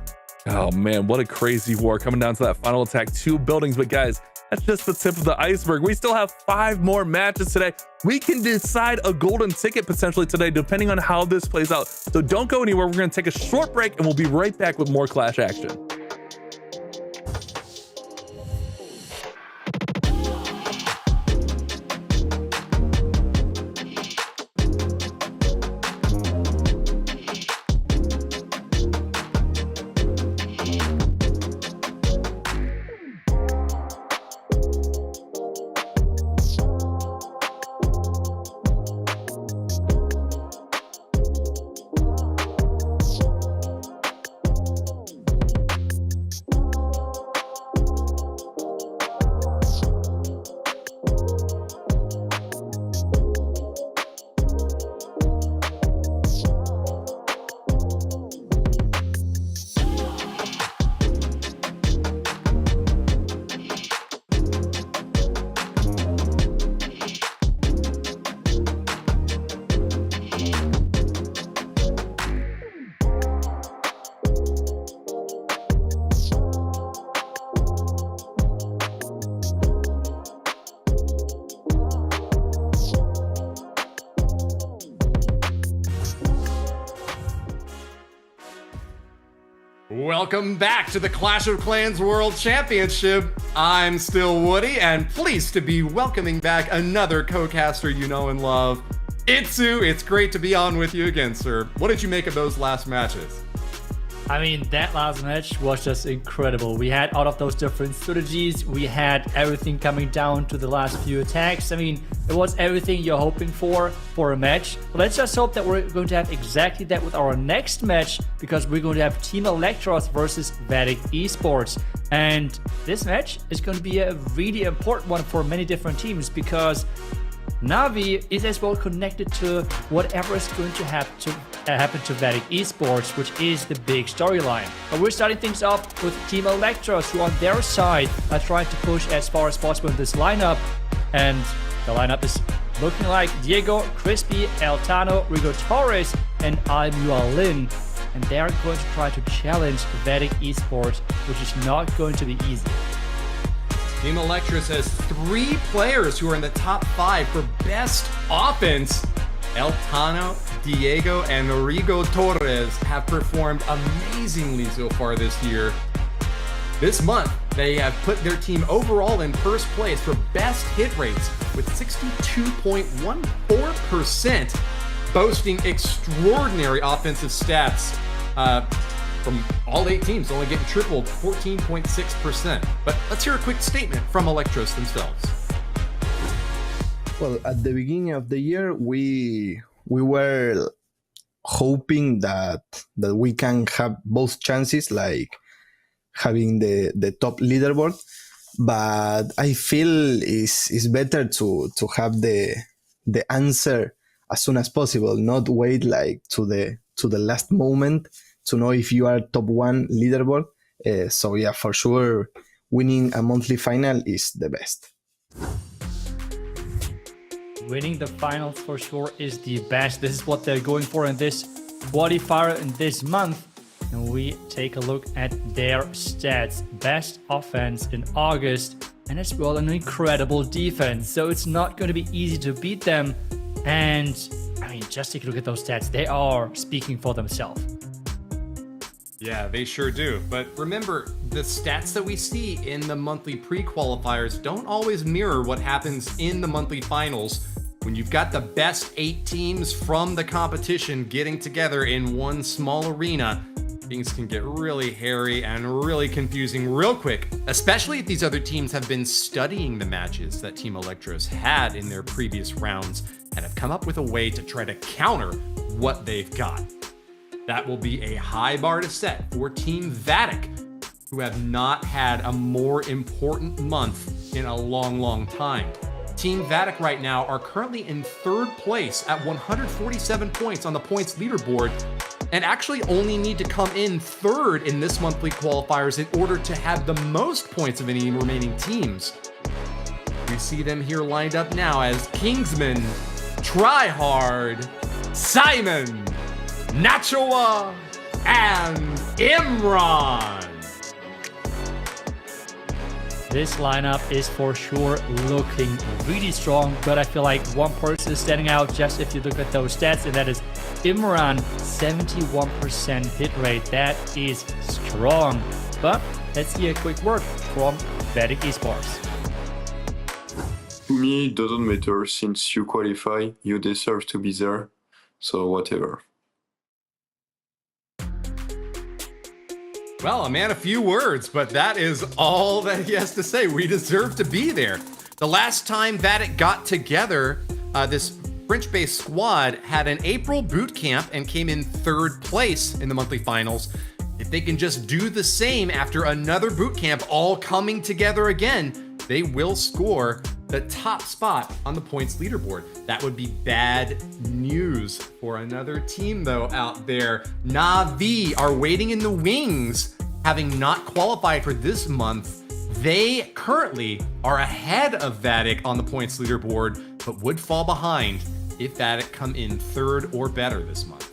Speaker 2: Oh man, what a crazy war coming down to that final attack. 2 buildings, but guys, that's just the tip of the iceberg. We still have 5 more matches today. We can decide a golden ticket potentially today, depending on how this plays out. So don't go anywhere. We're going to take a short break, and we'll be right back with more Clash action.
Speaker 3: Welcome back to the Clash of Clans World Championship. I'm still Woody, and pleased to be welcoming back another co-caster you know and love, Itsu. It's great to be on with you again, sir. What did you make of those last matches?
Speaker 4: I mean, that last match was just incredible. We had all of those different strategies. We had everything coming down to the last few attacks. I mean, it was everything you're hoping for a match. But let's just hope that we're going to have exactly that with our next match, because we're going to have Team Electros versus Vatic Esports. And this match is going to be a really important one for many different teams, because Navi is as well connected to whatever is going to happen to Vatic Esports, which is the big storyline. But we're starting things off with Team Electros, who on their side are trying to push as far as possible in this lineup. And the lineup is looking like Diego, Crispy, Eltano, Rigo Torres, and Almualin. And they are going to try to challenge Vatic Esports, which is not going to be easy.
Speaker 3: Team Electros has 3 players who are in the top 5 for best offense. Eltano, Diego, and Rigo Torres have performed amazingly so far this year. This month, they have put their team overall in first place for best hit rates with 62.14%, boasting extraordinary offensive stats from all 8 teams, only getting tripled 14.6%. But let's hear a quick statement from Electros themselves.
Speaker 11: Well, at the beginning of the year, we were hoping that we can have both chances, like having the top leaderboard. But I feel it's better to have the answer as soon as possible, not wait like to the last moment to know if you are top 1 leaderboard. So yeah, for sure, winning a monthly final is the best.
Speaker 4: Winning the finals for sure is the best. This is what they're going for in this qualifier in this month. And we take a look at their stats. Best offense in August, and as well an incredible defense. So it's not going to be easy to beat them. And I mean, just take a look at those stats. They are speaking for themselves.
Speaker 3: Yeah, they sure do. But remember, the stats that we see in the monthly pre-qualifiers don't always mirror what happens in the monthly finals. When you've got the best 8 teams from the competition getting together in one small arena, things can get really hairy and really confusing real quick, especially if these other teams have been studying the matches that Team Electros had in their previous rounds and have come up with a way to try to counter what they've got. That will be a high bar to set for Team Vatic, who have not had a more important month in a long time. Team Vatic right now are currently in 3rd place at 147 points on the points leaderboard, and actually only need to come in 3rd in this monthly qualifiers in order to have the most points of any remaining teams. We see them here lined up now as Kingsman, Tryhard, Simon, Nachoa, and Imran.
Speaker 4: This lineup is for sure looking really strong, but I feel like one person is standing out just if you look at those stats, and that is Imran, 71% hit rate. That is strong. But let's see a quick word from Vatic Esports.
Speaker 12: To me, it doesn't matter. Since you qualify, you deserve to be there. So whatever.
Speaker 3: Well, a man of few words, but that is all that he has to say. We deserve to be there. The last time Vatic got together, this French-based squad had an April boot camp and came in 3rd place in the monthly finals. If they can just do the same after another boot camp all coming together again, they will score the top spot on the points leaderboard. That would be bad news for another team, though, out there. Na'Vi are waiting in the wings, having not qualified for this month. They currently are ahead of Vatic on the points leaderboard, but would fall behind if Vatic come in 3rd or better this month.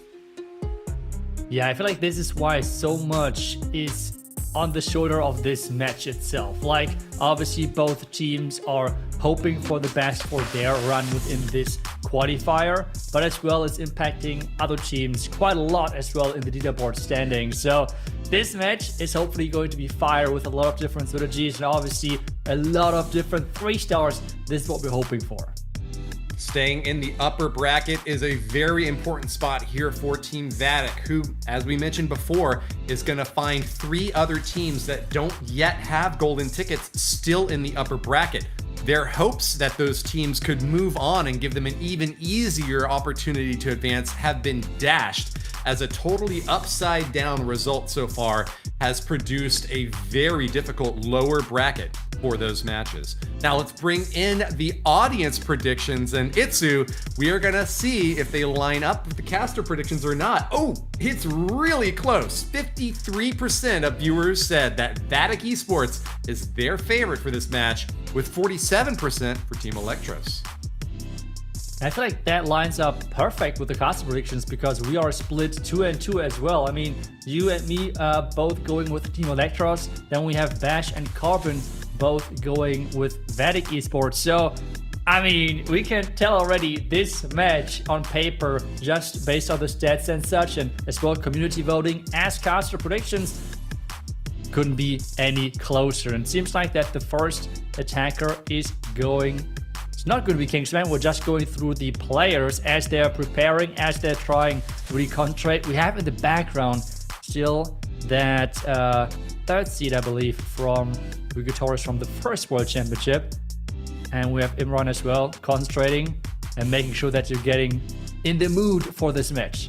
Speaker 4: Yeah, I feel like this is why so much is on the shoulder of this match itself. Like, obviously both teams are hoping for the best for their run within this qualifier, but as well as impacting other teams quite a lot as well in the leaderboard standing. So this match is hopefully going to be fire with a lot of different strategies and obviously a lot of different 3 stars. This is what we're hoping for.
Speaker 3: Staying in the upper bracket is a very important spot here for Team Vatic, who, as we mentioned before, is going to find 3 other teams that don't yet have golden tickets still in the upper bracket. Their hopes that those teams could move on and give them an even easier opportunity to advance have been dashed, as a totally upside down result so far has produced a very difficult lower bracket for those matches. Now let's bring in the audience predictions, and Itsu, we are gonna see if they line up with the caster predictions or not. Oh, it's really close. 53% of viewers said that Vatic Esports is their favorite for this match, with 47% for Team Electros.
Speaker 4: I feel like that lines up perfect with the caster predictions because we are split 2-2 as well. I mean, you and me both going with Team Electros, then we have Bash and Carbon both going with Vatic Esports. So, I mean, we can tell already this match on paper, just based on the stats and such, and as well community voting as caster predictions, couldn't be any closer. And it seems like that the first attacker is going, it's not going to be Kingsman. We're just going through the players as they're preparing, as they're trying to reconcentrate. We have in the background still that 3rd seed, I believe, from Torres from the first World Championship. And we have Imran as well, concentrating and making sure that you're getting in the mood for this match.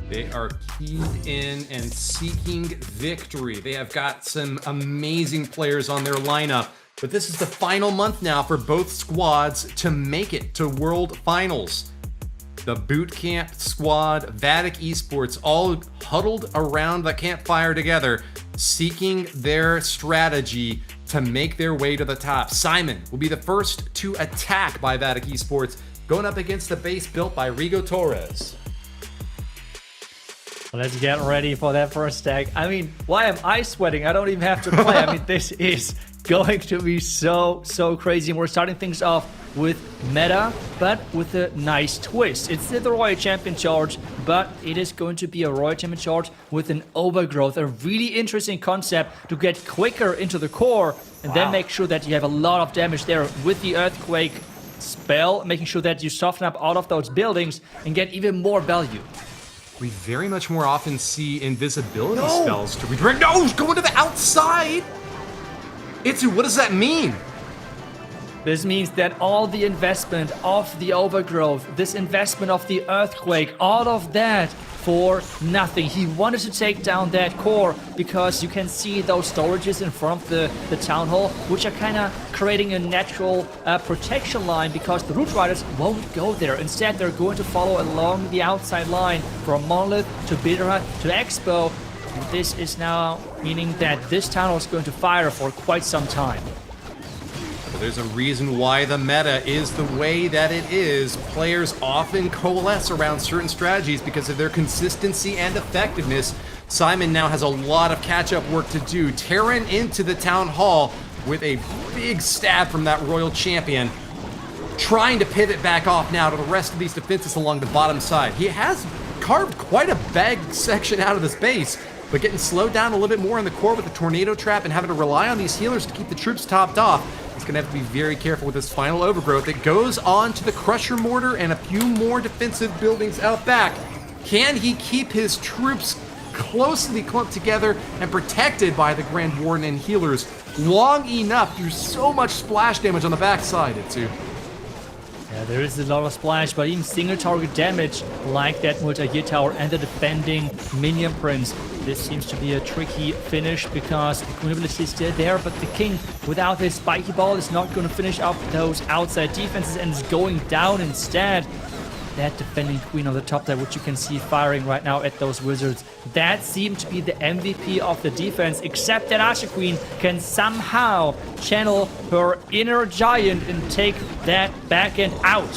Speaker 3: They are keyed in and seeking victory. They have got some amazing players on their lineup, but this is the final month now for both squads to make it to World Finals. The boot camp squad, Vatic Esports, all huddled around the campfire together, seeking their strategy to make their way to the top. Simon will be the first to attack by Vatic Esports, going up against the base built by Rigo Torres.
Speaker 4: Let's get ready for that first stack. I mean, why am I sweating? I don't even have to play. I mean, this is going to be so crazy. And we're starting things off with meta, but with a nice twist. It's still the Royal Champion charge, but it is going to be a Royal Champion charge with an overgrowth. A really interesting concept to get quicker into the core and then make sure that you have a lot of damage there with the Earthquake spell, making sure that you soften up all of those buildings and get even more value.
Speaker 3: We very much more often see invisibility spells to redirect. No, he's going to the outside! Itsu, what does that mean?
Speaker 4: This means that all the investment of the overgrowth, this investment of the earthquake, all of that for nothing. He wanted to take down that core because you can see those storages in front of the town hall, which are kind of creating a natural protection line because the Root Riders won't go there. Instead, they're going to follow along the outside line from Monolith to Bidra to Expo. And this is now meaning that this town hall is going to fire for quite some time.
Speaker 3: But there's a reason why the meta is the way that it is. Players often coalesce around certain strategies because of their consistency and effectiveness. Simon now has a lot of catch-up work to do. Terran into the town hall with a big stab from that Royal Champion. Trying to pivot back off now to the rest of these defenses along the bottom side. He has carved quite a bag section out of this base, but getting slowed down a little bit more in the core with the tornado trap and having to rely on these healers to keep the troops topped off. He's going to have to be very careful with this final overgrowth. It goes on to the Crusher Mortar and a few more defensive buildings out back. Can he keep his troops closely clumped together and protected by the Grand Warden and healers long enough? There's so much splash damage on the backside, Itsu.
Speaker 4: Yeah, there is a lot of splash, but even single target damage like that multi-gear tower and the defending minion prince. This seems to be a tricky finish because the Queen ability is still there, but the King without his spiky ball is not going to finish up those outside defenses and is going down instead. That defending Queen on the top there, which you can see firing right now at those wizards, that seemed to be the MVP of the defense, except that Asha Queen can somehow channel her inner giant and take that back end out.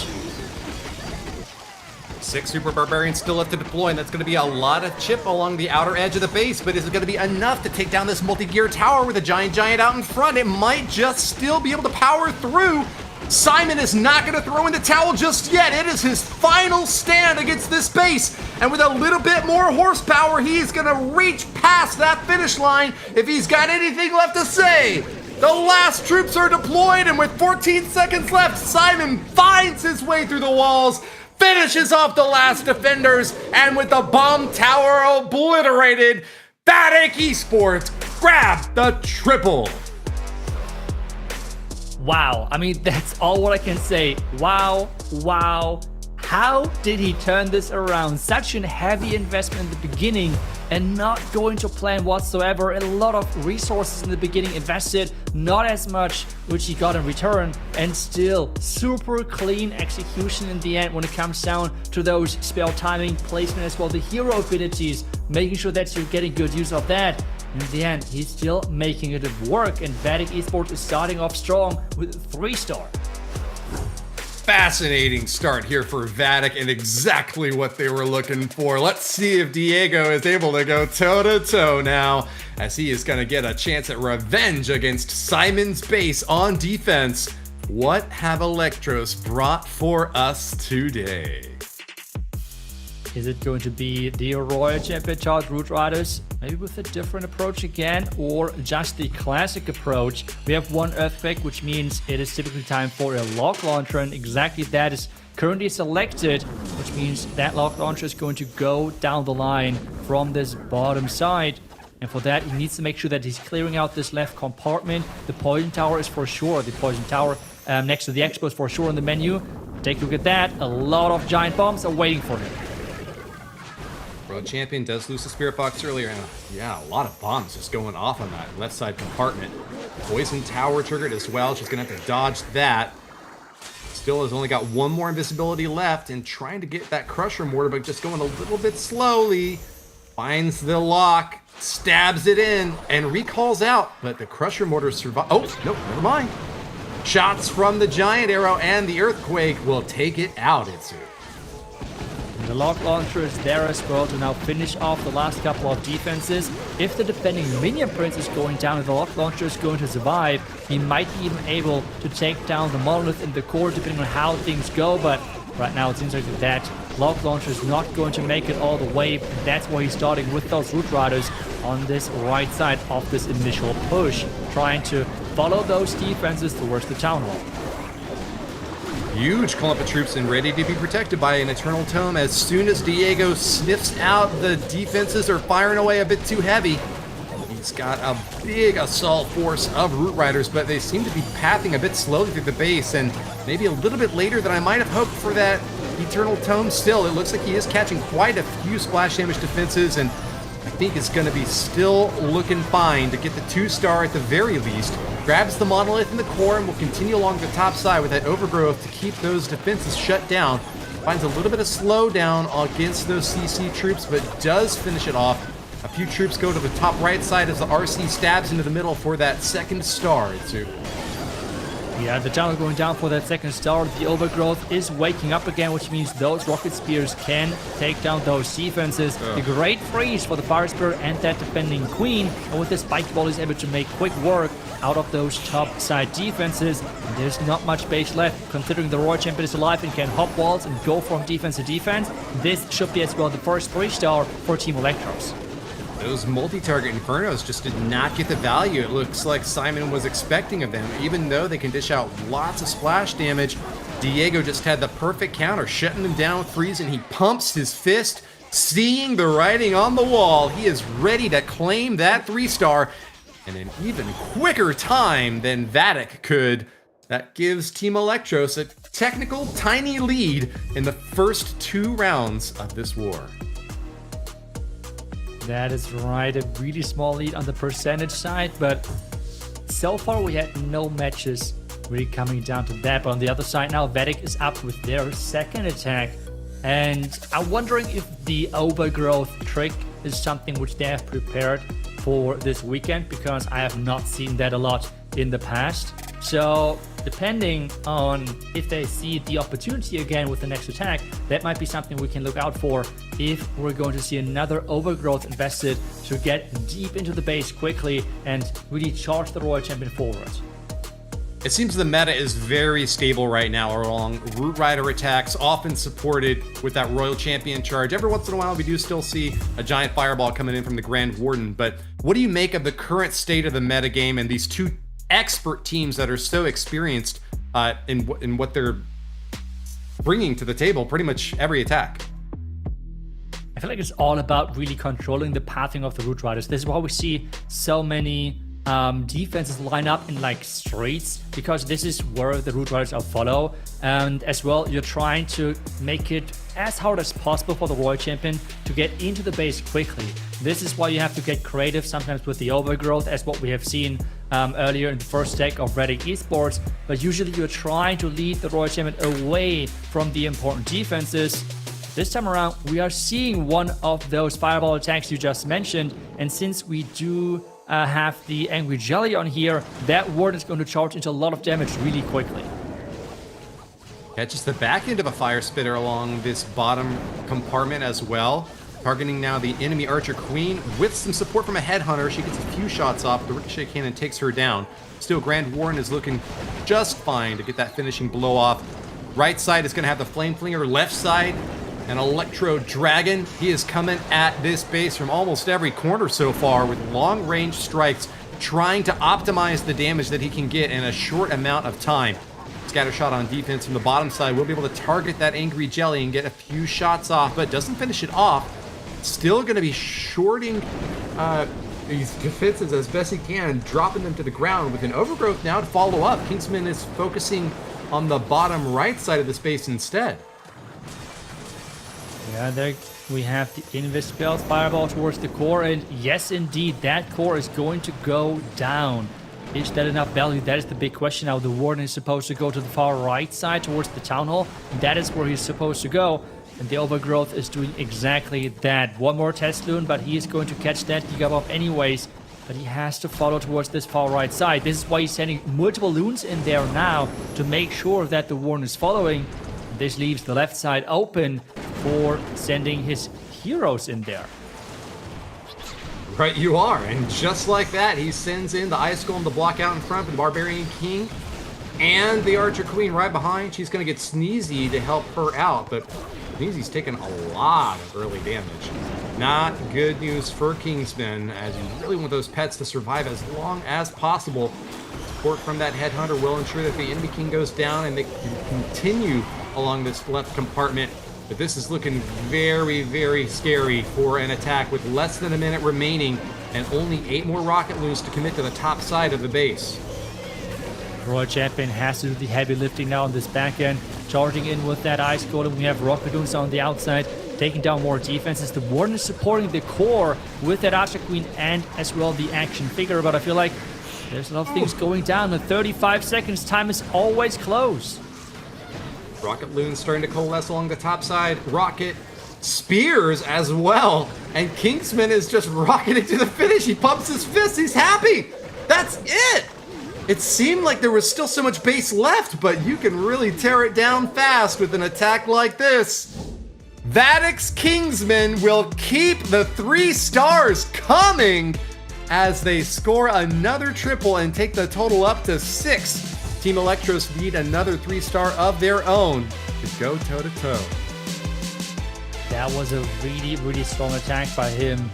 Speaker 3: 6 Super Barbarians still left to deploy, and that's going to be a lot of chip along the outer edge of the base, but is it going to be enough to take down this multi-gear tower with a giant out in front? It might just still be able to power through. Simon is not going to throw in the towel just yet. It is his final stand against this base, and with a little bit more horsepower, he's going to reach past that finish line if he's got anything left to say. The last troops are deployed, and with 14 seconds left, Simon finds his way through the walls, finishes off the last defenders, and with the bomb tower obliterated, Vatic Esports grab the triple.
Speaker 4: Wow, I mean, that's all what I can say. Wow. How did he turn this around? Such a heavy investment in the beginning and not going to plan whatsoever. A lot of resources in the beginning invested, not as much which he got in return, and still super clean execution in the end when it comes down to those spell timing, placement as well, the hero abilities, making sure that you're getting good use of that. In the end, he's still making it work, and Vatic Esports is starting off strong with a 3-star.
Speaker 3: Fascinating start here for Vatic and exactly what they were looking for. Let's see if Diego is able to go toe-to-toe now, as he is going to get a chance at revenge against Simon's base on defense. What have Electros brought for us today?
Speaker 4: Is it going to be the Royal Champion charge Root Riders, maybe with a different approach again, or just the classic approach? We have one Earthquake, which means it is typically time for a Log Launcher, and exactly that is currently selected, which means that Log Launcher is going to go down the line from this bottom side. And for that, he needs to make sure that he's clearing out this left compartment. The Poison Tower is for sure. The Poison Tower next to the Expo is for sure on the menu. Take a look at that. A lot of giant bombs are waiting for him.
Speaker 3: World Champion does lose the Spirit Box earlier. Yeah, a lot of bombs just going off on that left side compartment. Poison Tower triggered as well. She's going to have to dodge that. Still has only got one more invisibility left and trying to get that Crusher Mortar, but just going a little bit slowly. Finds the lock, stabs it in, and recalls out. But the Crusher Mortar survives. Oh, no, never mind. Shots from the Giant Arrow, and the Earthquake will take it out, Itsu.
Speaker 4: The Log Launcher is there as well to now finish off the last couple of defenses. If the defending Minion Prince is going down and the Log Launcher is going to survive, he might be even able to take down the Monolith in the core depending on how things go, but right now it seems like that Log Launcher is not going to make it all the way. That's why he's starting with those Root Riders on this right side of this initial push, trying to follow those defenses towards the Town Hall.
Speaker 3: Huge clump of troops and ready to be protected by an Eternal Tome. As soon as Diego sniffs out the defenses are firing away a bit too heavy, he's got a big assault force of Root Riders, but they seem to be pathing a bit slowly through the base, and maybe a little bit later than I might have hoped for that Eternal Tome. Still, it looks like he is catching quite a few splash damage defenses, and I think it's going to be still looking fine to get the 2-star at the very least. Grabs the Monolith in the core and will continue along the top side with that Overgrowth to keep those defenses shut down. Finds a little bit of slowdown against those CC troops, but does finish it off. A few troops go to the top right side as the RC stabs into the middle for that 2nd star, Itsu.
Speaker 4: Yeah, the Town going down for that 2nd star. The Overgrowth is waking up again, which means those Rocket Spears can take down those defenses. The great freeze for the Fire Spear and that defending Queen. And with this Spike Ball, he's able to make quick work out of those top side defenses. And there's not much base left, considering the Royal Champion is alive and can hop walls and go from defense to defense. This should be as well the first 3-star for Team Electros.
Speaker 3: Those multi-target Infernos just did not get the value it looks like Simon was expecting of them. Even though they can dish out lots of splash damage, Diego just had the perfect counter, shutting them down with freeze, and he pumps his fist, seeing the writing on the wall. He is ready to claim that 3-star in an even quicker time than Vatic could. That gives Team Electros a technical tiny lead in the first 2 rounds of this war.
Speaker 4: That is right, a really small lead on the percentage side, but so far we had no matches really coming down to that. But on the other side now, Vatic is up with their 2nd attack, and I'm wondering if the Overgrowth trick is something which they have prepared for this weekend, because I have not seen that a lot in the past. So depending on if they see the opportunity again with the next attack, that might be something we can look out for if we're going to see another Overgrowth invested to get deep into the base quickly and really charge the Royal Champion forward.
Speaker 3: It seems the meta is very stable right now along Root Rider attacks, often supported with that Royal Champion charge. Every once in a while, we do still see a giant fireball coming in from the Grand Warden, but what do you make of the current state of the meta game and these 2 expert teams that are so experienced in what they're bringing to the table pretty much every attack?
Speaker 4: I feel like it's all about really controlling the pathing of the Root Riders. This is why we see so many defenses line up in like streets, because this is where the Root Riders are follow. And as well, you're trying to make it as hard as possible for the Royal Champion to get into the base quickly. This is why you have to get creative sometimes with the Overgrowth, as what we have seen earlier in the first deck of Vatic Esports. But usually you're trying to lead the Royal Champion away from the important defenses. This time around, we are seeing one of those fireball attacks you just mentioned. And since we do have the Angry Jelly on here, that ward is going to charge into a lot of damage really quickly.
Speaker 3: Catches the back end of a Fire Spitter along this bottom compartment as well. Targeting now the enemy Archer Queen with some support from a Headhunter. She gets a few shots off. The Ricochet Cannon takes her down. Still, Grand Warden is looking just fine to get that finishing blow off. Right side is going to have the Flame Flinger. Left side, an Electro Dragon. He is coming at this base from almost every corner so far with long-range strikes, trying to optimize the damage that he can get in a short amount of time. Scatter Shot on defense from the bottom side will be able to target that Angry Jelly and get a few shots off, but doesn't finish it off. Still going to be shorting these defenses as best he can, dropping them to the ground with an Overgrowth now to follow up. Kingsman is focusing on the bottom right side of the space instead.
Speaker 4: Yeah, there we have the Invis spells, Fireball towards the core, and yes, indeed, that core is going to go down. Is that enough value? That is the big question now. The Warden is supposed to go to the far right side towards the Town Hall. That is where he's supposed to go. And the Overgrowth is doing exactly that. One more test loon, but he is going to catch that Gigabomb anyways. but he has to follow towards this far right side. This is why he's sending multiple loons in there now to make sure that the Warden is following. This leaves the left side open for sending his heroes in there.
Speaker 3: Right you are, and just like that, he sends in the Ice Golem to block out in front for the Barbarian King and the Archer Queen right behind. She's going to get Sneezy to help her out, but Sneezy's taking a lot of early damage. Not good news for Kingsman, as you really want those pets to survive as long as possible. Support from that Headhunter will ensure that the enemy king goes down and they can continue along this left compartment. But this is looking very, very scary for an attack with less than a minute remaining and only 8 more rocket loons to commit to the top side of the base.
Speaker 4: Royal Champion has to do the heavy lifting now on this back end, charging in with that Ice Golem. We have rocket loons on the outside, taking down more defenses. The Warden is supporting the core with that Archer Queen and as well the action figure, but I feel like there's a lot of things going down. The 35 seconds time is always close.
Speaker 3: Rocket loons starting to coalesce along the top side. Rocket spears as well. And Kingsman is just rocketing to the finish. He pumps his fist. He's happy. That's it. It seemed like there was still so much base left, but you can really tear it down fast with an attack like this. Vatic's Kingsman will keep the 3 stars coming as they score another triple and take the total up to 6. Team Electros need another 3-star of their own to go toe-to-toe.
Speaker 4: That was a really, really strong attack by him.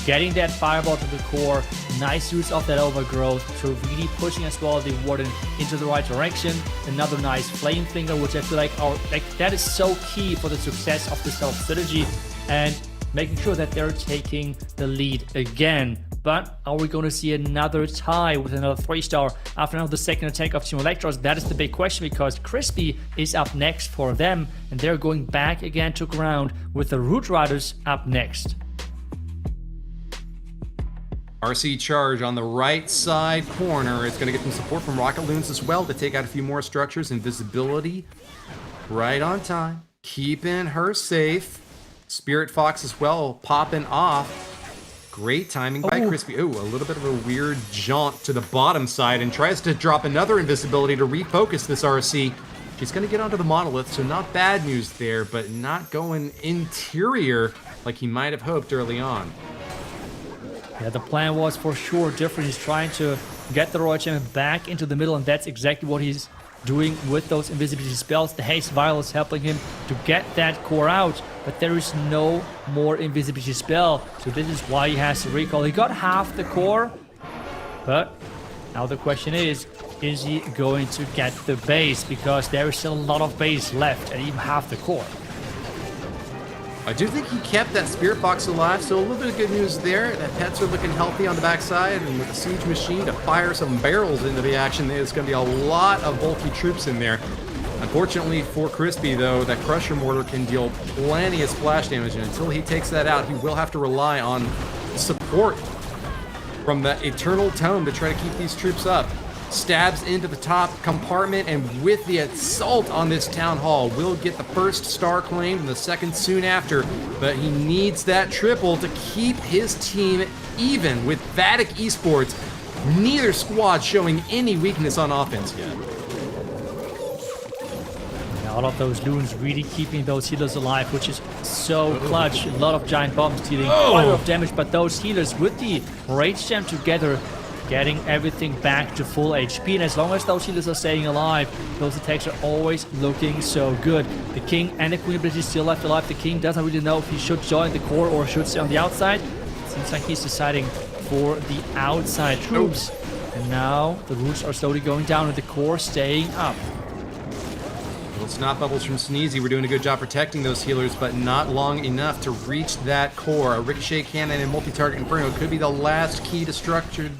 Speaker 4: Getting that fireball to the core, nice use of that overgrowth, so really pushing as well the Warden into the right direction. Another nice flame finger, which I feel like that is so key for the success of the stealth strategy and making sure that they're taking the lead again. But are we going to see another tie with another 3-star after now the second attack of Team Electros? That is the big question, because Crispy is up next for them, and they're going back again to ground with the Hog Riders up next.
Speaker 3: RC charge on the right side corner is going to get some support from rocket loons as well to take out a few more structures. Invisibility right on time, keeping her safe. Spirit Fox as well popping off. Great timing by Crispy. Ooh, a little bit of a weird jaunt to the bottom side and tries to drop another invisibility to refocus this RC. She's going to get onto the monolith, so not bad news there, but not going interior like he might have hoped early on.
Speaker 4: Yeah, the plan was for sure different. He's trying to get the Royal Champion back into the middle, and that's exactly what he's doing with those invisibility spells. The Haste Vial is helping him to get that core out, but there is no more invisibility spell, so this is why he has to recall. He got half the core, but now the question is he going to get the base, because there is still a lot of base left and even half the core.
Speaker 3: I do think he kept that Spirit Fox alive, so a little bit of good news there. That pets are looking healthy on the backside, and with the Siege Machine to fire some barrels into the action, there's going to be a lot of bulky troops in there. Unfortunately for Crispy, though, that Crusher Mortar can deal plenty of splash damage, and until he takes that out, he will have to rely on support from the Eternal Tome to try to keep these troops up. Stabs into the top compartment, and with the assault on this town hall, will get the 1st star claimed and the 2nd soon after, but he needs that triple to keep his team even with Vatic Esports. Neither squad showing any weakness on offense yet.
Speaker 4: All of those loons really keeping those healers alive, which is so clutch. A lot of giant bombs dealing quite a lot of damage, but those healers with the Rage Gem together getting everything back to full HP, and as long as those healers are staying alive, those attacks are always looking so good. The King and the Queen ability still left alive. The King doesn't really know if he should join the core or should stay on the outside. Seems like he's deciding for the outside troops. And now the roots are slowly going down and the core staying up.
Speaker 3: Little snot bubbles from Sneezy. We're doing a good job protecting those healers, but not long enough to reach that core. A Ricochet Cannon and multi-target Inferno could be the last key to structured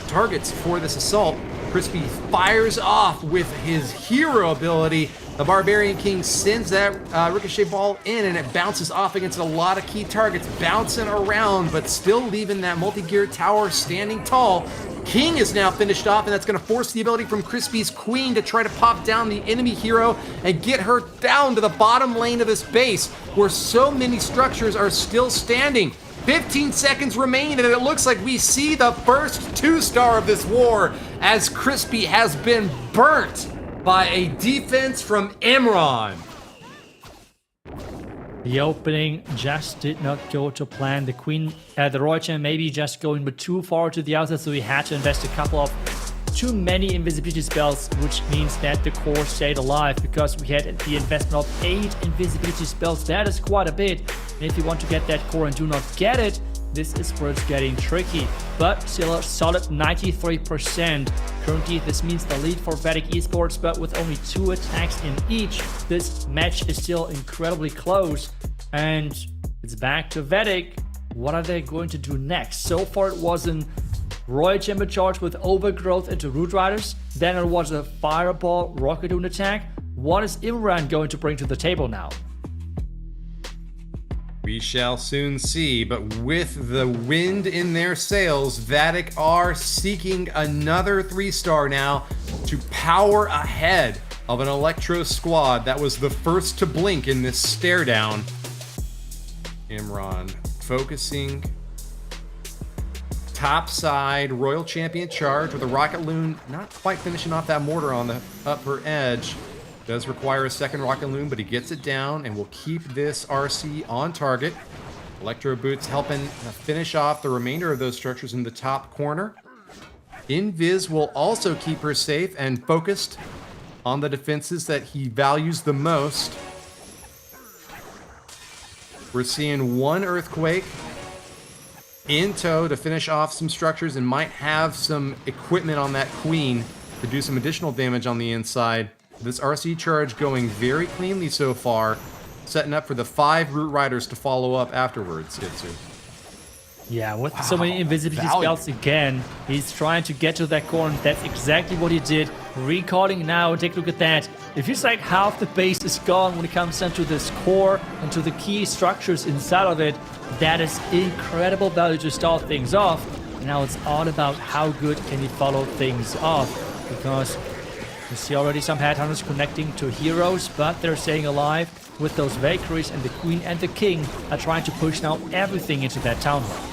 Speaker 3: targets for this assault. Crispy fires off with his hero ability. The Barbarian King sends that Ricochet ball in, and it bounces off against a lot of key targets, bouncing around, but still leaving that multi-gear tower standing tall. King is now finished off, and that's going to force the ability from Crispy's Queen to try to pop down the enemy hero and get her down to the bottom lane of this base, where so many structures are still standing. 15 seconds remain, and it looks like we see the first 2-star of this war as Crispy has been burnt by a defense from Imran.
Speaker 4: The opening just did not go to plan. The Queen, the Royal Champ maybe just going but too far to the outside, so we had to invest a couple of too many invisibility spells, which means that the core stayed alive because we had the investment of 8 invisibility spells. That is quite a bit. And if you want to get that core and do not get it, this is where it's getting tricky. But still a solid 93%. Currently, this means the lead for Vatic Esports, but with only 2 attacks in each, this match is still incredibly close. And it's back to Vatic. What are they going to do next? So far, it was an Royal Chamber charge with overgrowth into Root Riders. Then it was a Fireball Rockadoon attack. What is Imran going to bring to the table now?
Speaker 3: We shall soon see, but with the wind in their sails, Vatic are seeking another 3-star now to power ahead of an Electros squad that was the first to blink in this stare down. Imran focusing top side Royal Champion charge with a Rocket Loon, not quite finishing off that mortar on the upper edge. Does require a second Rocket Loon, but he gets it down and will keep this RC on target. Electro Boots helping finish off the remainder of those structures in the top corner. Invis will also keep her safe and focused on the defenses that he values the most. We're seeing 1 Earthquake in tow to finish off some structures and might have some equipment on that Queen to do some additional damage on the inside. This RC charge going very cleanly so far, setting up for the 5 Root Riders to follow up afterwards, Itsu.
Speaker 4: Yeah, with so many invisibility spells again, he's trying to get to that corner. That's exactly what he did. Recalling now, take a look at that. It feels like half the base is gone when it comes down to this core and to the key structures inside of it. That is incredible value to start things off. Now it's all about how good can he follow things off, because you see already some headhunters connecting to heroes, but they're staying alive with those Valkyries, and the Queen and the King are trying to push now everything into that town hall.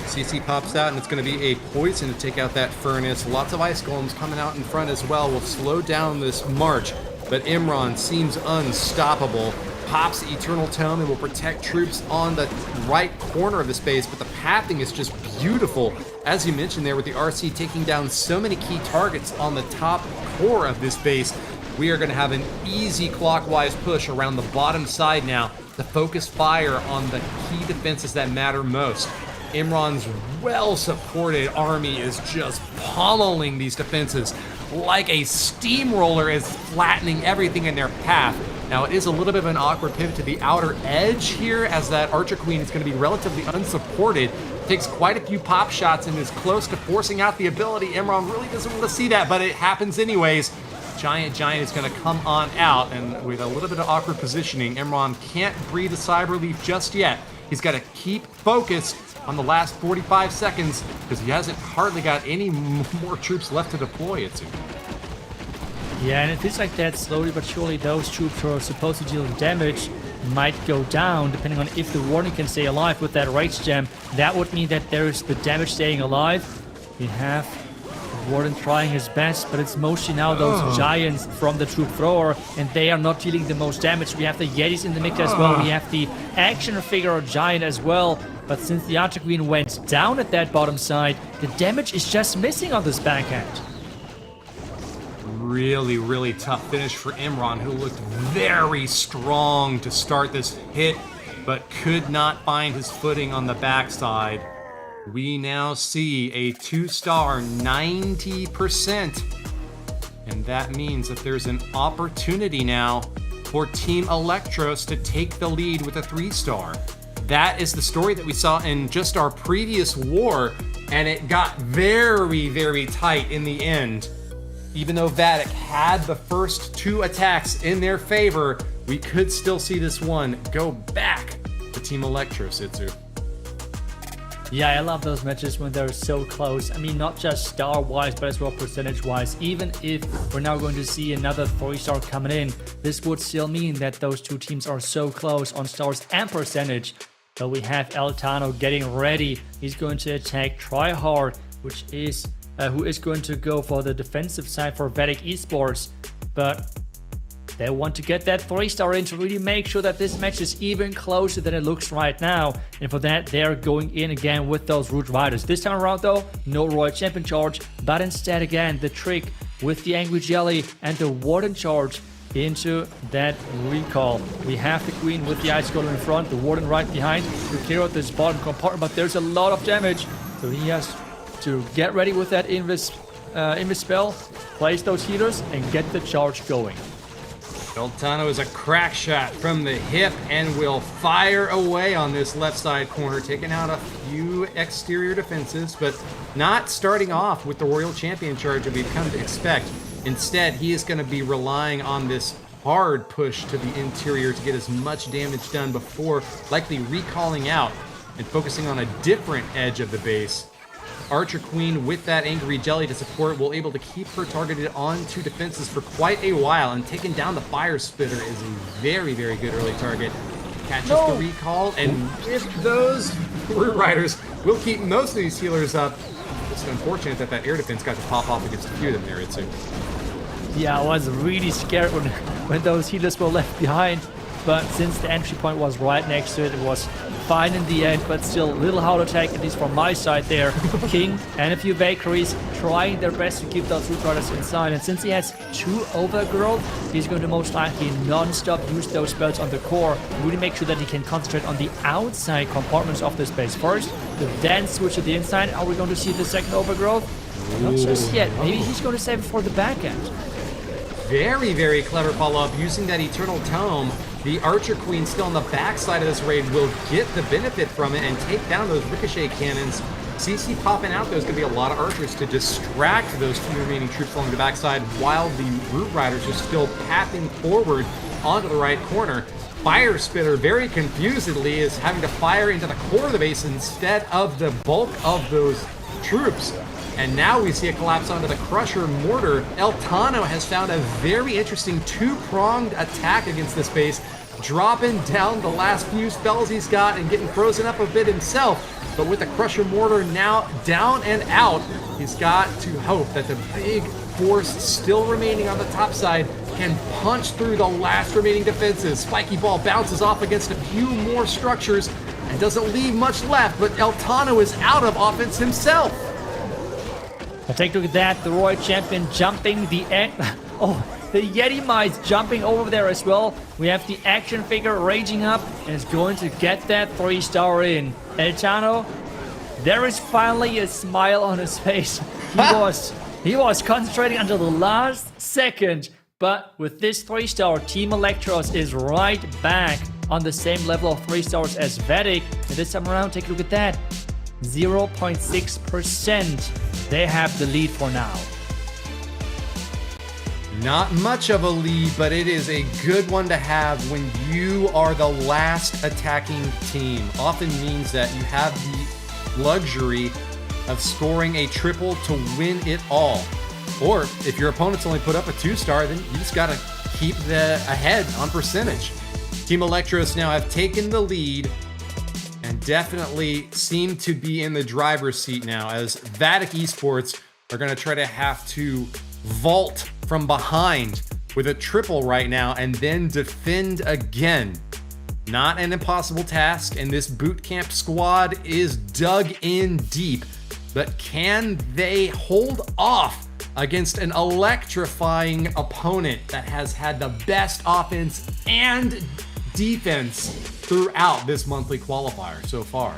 Speaker 3: CC pops out, and it's going to be a poison to take out that furnace. Lots of ice golems coming out in front as well will slow down this march, but Imran seems unstoppable. Pops the Eternal Tome and will protect troops on the right corner of the space, but the pathing is just beautiful. As you mentioned there, with the RC taking down so many key targets on the top core of this base, we are going to have an easy clockwise push around the bottom side now to focus fire on the key defenses that matter most. Imran's well-supported army is just pummeling these defenses like a steamroller, is flattening everything in their path. Now, it is a little bit of an awkward pivot to the outer edge here, as that Archer Queen is going to be relatively unsupported. Takes quite a few pop shots and is close to forcing out the ability. Imran really doesn't want to see that, but it happens anyways. Giant is going to come on out, and with a little bit of awkward positioning, Imran can't breathe a Cyber Leaf just yet. He's got to keep focused on the last 45 seconds because he hasn't hardly got any more troops left to deploy it to.
Speaker 4: Yeah, and it feels like that slowly but surely those troops who are supposed to deal damage might go down, depending on if the Warden can stay alive with that Rage Gem. That would mean that there is the damage staying alive. We have Warden trying his best, but it's mostly now those giants from the troop thrower, and they are not dealing the most damage. We have the Yetis in the mix as well. We have the action figure giant as well. But since the Archer Queen went down at that bottom side, the damage is just missing on this backhand.
Speaker 3: Really tough finish for Imran, who looked very strong to start this hit, but could not find his footing on the backside. We now see a 2-star 90%. And that means that there's an opportunity now for Team Electros to take the lead with a 3-star. That is the story that we saw in just our previous war, and it got very tight in the end. Even though Vatic had the first 2 attacks in their favor, we could still see this one go back to Team Electros, Itsu.
Speaker 4: Yeah, I love those matches when they're so close. I mean, not just star-wise, but as well percentage-wise. Even if we're now going to see another 3-star coming in, this would still mean that those two teams are so close on stars and percentage. So we have Eltano getting ready. He's going to attack Tryhard, which is who is going to go for the defensive side for Vatic Esports. But they want to get that 3-star in to really make sure that this match is even closer than it looks right now. And for that, they're going in again with those Hog Riders. This time around though, no Royal Champion charge, but instead again, the trick with the Angry Jelly and the Warden charge into that recall. We have the Queen with the Ice Golem in front, the Warden right behind to clear out this bottom compartment, but there's a lot of damage. So he has to get ready with that Invis spell, place those healers, and get the charge going.
Speaker 3: Eltano is a crack shot from the hip and will fire away on this left side corner, taking out a few exterior defenses, but not starting off with the Royal Champion charge that we've come to expect. Instead, he is going to be relying on this hard push to the interior to get as much damage done before likely recalling out and focusing on a different edge of the base. Archer Queen with that Angry Jelly to support will able to keep her targeted onto defenses for quite a while, and taking down the Fire Spitter is a very, very good early target. Catches the recall, and if those Hog Riders will keep most of these healers up. It's unfortunate that that air defense got to pop off against a few of them there, Itsu.
Speaker 4: Yeah, I was really scared when those healers were left behind. But since the entry point was right next to it, it was fine in the end, but still a little hard attack, at least from my side there. King and a few Valkyries trying their best to keep those Hog Riders inside. And since he has 2 overgrowth, he's going to most likely non-stop use those spells on the core, really make sure that he can concentrate on the outside compartments of this base first, to then switch to the inside. Are we going to see the second overgrowth? Not just yet. Maybe he's going to save it for the back end.
Speaker 3: Very, very clever follow-up using that Eternal Tome. The Archer Queen still on the backside of this raid will get the benefit from it and take down those ricochet cannons. CC popping out, there's going to be a lot of archers to distract those 2 remaining troops along the backside while the Hog Riders are still pathing forward onto the right corner. Fire Spitter very confusedly is having to fire into the core of the base instead of the bulk of those troops. And now we see a collapse onto the Crusher Mortar. Eltano has found a very interesting 2-pronged attack against this base, dropping down the last few spells he's got and getting frozen up a bit himself. But with the Crusher Mortar now down and out, he's got to hope that the big force still remaining on the top side can punch through the last remaining defenses. Spiky Ball bounces off against a few more structures and doesn't leave much left, but Eltano is out of offense himself.
Speaker 4: Now take a look at that, the Royal Champion jumping the the Yeti Mites jumping over there as well. We have the action figure raging up and is going to get that 3-star in. Eltano, there is finally a smile on his face. He was concentrating until the last second, but with this 3-star, Team Electros is right back on the same level of 3 stars as Vatic. And this time around, take a look at that. 0.6%. They have the lead for now.
Speaker 3: Not much of a lead, but it is a good one to have when you are the last attacking team. Often means that you have the luxury of scoring a triple to win it all. Or if your opponent's only put up a 2-star, then you just gotta keep ahead on percentage. Team Electros now have taken the lead and definitely seem to be in the driver's seat now, as Vatic Esports are going to try to have to vault from behind with a triple right now and then defend again. Not an impossible task, and this boot camp squad is dug in deep, but can they hold off against an electrifying opponent that has had the best offense and defense throughout this monthly qualifier so far?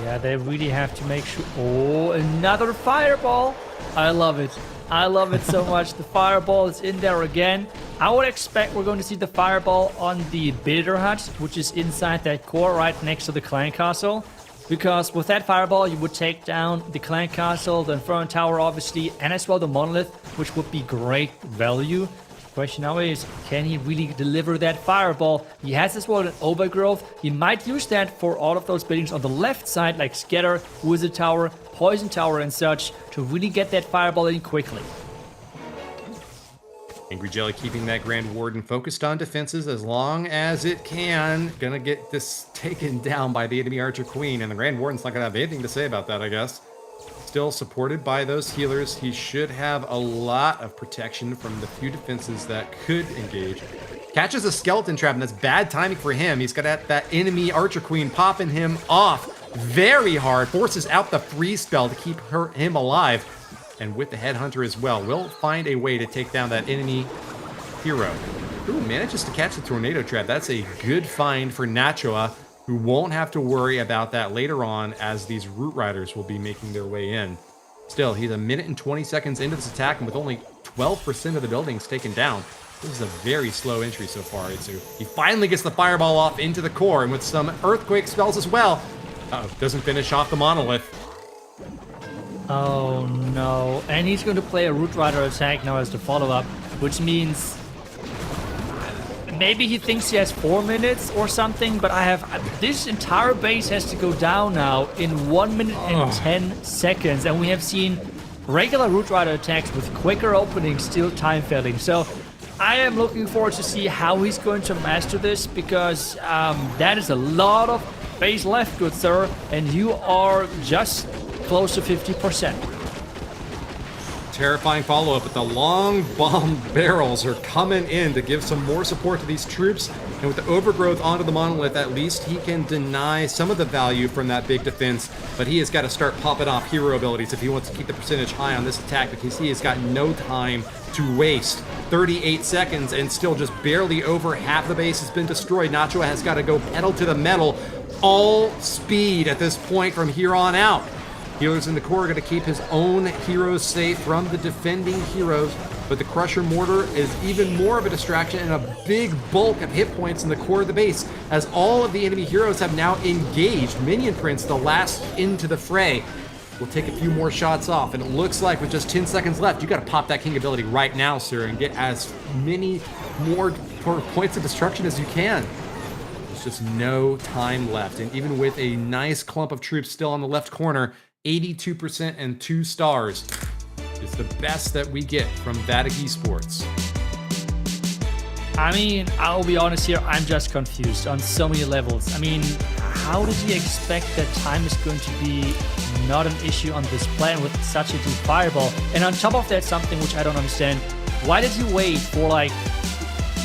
Speaker 4: Yeah, they really have to make sure. Oh, another fireball. I love it. I love it so much. The fireball is in there again. I would expect we're going to see the fireball on the Builder Hut, which is inside that core right next to the Clan Castle. Because with that fireball, you would take down the Clan Castle, the Inferno Tower, obviously, and as well the Monolith, which would be great value. Question now is, can he really deliver that fireball? He has as well an overgrowth. He might use that for all of those buildings on the left side, like Scatter, Wizard Tower, Poison Tower and such, to really get that fireball in quickly.
Speaker 3: Angry Jelly keeping that Grand Warden focused on defenses as long as it can. Gonna get this taken down by the enemy Archer Queen, and the Grand Warden's not gonna have anything to say about that, I guess. Still supported by those healers. He should have a lot of protection from the few defenses that could engage. Catches a skeleton trap, and that's bad timing for him. He's got that enemy Archer Queen popping him off very hard. Forces out the freeze spell to keep him alive. And with the Headhunter as well, will find a way to take down that enemy hero. Ooh, manages to catch the Tornado Trap. That's a good find for Nachoa, who won't have to worry about that later on as these Root Riders will be making their way in. Still, he's 1 minute and 20 seconds into this attack, and with only 12% of the buildings taken down. This is a very slow entry so far, Itsu. He finally gets the Fireball off into the core, and with some Earthquake spells as well. Uh-oh, doesn't finish off the Monolith.
Speaker 4: Oh no, and he's going to play a Root Rider attack now as the follow-up, which means maybe he thinks he has 4 minutes or something, but this entire base has to go down now in 1 minute and 10 seconds, and we have seen regular Root Rider attacks with quicker openings still time failing. So I am looking forward to see how he's going to master this, because that is a lot of base left, good sir, and you are just close to 50%.
Speaker 3: Terrifying follow-up, but the long bomb barrels are coming in to give some more support to these troops. And with the overgrowth onto the Monolith, at least he can deny some of the value from that big defense. But he has got to start popping off hero abilities if he wants to keep the percentage high on this attack, because he has got no time to waste. 38 seconds and still just barely over half the base has been destroyed. Nachoa has got to go pedal to the metal. All speed at this point from here on out. Healers in the core are going to keep his own heroes safe from the defending heroes, but the Crusher Mortar is even more of a distraction and a big bulk of hit points in the core of the base, as all of the enemy heroes have now engaged. Minion Prince, the last into the fray, will take a few more shots off, and it looks like with just 10 seconds left, you got to pop that King ability right now, sir, and get as many more points of destruction as you can. There's just no time left, and even with a nice clump of troops still on the left corner, 82% and 2 stars is the best that we get from Vatic Esports.
Speaker 4: I mean, I'll be honest here, I'm just confused on so many levels. I mean, how did he expect that time is going to be not an issue on this plan with such a deep fireball? And on top of that, something which I don't understand, why did he wait for like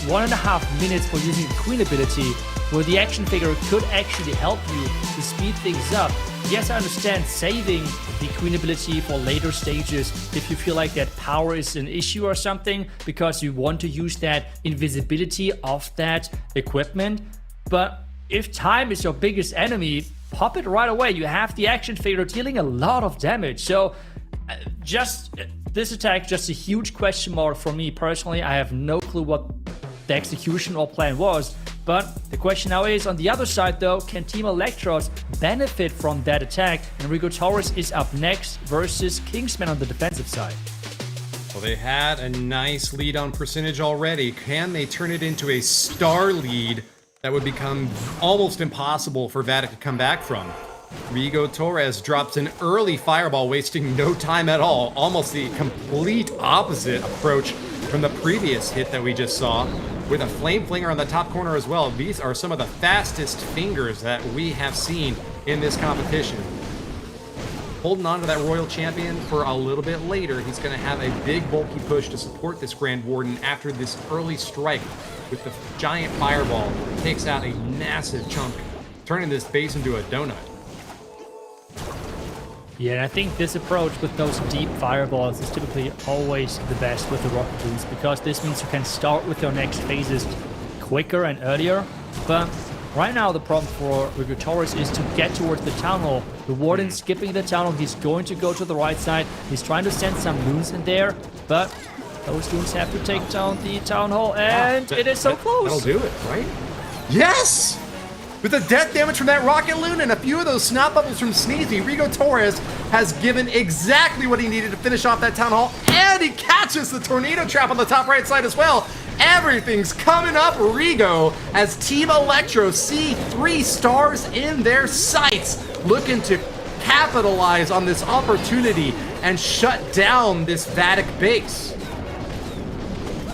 Speaker 4: 1.5 minutes for using the Queen ability, where the action figure could actually help you to speed things up? Yes, I understand saving the Queen ability for later stages if you feel like that power is an issue or something, because you want to use that invisibility of that equipment. But if time is your biggest enemy, pop it right away. You have the action figure dealing a lot of damage. So just this attack, just a huge question mark for me personally. I have no clue what the execution or plan was. But the question now is, on the other side though, can Team Electros benefit from that attack? And Rigo Torres is up next versus Kingsman on the defensive side.
Speaker 3: Well, they had a nice lead on percentage already. Can they turn it into a star lead that would become almost impossible for Vatic to come back from? Rigo Torres drops an early fireball, wasting no time at all. Almost the complete opposite approach from the previous hit that we just saw, with a flame flinger on the top corner as well. These are some of the fastest fingers that we have seen in this competition. Holding on to that Royal Champion for a little bit later. He's going to have a big bulky push to support this Grand Warden after this early strike with the giant fireball. Takes out a massive chunk, turning this base into a donut.
Speaker 4: Yeah, and I think this approach with those deep fireballs is typically always the best with the rocket boost, because this means you can start with your next phases quicker and earlier. But right now the problem for Rigo Torres is to get towards the town hall. The Warden's skipping the town hall. He's going to go to the right side. He's trying to send some loons in there, but those loons have to take down the town hall, and it is so close.
Speaker 3: That'll do it, right? Yes! With the death damage from that rocket loon and a few of those snot bubbles from Sneezy, Rigo Torres has given exactly what he needed to finish off that town hall, and he catches the tornado trap on the top right side as well. Everything's coming up Rigo as Team Electros see 3 stars in their sights, looking to capitalize on this opportunity and shut down this Vatic base.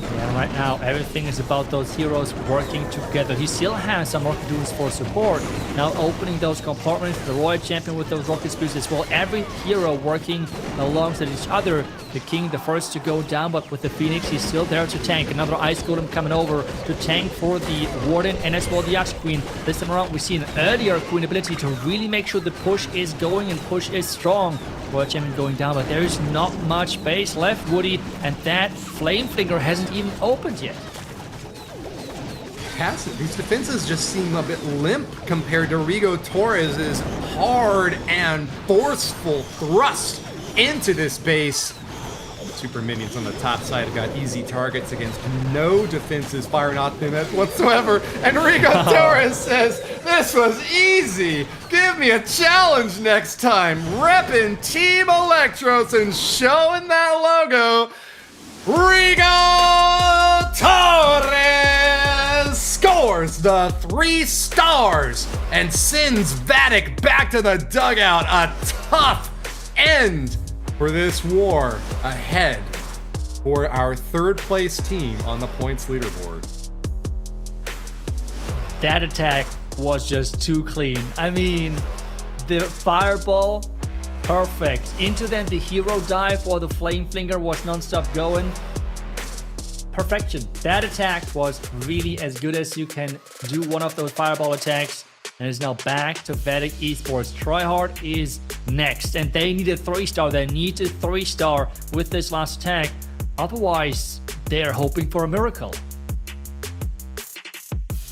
Speaker 4: Yeah, right now everything is about those heroes working together. He still has some rocket duels for support. Now opening those compartments, the Royal Champion with those rocket spears as well. Every hero working alongside each other. The King, the first to go down, but with the Phoenix, he's still there to tank. Another Ice Golem coming over to tank for the Warden and as well the Yacht Queen. This time around, we see an earlier Queen ability to really make sure the push is going and push is strong. Royal Champion going down, but there is not much base left, Woody, and that Flame Flinger hasn't even opened yet.
Speaker 3: These defenses just seem a bit limp compared to Rigo Torres' hard and forceful thrust into this base. Super minions on the top side have got easy targets against no defenses firing off them whatsoever. And Rigo Torres says, this was easy. Give me a challenge next time. Reppin' Team Electros and showing that logo. Rigo Torres scores the 3 stars and sends Vatic back to the dugout. A tough end for this war ahead for our 3rd place team on the points leaderboard.
Speaker 4: That attack was just too clean. I mean, the fireball, perfect. Into then the hero dive while the flame flinger was non-stop going. Perfection. That attack was really as good as you can do one of those fireball attacks. And it's now back to Vatic Esports. Tryhard is next, and they need a 3-star. They need a 3-star with this last attack. Otherwise, they're hoping for a miracle.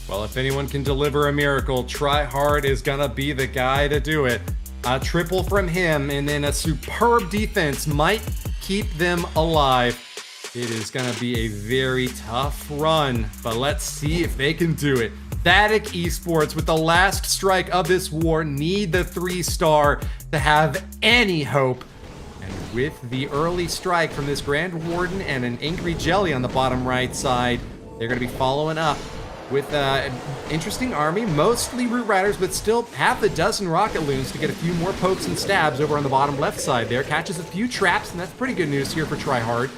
Speaker 3: Well, if anyone can deliver a miracle, Tryhard is gonna be the guy to do it. A triple from him, and then a superb defense might keep them alive. It is gonna be a very tough run, but let's see if they can do it. Vatic Esports, with the last strike of this war, need the 3-star to have any hope. And with the early strike from this Grand Warden and an Angry Jelly on the bottom right side, they're going to be following up with an interesting army, mostly Root Riders, but still half a dozen Rocket Loons to get a few more pokes and stabs over on the bottom left side there. Catches a few traps, and that's pretty good news here for Tryhard.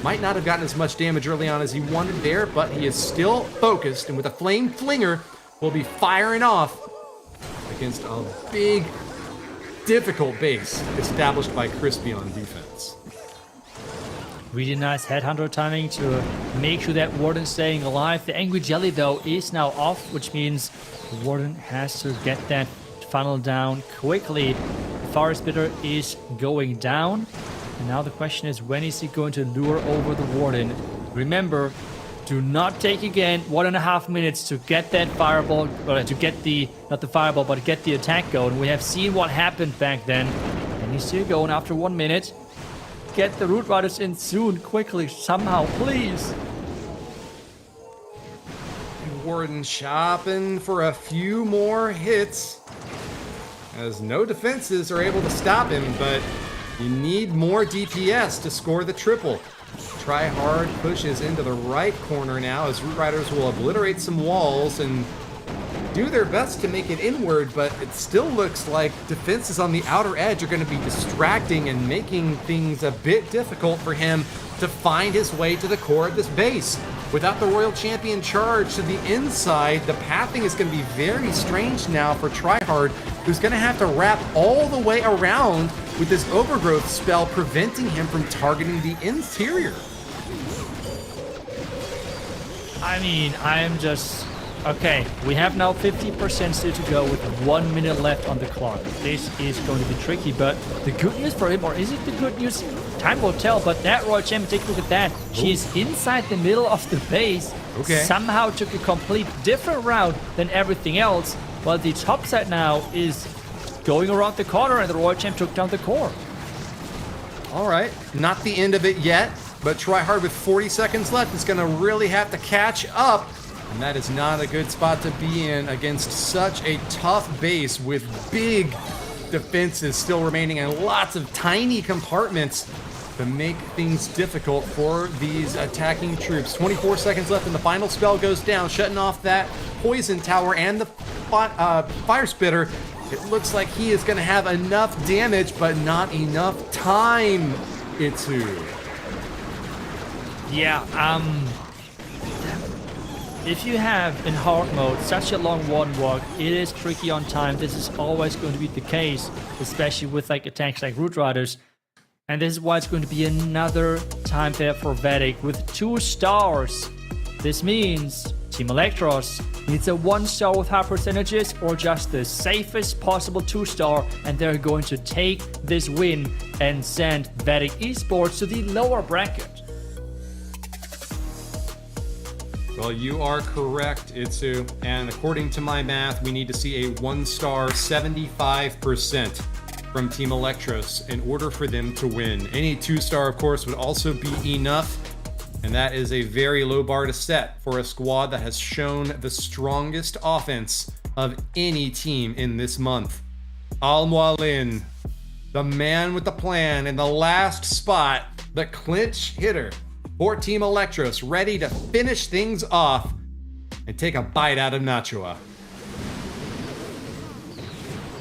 Speaker 3: Might not have gotten as much damage early on as he wanted there, but he is still focused, and with a Flame Flinger, will be firing off against a big, difficult base established by Crispy on defense.
Speaker 4: Really nice headhunter timing to make sure that Warden's staying alive. The Angry Jelly, though, is now off, which means Warden has to get that funnel down quickly. The Fire Spitter is going down. And now the question is, when is he going to lure over the Warden? Remember, do not take again 1.5 minutes to get that fireball, or to get the, not the fireball, but get the attack going. We have seen what happened back then. And he's still going after 1 minute. Get the Root Riders in soon, quickly, somehow, please.
Speaker 3: Warden shopping for a few more hits, as no defenses are able to stop him, but you need more DPS to score the triple. Tryhard pushes into the right corner now as Root Riders will obliterate some walls and do their best to make it inward, but it still looks like defenses on the outer edge are going to be distracting and making things a bit difficult for him to find his way to the core of this base. Without the Royal Champion charge to the inside, the pathing is going to be very strange now for Tryhard, who's going to have to wrap all the way around with this overgrowth spell, preventing him from targeting the interior.
Speaker 4: I mean, I am just... Okay, we have now 50% still to go with 1 minute left on the clock. This is going to be tricky, but the good news for him, or is it the good news? Time will tell, but that Royal Champion, take a look at that. She's inside the middle of the base.
Speaker 3: Okay.
Speaker 4: Somehow took a complete different route than everything else, while the top side now is going around the corner, and the Royal Champ took down the core.
Speaker 3: All right, not the end of it yet, but Tryhard with 40 seconds left is going to really have to catch up. And that is not a good spot to be in against such a tough base with big defenses still remaining and lots of tiny compartments to make things difficult for these attacking troops. 24 seconds left and the final spell goes down, shutting off that poison tower and the fire spitter. It looks like he is going to have enough damage, but not enough time, Itsu.
Speaker 4: Yeah, if you have in hard mode such a long one walk, it is tricky on time. This is always going to be the case, especially with like attacks like Root Riders. And this is why it's going to be another time there for Vatic with 2 stars. This means Team Electros needs a 1-star with high percentages or just the safest possible 2-star, and they're going to take this win and send Vatic Esports to the lower bracket.
Speaker 3: Well, you are correct, Itsu. And according to my math, we need to see a 1-star 75% from Team Electros in order for them to win. Any 2-star, of course, would also be enough. And that is a very low bar to set for a squad that has shown the strongest offense of any team in this month. Al-Mualin, the man with the plan in the last spot, the clinch hitter for Team Electros, ready to finish things off and take a bite out of Nachua.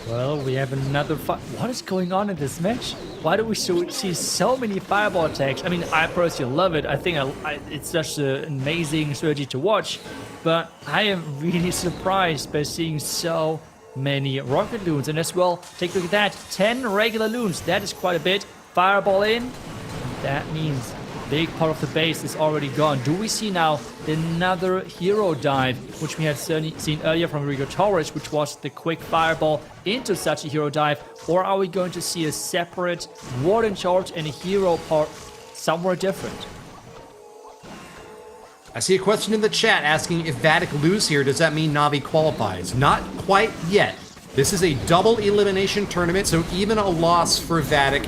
Speaker 4: Well, we have another What is going on in this match? Why do we see so many fireball attacks? I mean, I personally love it. I think it's such an amazing strategy to watch. But I am really surprised by seeing so many rocket loons. And as well, take a look at that. 10 regular loons. That is quite a bit. Fireball in. That means a big part of the base is already gone. Do we see now another hero dive, which we had seen earlier from Rigo Torres, which was the quick fireball into such a hero dive? Or are we going to see a separate warden charge and a hero part somewhere different?
Speaker 3: I see a question in the chat asking if Vatic lose here, does that mean Navi qualifies? Not quite yet. This is a double elimination tournament, so even a loss for Vatic,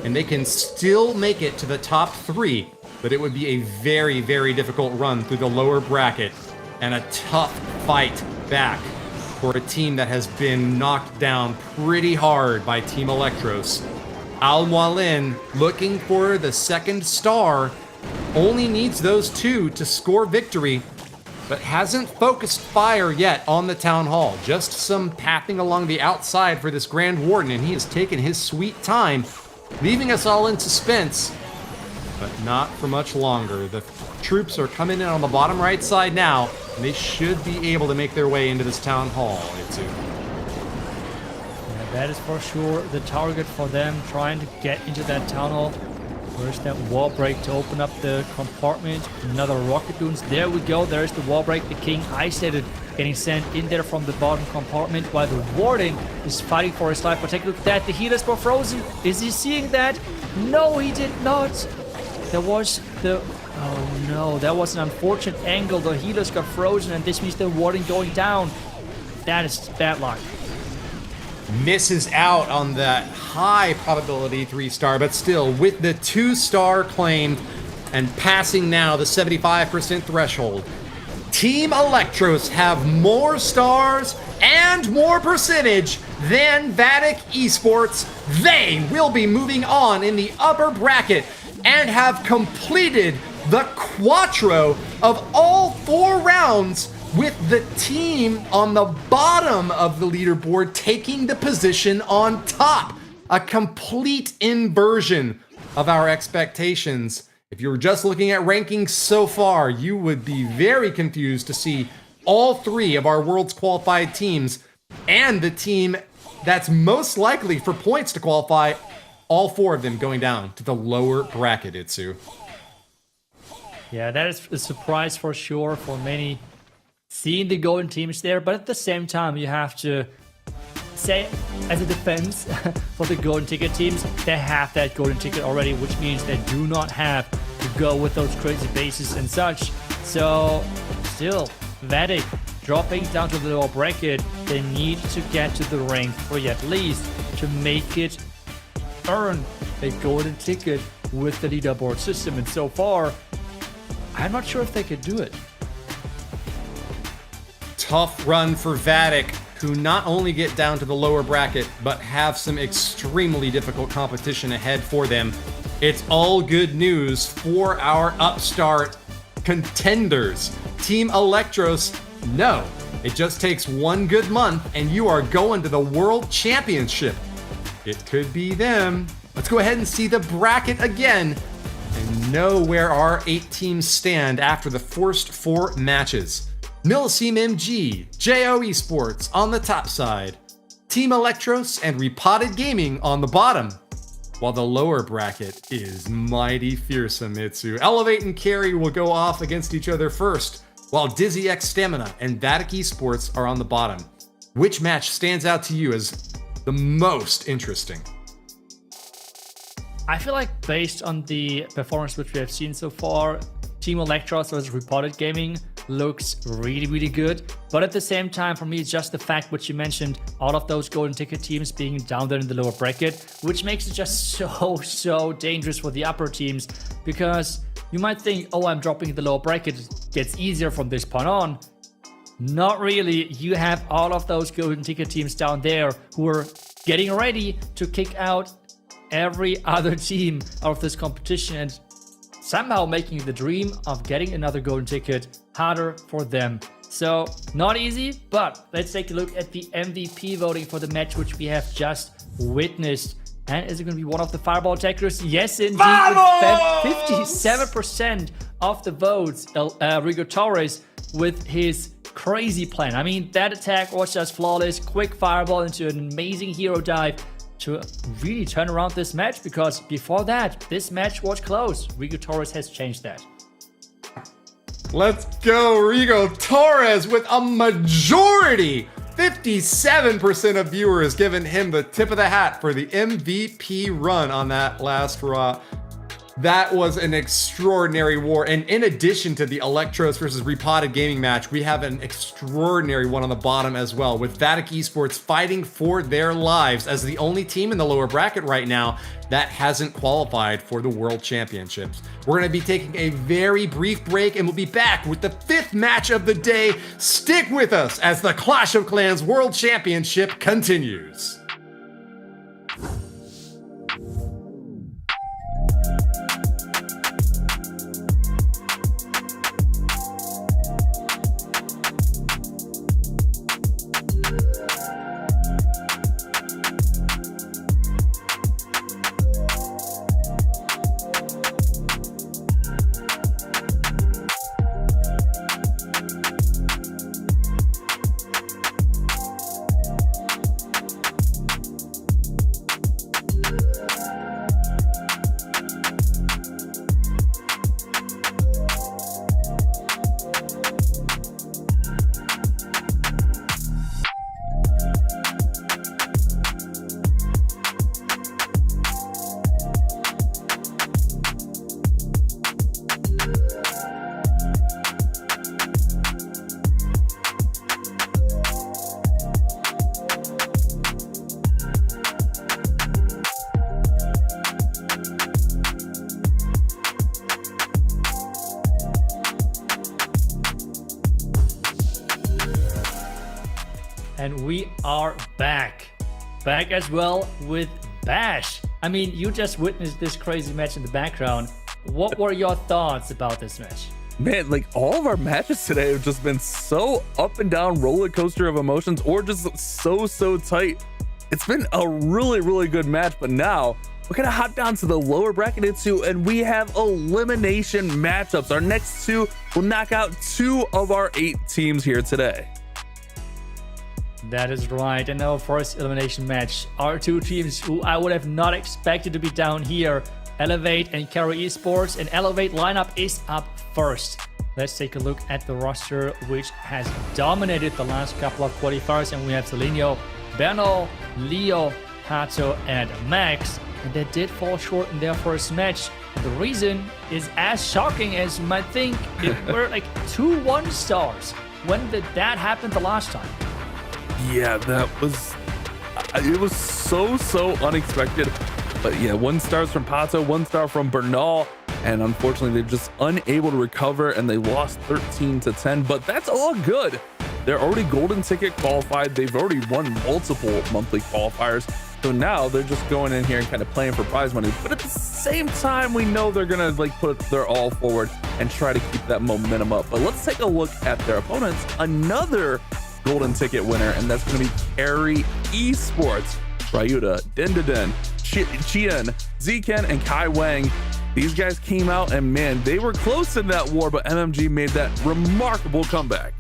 Speaker 3: and they can still make it to the top 3, but it would be a very, very difficult run through the lower bracket and a tough fight back for a team that has been knocked down pretty hard by Team Electros. Al-Mualin looking for the 2nd star, only needs those 2 to score victory, but hasn't focused fire yet on the Town Hall. Just some pathing along the outside for this Grand Warden, and he has taken his sweet time, leaving us all in suspense, but not for much longer. The troops are coming in on the bottom right side now, and they should be able to make their way into this Town Hall, Itsu.
Speaker 4: Yeah, that is for sure the target for them, trying to get into that Town Hall. Where's that wall break to open up the compartment? Another rocket loons. There we go. There's the wall break. The King isolated, getting sent in there from the bottom compartment while the Warden is fighting for his life. But take a look at that. The healers were frozen. Is he seeing that? No, he did not. There was the... Oh no, that was an unfortunate angle. The healers got frozen, and this means the Warden going down. That is bad luck.
Speaker 3: Misses out on that high probability 3-star, but still with the 2-star claimed and passing now the 75% threshold. Team Electros have more stars and more percentage than Vatic Esports. They will be moving on in the upper bracket and have completed the quattro of all 4 rounds, with the team on the bottom of the leaderboard taking the position on top. A complete inversion of our expectations. If you were just looking at rankings so far, you would be very confused to see all 3 of our world's qualified teams and the team that's most likely for points to qualify, all 4 of them going down to the lower bracket, Itsu.
Speaker 4: Yeah, that is a surprise for sure for many. Seeing the golden teams there, but at the same time you have to say, as a defense for the golden ticket teams, they have that golden ticket already, which means they do not have to go with those crazy bases and such. So still, Vatic dropping down to the lower bracket, they need to get to the rank 3 at least to make it earn a golden ticket with the leaderboard system, and so far I'm not sure if they could do it.
Speaker 3: Tough run for Vatic, who not only get down to the lower bracket, but have some extremely difficult competition ahead for them. It's all good news for our upstart contenders. Team Electros, no. It just takes 1 good month and you are going to the World Championship. It could be them. Let's go ahead and see the bracket again and know where our 8 teams stand after the first 4 matches. Millesime MG, JO Esports on the top side, Team Electros and Repotted Gaming on the bottom, while the lower bracket is mighty fearsome. Mitsu. Elevate and Carry will go off against each other first, while Dizi X Stamina and Vatic Esports are on the bottom. Which match stands out to you as the most interesting?
Speaker 4: I feel like based on the performance which we have seen so far, Team Electros versus Repotted Gaming looks really, really good. But at the same time, for me, it's just the fact which you mentioned, all of those golden ticket teams being down there in the lower bracket, which makes it just so dangerous for the upper teams. Because you might think, oh, I'm dropping the lower bracket, it gets easier from this point on. Not really. You have all of those golden ticket teams down there who are getting ready to kick out every other team out of this competition and somehow making the dream of getting another golden ticket harder for them. So not easy, but let's take a look at the MVP voting for the match which we have just witnessed. And is it going to be one of the Fireball attackers? Yes, indeed. With 57% of the votes, Rigo Torres with his crazy plan. I mean, that attack was just flawless. Quick Fireball into an amazing hero dive to really turn around this match, because before that, this match was close. Rigo Torres has changed that.
Speaker 3: Let's go, Rigo Torres with a majority. 57% of viewers giving him the tip of the hat for the MVP run on that last Raw. That was an extraordinary war. And in addition to the Electros versus Repotted Gaming match, we have an extraordinary one on the bottom as well, with Vatic Esports fighting for their lives as the only team in the lower bracket right now that hasn't qualified for the World Championships. We're going to be taking a very brief break and we'll be back with the 5th match of the day. Stick with us as the Clash of Clans World Championship continues.
Speaker 4: And we are back as well with Bash. I mean, you just witnessed this crazy match in the background. What were your thoughts about this match?
Speaker 2: Man, like all of our matches today have just been so up and down roller coaster of emotions, or just so tight. It's been a really good match, but now we're gonna hop down to the lower bracket into, and we have elimination matchups. Our next two will knock out 2 of our 8 teams here today.
Speaker 4: That is right. And our first elimination match are 2 teams who I would have not expected to be down here. Elevate and Carry Esports. And Elevate lineup is up first. Let's take a look at the roster, which has dominated the last couple of qualifiers. And we have Selenio, Bernal, Leo, Hato, and Max. And they did fall short in their first match. And the reason is as shocking as you might think. It were like 2 1-stars. When did that happen the last time?
Speaker 2: Yeah, it was so unexpected. But yeah, 1 star from Pato, 1 star from Bernal, and unfortunately they're just unable to recover, and they lost 13-10. But that's all good. They're already golden ticket qualified. They've already won multiple monthly qualifiers, so now they're just going in here and kind of playing for prize money. But at the same time, we know they're gonna like put their all forward and try to keep that momentum up. But let's take a look at their opponents. Another golden ticket winner, and that's going to be Carry Esports. Ryuta, Dendiden, Chien, Ziken, and Kai Wang. These guys came out, and man, they were close in that war, but MMG made that remarkable comeback.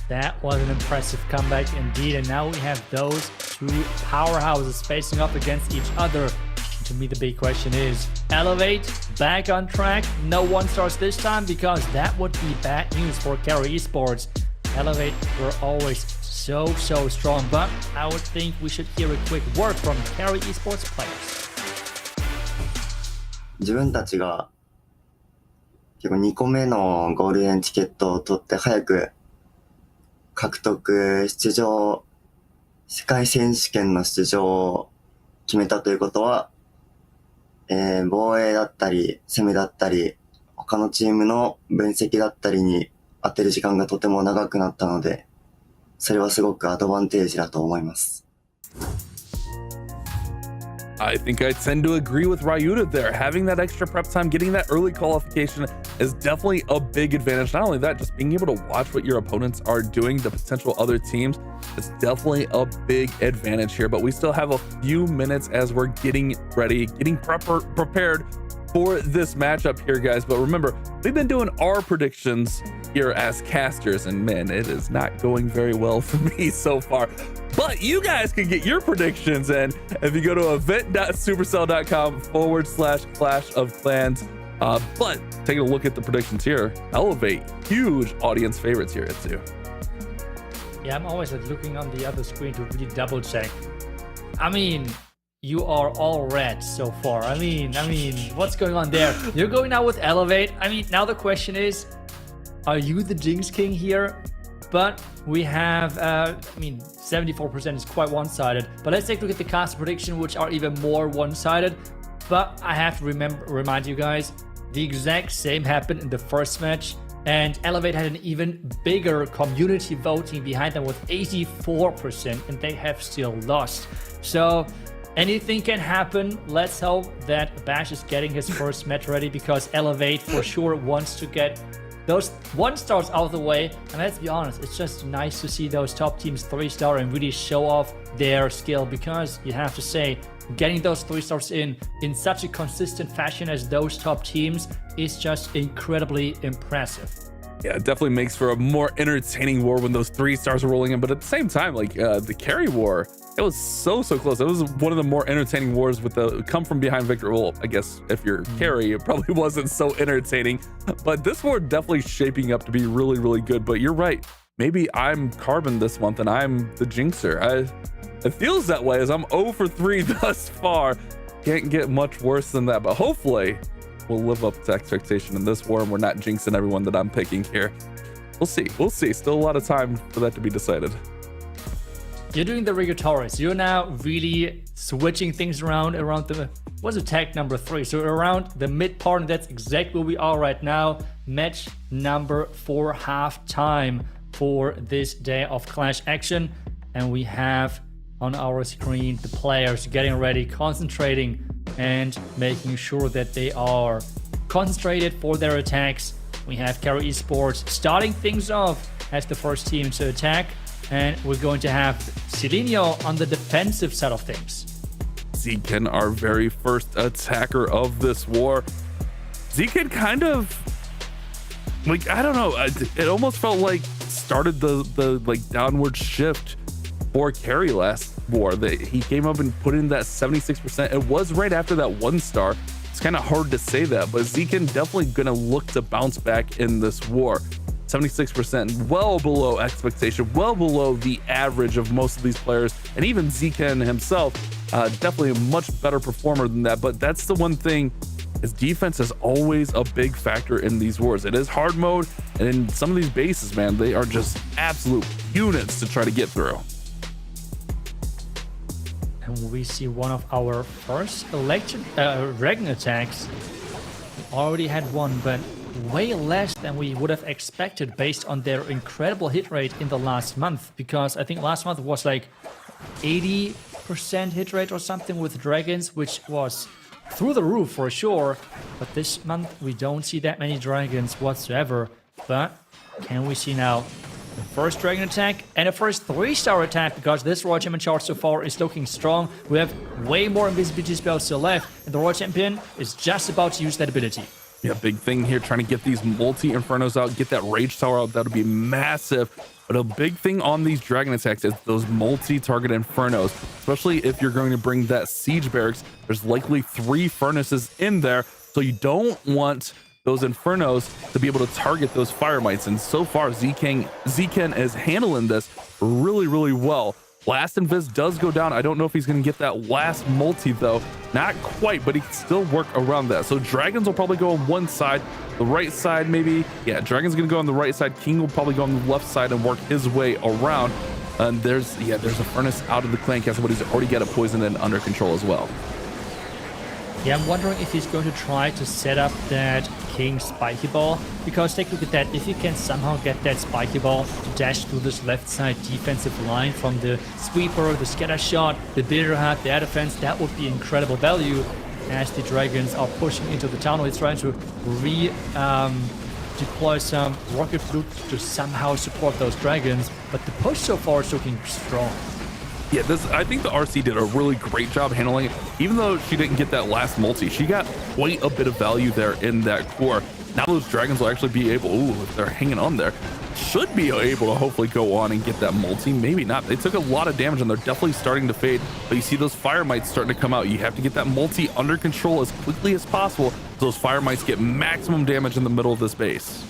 Speaker 4: That was an impressive comeback indeed, and now we have those two powerhouses facing up against each other. And to me, the big question is, Elevate back on track? No 1-stars this time, because that would be bad news for Carry Esports. Elevate were always so strong, but I would think we should hear a quick word from Carry Esports players.
Speaker 8: 自分たちが結構2個目のゴールデンチケットを取って早く獲得出場、世界選手権の出場を決めたということは、防衛だったり攻めだったり他のチームの分析だったりに当てる時間がとても長くなったので、それはすごくアドバンテージだと思います。
Speaker 2: I think I tend to agree with Ryuta there. Having that extra prep time, getting that early qualification is definitely a big advantage. Not only that, just being able to watch what your opponents are doing, the potential other teams, is definitely a big advantage here. But we still have a few minutes as we're getting ready, getting prepared for this matchup here, guys. But remember, we've been doing our predictions here as casters, and man, it is not going very well for me so far. But you guys can get your predictions in if you go to event.supercell.com/Clash of Clans. But taking a look at the predictions here, Elevate, huge audience favorites here at 2.
Speaker 4: Yeah, I'm always looking on the other screen to really double check. I mean, you are all red so far. I mean, what's going on there? You're going now with Elevate. I mean, now the question is, are you the Jinx King here? But we have, 74% is quite one-sided. But let's take a look at the cast prediction, which are even more one-sided. But I have to remind you guys, the exact same happened in the first match. And Elevate had an even bigger community voting behind them with 84%, and they have still lost. So anything can happen. Let's hope that Bash is getting his first match ready, because Elevate for sure wants to get those 1-stars out of the way. And let's be honest, it's just nice to see those top teams 3-star and really show off their skill, because you have to say, getting those 3-stars in such a consistent fashion as those top teams is just incredibly impressive.
Speaker 2: Yeah, it definitely makes for a more entertaining war when those 3-stars are rolling in. But at the same time, like the carry war, it was so close. It was one of the more entertaining wars with the come from behind victory. Well, I guess if you're carry, it probably wasn't so entertaining. But this war definitely shaping up to be really good. But you're right. Maybe I'm Carbon this month and I'm the Jinxer. It feels that way, as I'm 0 for 3 thus far. Can't get much worse than that. But hopefully we'll live up to expectation in this war and we're not jinxing everyone that I'm picking here. We'll see. Still a lot of time for that to be decided.
Speaker 4: You're doing the Rigatores. You're now really switching things around the, what's attack number 3? So around the mid part, and that's exactly where we are right now. Match number 4, half time for this day of Clash action. And we have on our screen the players getting ready, concentrating, and making sure that they are concentrated for their attacks. We have Carry Esports starting things off as the first team to attack, and we're going to have Silenio on the defensive side of things.
Speaker 2: Zekin, our very first attacker of this war. Zekin kind of, like, I don't know, it almost felt like started the like downward shift for Carry last war. That he came up and put in that 76%. It was right after that 1-star. It's kind of hard to say that, but Zekin definitely gonna look to bounce back in this war. 76%, well below expectation, well below the average of most of these players, and even Zekin himself, definitely a much better performer than that. But that's the one thing, his defense is always a big factor in these wars. It is hard mode, and in some of these bases, man, they are just absolute units to try to get through.
Speaker 4: And we see one of our first Dragon attacks. We already had one, but way less than we would have expected based on their incredible hit rate in the last month. Because I think last month was like 80% hit rate or something with Dragons, which was through the roof for sure. But this month we don't see that many Dragons whatsoever. But can we see now the first Dragon attack and a first 3-star attack, because this Royal Champion chart so far is looking strong. We have way more invisibility spells still left, and the Royal Champion is just about to use that ability.
Speaker 2: Yeah, big thing here, trying to get these multi-infernos out, get that rage tower out. That'll be massive. But a big thing on these dragon attacks is those multi-target infernos, especially if you're going to bring that siege barracks. There's likely 3 furnaces in there, so you don't want those infernos to be able to target those fire mites. And so far, Zken is handling this really, really well. Last Invis does go down. I don't know if he's going to get that last multi though. Not quite, but he can still work around that. So dragons will probably go on one side, the right side maybe. Yeah, dragon's going to go on the right side. King will probably go on the left side and work his way around. And there's a furnace out of the clan castle, but he's already got a poison and under control as well.
Speaker 4: Yeah, I'm wondering if he's going to try to set up that King spiky ball, because take a look at that. If you can somehow get that spiky ball to dash through this left side defensive line from the sweeper, the scatter shot, the bitter hat, the air defense, that would be incredible value as the dragons are pushing into the tunnel. He's trying to deploy some rocket flute to somehow support those dragons, but the push so far is looking strong.
Speaker 2: Yeah, I think the RC did a really great job handling it. Even though she didn't get that last multi, she got quite a bit of value there in that core. Now those dragons will actually be able, if they're hanging on there, should be able to hopefully go on and get that multi. Maybe not. They took a lot of damage and they're definitely starting to fade. But you see those fire mites starting to come out. You have to get that multi under control as quickly as possible. Those fire mites get maximum damage in the middle of this base.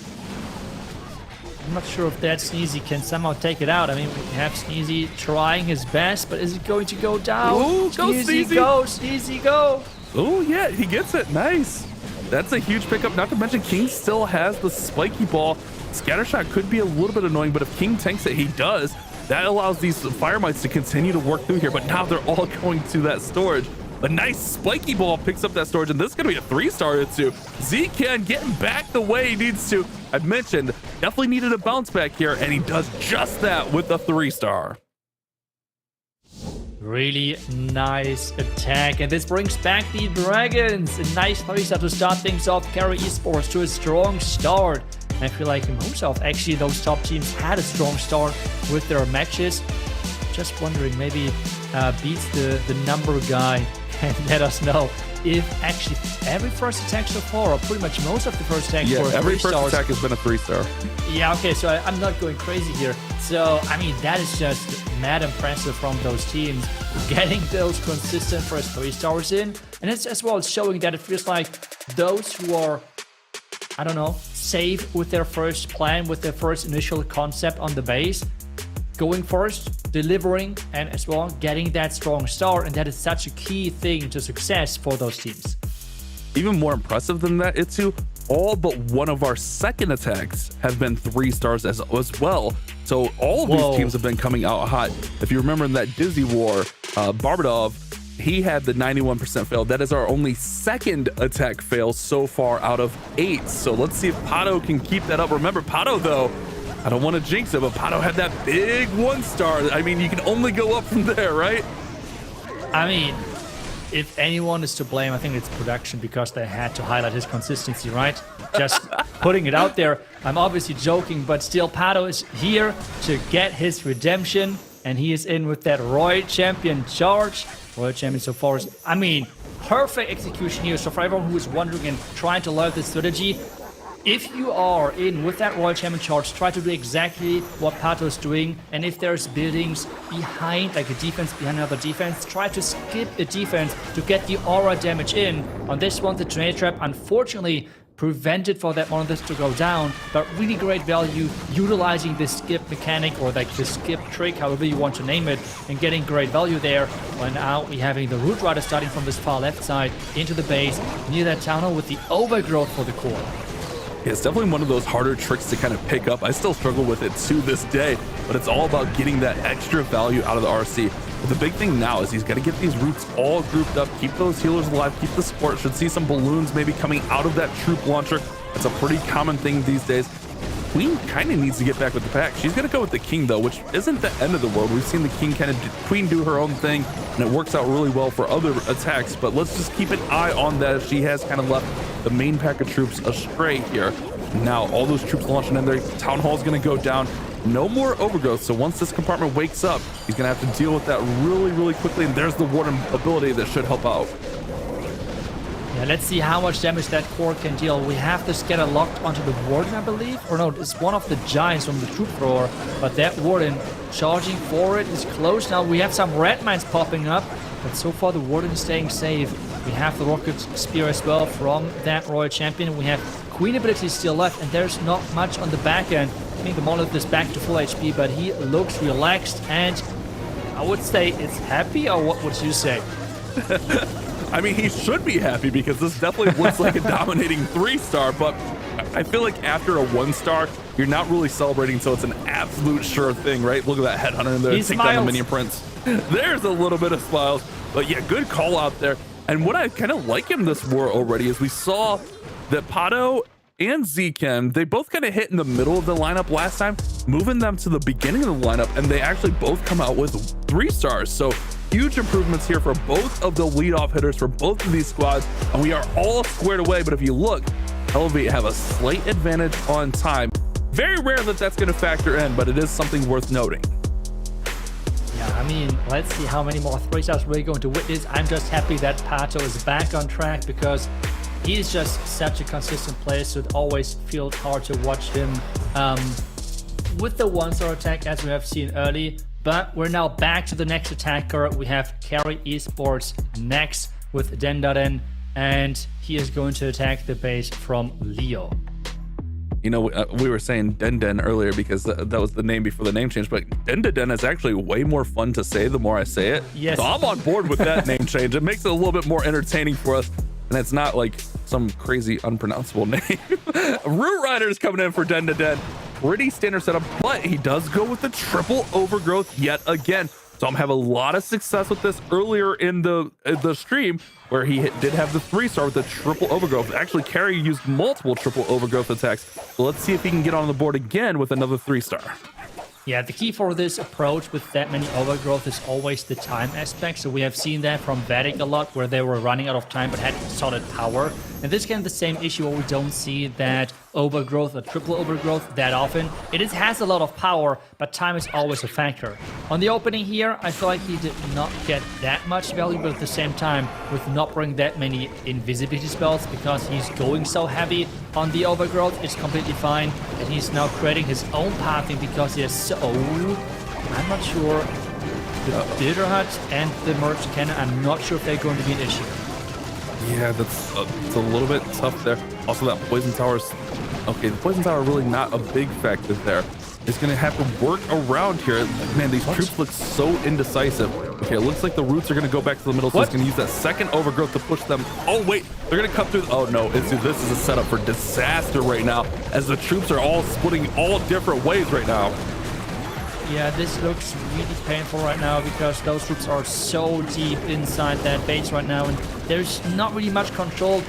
Speaker 4: I'm not sure if that Sneezy can somehow take it out. I mean, we have Sneezy trying his best, but is it going to go down?
Speaker 2: Ooh, go Sneezy!
Speaker 4: Go, Sneezy, go!
Speaker 2: Oh yeah, he gets it. Nice. That's a huge pickup. Not to mention King still has the spiky ball. Scattershot could be a little bit annoying, but if King tanks it, he does. That allows these fire mites to continue to work through here, but now they're all going to that storage. A nice spiky ball picks up that storage, and this is going to be a 3-star too. Zken getting back the way he needs to. I mentioned definitely needed a bounce back here, and he does just that with a 3-star.
Speaker 4: Really nice attack, and this brings back the dragons. A nice 3-star to start things off. Carry Esports to a strong start. And I feel like most of actually those top teams had a strong start with their matches. Just wondering, maybe beats the number guy and let us know if actually every first attack so far, or pretty much most of the first attacks,
Speaker 2: yeah,
Speaker 4: were
Speaker 2: every
Speaker 4: 3
Speaker 2: first
Speaker 4: stars.
Speaker 2: attack has been a 3-star.
Speaker 4: Yeah, okay, so I'm not going crazy here. So, I mean, that is just mad impressive from those teams, getting those consistent first 3 stars in. And it's as well showing that it feels like those who are, I don't know, safe with their first plan, with their first initial concept on the base, going first, delivering, and as well getting that strong start. And that is such a key thing to success for those teams.
Speaker 2: Even more impressive than that, Itsu, all but one of our second attacks have been 3 stars as well. So all of these teams have been coming out hot. If you remember in that Dizi war, Barbarians, he had the 91% fail. That is our only second attack fail so far out of 8. So let's see if Pato can keep that up. Remember, Pato though, I don't want to jinx it, but Pato had that big 1-star. I mean, you can only go up from there, right?
Speaker 4: I mean, if anyone is to blame, I think it's production, because they had to highlight his consistency, right? Just putting it out there. I'm obviously joking, but still, Pato is here to get his redemption, and he is in with that Royal Champion charge. Royal Champion so far is, I mean, perfect execution here. So for everyone who is wondering and trying to learn this strategy, if you are in with that Royal Champion charge, try to do exactly what Pato is doing. And if there's buildings behind, like a defense behind another defense, try to skip a defense to get the aura damage in. On this one, the Tornado Trap unfortunately prevented for that monolith to go down, but really great value utilizing this skip mechanic, or like the skip trick, however you want to name it, and getting great value there. When now we having the Root Rider starting from this far left side into the base near that town hall with the overgrowth for the core.
Speaker 2: Yeah, it's definitely one of those harder tricks to kind of pick up. I still struggle with it to this day, but it's all about getting that extra value out of the RC. But the big thing now is he's got to get these roots all grouped up, keep those healers alive, keep the support. Should see some balloons maybe coming out of that troop launcher. That's a pretty common thing these days. Queen kind of needs to get back with the pack. She's going to go with the King, though, which isn't the end of the world. We've seen the King Queen do her own thing, and it works out really well for other attacks. But let's just keep an eye on that. She has kind of left the main pack of troops astray here. Now, all those troops launching in there. Town Hall is going to go down. No more overgrowth. So once this compartment wakes up, he's going to have to deal with that really, really quickly. And there's the Warden ability that should help out.
Speaker 4: Yeah, let's see how much damage that core can deal. We have the scatter locked onto the Warden, I believe. Or no, it's one of the giants from the troop thrower. But that Warden charging forward is close now. We have some red mines popping up. But so far the Warden is staying safe. We have the Rocket Spear as well from that Royal Champion. We have Queen ability still left. And there's not much on the back end. I think the Monolith is back to full HP. But he looks relaxed. And I would say it's happy. Or what would you say?
Speaker 2: I mean, he should be happy because this definitely looks like a dominating 3-star, but I feel like after a 1-star, you're not really celebrating, so it's an absolute sure thing, right? Look at that headhunter in there.
Speaker 4: He
Speaker 2: Take
Speaker 4: smiles.
Speaker 2: down the minion prince. There's a little bit of smiles, but yeah, good call out there. And what I kind of like in this war already is we saw that Pato and Zken, they both kind of hit in the middle of the lineup last time, moving them to the beginning of the lineup, and they actually both come out with 3-stars. So huge improvements here for both of the leadoff hitters for both of these squads, and we are all squared away. But if you look, Elevate have a slight advantage on time. Very rare that that's going to factor in, but it is something worth noting.
Speaker 4: Yeah, I mean, let's see how many more 3-stars we're going to witness. I'm just happy that Pato is back on track because he's just such a consistent player, so it always feels hard to watch him with the 1-star attack as we have seen early. But we're now back to the next attacker. We have Carry Esports next with Dendaren, and he is going to attack the base from Leo.
Speaker 2: You know, we were saying Den earlier because that was the name before the name change, but Den is actually way more fun to say the more I say it.
Speaker 4: Yes.
Speaker 2: So I'm on board with that name change. It makes it a little bit more entertaining for us, and it's not like some crazy unpronounceable name. Root Riders coming in for Den. Pretty standard setup, but he does go with the triple overgrowth yet again. So I'm having a lot of success with this earlier in the stream where he did have the 3-star with the triple overgrowth. Actually, Carry used multiple triple overgrowth attacks. So let's see if he can get on the board again with another 3-star.
Speaker 4: Yeah, the key for this approach with that many overgrowth is always the time aspect. So we have seen that from Vatic a lot, where they were running out of time but had solid power. And this can be the same issue where we don't see that overgrowth or triple overgrowth that often. It has a lot of power, but time is always a factor. On the opening here, I feel like he did not get that much value, but at the same time, with not bringing that many invisibility spells, because he's going so heavy on the overgrowth, it's completely fine. And he's now creating his own pathing because he is so... I'm not sure. The Bitter Hut and the Merge Cannon, I'm not sure if they're going to be an issue.
Speaker 2: Yeah, that's it's a little bit tough there. Also, that Poison Tower's... Okay, the Poison Tower really not a big factor there. He's going to have to work around here. Man, these troops look so indecisive. Okay, it looks like the roots are going to go back to the middle, so he's going to use that second overgrowth to push them. Oh, wait, they're going to cut through. Oh, no, this is a setup for disaster right now, as the troops are all splitting all different ways right now.
Speaker 4: Yeah, this looks really painful right now because those troops are so deep inside that base right now, and there's not really much control.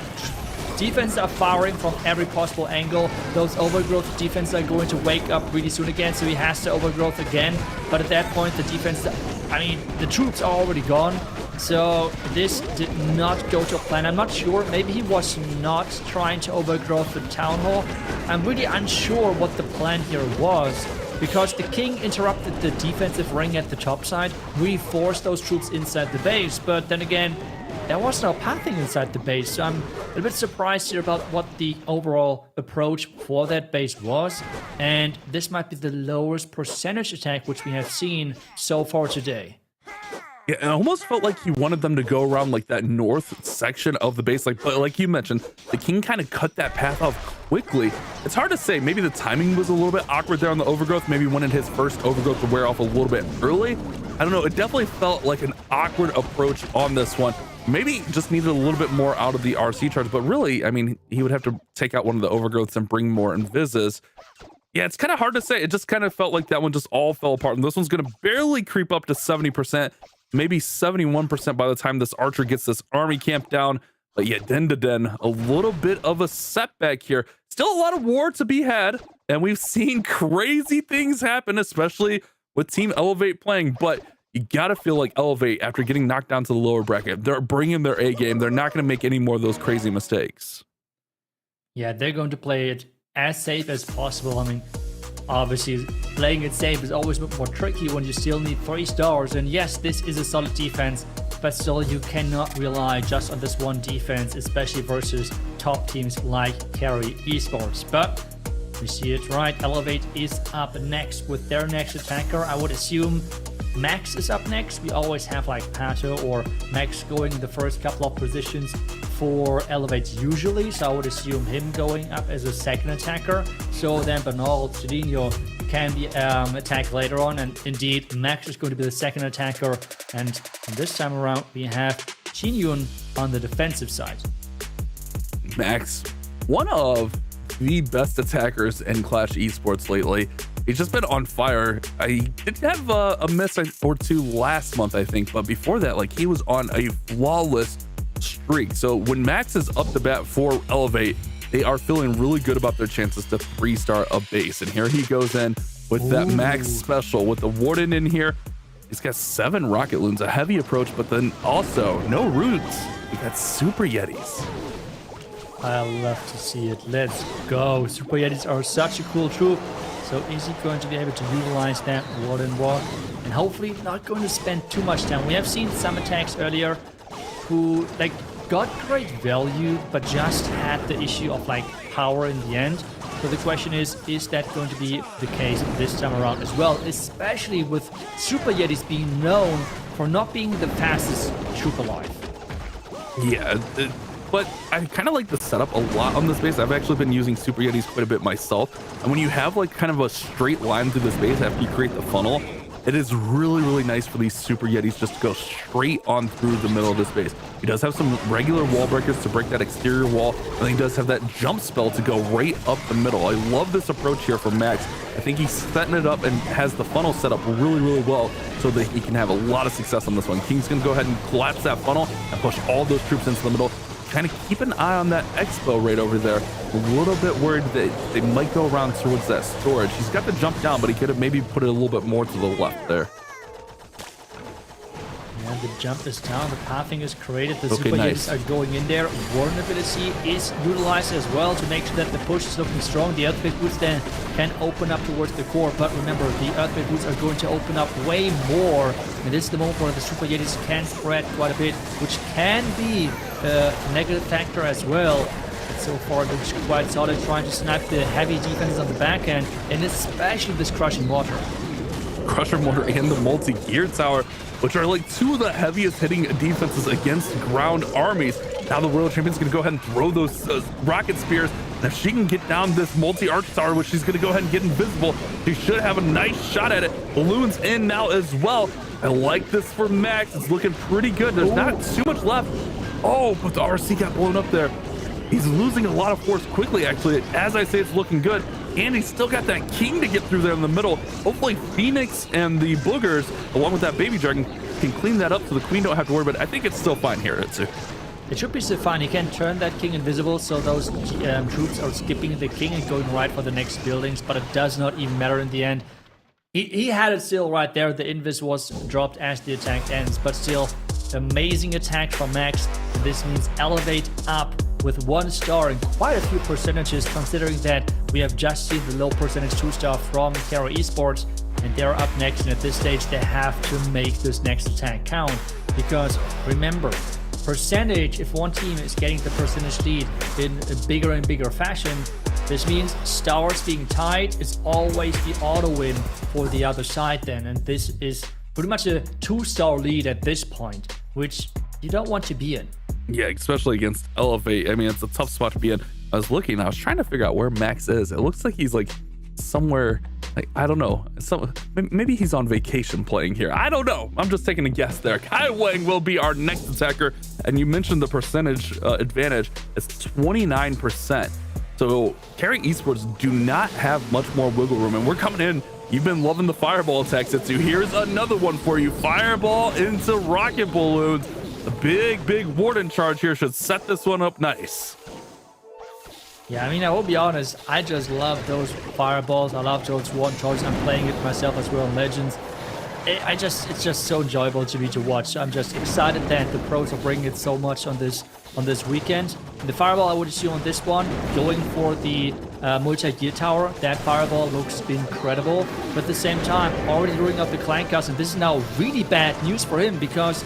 Speaker 4: Defenses are firing from every possible angle. Those overgrowth defenses are going to wake up really soon again, so he has to overgrowth again. But at that point, the defense, I mean, the troops are already gone. So this did not go to plan. I'm not sure. Maybe he was not trying to overgrowth the town hall. I'm really unsure what the plan here was, because the king interrupted the defensive ring at the top side. We forced those troops inside the base, but then again, there was no pathing inside the base, so I'm a little bit surprised here about what the overall approach for that base was. And this might be the lowest percentage attack which we have seen so far today.
Speaker 2: Yeah, and I almost felt like he wanted them to go around like that north section of the base. But like you mentioned, the king kind of cut that path off quickly. It's hard to say. Maybe the timing was a little bit awkward there on the overgrowth. Maybe wanted his first overgrowth to wear off a little bit early. I don't know. It definitely felt like an awkward approach on this one. Maybe just needed a little bit more out of the RC charge. But really, I mean, he would have to take out one of the overgrowths and bring more invises. Yeah, it's kind of hard to say. It just kind of felt like that one just all fell apart. And this one's going to barely creep up to 70%. Maybe 71% by the time this archer gets this army camp down. But yeah, Den, a little bit of a setback here. Still a lot of war to be had. And we've seen crazy things happen, especially with Team Elevate playing. But you got to feel like Elevate, after getting knocked down to the lower bracket, they're bringing their A game. They're not going to make any more of those crazy mistakes.
Speaker 4: Yeah, they're going to play it as safe as possible. I mean, obviously, playing it safe is always a bit more tricky when you still need 3 stars. And yes, this is a solid defense. but still you cannot rely just on this one defense, especially versus top teams like Carry Esports. But we see it right, Elevate is up next with their next attacker. I would assume Max is up next. We always have like Pato or Max going in the first couple of positions for Elevate usually, so I would assume him going up as a second attacker. So then Bernal, Cedinho can be attacked later on, and indeed Max is going to be the second attacker, and this time around we have Chinyun on the defensive side.
Speaker 2: Max, one of the best attackers in Clash Esports lately. He's just been on fire. I did have a miss or two last month, I think, but before that, like, he was on a flawless streak. So when Max is up to bat for Elevate, they are feeling really good about their chances to 3-star a base. And here he goes in with that Max special with the Warden in here. He's got 7 rocket loons, a heavy approach, but then also no roots. We got Super Yetis.
Speaker 4: I love to see it. Let's go. Super Yetis are such a cool troop. So is he going to be able to utilize that Warden Walk? And hopefully not going to spend too much time. We have seen some attacks earlier who like got great value, but just had the issue of like power in the end. So the question is that going to be the case this time around as well? Especially with Super Yetis being known for not being the fastest troop alive.
Speaker 2: Yeah, but I kind of like the setup a lot on this base. I've actually been using Super Yetis quite a bit myself. And when you have like kind of a straight line through this base after you create the funnel, it is really, really nice for these Super Yetis just to go straight on through the middle of this base. He does have some regular wall breakers to break that exterior wall, and he does have that jump spell to go right up the middle. I love this approach here from Max. I think he's setting it up and has the funnel set up really, really well so that he can have a lot of success on this one. King's gonna go ahead and collapse that funnel and push all those troops into the middle. Kind of keep an eye on that expo right over there. A little bit worried that they might go around towards that storage. He's got the jump down, but he could have maybe put it a little bit more to the left there.
Speaker 4: And the jump is down, the pathing is created, the Super Yetis are going in there. Warden ability is utilized as well to make sure that the push is looking strong. The Earthquake Boots then can open up towards the core, but remember, the Earthquake Boots are going to open up way more. And this is the moment where the Super Yetis can spread quite a bit, which can be a negative factor as well. But so far, it looks quite solid, trying to snipe the heavy defenses on the back end, and especially this Crushing Mortar.
Speaker 2: Crusher Mortar and the multi-gear tower, which are like 2 of the heaviest hitting defenses against ground armies. Now the Royal Champion's gonna go ahead and throw those rocket spears. And if she can get down this multi-arch tower, which she's gonna go ahead and get invisible, she should have a nice shot at it. Balloons in now as well. I like this for Max. It's looking pretty good. There's not too much left. Oh, but the RC got blown up there. He's losing a lot of force quickly, actually. As I say, it's looking good. And he's still got that King to get through there in the middle. Hopefully Phoenix and the Boogers, along with that Baby Dragon, can clean that up so the Queen don't have to worry, but I think it's still fine here, Itsu.
Speaker 4: It should be still fine. He can turn that King invisible, so those troops are skipping the King and going right for the next buildings, but it does not even matter in the end. He had it still right there. The invis was dropped as the attack ends, but still, amazing attack from Max. And this means Elevate up with 1 star and quite a few percentages, considering that we have just seen the low percentage 2-star from Carry Esports, and they're up next, and at this stage they have to make this next attack count. Because remember, percentage, if one team is getting the percentage lead in a bigger and bigger fashion, this means stars being tied is always the auto win for the other side then, and this is pretty much a 2-star lead at this point, which you don't want to be in.
Speaker 2: Yeah, especially against Elevate. I mean, it's a tough spot to be in. I was looking, I was trying to figure out where Max is. It looks like he's like somewhere, like, I don't know. Maybe he's on vacation playing here. I don't know. I'm just taking a guess there. Kai Wang will be our next attacker. And you mentioned the percentage advantage. It's 29%. So Carry Esports do not have much more wiggle room. And we're coming in. You've been loving the fireball attacks. Here's another one for you. Fireball into rocket balloons. The big Warden charge here should set this one up nice.
Speaker 4: Yeah, I mean, I will be honest, I just love those fireballs. I love those Warden charges. I'm playing it myself as well in Legends. It's just so enjoyable to watch. I'm just excited that the pros are bringing it so much on this weekend. The fireball, I would assume on this one, going for the multi-gear tower. That fireball looks incredible, but at the same time, already throwing up the Clankers, and this is now really bad news for him because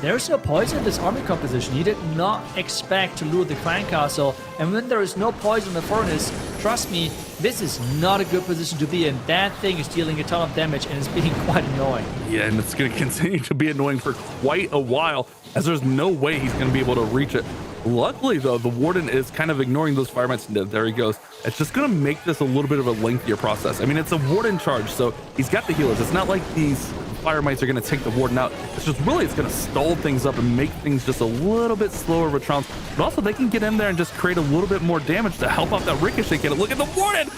Speaker 4: there's no poison in this army composition. He did not expect to lure the clan castle, and when there is no poison in the furnace, trust me, this is not a good position to be in. That thing is dealing a ton of damage and is being quite annoying.
Speaker 2: Yeah, and it's going to continue to be annoying for quite a while, as there's no way he's going to be able to reach it. Luckily, though, the Warden is kind of ignoring those fire mites. There he goes. It's just going to make this a little bit of a lengthier process. I mean, it's a Warden charge, so he's got the healers. It's not like these fire mites are going to take the Warden out. It's just really, it's going to stall things up and make things just a little bit slower with rounds. But also, they can get in there and just create a little bit more damage to help out that Ricochet kid. Look at the Warden!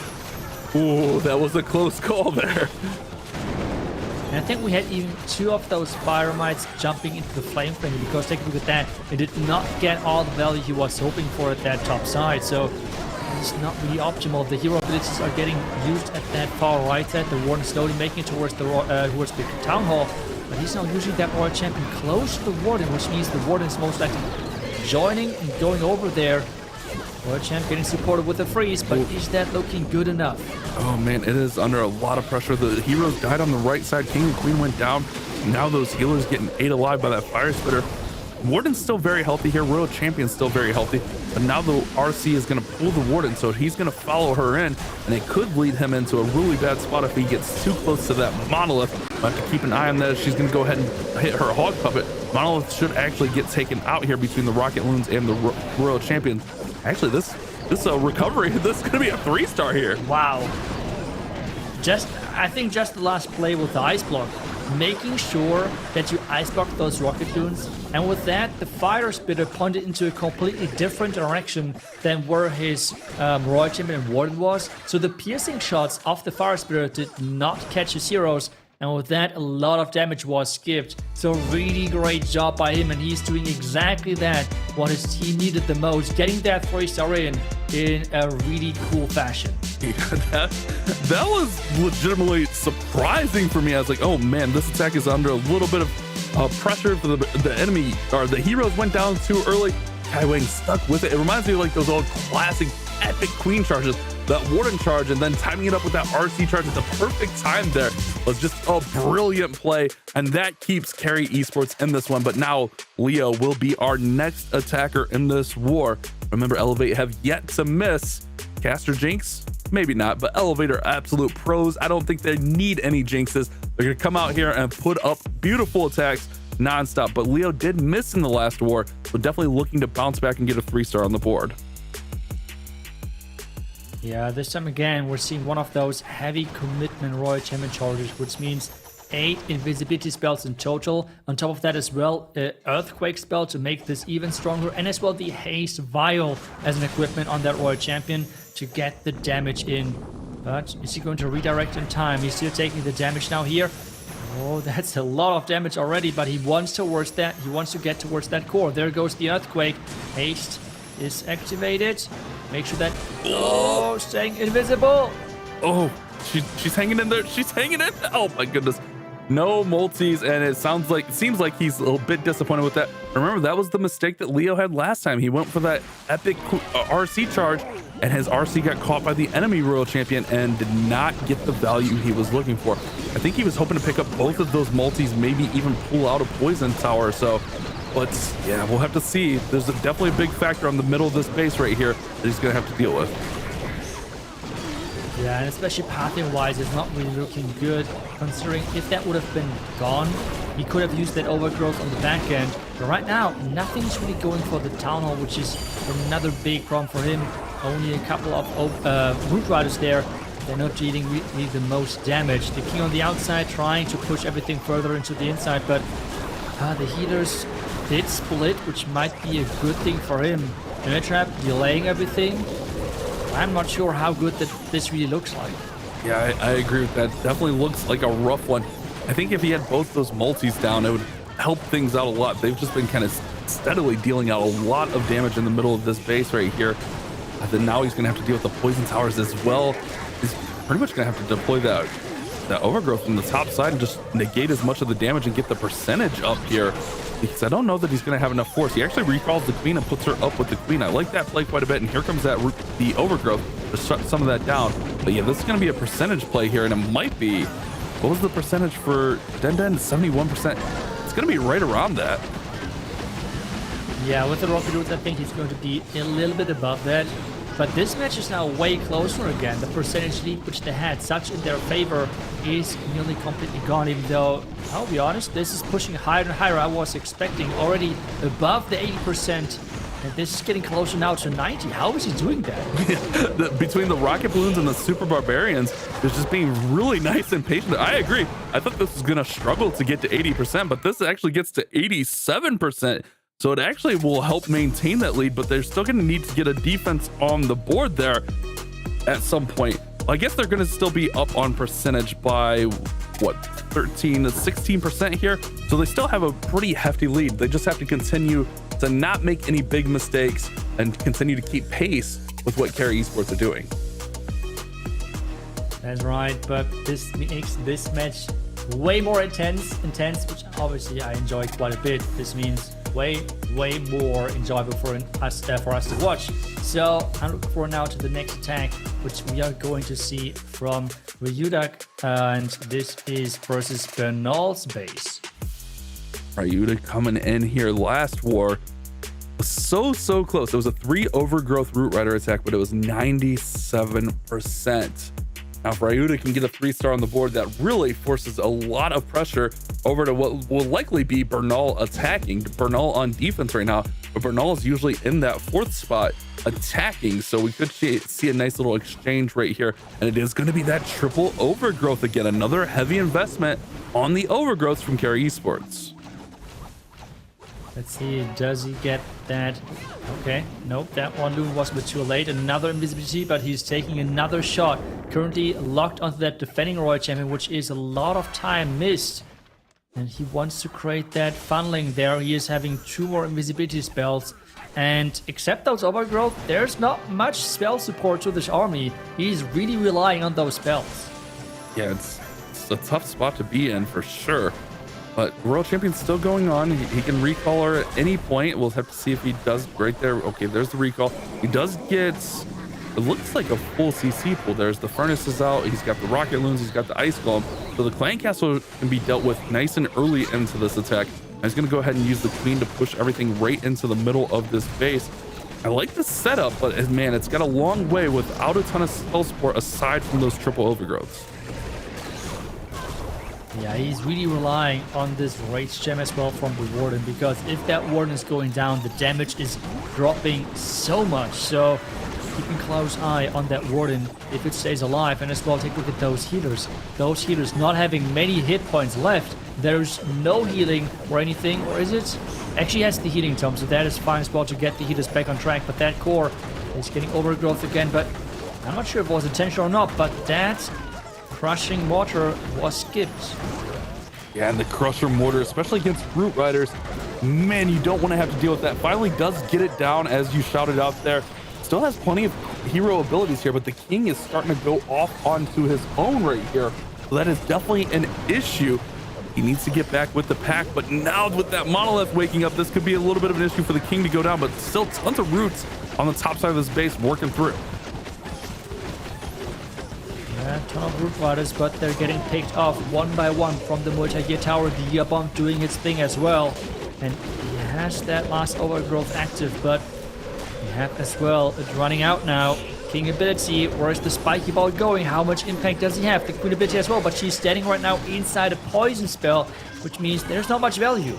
Speaker 2: Ooh, that was a close call there.
Speaker 4: And I think we had even 2 of those fire mites jumping into the flame thing, because take a look at that. It did not get all the value he was hoping for at that top side, so it's not really optimal. The hero abilities are getting used at that far right side. The Warden slowly making it towards the Town Hall, but he's now using that Royal Champion close to the Warden, which means the Warden is most likely joining and going over there. Royal Champ getting supported with a freeze, but is that looking good enough?
Speaker 2: Oh man, it is under a lot of pressure. The heroes died on the right side. King and Queen went down. Now those healers getting ate alive by that fire spitter. Warden's still very healthy here. Royal Champion's still very healthy. But now the RC is going to pull the Warden, so he's going to follow her in, and it could lead him into a really bad spot if he gets too close to that Monolith. We'll have to keep an eye on that. She's going to go ahead and hit her Hog Puppet. Monolith should actually get taken out here between the Rocket Loons and the Royal Champion. Actually, this recovery, this is going to be a 3-star here.
Speaker 4: Wow. I think just the last play with the ice block, making sure that you ice block those rocket loons, and with that, the fire spitter pointed into a completely different direction than where his Royal Champion and Warden was. So the piercing shots of the fire spitter did not catch his heroes, and with that, a lot of damage was skipped. So really great job by him, and he's doing exactly that, what his team needed the most, getting that 3-star in a really cool fashion.
Speaker 2: Yeah, that was legitimately surprising for me. I was like, oh man, this attack is under a little bit of pressure for the enemy, or the heroes went down too early. Kaiwing stuck with it. It reminds me of like those old classic epic Queen charges, that Warden charge, and then timing it up with that RC charge at the perfect time there was just a brilliant play, and that keeps Carry Esports in this one. But now Leo will be our next attacker in this war. Remember, Elevate have yet to miss. Caster Jinx, maybe not, but Elevate are absolute pros. I don't think they need any jinxes. They're gonna come out here and put up beautiful attacks non-stop, but Leo did miss in the last war, so definitely looking to bounce back and get a 3-star on the board.
Speaker 4: Yeah, this time again, we're seeing one of those heavy commitment Royal Champion charges, which means 8 invisibility spells in total. On top of that as well, Earthquake spell to make this even stronger, and as well the Haste Vial as an equipment on that Royal Champion to get the damage in. But is he going to redirect in time? He's still taking the damage now here. Oh, that's a lot of damage already, but he wants towards that. He wants to get towards that core. There goes the Earthquake. Haste is activated. Make sure that... Oh, staying invisible.
Speaker 2: Oh, she's hanging in there. She's hanging in. Oh my goodness. No multis, and it seems like he's a little bit disappointed with that. Remember, that was the mistake that Leo had last time. He went for that epic RC charge, and his RC got caught by the enemy Royal Champion and did not get the value he was looking for. I think he was hoping to pick up both of those multis, maybe even pull out a poison tower or so. But yeah, we'll have to see. There's definitely a big factor on the middle of this base right here that he's going to have to deal with.
Speaker 4: Yeah, and especially pathing-wise, it's not really looking good, considering if that would have been gone, he could have used that overgrowth on the back end. But right now, nothing's really going for the Town Hall, which is another big problem for him. Only a couple of Root Riders there. They're not dealing really the most damage. The King on the outside trying to push everything further into the inside, but the healers did split, which might be a good thing for him. Energy Trap delaying everything. I'm not sure how good this really looks like.
Speaker 2: Yeah, I agree with that. Definitely looks like a rough one. I think if he had both those multis down, it would help things out a lot. They've just been kind of steadily dealing out a lot of damage in the middle of this base right here. Then now he's going to have to deal with the poison towers as well. He's pretty much going to have to deploy that overgrowth from the top side and just negate as much of the damage and get the percentage up here, because I don't know that he's going to have enough force. He actually recalls the Queen and puts her up with the Queen. I like that play quite a bit, and here comes the overgrowth to shut some of that down. But yeah, this is going to be a percentage play here, and it might be, what was the percentage for Den? 71%. It's going to be right around that.
Speaker 4: Yeah, with the Rocket Roots, I think he's going to be a little bit above that. But this match is now way closer again. The percentage lead which they had such in their favor is nearly completely gone, even though, I'll be honest, this is pushing higher and higher. I was expecting already above the 80%. And this is getting closer now to 90. How is he doing that?
Speaker 2: Between the Rocket Balloons and the Super Barbarians, it's just being really nice and patient. I agree. I thought this was going to struggle to get to 80%, but this actually gets to 87%. So it actually will help maintain that lead, but they're still going to need to get a defense on the board there at some point. I guess they're going to still be up on percentage by, what, 13 to 16% here. So they still have a pretty hefty lead. They just have to continue to not make any big mistakes and continue to keep pace with what Carry Esports are doing.
Speaker 4: That's right, but this makes this match way more intense, which obviously I enjoy quite a bit. This means way more enjoyable for us to watch. So I'm looking forward now to the next attack, which we are going to see from Ryudak, and this is versus Bernal's base.
Speaker 2: Ryudak coming in here last war was so close. It was a 3 overgrowth root rider attack, but it was 97%. Now, if Ryuda can get a 3-star on the board, that really forces a lot of pressure over to what will likely be Bernal attacking. Bernal on defense right now, but Bernal is usually in that 4th spot attacking, so we could see a nice little exchange right here, and it is going to be that triple overgrowth again. Another heavy investment on the overgrowths from Carry Esports.
Speaker 4: Let's see, does he get that? Okay, nope, that one loon was a bit too late. Another invisibility, but he's taking another shot. Currently locked onto that defending Royal Champion, which is a lot of time missed. And he wants to create that funneling there. He is having 2 more invisibility spells. And except those overgrowth, there's not much spell support to this army. He's really relying on those spells.
Speaker 2: Yeah, it's a tough spot to be in for sure. But Royal Champion's still going on. He can recall her at any point. We'll have to see if he does right there. Okay, there's the recall. He does get, it looks like a full CC pool. There's the furnaces out. He's got the rocket loons. He's got the ice golem. So the clan castle can be dealt with nice and early into this attack. He's going to go ahead and use the queen to push everything right into the middle of this base. I like the setup, but man, it's got a long way without a ton of spell support aside from those triple overgrowths.
Speaker 4: Yeah, he's really relying on this Rage Gem as well from the Warden, because if that Warden is going down, the damage is dropping so much. So keeping close eye on that Warden if it stays alive, and as well take a look at those healers. Those healers not having many hit points left. There's no healing or anything, or is it? Actually has the healing tome, so that is fine as well to get the healers back on track, but that core is getting overgrowth again, but I'm not sure if it was intentional or not, but that crushing mortar was skipped.
Speaker 2: Yeah, and the crusher mortar, especially against root riders, man, you don't want to have to deal with that. Finally does get it down, as you shouted out there. Still has plenty of hero abilities here, but the king is starting to go off onto his own right here. So that is definitely an issue. He needs to get back with the pack, but now with that monolith waking up, this could be a little bit of an issue for the king to go down, but still tons of roots on the top side of this base working through.
Speaker 4: Yeah, a ton of root riders, but they're getting picked off one by one from the multi-gear tower. The gear bomb doing its thing as well, and he has that last overgrowth active, but we have as well it running out now. King ability, where's the spiky ball going? How much impact does he have? The queen ability as well, but she's standing right now inside a poison spell, which means there's not much value.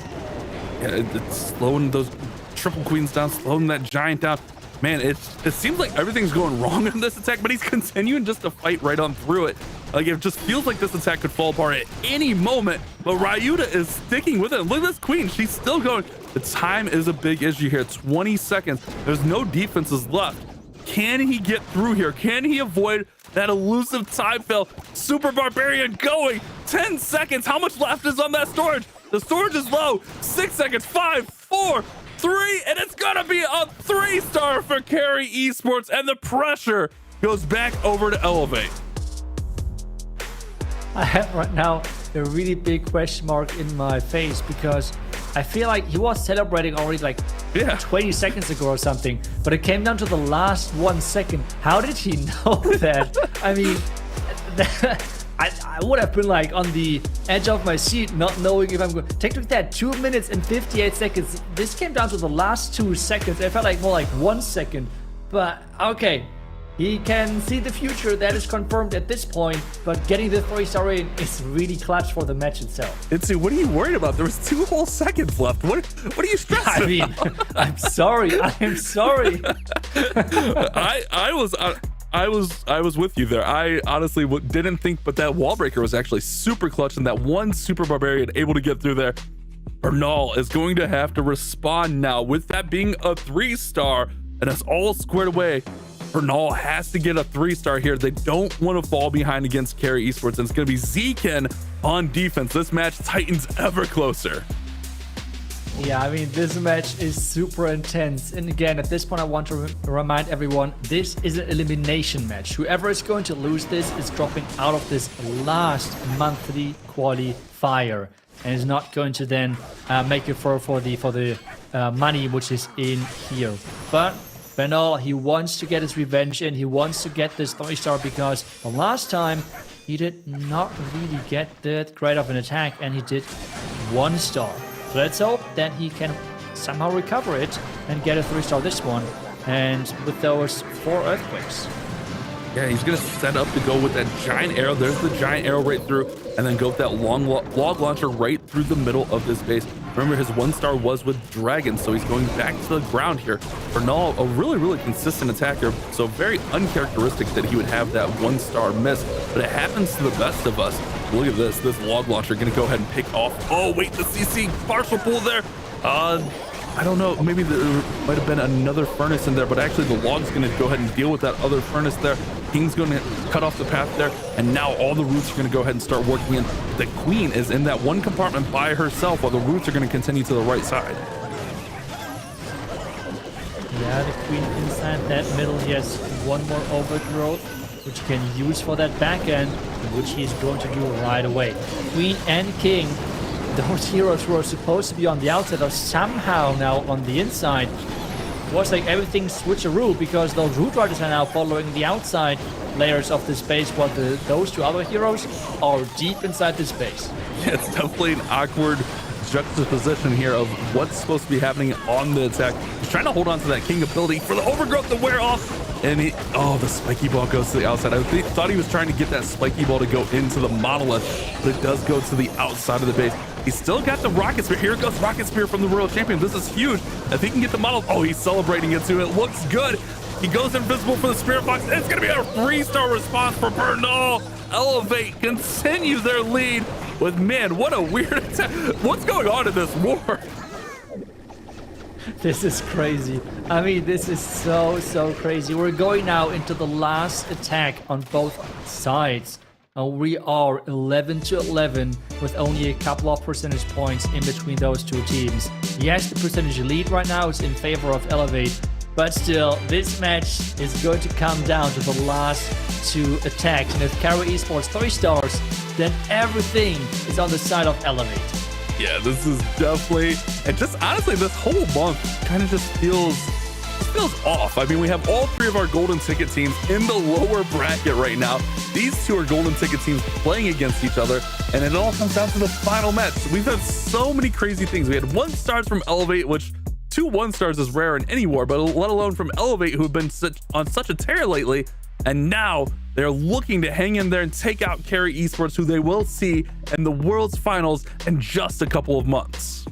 Speaker 2: Yeah, it's slowing those triple queens down, slowing that giant down. Man, it seems like everything's going wrong in this attack, but he's continuing just to fight right on through it. Like, it just feels like this attack could fall apart at any moment, but Ryuda is sticking with it. Look at this queen, she's still going. The time is a big issue here. 20 seconds. There's no defenses left. Can he get through here? Can he avoid that elusive time fail? Super Barbarian going. 10 seconds. How much left is on that storage? The storage is low. 6 seconds. 5, 4, 3, and it's gonna be a 3-star for Carry Esports, and the pressure goes back over to Elevate.
Speaker 4: I have right now a really big question mark in my face, because I feel like he was celebrating already like 20 seconds ago or something, but it came down to the last 1 second. How did he know that? I mean, I would have been like on the edge of my seat, not knowing if I'm going to take a look at that 2 minutes and 58 seconds. This came down to the last 2 seconds. It felt like more like 1 second, but okay. He can see the future, that is confirmed at this point, but getting the 3-star in is really clutch for the match itself.
Speaker 2: Dizi, what are you worried about? There was 2 whole seconds left. What are you stressing?
Speaker 4: I mean, I'm sorry. I am sorry.
Speaker 2: I was with you there. I honestly didn't think, but that wall breaker was actually super clutch, and that one super barbarian able to get through there. Bernal is going to have to respond now with that being a 3-star, and it's all squared away. Bernal has to get a 3-star here. They don't want to fall behind against Carry Esports, and it's going to be Zekin on defense. This match tightens ever closer.
Speaker 4: Yeah, I mean, this match is super intense. And again, at this point, I want to remind everyone, this is an elimination match. Whoever is going to lose this is dropping out of this last monthly qualifier and is not going to then make it for the money which is in here. But Bernal, he wants to get his revenge and he wants to get this 3-star because the last time he did not really get that great of an attack and he did 1-star. So let's hope that he can somehow recover it and get a 3-star this one. And with those 4 earthquakes.
Speaker 2: Yeah, he's going to set up to go with that giant arrow. There's the giant arrow right through, and then go with that long log launcher right through the middle of this base. Remember, his 1-star was with Dragon, so he's going back to the ground here. Bernal, a really consistent attacker, so very uncharacteristic that he would have that 1-star miss, but it happens to the best of us. Look at this log launcher going to go ahead and pick off. Oh, wait, the CC partial pull there. I don't know, maybe there might have been another furnace in there, but actually the log's going to go ahead and deal with that other furnace there. King's going to cut off the path there, and now all the roots are going to go ahead and start working in. The Queen is in that one compartment by herself, while the roots are going to continue to the right side.
Speaker 4: Yeah, the Queen inside that middle, he has one more overgrowth, which he can use for that back end, which he's going to do right away. Queen and King, those heroes who are supposed to be on the outside are somehow now on the inside. It was like everything switcheroo because those Root Riders are now following the outside layers of this base, while those 2 other heroes are deep inside this base.
Speaker 2: Yeah, it's definitely an awkward juxtaposition here of what's supposed to be happening on the attack. He's trying to hold on to that King ability for the overgrowth to wear off, and the spiky ball goes to the outside. I thought he was trying to get that spiky ball to go into the monolith, but it does go to the outside of the base. He's still got the rocket spear. Here goes rocket spear from the Royal Champion. This is huge. If he can get the monolith, oh, he's celebrating it too. It looks good. He goes invisible for the Spirit Box. It's going to be a 3-star response for Bernal. Elevate continue their lead with, man, what a weird attack. What's going on in this war?
Speaker 4: This is crazy. I mean, this is so crazy. We're going now into the last attack on both sides. We are 11-11 with only a couple of percentage points in between those 2 teams. Yes, the percentage lead right now is in favor of Elevate, but still, this match is going to come down to the last 2 attacks. And if Carry Esports 3 stars, then everything is on the side of Elevate.
Speaker 2: Yeah, this is definitely, and just honestly, this whole month kind of just feels off. I mean, we have all 3 of our golden ticket teams in the lower bracket right now. These 2 are golden ticket teams playing against each other, and it all comes down to the final match. We've had so many crazy things. We had 1-stars from Elevate, which 2 1-stars is rare in any war, but let alone from Elevate, who have been on such a tear lately. And now they're looking to hang in there and take out Carry Esports, who they will see in the World's Finals in just a couple of months.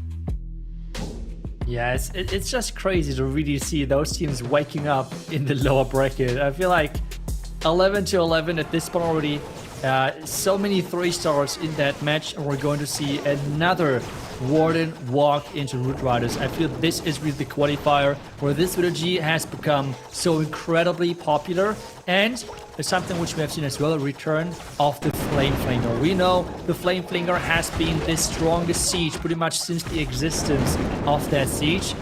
Speaker 4: Yeah, it's just crazy to really see those teams waking up in the lower bracket. I feel like 11-11 at this point already. So many 3-stars in that match, and we're going to see another Warden walk into Root Riders. I feel this is really the qualifier where this strategy has become so incredibly popular, and it's something which we have seen as well, a return of the Flame Flinger. We know the Flame Flinger has been the strongest siege pretty much since the existence of that siege,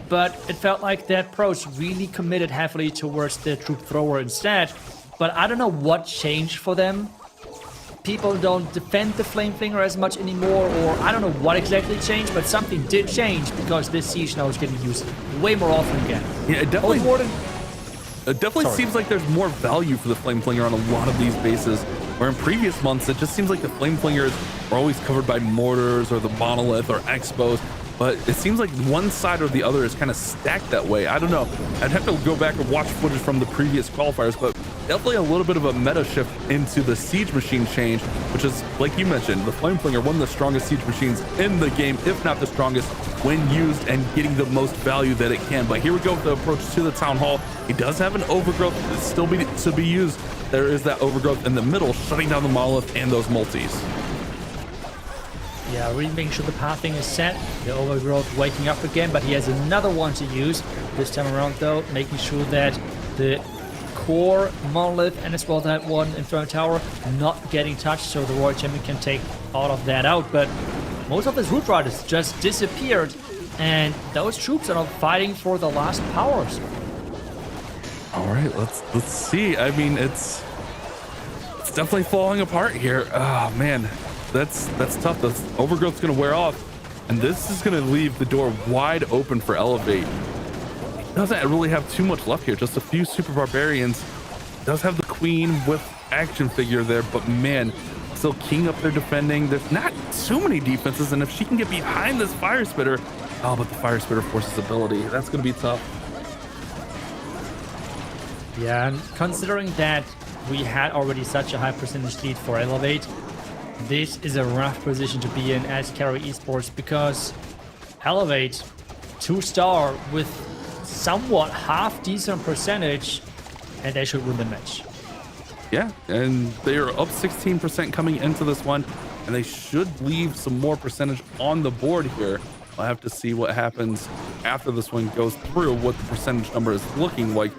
Speaker 4: but it felt like that pros really committed heavily towards the Troop Thrower instead. But I don't know what changed for them. People don't defend the Flame Flinger as much anymore, or I don't know what exactly changed, but something did change because this siege now is getting used way more often again.
Speaker 2: Yeah, it definitely seems like there's more value for the Flame Flinger on a lot of these bases. Where in previous months, it just seems like the Flame Flingers are always covered by mortars or the monolith or expos. But it seems like one side or the other is kind of stacked that way. I don't know. I'd have to go back and watch footage from the previous qualifiers, but definitely a little bit of a meta shift into the Siege Machine change, which is, like you mentioned, the Flame Flinger, one of the strongest Siege Machines in the game, if not the strongest, when used and getting the most value that it can. But here we go with the approach to the Town Hall. He does have an overgrowth that's still to be used. There is that overgrowth in the middle, shutting down the monolith and those multis.
Speaker 4: Yeah, really making sure the pathing is set. The overgrowth waking up again, but he has another one to use. This time around, though, making sure that the core monolith and as well that one Inferno Tower not getting touched, so the Royal Champion can take all of that out. But most of his Root Riders just disappeared, and those troops are not fighting for the last powers.
Speaker 2: All right, let's see. I mean, it's definitely falling apart here. Oh man. That's tough. The overgrowth's going to wear off, and this is going to leave the door wide open for Elevate. He doesn't really have too much left here, just a few Super Barbarians. Does have the Queen with action figure there, but man, still King up there defending. There's not too many defenses, and if she can get behind this Fire Spitter, oh, but the Fire Spitter forces ability. That's going to be tough.
Speaker 4: Yeah, and considering that we had already such a high percentage lead for Elevate, this is a rough position to be in as Carry Esports, because Elevate 2-star with somewhat half decent percentage, and they should win the match.
Speaker 2: Yeah, and they are up 16% coming into this one, and they should leave some more percentage on the board here. I'll have to see what happens after this one goes through, what the percentage number is looking like.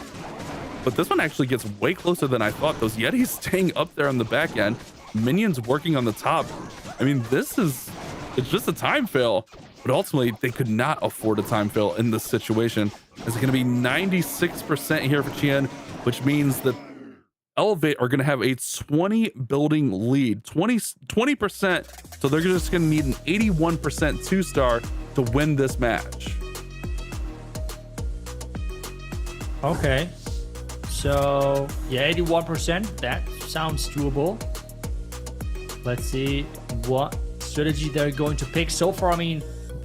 Speaker 2: But this one actually gets way closer than I thought. Those Yetis staying up there on the back end. Minions working on the top. I mean, it's just a time fail, but ultimately they could not afford a time fail in this situation. It's going to be 96% here for Qian, which means that Elevate are going to have a 20 building lead, 20%. So they're just going to need an 81% 2-star to win this match.
Speaker 4: Okay. So yeah, 81%. That sounds doable. Let's see what strategy they're going to pick. So far, I mean,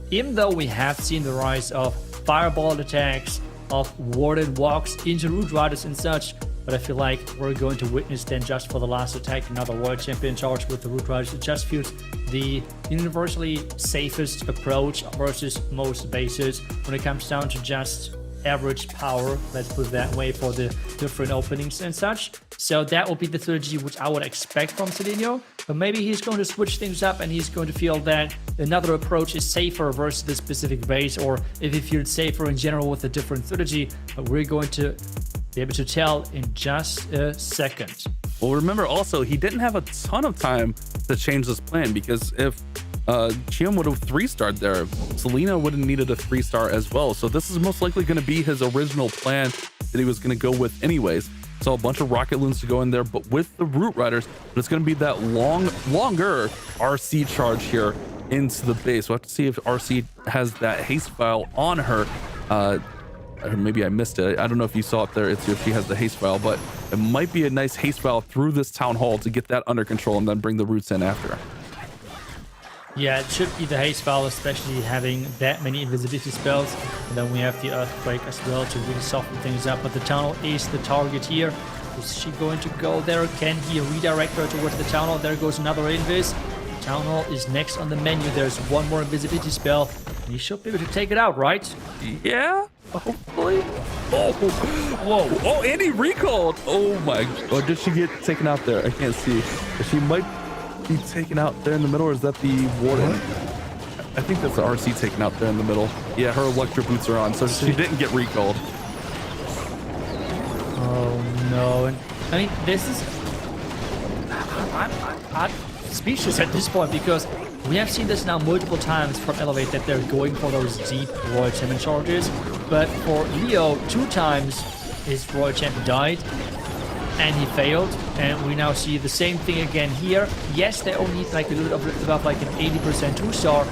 Speaker 4: even though we have seen the rise of fireball attacks, of warded walks into Root Riders and such, but I feel like we're going to witness then just for the last attack another World Champion charge with the Root Riders. It just feels the universally safest approach versus most bases when it comes down to just average power, let's put it that way, for the different openings and such. So that will be the strategy which I would expect from Celinho, but maybe he's going to switch things up and he's going to feel that another approach is safer versus the specific base, or if he feels safer in general with a different strategy. But we're going to be able to tell in just a second.
Speaker 2: Well, remember also, he didn't have a ton of time to change this plan, because if Qian would have 3-starred there, Selena would have needed a 3-star as well. So this is most likely going to be his original plan that he was going to go with anyways. So a bunch of rocket loons to go in there, but with the Root Riders, but it's going to be that longer RC charge here into the base. We'll have to see if RC has that haste file on her. Or maybe I missed it. I don't know if you saw it there. It's if she has the haste file, but it might be a nice haste file through this town hall to get that under control and then bring the roots in after.
Speaker 4: Yeah, it should be the haste file, especially having that many invisibility spells. And then we have the earthquake as well to really soften things up. But the tunnel is the target here. Is she going to go there? Can he redirect her towards the tunnel? There goes another invis. Town hall is next on the menu. There's one more invisibility spell. He should be able to take it out, right?
Speaker 2: Yeah, hopefully. Oh, whoa. Oh, and he recalled. Oh my. Or did she get taken out there? I can't see. She might be taken out there in the middle, or is that the warden? I think that's the RC taken out there in the middle. Yeah, her electro boots are on, so she didn't get recalled.
Speaker 4: Oh no. And I mean, this is... I'm speechless at this point, because we have seen this now multiple times from Elevate that they're going for those deep Royal Champion charges. But for Leo, 2 times his Royal Champion died and he failed, and we now see the same thing again here. Yes, they only need like a little bit above like an 80% 2-star,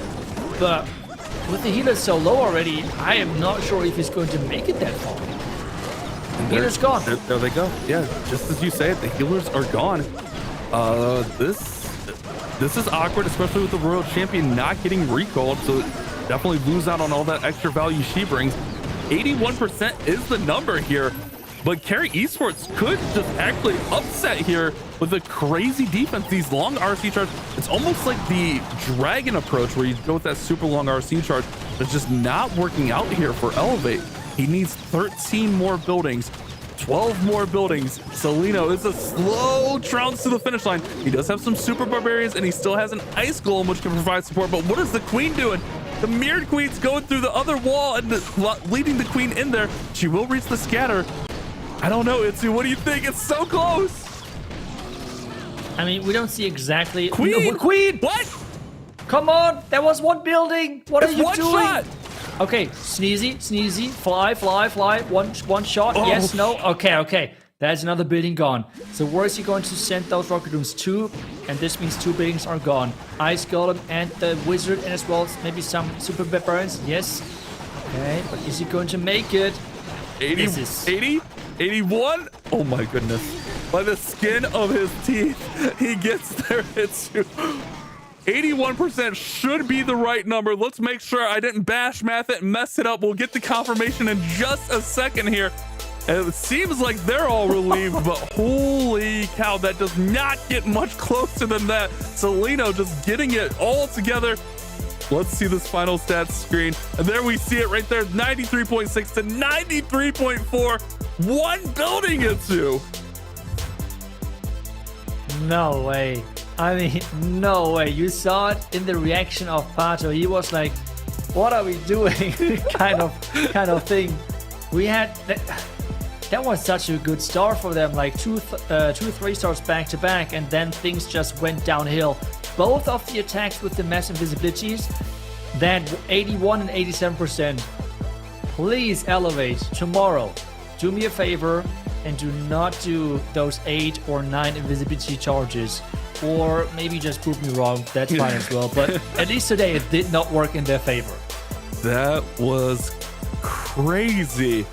Speaker 4: but with the healer so low already, I am not sure if he's going to make it that far. The healer's gone.
Speaker 2: There they go. Yeah, just as you say it, the healers are gone. This is awkward, especially with the Royal Champion not getting recalled, so definitely lose out on all that extra value she brings. 81% is the number here, but Carry Esports could just actually upset here with a crazy defense. These long RC charge, it's almost like the Dragon approach where you go with that super long RC charge. It's just not working out here for Elevate. He needs 13 more buildings, 12 more buildings. Solino is a slow trounce to the finish line. He does have some super barbarians and he still has an ice golem which can provide support, but what is the queen doing? The mirrored queen's going through the other wall and leading the queen in there. She will reach the scatter. I don't know, Itsu, what do you think? It's so close.
Speaker 4: I mean, we don't see exactly.
Speaker 2: Queen!
Speaker 4: No, queen!
Speaker 2: What?
Speaker 4: Come on, there was one building. What are you
Speaker 2: one
Speaker 4: doing?
Speaker 2: Shot.
Speaker 4: Okay, sneezy, fly. One shot.
Speaker 2: Oh.
Speaker 4: Yes, no. Okay. There's another building gone. So where is he going to send those rocket rooms to? And this means 2 buildings are gone. Ice Golem and the Wizard, and as well as maybe some Super Barbarians. Yes. Okay, but is he going to make it?
Speaker 2: 80, 81. Oh my goodness. By the skin of his teeth, he gets there. It's 81% should be the right number. Let's make sure I didn't bash math it and mess it up. We'll get the confirmation in just a second here. And it seems like they're all relieved, but holy cow, that does not get much closer than that. Solino just getting it all together. Let's see this final stats screen. And there we see it right there, 93.6 to 93.4. One building into.
Speaker 4: No way. I mean, no way. You saw it in the reaction of Pato. He was like, what are we doing? kind of thing. We had that was such a good start for them, like two 3-stars back to back, and then things just went downhill. Both of the attacks with the mass invisibilities, that 81 and 87%. Please Elevate tomorrow. Do me a favor and do not do those 8 or 9 invisibility charges. Or maybe just prove me wrong, that's fine as well. But at least today it did not work in their favor.
Speaker 2: That was crazy.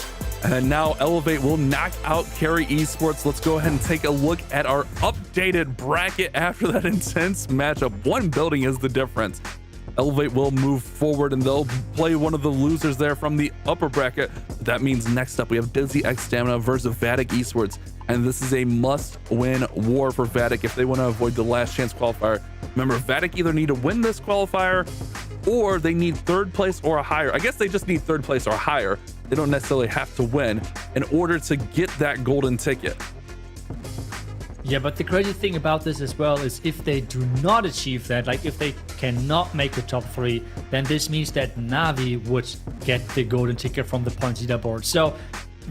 Speaker 2: And now Elevate will knock out Carry Esports. Let's go ahead and take a look at our updated bracket after that intense matchup. One building is the difference. Elevate will move forward and they'll play one of the losers there from the upper bracket. That means next up we have Dizi X Stamina versus Vatic Esports. And this is a must-win war for Vatic if they want to avoid the last chance qualifier. Remember, Vatic either need to win this qualifier or they need 3rd place or higher. I guess they just need 3rd place or higher. They don't necessarily have to win in order to get that golden ticket.
Speaker 4: Yeah, but the crazy thing about this as well is if they do not achieve that, like if they cannot make the top 3, then this means that Navi would get the golden ticket from the points leaderboard. So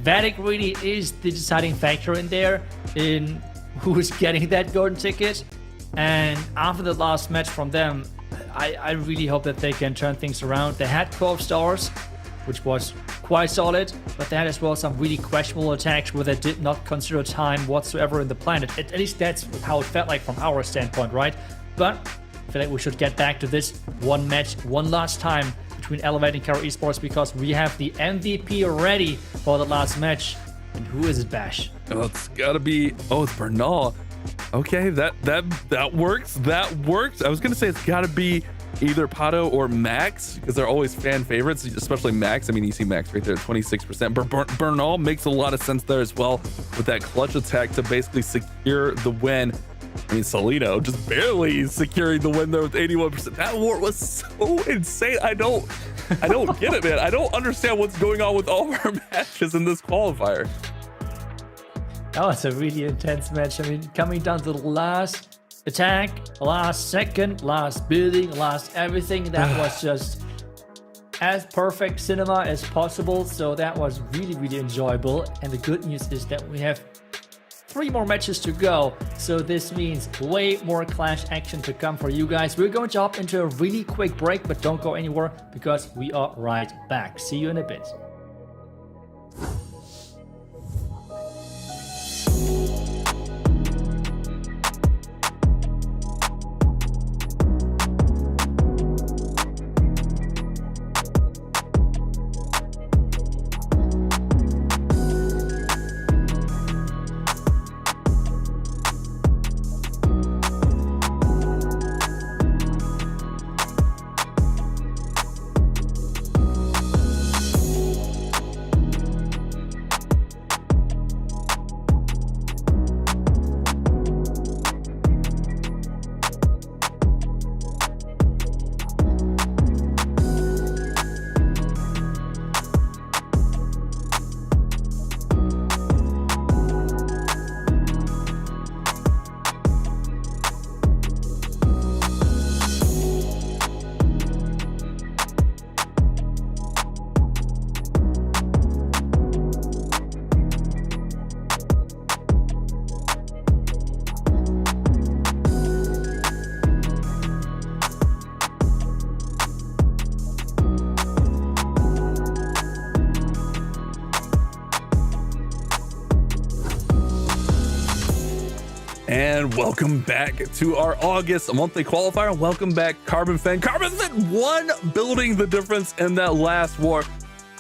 Speaker 4: Vatic really is the deciding factor in there in who is getting that golden ticket. And after the last match from them, I really hope that they can turn things around. They had 12 stars, which was quite solid, but they had as well some really questionable attacks where they did not consider time whatsoever in the planet. At least that's how it felt like from our standpoint, right? But I feel like we should get back to this one match one last time between Elevate and Carry Esports, because we have the MVP ready for the last match. And who is it, Bash?
Speaker 2: Oh, it's gotta be, it's Bernal. Okay, that works. That works. I was gonna say it's gotta be either Pato or Max, because they're always fan favorites, especially Max. I mean, you see Max right there, 26%. Bernal makes a lot of sense there as well with that clutch attack to basically secure the win. I mean, Solino just barely securing the win there with 81%. That war was so insane. I don't get it, man. I don't understand what's going on with all of our matches in this qualifier.
Speaker 4: That was a really intense match. I mean, coming down to the last attack, last second, last building, last everything. That was just as perfect cinema as possible. So that was really, really enjoyable. And the good news is that we have 3 more matches to go. So this means way more Clash action to come for you guys. We're going to hop into a really quick break, but don't go anywhere because we are right back. See you in a bit.
Speaker 2: And welcome back to our August monthly qualifier. Welcome back, Carbon Fend. Carbon Fend won, building the difference in that last war.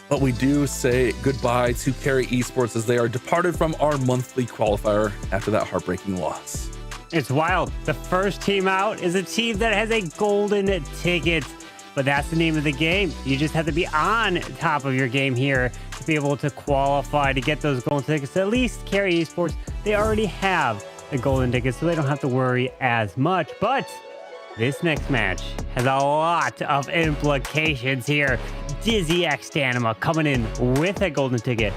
Speaker 2: But we do say goodbye to Carry Esports as they are departed from our monthly qualifier after that heartbreaking loss.
Speaker 5: It's wild. The first team out is a team that has a golden ticket, but that's the name of the game. You just have to be on top of your game here to be able to qualify to get those golden tickets. At least Carry Esports, they already have the golden tickets, so they don't have to worry as much. But this next match has a lot of implications here. Dizi X Danima coming in with a golden ticket.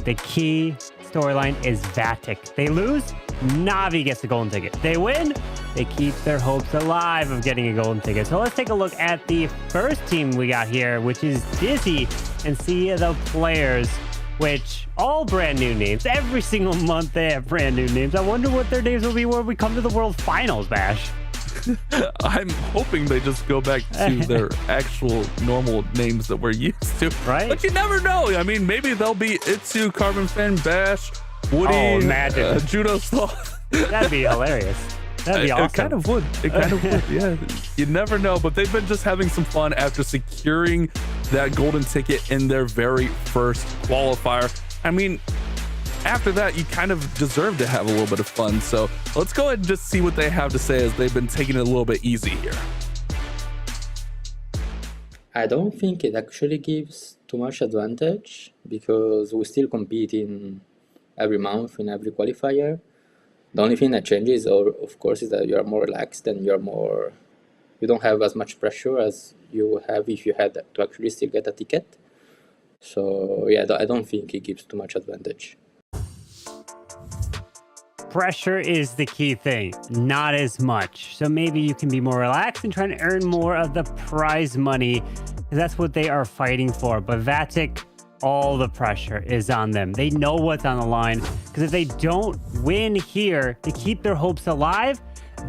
Speaker 5: The key storyline is Vatic. They lose, Navi gets the golden ticket. They win, they keep their hopes alive of getting a golden ticket. So let's take a look at the first team we got here, which is Dizi, and see the players, which all brand new names. Every single month they have brand new names. I wonder what their names will be when we come to the World Finals, Bash.
Speaker 2: I'm hoping they just go back to their actual normal names that we're used to.
Speaker 5: Right.
Speaker 2: But you never know. I mean, maybe they'll be Itsu, Carbon Fan, Bash, Woody, Judo Sloth.
Speaker 5: That'd be hilarious. That'd be awesome.
Speaker 2: It kind of would. It kind of would. Yeah. You never know. But they've been just having some fun after securing that golden ticket in their very first qualifier. I mean, after that, you kind of deserve to have a little bit of fun. So let's go ahead and just see what they have to say as they've been taking it a little bit easy here.
Speaker 9: I don't think it actually gives too much advantage because we still compete in every month in every qualifier. The only thing that changes, of course, is that you're more relaxed and you don't have as much pressure as you have if you had to actually still get a ticket. So yeah, I don't think it gives too much advantage.
Speaker 5: Pressure is the key thing, not as much. So maybe you can be more relaxed and try to earn more of the prize money. That's what they are fighting for. But Vatic, all the pressure is on them. They know what's on the line, because if they don't win here to keep their hopes alive,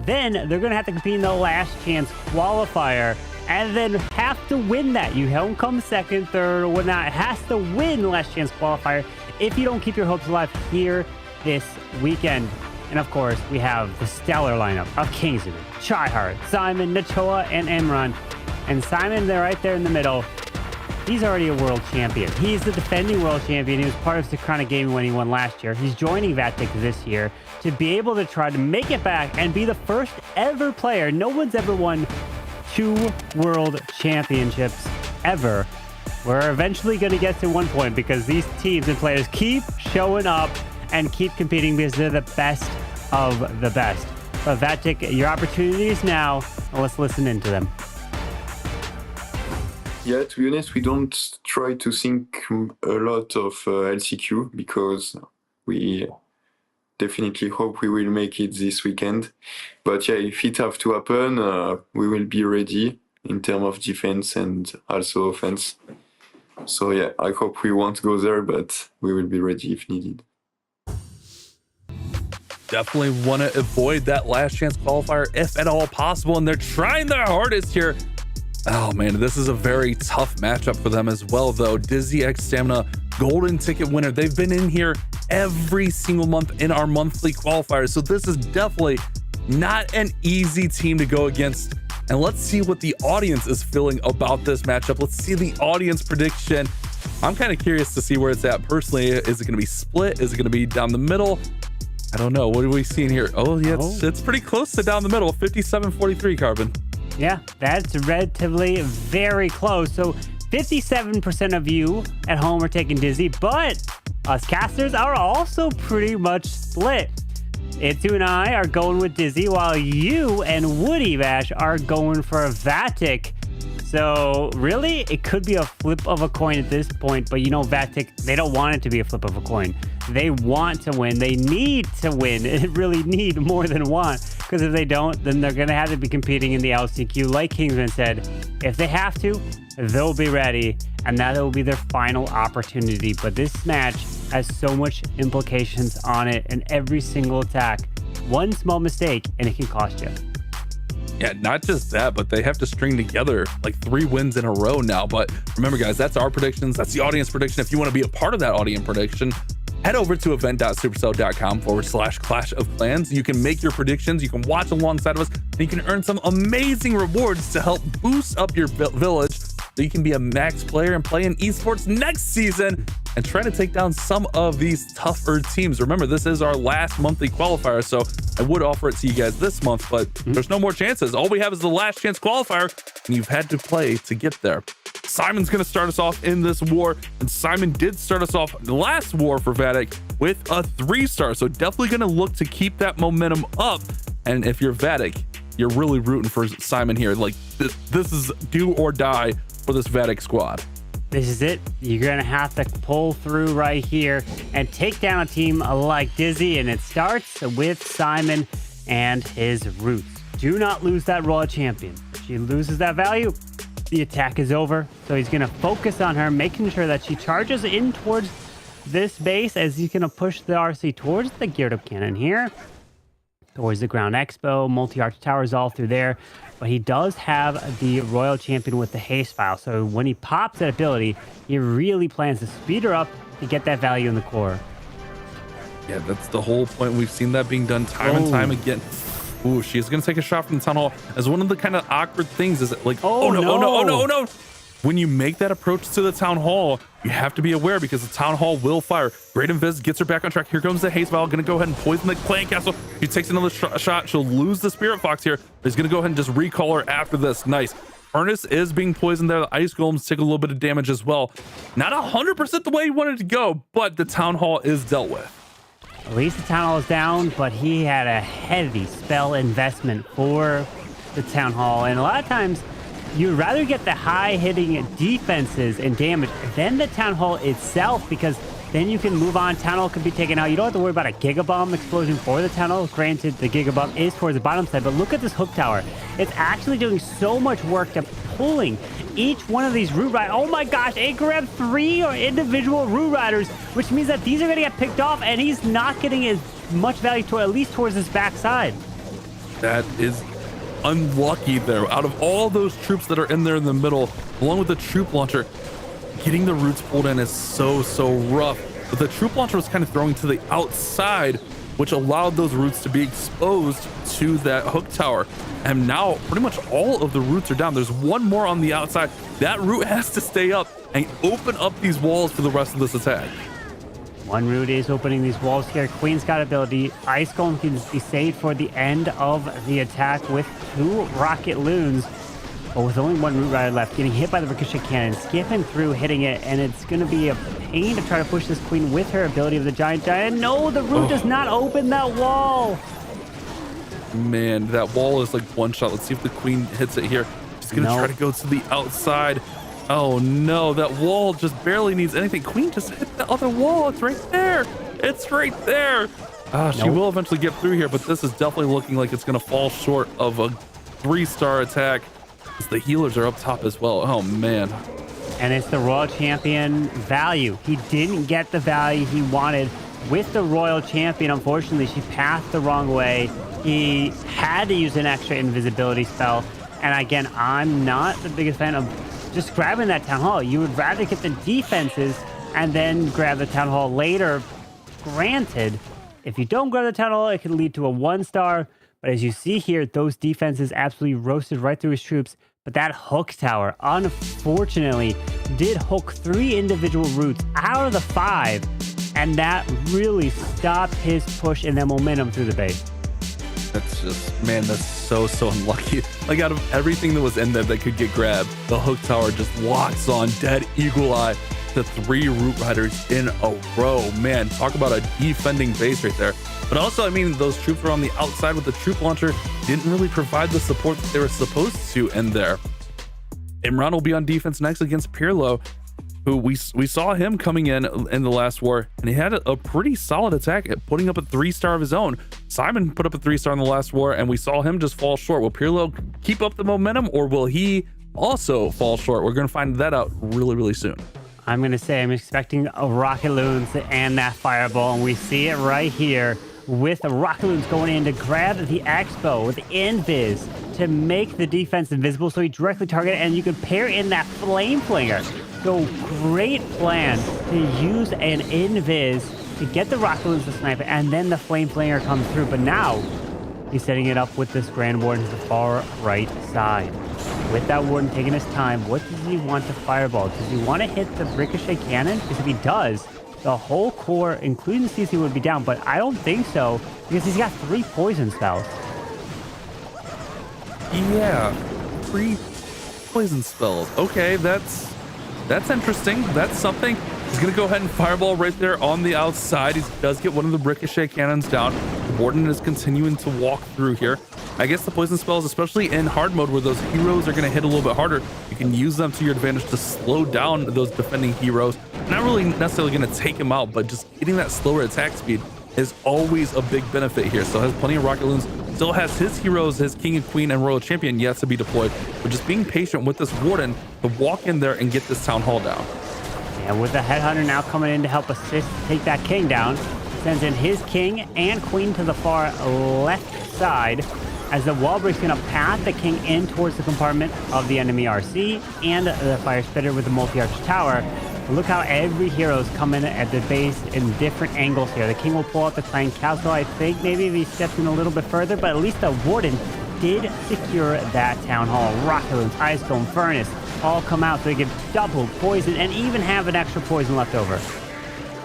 Speaker 5: then they're going to have to compete in the last chance qualifier and then have to win that. You don't come second, third, or whatnot. It has to win the last chance qualifier if you don't keep your hopes alive here this weekend. And of course, we have the stellar lineup of Kingsman, Tryhard, Simon, Nachoa, and Imran. And Simon, they're right there in the middle. He's already a world champion. He's the defending world champion. He was part of Synchronic Gaming when he won last year. He's joining Vatic this year to be able to try to make it back and be the first ever player. No one's ever won 2 world championships ever. We're eventually going to get to one point because these teams and players keep showing up and keep competing because they're the best of the best. But Vatic, your opportunity is now. Let's listen into them.
Speaker 12: Yeah, to be honest, we don't try to think a lot of LCQ because we definitely hope we will make it this weekend. But yeah, if it have to happen, we will be ready in terms of defense and also offense. So yeah, I hope we won't go there, but we will be ready if needed.
Speaker 2: Definitely want to avoid that last chance qualifier if at all possible, and they're trying their hardest here. Oh man, this is a very tough matchup for them as well, though. Dizi X Stamina, golden ticket winner. They've been in here every single month in our monthly qualifiers, so this is definitely not an easy team to go against. And let's see what the audience is feeling about this matchup. Let's see the audience prediction. I'm kind of curious to see where it's at personally. Is it going to be split? Is it going to be down the middle? I don't know. What are we seeing here? Oh yeah, it's pretty close to down the middle. 57-43, Carbon.
Speaker 5: Yeah, that's relatively very close. So 57% of you at home are taking Dizi, but us casters are also pretty much split. Itsu and I are going with Dizi, while you and Woody Bash are going for a Vatic. So really, it could be a flip of a coin at this point, but you know, Vatic, they don't want it to be a flip of a coin. They want to win. They need to win. They really need more than want, because if they don't, then they're going to have to be competing in the LCQ. Like Kingsman said, if they have to, they'll be ready, and that will be their final opportunity. But this match has so much implications on it, and every single attack, one small mistake, and it can cost you.
Speaker 2: Yeah, not just that, but they have to string together like 3 wins in a row now. But remember, guys, that's our predictions. That's the audience prediction. If you want to be a part of that audience prediction, head over to event.supercell.com/Clash of Clans. You can make your predictions, you can watch alongside of us, and you can earn some amazing rewards to help boost up your village so you can be a max player and play in esports next season and try to take down some of these tougher teams. Remember, this is our last monthly qualifier, so I would offer it to you guys this month, but there's no more chances. All we have is the last chance qualifier, and you've had to play to get there. Simon's going to start us off in this war, and Simon did start us off the last war for Vatic with a 3-star, so definitely going to look to keep that momentum up. And if you're Vatic, you're really rooting for Simon here. Like, this is do or die for this Vatic squad.
Speaker 5: This is it. You're going to have to pull through right here and take down a team like Dizi, and it starts with Simon and his roots. Do not lose that Royal Champion. If she loses that value, the attack is over. So he's going to focus on her, making sure that she charges in towards this base as he's going to push the RC towards the geared up cannon here. Towards the ground expo, multi-arch towers all through there. But he does have the Royal Champion with the haste file. So when he pops that ability, he really plans to speed her up to get that value in the core.
Speaker 2: Yeah, that's the whole point. We've seen that being done time and time again. Ooh, she's going to take a shot from the Town Hall. As one of the kind of awkward things is like, oh no. When you make that approach to the Town Hall, you have to be aware because the Town Hall will fire. Great Invis gets her back on track. Here comes the haste vial. Going to go ahead and poison the clan castle. She takes another shot. She'll lose the Spirit Fox here. He's going to go ahead and just recall her after this. Nice. Furnace is being poisoned there. The Ice Golems take a little bit of damage as well. Not 100% the way he wanted to go, but the Town Hall is dealt with.
Speaker 5: At least the Town Hall is down, but he had a heavy spell investment for the Town Hall. And a lot of times, you'd rather get the high-hitting defenses and damage than the Town Hall itself, because then you can move on. Town Hall can be taken out. You don't have to worry about a Gigabomb explosion for the Town Hall. Granted, the Gigabomb is towards the bottom side, but look at this hook tower. It's actually doing so much work to pulling each one of these Root Riders. Oh my gosh, it grabbed 3 individual Root Riders, which means that these are going to get picked off, and he's not getting as much value, at least towards his backside.
Speaker 2: That is unlucky there. Out of all those troops that are in there in the middle, along with the troop launcher, getting the roots pulled in is so rough. But the troop launcher was kind of throwing to the outside, which allowed those roots to be exposed to that hook tower. And now pretty much all of the roots are down. There's one more on the outside. That root has to stay up and open up these walls for the rest of this attack.
Speaker 5: One root is opening these walls here. Queen's got ability. Ice Golem can be saved for the end of the attack with 2 rocket loons. But with only 1 Root Rider left, getting hit by the Ricochet Cannon, skipping through, hitting it, and it's going to be a pain to try to push this Queen with her ability of the Giant. No, the root does not open that wall.
Speaker 2: Man, that wall is like one shot. Let's see if the Queen hits it here. She's going to try to go to the outside. Oh no, that wall just barely needs anything. Queen just hit the other wall. It's right there. It's right there. She will eventually get through here, but this is definitely looking like it's going to fall short of a 3-star attack. The healers are up top as well. Oh man.
Speaker 5: And it's the Royal Champion value. He didn't get the value he wanted with the Royal Champion. Unfortunately, she passed the wrong way. He had to use an extra invisibility spell. And again, I'm not the biggest fan of just grabbing that Town Hall. You would rather get the defenses and then grab the Town Hall later. Granted, if you don't grab the Town Hall, it can lead to a 1-star. But as you see here, those defenses absolutely roasted right through his troops. But that hook tower, unfortunately, did hook 3 individual roots out of the 5. And that really stopped his push and that momentum through the base.
Speaker 2: That's just, man, that's so unlucky. Like, out of everything that was in there that could get grabbed, the hook tower just locks on dead eagle eye to 3 Root Riders in a row. Man, talk about a defending base right there. But also, I mean, those troops were on the outside with the troop launcher, didn't really provide the support that they were supposed to in there. Imran will be on defense next against Pirlo, who we saw him coming in the last war, and he had a pretty solid attack at putting up a 3-star of his own. Simon put up a 3-star in the last war, and we saw him just fall short. Will Pirlo keep up the momentum, or will he also fall short? We're going to find that out really soon.
Speaker 5: I'm going to say I'm expecting a Rocket Loons and that Fireball, and we see it right here with the Rocket Loons going in to grab the Expo with Invis to make the defense invisible so he directly target it, and you can pair in that Flame Flinger. So great plan to use an Invis to get the rocket loons to snipe it, and then the flame flanger comes through. But now he's setting it up with this Grand Warden to the far right side. With that Warden taking his time, what does he want to fireball? Does he want to hit the ricochet cannon? Because if he does, the whole core, including the CC, would be down. But I don't think so, because he's got 3 poison spells.
Speaker 2: Yeah, 3 poison spells. Okay, that's interesting. That's something. He's going to go ahead and fireball right there on the outside. He does get one of the ricochet cannons down. The Warden is continuing to walk through here. I guess the poison spells, especially in hard mode where those heroes are going to hit a little bit harder, you can use them to your advantage to slow down those defending heroes. Not really necessarily going to take him out, but just getting that slower attack speed is always a big benefit here. So has plenty of rocket loons, still has his heroes, his king and queen and royal champion yet to be deployed, but just being patient with this Warden to walk in there and get this town hall down.
Speaker 5: And with the headhunter now coming in to help assist take that king down, sends in his king and queen to the far left side, as the wall break's gonna path the king in towards the compartment of the enemy RC and the fire spitter with the multi-arch tower. But look how every hero's coming at the base in different angles here. The king will pull out the clan castle, I think, maybe if he steps in a little bit further, but at least the Warden did secure that town hall. Rocket loons, ice dome, furnace, all come out so they get double poison and even have an extra poison left over.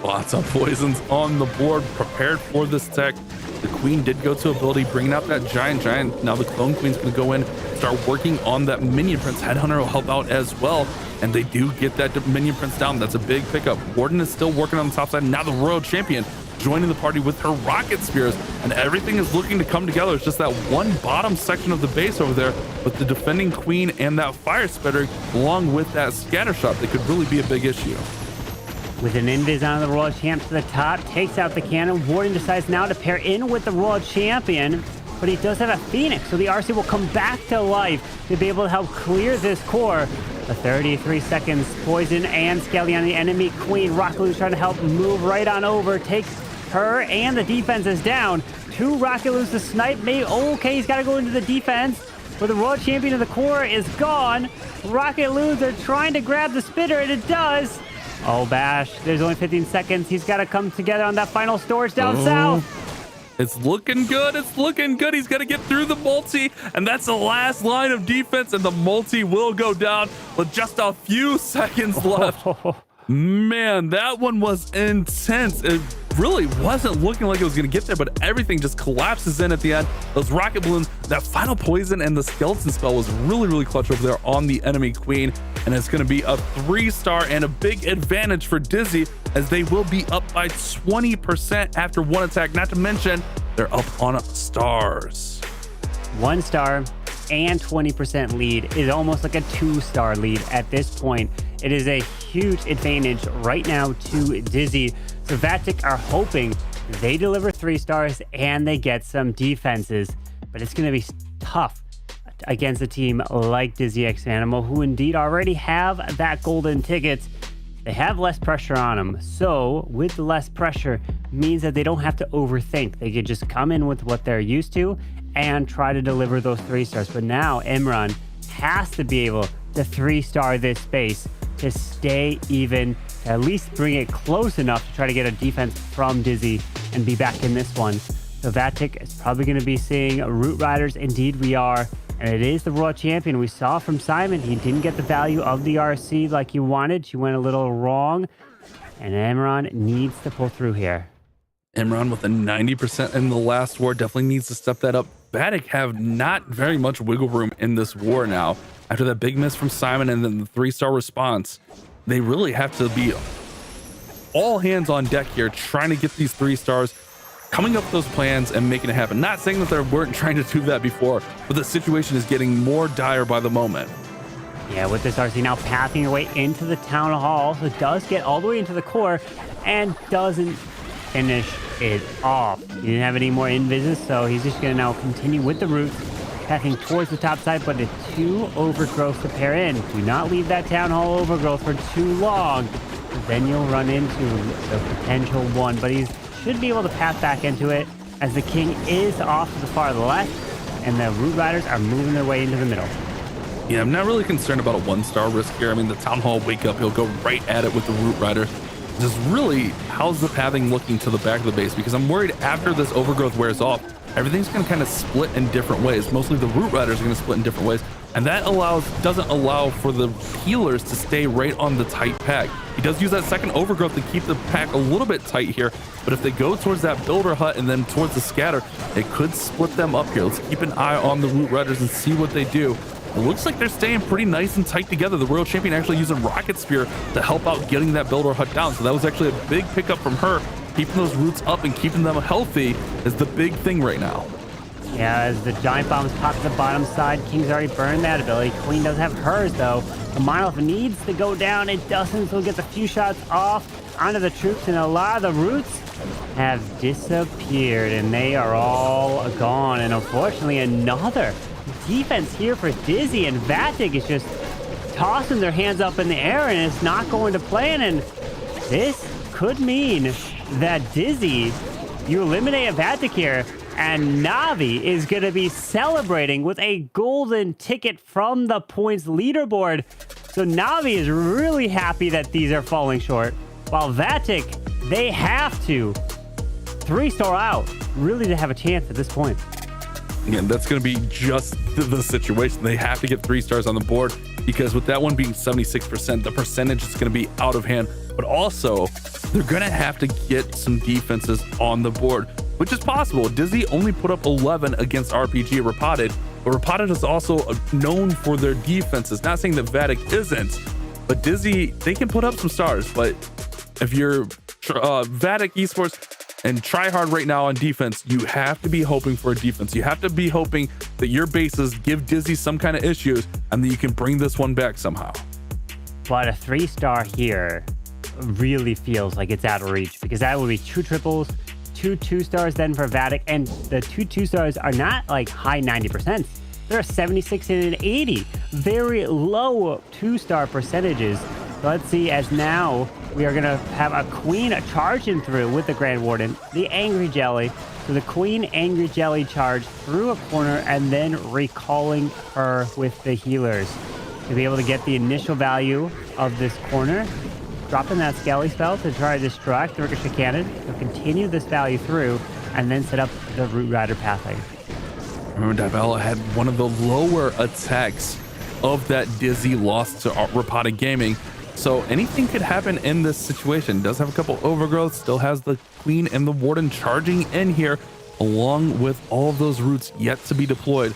Speaker 2: Lots of poisons on the board, prepared for this tech. The queen did go to ability, bringing out that giant. Now the clone queen's going to go in, start working on that minion prince. Headhunter will help out as well, and they do get that minion prince down. That's a big pickup. Warden is still working on the top side. Now the royal champion joining the party with her rocket spears, and everything is looking to come together. It's just that one bottom section of the base over there with the defending queen and that fire spitter, along with that scatter shot, that could really be a big issue.
Speaker 5: With an invis on the Royal Champ to the top, takes out the cannon. Warden decides now to pair in with the Royal Champion, but he does have a Phoenix, so the RC will come back to life to be able to help clear this core. The 33 seconds, poison and skelly on the enemy queen. Rocket Loon's trying to help move right on over, takes her and the defense is down. 2 Rocket Loons to snipe, maybe, okay, he's got to go into the defense, but the Royal Champion of the core is gone. Rocket Loons are trying to grab the spitter, and it does. Oh, Bash, there's only 15 seconds. He's got to come together on that final storage down south.
Speaker 2: It's looking good. It's looking good. He's got to get through the multi, and that's the last line of defense, and the multi will go down with just a few seconds left. Man, that one was intense. It really wasn't looking like it was going to get there, but everything just collapses in at the end. Those rocket balloons, that final poison and the skeleton spell was really clutch over there on the enemy queen, and it's going to be a 3-star and a big advantage for Dizi, as they will be up by 20% after one attack. Not to mention, they're up on stars.
Speaker 5: 1 star and 20% lead is almost like a 2-star lead at this point. It is a huge advantage right now to Dizi. So Vatic are hoping they deliver 3 stars and they get some defenses, but it's going to be tough against a team like Dizi X Animal, who indeed already have that golden ticket. They have less pressure on them. So with less pressure means that they don't have to overthink. They can just come in with what they're used to and try to deliver those 3 stars. But now Imran has to be able to 3-star this space to stay even, to at least bring it close enough to try to get a defense from Dizi and be back in this one. So Vatic is probably going to be seeing Root Riders. Indeed we are. And it is the Royal Champion. We saw from Simon, he didn't get the value of the RC like he wanted. She went a little wrong. And Imran needs to pull through here.
Speaker 2: Imran with a 90% in the last war definitely needs to step that up. Vatic have not very much wiggle room in this war now. After that big miss from Simon and then the 3-star response, they really have to be all hands on deck here, trying to get these 3 stars, coming up with those plans and making it happen. Not saying that they weren't trying to do that before, but the situation is getting more dire by the moment.
Speaker 5: Yeah, with this RC now pathing her way into the town hall, so it does get all the way into the core and doesn't finish it off. He didn't have any more invises, so he's just going to now continue with the roots, pathing towards the top side, but it's 2 overgrowths to pair in. Do not leave that town hall overgrowth for too long, then you'll run into the potential one, but he should be able to path back into it, as the king is off to the far left, and the Root Riders are moving their way into the middle.
Speaker 2: Yeah, I'm not really concerned about a 1-star risk here. I mean, the Town Hall wake up, he'll go right at it with the Root Rider. Just really, how's the pathing looking to the back of the base? Because I'm worried after this overgrowth wears off, everything's going to kind of split in different ways. Mostly the root riders are going to split in different ways. And that doesn't allow for the healers to stay right on the tight pack. He does use that second overgrowth to keep the pack a little bit tight here. But if they go towards that builder hut and then towards the scatter, it could split them up here. Let's keep an eye on the root riders and see what they do. It looks like they're staying pretty nice and tight together. The Royal Champion actually using Rocket Spear to help out getting that builder hut down. So that was actually a big pickup from her. Keeping those roots up and keeping them healthy is the big thing right now.
Speaker 5: Yeah, as the giant bombs pop to the bottom side, King's already burned that ability. Queen does have hers though. The Monolith needs to go down. It doesn't, so it gets a few shots off onto the troops, and a lot of the roots have disappeared, and they are all gone. And unfortunately, another defense here for Dizi, and Vatic is just tossing their hands up in the air, and it's not going to plan. And this could mean that Dizi, you eliminate a Vatic here, and Navi is going to be celebrating with a golden ticket from the points leaderboard. So Navi is really happy that these are falling short, while Vatic, they have to 3-star out really to have a chance at this point.
Speaker 2: Yeah, that's going to be just the situation. They have to get 3 stars on the board, because with that one being 76%, the percentage is going to be out of hand. But also, they're going to have to get some defenses on the board, which is possible. Dizi only put up 11 against RPG Repotted, but Repotted is also known for their defenses. Not saying that Vatic isn't, but Dizi, they can put up some stars. But if you're Vatic Esports and try hard right now on defense, you have to be hoping for a defense. You have to be hoping that your bases give Dizi some kind of issues and that you can bring this one back somehow.
Speaker 5: But a 3-star here really feels like it's out of reach, because that would be 2 triples, 2 2-stars then for Vatic, and the 2 2-stars are not like high 90%. They're 76 and an 80. Very low 2-star percentages. Let's see, as now we are going to have a Queen charging through with the Grand Warden, the Angry Jelly. So the Queen Angry Jelly charge through a corner and then recalling her with the healers to be able to get the initial value of this corner. Dropping that Skelly spell to try to distract the Ricochet Cannon. So continue this value through and then set up the Root Rider pathing.
Speaker 2: Remember, Dybala had one of the lower attacks of that Dizi loss to Repotted Gaming. So anything could happen in this situation. Does have a couple overgrowths, still has the Queen and the Warden charging in here, along with all of those roots yet to be deployed.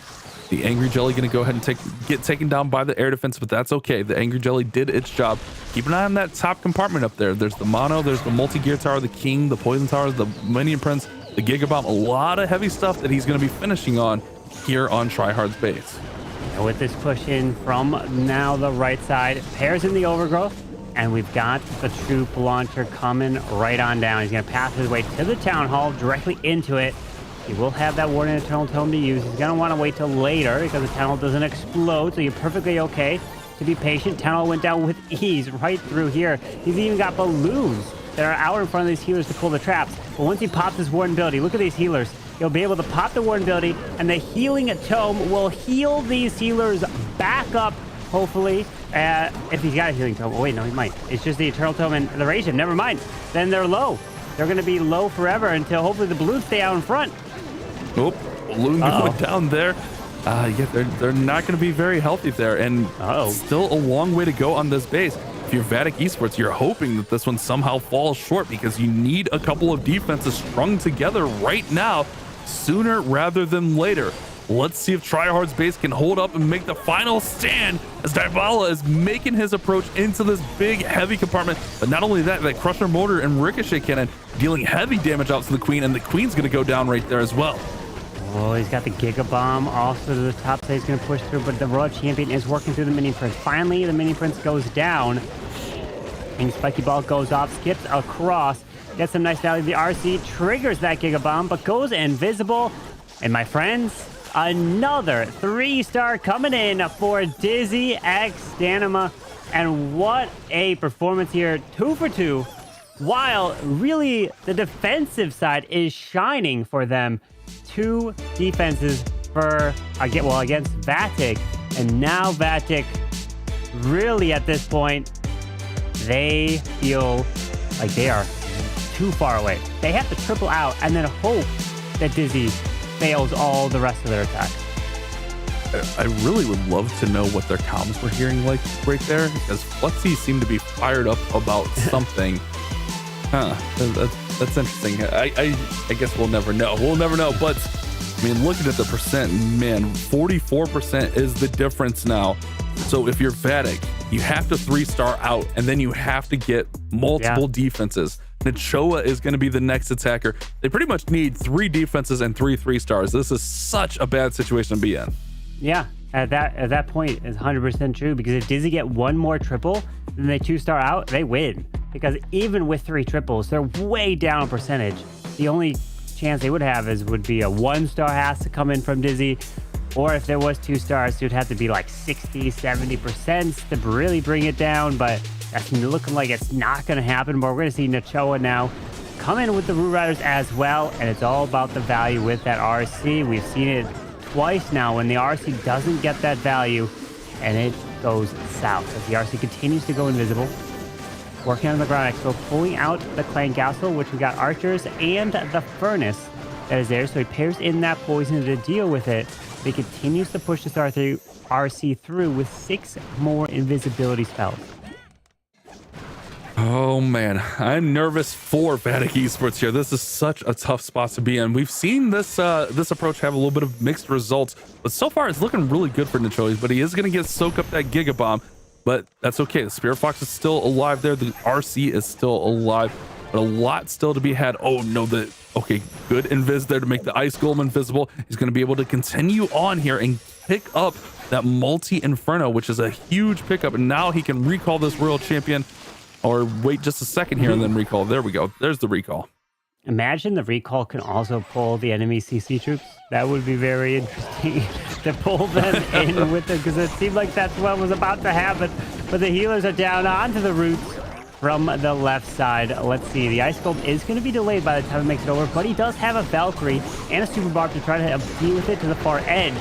Speaker 2: The Angry Jelly going to go ahead and get taken down by the air defense, but that's okay. The Angry Jelly did its job. Keep an eye on that top compartment up there. There's the Mono, there's the Multi-Gear Tower, the King, the Poison Tower, the Minion Prince, the Giga Bomb. A lot of heavy stuff that he's going to be finishing on here on Tryhard's base.
Speaker 5: And with this push in from now the right side, pairs in the overgrowth, and we've got the troop launcher coming right on down. He's going to pass his way to the Town Hall, directly into it. He will have that Warden Eternal Tome to use. He's going to want to wait till later because the Town Hall doesn't explode, so you're perfectly okay to be patient. Town Hall went down with ease right through here. He's even got balloons that are out in front of these healers to pull the traps. But once he pops his Warden ability, look at these healers. He'll be able to pop the Warden ability, and the Healing Tome will heal these healers back up, hopefully. If he's got a Healing Tome. Oh, wait, no, he might. It's just the Eternal Tome and the Rage. Never mind. Then they're low. They're going to be low forever until hopefully the balloons stay out in front.
Speaker 2: Nope. Balloon going down there. Yeah, they're not going to be very healthy there, and still a long way to go on this base. If you're Vatic Esports, you're hoping that this one somehow falls short, because you need a couple of defenses strung together right now, sooner rather than later. Let's see if Tryhard's base can hold up and make the final stand as Dybala is making his approach into this big heavy compartment. But not only that, that Crusher Mortar and Ricochet Cannon dealing heavy damage out to the Queen, and the Queen's going to go down right there as well.
Speaker 5: Oh, he's got the Giga Bomb also to the top, so he's going to push through, but the Royal Champion is working through the Minion Prince. Finally, the Minion Prince goes down, and Spiky Ball goes off, skips across, gets some nice value. The RC triggers that Giga Bomb, but goes invisible. And my friends, another 3-star coming in for Dizi X Danima. And what a performance here, 2 for 2, while really the defensive side is shining for them. 2 defenses for against Vatic, and now Vatic really at this point, they feel Like, they are too far away. They have to triple out and then hope that Dizi fails all the rest of their attacks.
Speaker 2: I really would love to know what their comms were hearing like right there, because Flexi seemed to be fired up about something. That's interesting. I guess we'll never know. We'll never know. But I mean, looking at the percent, man, 44% is the difference now. So if you're Vatic, you have to 3-star out, and then you have to get multiple defenses. Nachoa is going to be the next attacker. They pretty much need 3 defenses and 3 3-stars. This is such a bad situation to be in.
Speaker 5: Yeah, at that point is 100% true, because if Dizi get one more triple, then they 2-star out, they win. Because even with 3 triples, they're way down percentage. The only chance they would have would be a 1-star has to come in from Dizi, or if there was 2 stars, it would have to be like 60-70% to really bring it down. But that's looking like it's not going to happen. But we're going to see Nachoa now come in with the Root Riders as well, and it's all about the value with that RC. We've seen it twice now when the RC doesn't get that value, and it goes south as the RC continues to go invisible. Working on the ground expo, pulling out the Clan Castle, which we got archers and the furnace that is there. So he pairs in that poison to deal with it. He continues to push this RC through with 6 more invisibility spells.
Speaker 2: Oh man, I'm nervous for Vatic Esports here. This is such a tough spot to be in. We've seen this approach have a little bit of mixed results, but so far it's looking really good for Nachoa. But he is going to soak up that Giga Bomb, but that's okay. The Spirit Fox is still alive there. The RC is still alive, but a lot still to be had. Oh no, okay, good invis there to make the Ice Golem invisible. He's going to be able to continue on here and pick up that multi-inferno, which is a huge pickup, and now he can recall this Royal Champion. Or wait just a second here and then recall. There we go. There's the recall.
Speaker 5: Imagine the recall can also pull the enemy CC troops. That would be very interesting to pull them in with it, because it seemed like that's what was about to happen. But the healers are down onto the roots from the left side. Let's see. The Ice Golem is going to be delayed by the time it makes it over, but he does have a Valkyrie and a Super Barb to try to deal with it to the far edge.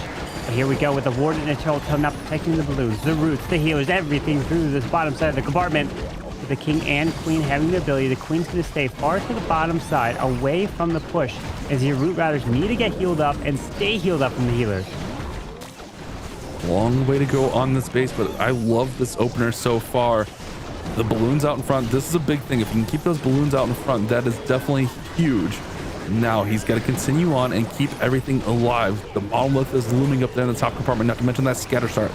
Speaker 5: But here we go with the Warden and Charlton now protecting the balloons, the roots, the healers, everything through this bottom side of the compartment. With the King and Queen having the ability, the Queen's going to stay far to the bottom side, away from the push, as your Root Riders need to get healed up and stay healed up from the healers.
Speaker 2: Long way to go on this base, but I love this opener so far. The balloons out in front, this is a big thing. If you can keep those balloons out in front, that is definitely huge. Now he's got to continue on and keep everything alive. The monolith is looming up there in the top compartment, not to mention that scatter start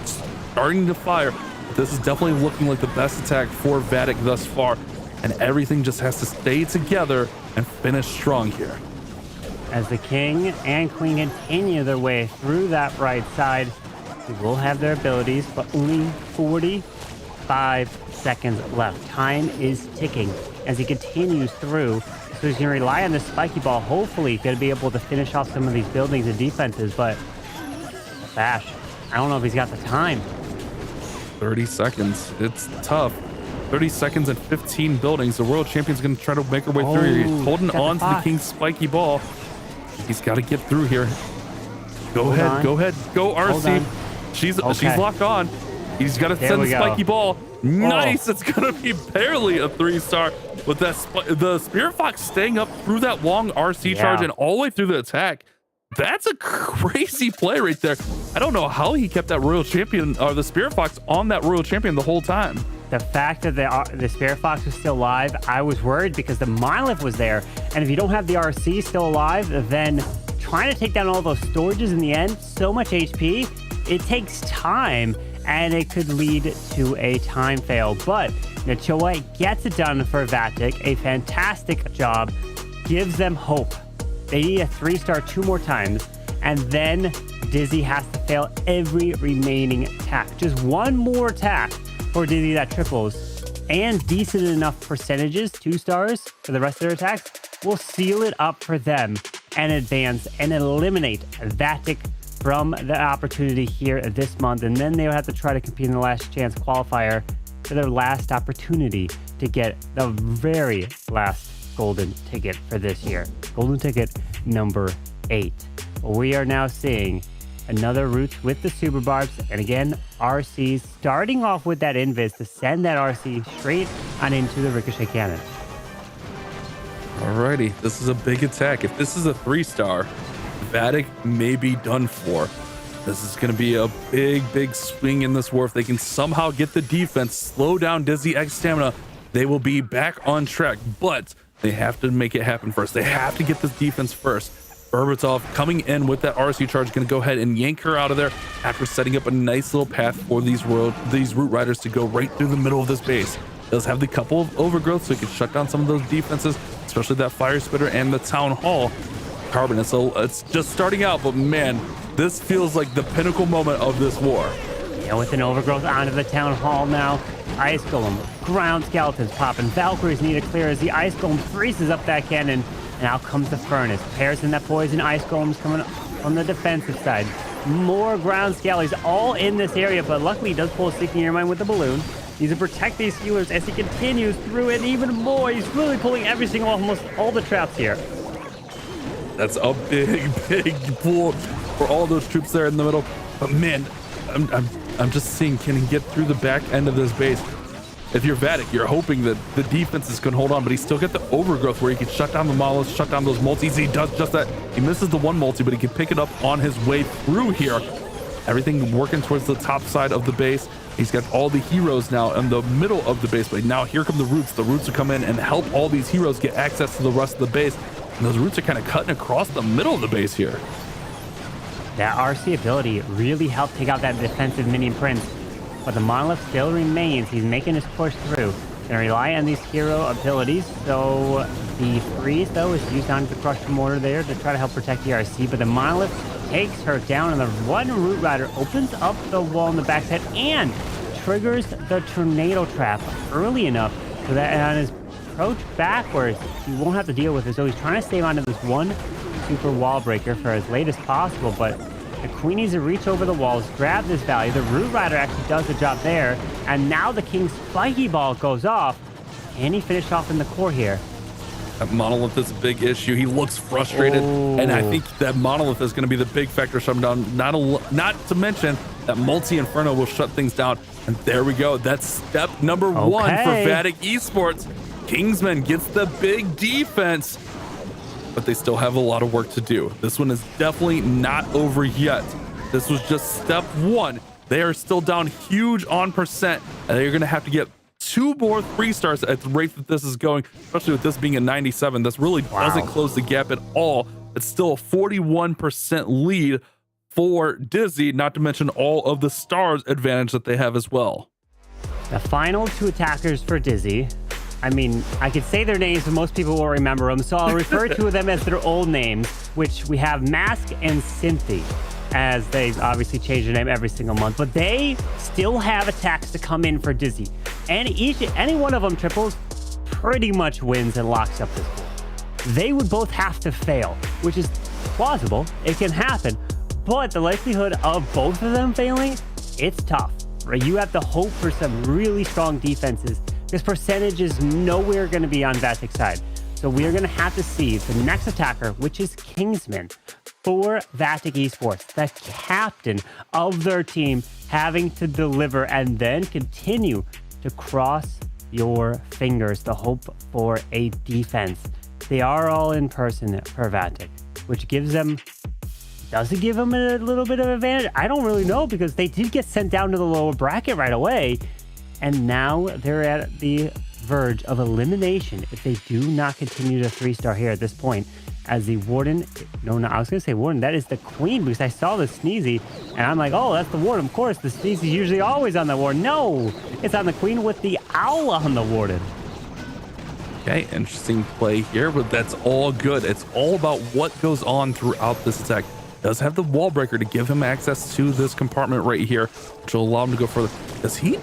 Speaker 2: starting to fire. This is definitely looking like the best attack for Vatic thus far, and everything just has to stay together and finish strong here.
Speaker 5: As the King and Queen continue their way through that right side, they will have their abilities, but only 45 seconds left. Time is ticking as he continues through. So he's going to rely on the spiky ball. Hopefully he's going to be able to finish off some of these buildings and defenses, but Bash, I don't know if he's got the time.
Speaker 2: 30 seconds. It's tough. 30 seconds and 15 buildings. The world champion's going to try to make her way through here. He's holding on to the King's spiky ball. He's got to get through here. Go ahead. Go RC. She's locked on. He's got to send the spiky ball. Nice. It's going to be barely a 3-star with that the Spirit Fox staying up through that long RC charge and all the way through the attack. That's a crazy play right there. I don't know how he kept that Royal Champion or the Spirit Fox on that Royal Champion the whole time.
Speaker 5: The fact that the Spirit Fox was still alive, I was worried because the Monolith was there. And if you don't have the RC still alive, then trying to take down all those storages in the end, so much HP, it takes time and it could lead to a time fail. But Nachoa gets it done for Vatic. A fantastic job. Gives them hope. They need a 3-star 2 more times, and then Dizi has to fail every remaining attack. Just one more attack for Dizi that triples, and decent enough percentages, 2 stars for the rest of their attacks, will seal it up for them and advance and eliminate Vatic from the opportunity here this month. And then they'll have to try to compete in the last chance qualifier for their last opportunity to get the very last golden ticket for this year. Golden ticket number 8. We are now seeing another route with the super barbs, and again RC starting off with that invis to send that RC straight on into the ricochet cannon.
Speaker 2: Alrighty, this is a big attack. If this is a 3-star, Vatic may be done for. This is going to be a big swing in this war. If they can somehow get the defense, slow down Dizi X stamina, they will be back on track. But they have to make it happen first. They have to get this defense first. Berbatov coming in with that RC charge, going to go ahead and yank her out of there after setting up a nice little path for these Root Riders to go right through the middle of this base. Does have the couple of overgrowth, so he can shut down some of those defenses, especially that Fire Spitter and the Town Hall. Carbon, it's just starting out, but man, this feels like the pinnacle moment of this war.
Speaker 5: Yeah, with an overgrowth onto the Town Hall now. Ice Golem, ground skeletons popping. Valkyries need to clear as the Ice Golem freezes up that cannon. And out comes the Furnace. Pairs in that poison. Ice Golems coming on the defensive side. More ground skellies all in this area, but luckily he does pull a Seeking Air Mine with the balloon. Needs to protect these healers as he continues through it even more. He's really pulling almost all the traps here.
Speaker 2: That's a big pull for all those troops there in the middle. But man, I'm just seeing, can he get through the back end of this base? If you're Vatic, you're hoping that the defenses can hold on, but he's still got the overgrowth where he can shut down the monoliths, shut down those multis. He does just that. He misses the one multi, but he can pick it up on his way through here. Everything working towards the top side of the base. He's got all the heroes now in the middle of the base, but now here come the roots. The roots will come in and help all these heroes get access to the rest of the base. And those roots are kind of cutting across the middle of the base here.
Speaker 5: That RC ability really helped take out that defensive minion prince. But the monolith still remains. He's making his push through. Gonna rely on these hero abilities. So the freeze, though, is used onto the crushed mortar there to try to help protect the RC. But the monolith takes her down, and the one Root Rider opens up the wall in the backside and triggers the tornado trap early enough so that on his approach backwards, he won't have to deal with it. So he's trying to stay onto this one super wall breaker for as late as possible, but the Queen needs to reach over the walls, grab this value. The Root Rider actually does the job there. And now the King's Spiky Ball goes off. Can he finish off in the core here?
Speaker 2: That monolith is a big issue. He looks frustrated. And I think that monolith is going to be the big factor shutting down. Not to mention that multi-inferno will shut things down. And there we go. That's step number one for Vatic Esports. Kingsman gets the big defense, but they still have a lot of work to do. This one is definitely not over yet. This was just step one. They are still down huge on percent, and they're going to have to get 2 more 3-stars at the rate that this is going, especially with this being a 97. This really doesn't close the gap at all. It's still a 41% lead for Dizi, not to mention all of the stars advantage that they have as well.
Speaker 5: The final 2 attackers for Dizi. I mean, I could say their names, but most people will remember them, so I'll refer to them as their old names, which we have Mask and Cynthia, as they obviously change their name every single month, but they still have attacks to come in for Dizi. And any one of them triples pretty much wins and locks up this board. They would both have to fail, which is plausible. It can happen, but the likelihood of both of them failing, it's tough, right? You have to hope for some really strong defenses. This percentage is nowhere going to be on Vatic's side. So we are going to have to see the next attacker, which is Kingsman, for Vatic Esports, the captain of their team, having to deliver and then continue to cross your fingers to hope for a defense. They are all in person for Vatic, which gives them... Does it give them a little bit of advantage? I don't really know, because they did get sent down to the lower bracket right away. And now they're at the verge of elimination if they do not continue to 3-star here at this point. As the Warden, I was going to say Warden, that is the Queen, because I saw the Sneezy, and I'm like, oh, that's the Warden. Of course, the Sneezy is usually always on the Warden. No, it's on the Queen with the Owl on the Warden.
Speaker 2: Okay, interesting play here, but that's all good. It's all about what goes on throughout this attack. Does have the wall breaker to give him access to this compartment right here, which will allow him to go further. Does he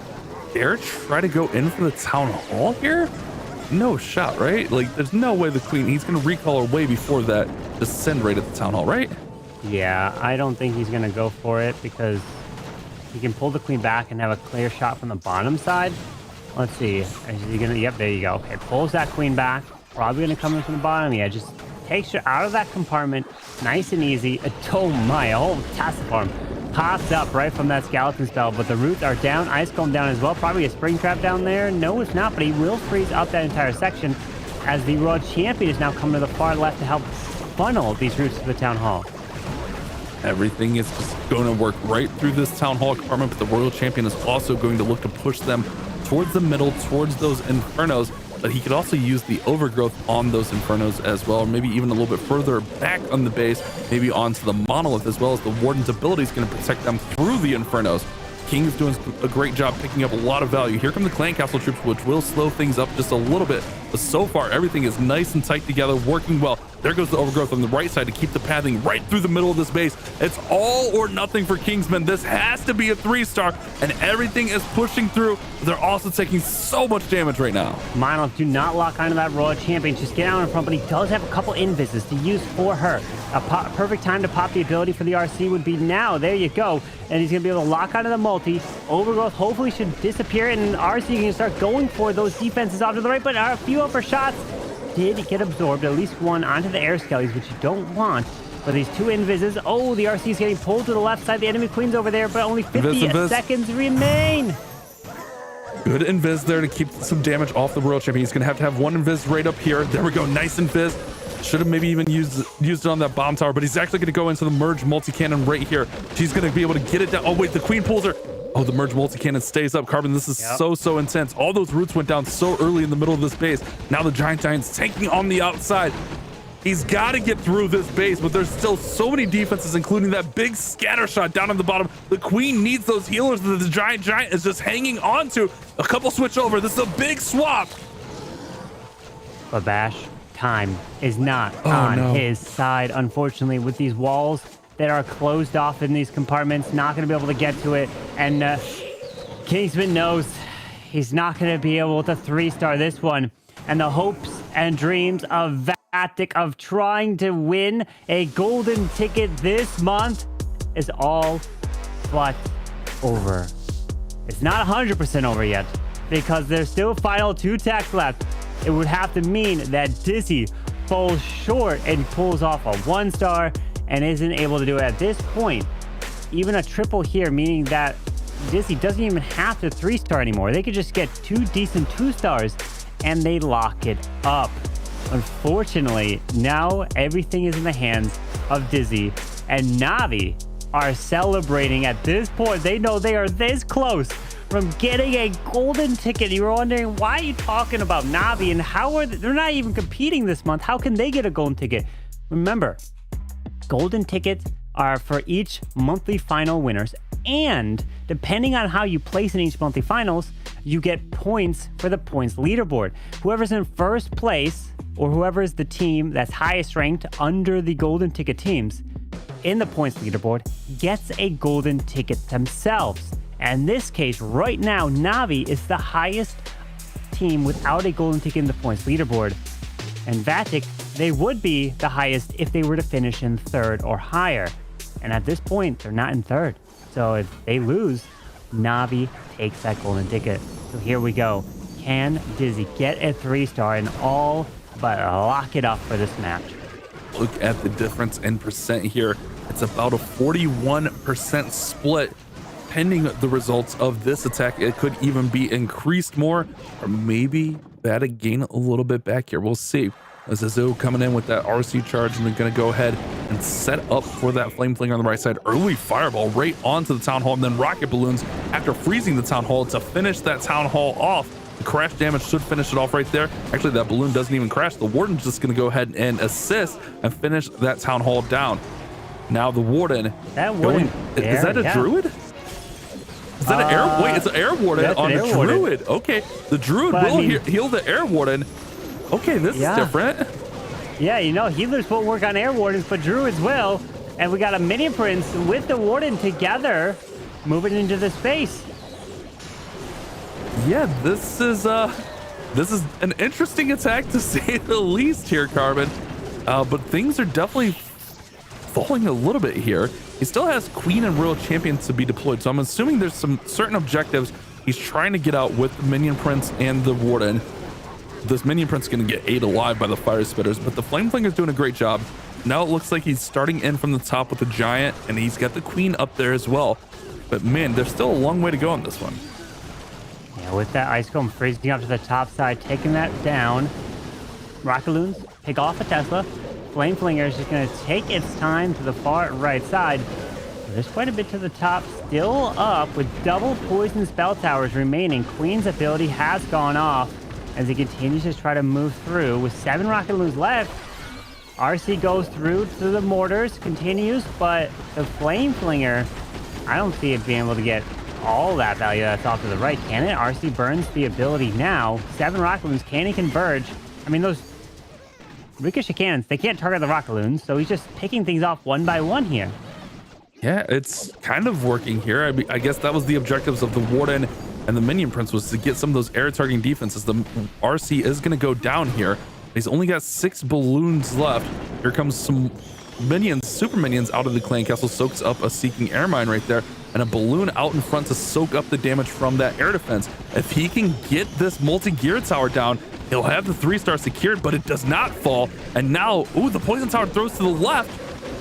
Speaker 2: dare try to go in for the Town Hall here? No shot, right? Like, there's no way the Queen, he's going to recall her way before that. Just send right at the Town Hall, right?
Speaker 5: Yeah, I don't think he's going to go for it, because he can pull the Queen back and have a clear shot from the bottom side. Let's see. Is he going to... Yep, there you go. Okay, pulls that Queen back. Probably going to come in from the bottom. Yeah, just takes her out of that compartment. Nice and easy. Oh my, a whole Tassiform pops up right from that skeleton spell, but the roots are down. Ice Golem down as well. Probably a spring trap down there. No, it's not, but he will freeze up that entire section. as the Royal Champion is now coming to the far left to help funnel these routes to the Town Hall.
Speaker 2: Everything is just going to work right through this Town Hall compartment, but the Royal Champion is also going to look to push them towards the middle, towards those Infernos, but he could also use the Overgrowth on those Infernos as well, or maybe even a little bit further back on the base, maybe onto the Monolith, as well as the Warden's ability is going to protect them through the Infernos. King is doing a great job picking up a lot of value. Here come the Clan Castle troops, which will slow things up just a little bit, but so far everything is nice and tight together, working well. There goes the Overgrowth on the right side to keep the pathing right through the middle of this base. It's all or nothing for Kingsman. This has to be a 3-star, and everything is pushing through. They're also taking so much damage right now.
Speaker 5: Monolith, do not lock onto that Royal Champion. Just get out in front, but he does have a couple invises to use for her. A perfect time to pop the ability for the RC would be now. There you go. And he's going to be able to lock onto the multi. Overgrowth hopefully should disappear, and RC can start going for those defenses off to the right, but a few upper shots did get absorbed, at least one onto the air skellies, which you don't want. But these two invises, oh, the RC is getting pulled to the left side. The enemy queen's over there, but only 50 seconds remain.
Speaker 2: Good invis there to keep some damage off the Royal Champion. He's going to have one invis right up here. There we go, nice invis. Should have maybe even used it on that bomb tower, but he's actually going to go into the merge multi-cannon right here. She's going to be able to get it down. Oh, wait, the queen pulls her. Oh, the merge multi-cannon stays up. Carbon, this is so intense. All those roots went down so early in the middle of this base. Now the Giant's tanking on the outside. He's got to get through this base, but there's still so many defenses, including that big scatter shot down on the bottom. The queen needs those healers that the Giant is just hanging on to. A couple switch over. This is a big swap.
Speaker 5: But Bash, time is not on his side, unfortunately, with these walls that are closed off in these compartments, not going to be able to get to it. And Kingsman knows he's not going to be able to 3-star this one. And the hopes and dreams of Vatic of trying to win a golden ticket this month is all but over. It's not 100% over yet, because there's still final 2 attacks left. It would have to mean that Dizi falls short and pulls off a 1-star and isn't able to do it at this point. Even a triple here, meaning that Dizi doesn't even have to 3-star anymore. They could just get 2 decent 2-stars and they lock it up. Unfortunately, now everything is in the hands of Dizi, and Navi are celebrating at this point. They know they are this close from getting a golden ticket. You were wondering, why are you talking about Navi and how are they're not even competing this month? How can they get a golden ticket? Remember, golden tickets are for each monthly final winners, and depending on how you place in each monthly finals, you get points for the points leaderboard. Whoever's in first place, or whoever is the team that's highest ranked under the golden ticket teams in the points leaderboard, gets a golden ticket themselves. And in this case, right now, Navi is the highest team without a golden ticket in the points leaderboard. And Vatic, they would be the highest if they were to finish in 3rd or higher. And at this point, they're not in 3rd. So if they lose, Navi takes that golden ticket. So here we go. Can Dizi get a 3-star and all but lock it up for this match?
Speaker 2: Look at the difference in percent here. It's about a 41% split. Pending the results of this attack, it could even be increased more, or maybe Vatic gain a little bit back here. We'll see. As Azu coming in with that RC charge, and they're going to go ahead and set up for that flame flinger on the right side. Early fireball right onto the town hall, and then rocket balloons after freezing the town hall to finish that town hall off. The crash damage should finish it off right there. Actually, that balloon doesn't even crash. The warden's just going to go ahead and assist and finish that town hall down. Now the warden.
Speaker 5: That warden.
Speaker 2: Is that a druid? Is that an air? Wait, it's an air warden on the druid. Okay, the druid will heal the air warden. Okay, this is different.
Speaker 5: Yeah, you know, healers won't work on air wardens, but druids will. And we got a mini prince with the warden together moving into the space.
Speaker 2: Yeah, this is an interesting attack to say the least here, Carbon. But things are definitely falling a little bit here. He still has Queen and Royal Champions to be deployed, so I'm assuming there's some certain objectives he's trying to get out with the Minion Prince and the Warden. This Minion Prince is going to get ate alive by the Fire Spitters, but the Flame Flinger is doing a great job. Now it looks like he's starting in from the top with the Giant, and he's got the Queen up there as well. But man, there's still a long way to go on this one.
Speaker 5: Yeah, with that Ice Golem freezing up to the top side, taking that down. Rockaloons pick off a Tesla. Flame Flinger is just going to take its time to the far right side. There's quite a bit to the top, still up with double poison spell towers remaining. Queen's ability has gone off as he continues to try to move through. With 7 Rockaloons left, RC goes through to the mortars, continues, but the Flame Flinger, I don't see it being able to get all that value that's off to the right, can it? RC burns the ability now. 7 Rockaloons, can he converge? I mean, those Ricochet cannons, they can't target the Rockaloons, so he's just picking things off one by one here.
Speaker 2: Yeah, it's kind of working here. I guess that was the objectives of the Warden and the Minion Prince, was to get some of those air targeting defenses. The RC is going to go down here. He's only got 6 balloons left. Here comes some minions, super minions out of the clan castle, soaks up a Seeking Air Mine right there, and a balloon out in front to soak up the damage from that air defense. If he can get this multi-gear tower down, he'll have the 3-star secured, but it does not fall. And now, ooh, the poison tower throws to the left.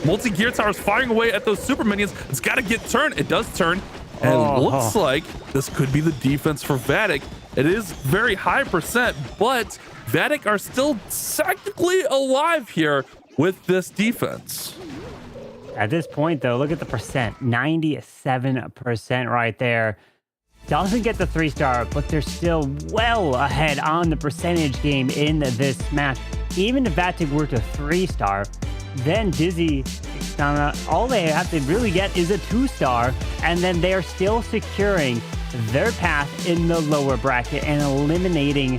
Speaker 2: Multi-gear tower's firing away at those super minions. It's got to get turned. It does turn. And it looks like this could be the defense for Vatic. It is very high percent, but Vatic are still technically alive here with this defense.
Speaker 5: At this point, though, look at the percent. 97% right there. Doesn't get the 3-star, but they're still well ahead on the percentage game in this match. Even if Vatic were to 3-star, then Dizi, all they have to really get is a 2-star, and then they are still securing their path in the lower bracket and eliminating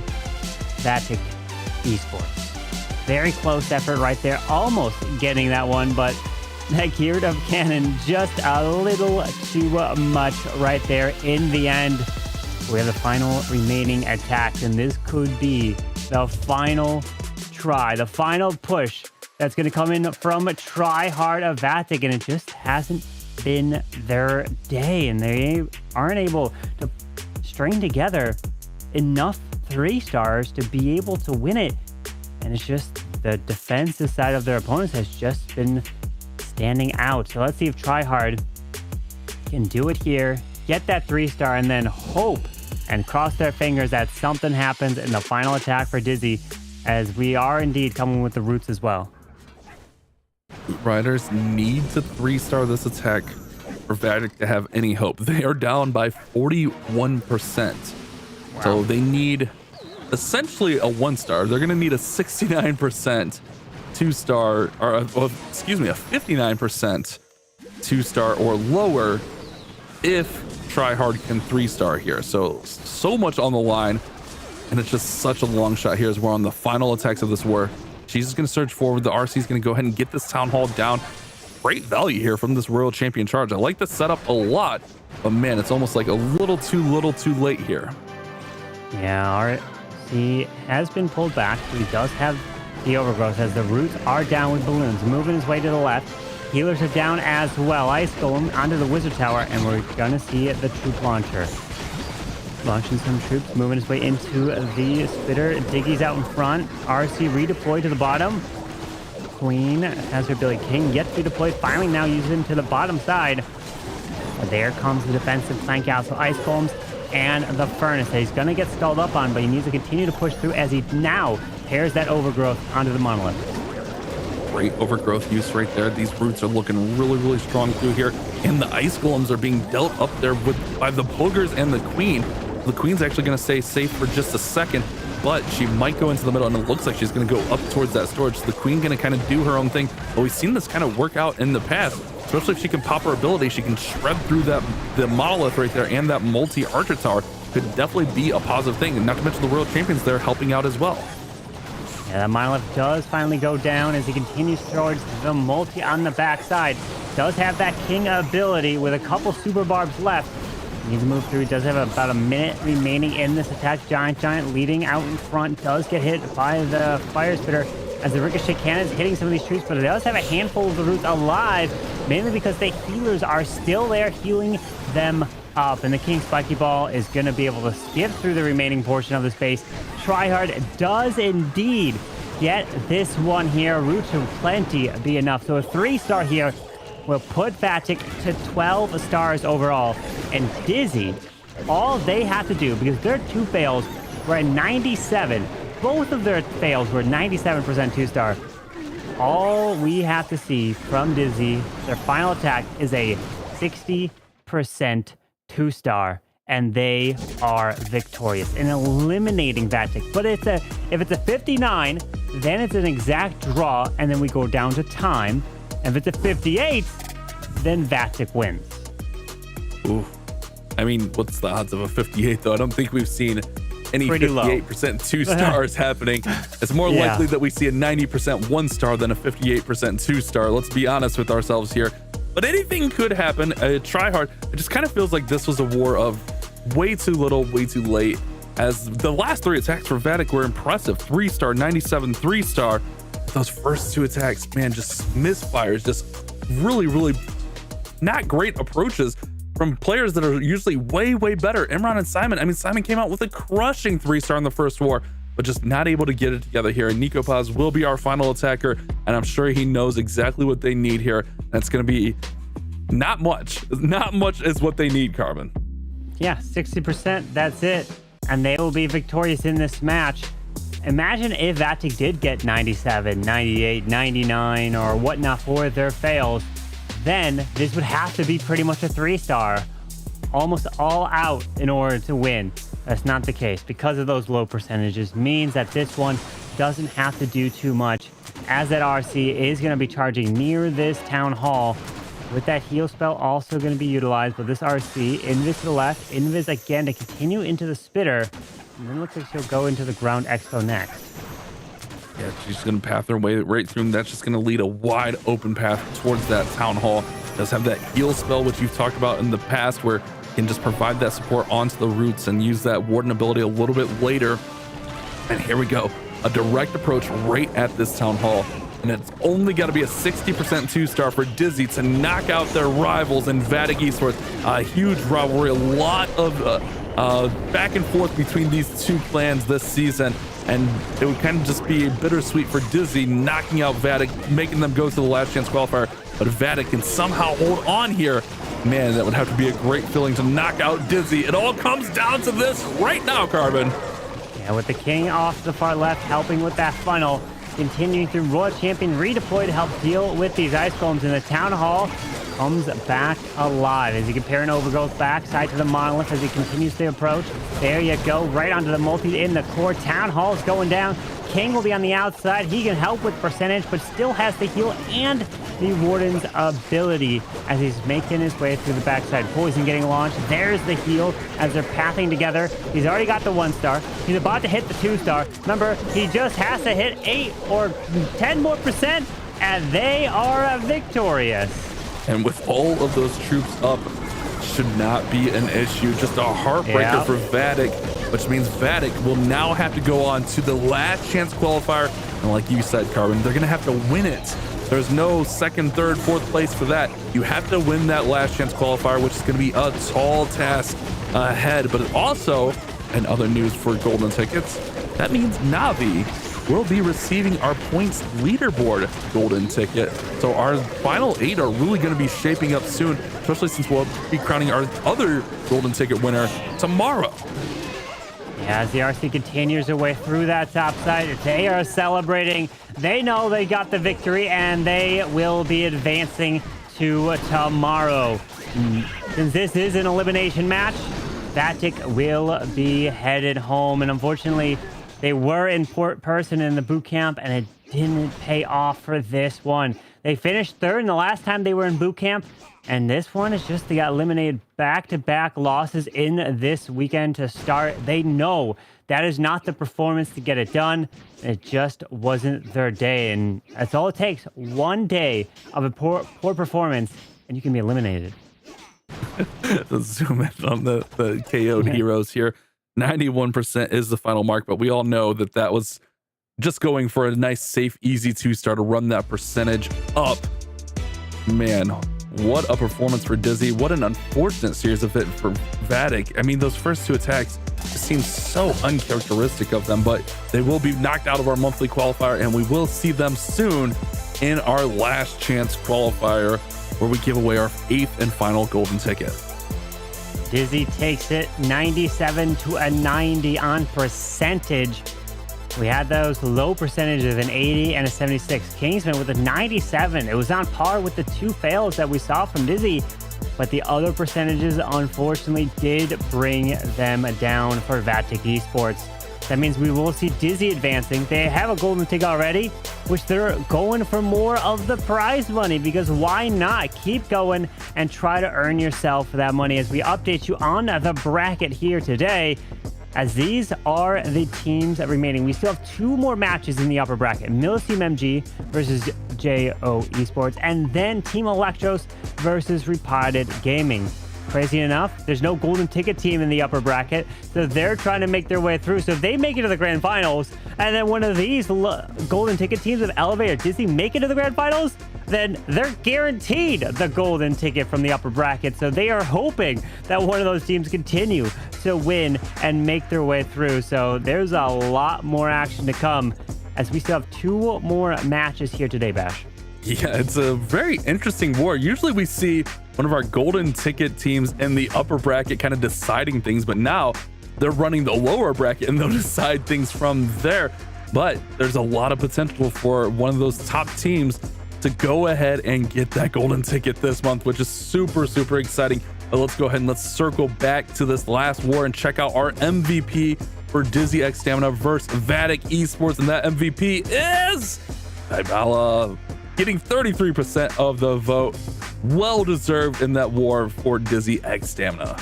Speaker 5: Vatic Esports. Very close effort right there, almost getting that one, but that geared up cannon just a little too much right there in the end. We have the final remaining attacks, and this could be the final try, the final push that's going to come in from Try Hard of Vatic, and it just hasn't been their day, and they aren't able to string together enough 3-stars to be able to win it. And it's just the defensive side of their opponents has just been standing out. So let's see if Try Hard can do it here, get that 3-star, and then hope and cross their fingers that something happens in the final attack for Dizi, as we are indeed coming with the roots as well.
Speaker 2: Riders need to 3-star this attack for Vatic to have any hope. They are down by 41%. Wow. So they need essentially a 1-star. They're going to need a 69% 2-star, or excuse me, a 59% 2-star or lower if Try Hard can 3-star here. So much on the line, and it's just such a long shot here as we're on the final attacks of this war. She's just going to surge forward. The RC is going to go ahead and get this town hall down. Great value here from this Royal Champion charge. I like the setup a lot, but man, it's almost like a little too late here.
Speaker 5: Yeah, RC has been pulled back. He does have the overgrowth as the roots are down with balloons, moving his way to the left. Healers are down as well. Ice Golem onto the Wizard Tower, and we're going to see the troop launcher. Launching some troops, moving his way into the spitter. Diggy's out in front. RC redeployed to the bottom. Queen has her ability. King yet to be deployed. Finally now uses him to the bottom side. There comes the defensive flank out. So Ice Golems and the Furnace that he's going to get stalled up on, but he needs to continue to push through as he now pairs that overgrowth onto the monolith.
Speaker 2: Great overgrowth use right there. These roots are looking really strong through here, and the Ice Golems are being dealt up there by the boogers and the Queen. The Queen's actually going to stay safe for just a second, but she might go into the middle, and it looks like she's going to go up towards that storage. So the Queen going to kind of do her own thing. But we've seen this kind of work out in the past, especially if she can pop her ability. She can shred through the monolith right there, and that multi-archer tower could definitely be a positive thing. And not to mention the World Champions there helping out as well.
Speaker 5: Yeah, the monolith does finally go down as he continues towards the multi on the backside. Does have that King ability with a couple super barbs left. Needs to move through. Does have about a minute remaining in this attack. Giant leading out in front. Does get hit by the fire spitter as the ricochet cannon is hitting some of these troops, but it does have a handful of the roots alive, mainly because the healers are still there healing them up. And the King Spiky Ball is going to be able to skip through the remaining portion of the space. Tryhard does indeed get this one here. Roots will plenty be enough. So a 3-star here will put Vatic to 12 stars overall. And Dizi, all they have to do, because their 2 fails were at 97, both of their fails were 97% 2-star. All we have to see from Dizi, their final attack is a 60% 2-star, and they are victorious in eliminating Vatic. But if it's a 59, then it's an exact draw, and then we go down to time. And if it's a 58, then Vatic wins.
Speaker 2: Ooh. I mean, what's the odds of a 58, though? I don't think we've seen any 58% 2-stars happening. It's more likely that we see a 90% 1-star than a 58% 2-star. Let's be honest with ourselves here. But anything could happen. Try hard. It just kind of feels like this was a war of way too little, way too late. As the last 3 attacks for Vatic were impressive. 3-star, 97, 3-star. Those first 2 attacks, man, just misfires. Just really, really not great approaches from players that are usually way, way better. Imran and Simon. I mean, Simon came out with a crushing 3-star in the first war, but just not able to get it together here. And Nico Paz will be our final attacker, and I'm sure he knows exactly what they need here. That's going to be not much. Not much is what they need, Carbon.
Speaker 5: Yeah, 60%, that's it. And they will be victorious in this match. Imagine if Vatic did get 97, 98, 99, or whatnot for their fails. Then this would have to be pretty much a 3-star, almost all out in order to win. That's not the case because of those low percentages. Means that this one doesn't have to do too much, as that RC is going to be charging near this town hall, with that heal spell also going to be utilized. But this RC, invis to the left, invis again to continue into the spitter, and then looks like she'll go into the ground expo next.
Speaker 2: Yeah, she's going to path her way right through, and that's just going to lead a wide open path towards that town hall. Does have that heal spell, which you've talked about in the past, where you can just provide that support onto the roots and use that warden ability a little bit later. And here we go, a direct approach right at this town hall. And it's only got to be a 60% 2-star for Dizi to knock out their rivals in Vatic Esports. A huge rivalry, a lot of back and forth between these two clans this season. And it would kind of just be bittersweet for Dizi knocking out Vatic, making them go to the last chance qualifier. But Vatic can somehow hold on here. Man, that would have to be a great feeling to knock out Dizi. It all comes down to this right now, Carbon.
Speaker 5: Yeah, with the king off to the far left, helping with that funnel. Continuing through, Royal Champion redeployed to help deal with these ice golems in the town hall. Comes back alive as he can parry over, goes backside to the monolith as he continues to approach. There you go, right onto the multi in the core. Town hall's going down. King will be on the outside. He can help with percentage, but still has the heal and the warden's ability as he's making his way through the backside. Poison getting launched. There's the heal as they're pathing together. He's already got the 1-star. He's about to hit the 2-star. Remember, he just has to hit 8 or 10 more percent, and they are victorious.
Speaker 2: And with all of those troops up, should not be an issue. Just a heartbreaker for Vatic, which means Vatic will now have to go on to the last chance qualifier. And like you said, Carbon, they're going to have to win it. There's no second, third, fourth place for that. You have to win that last chance qualifier, which is going to be a tall task ahead. But also, and other news for golden tickets, that means Navi will be receiving our points leaderboard golden ticket. So our final 8 are really going to be shaping up soon, especially since we'll be crowning our other golden ticket winner tomorrow.
Speaker 5: Yeah, as the RC continues their way through that top side, they are celebrating. They know they got the victory, and they will be advancing to tomorrow. Since this is an elimination match, Vatic will be headed home, and unfortunately, they were in person in the boot camp, and it didn't pay off for this one. They finished 3rd in the last time they were in boot camp, and this one is just they got eliminated back-to-back losses in this weekend to start. They know that is not the performance to get it done. It just wasn't their day, and that's all it takes. One day of a poor performance, and you can be eliminated.
Speaker 2: Let's zoom in on the KO'd heroes here. 91% is the final mark, but we all know that that was just going for a nice, safe, easy 2-star to run that percentage up. Man, what a performance for Dizi. What an unfortunate series of it for Vatic. I mean, those first 2 attacks just seem so uncharacteristic of them, but they will be knocked out of our monthly qualifier, and we will see them soon in our last chance qualifier, where we give away our 8th and final golden ticket.
Speaker 5: Dizi takes it 97 to a 90 on percentage. We had those low percentages of an 80 and a 76. Kingsman with a 97. It was on par with the two fails that we saw from Dizi, but the other percentages unfortunately did bring them down for Vatic Esports. That means we will see Dizi advancing. They have a golden ticket already, which they're going for more of the prize money, because why not? Keep going and try to earn yourself that money as we update you on the bracket here today, as these are the teams remaining. We still have two more matches in the upper bracket. Millesime MG versus JO Esports, and then Team Electros versus Repotted Gaming. Crazy enough, there's no golden ticket team in the upper bracket, so they're trying to make their way through. So if they make it to the grand finals, and then one of these golden ticket teams of Elevate or Dizi make it to the grand finals, then they're guaranteed the golden ticket from the upper bracket. So they are hoping that one of those teams continue to win and make their way through. So there's a lot more action to come, as we still have two more matches here today, Bash.
Speaker 2: Yeah, it's a very interesting war. Usually we see one of our golden ticket teams in the upper bracket kind of deciding things, but now they're running the lower bracket and they'll decide things from there. But there's a lot of potential for one of those top teams to go ahead and get that golden ticket this month, which is super, super exciting. But let's go ahead and let's circle back to this last war and check out our MVP for Dizi X Stamina versus Vatic Esports. And that MVP is Ibala, getting 33% of the vote. Well deserved in that war for Dizi X Stamina.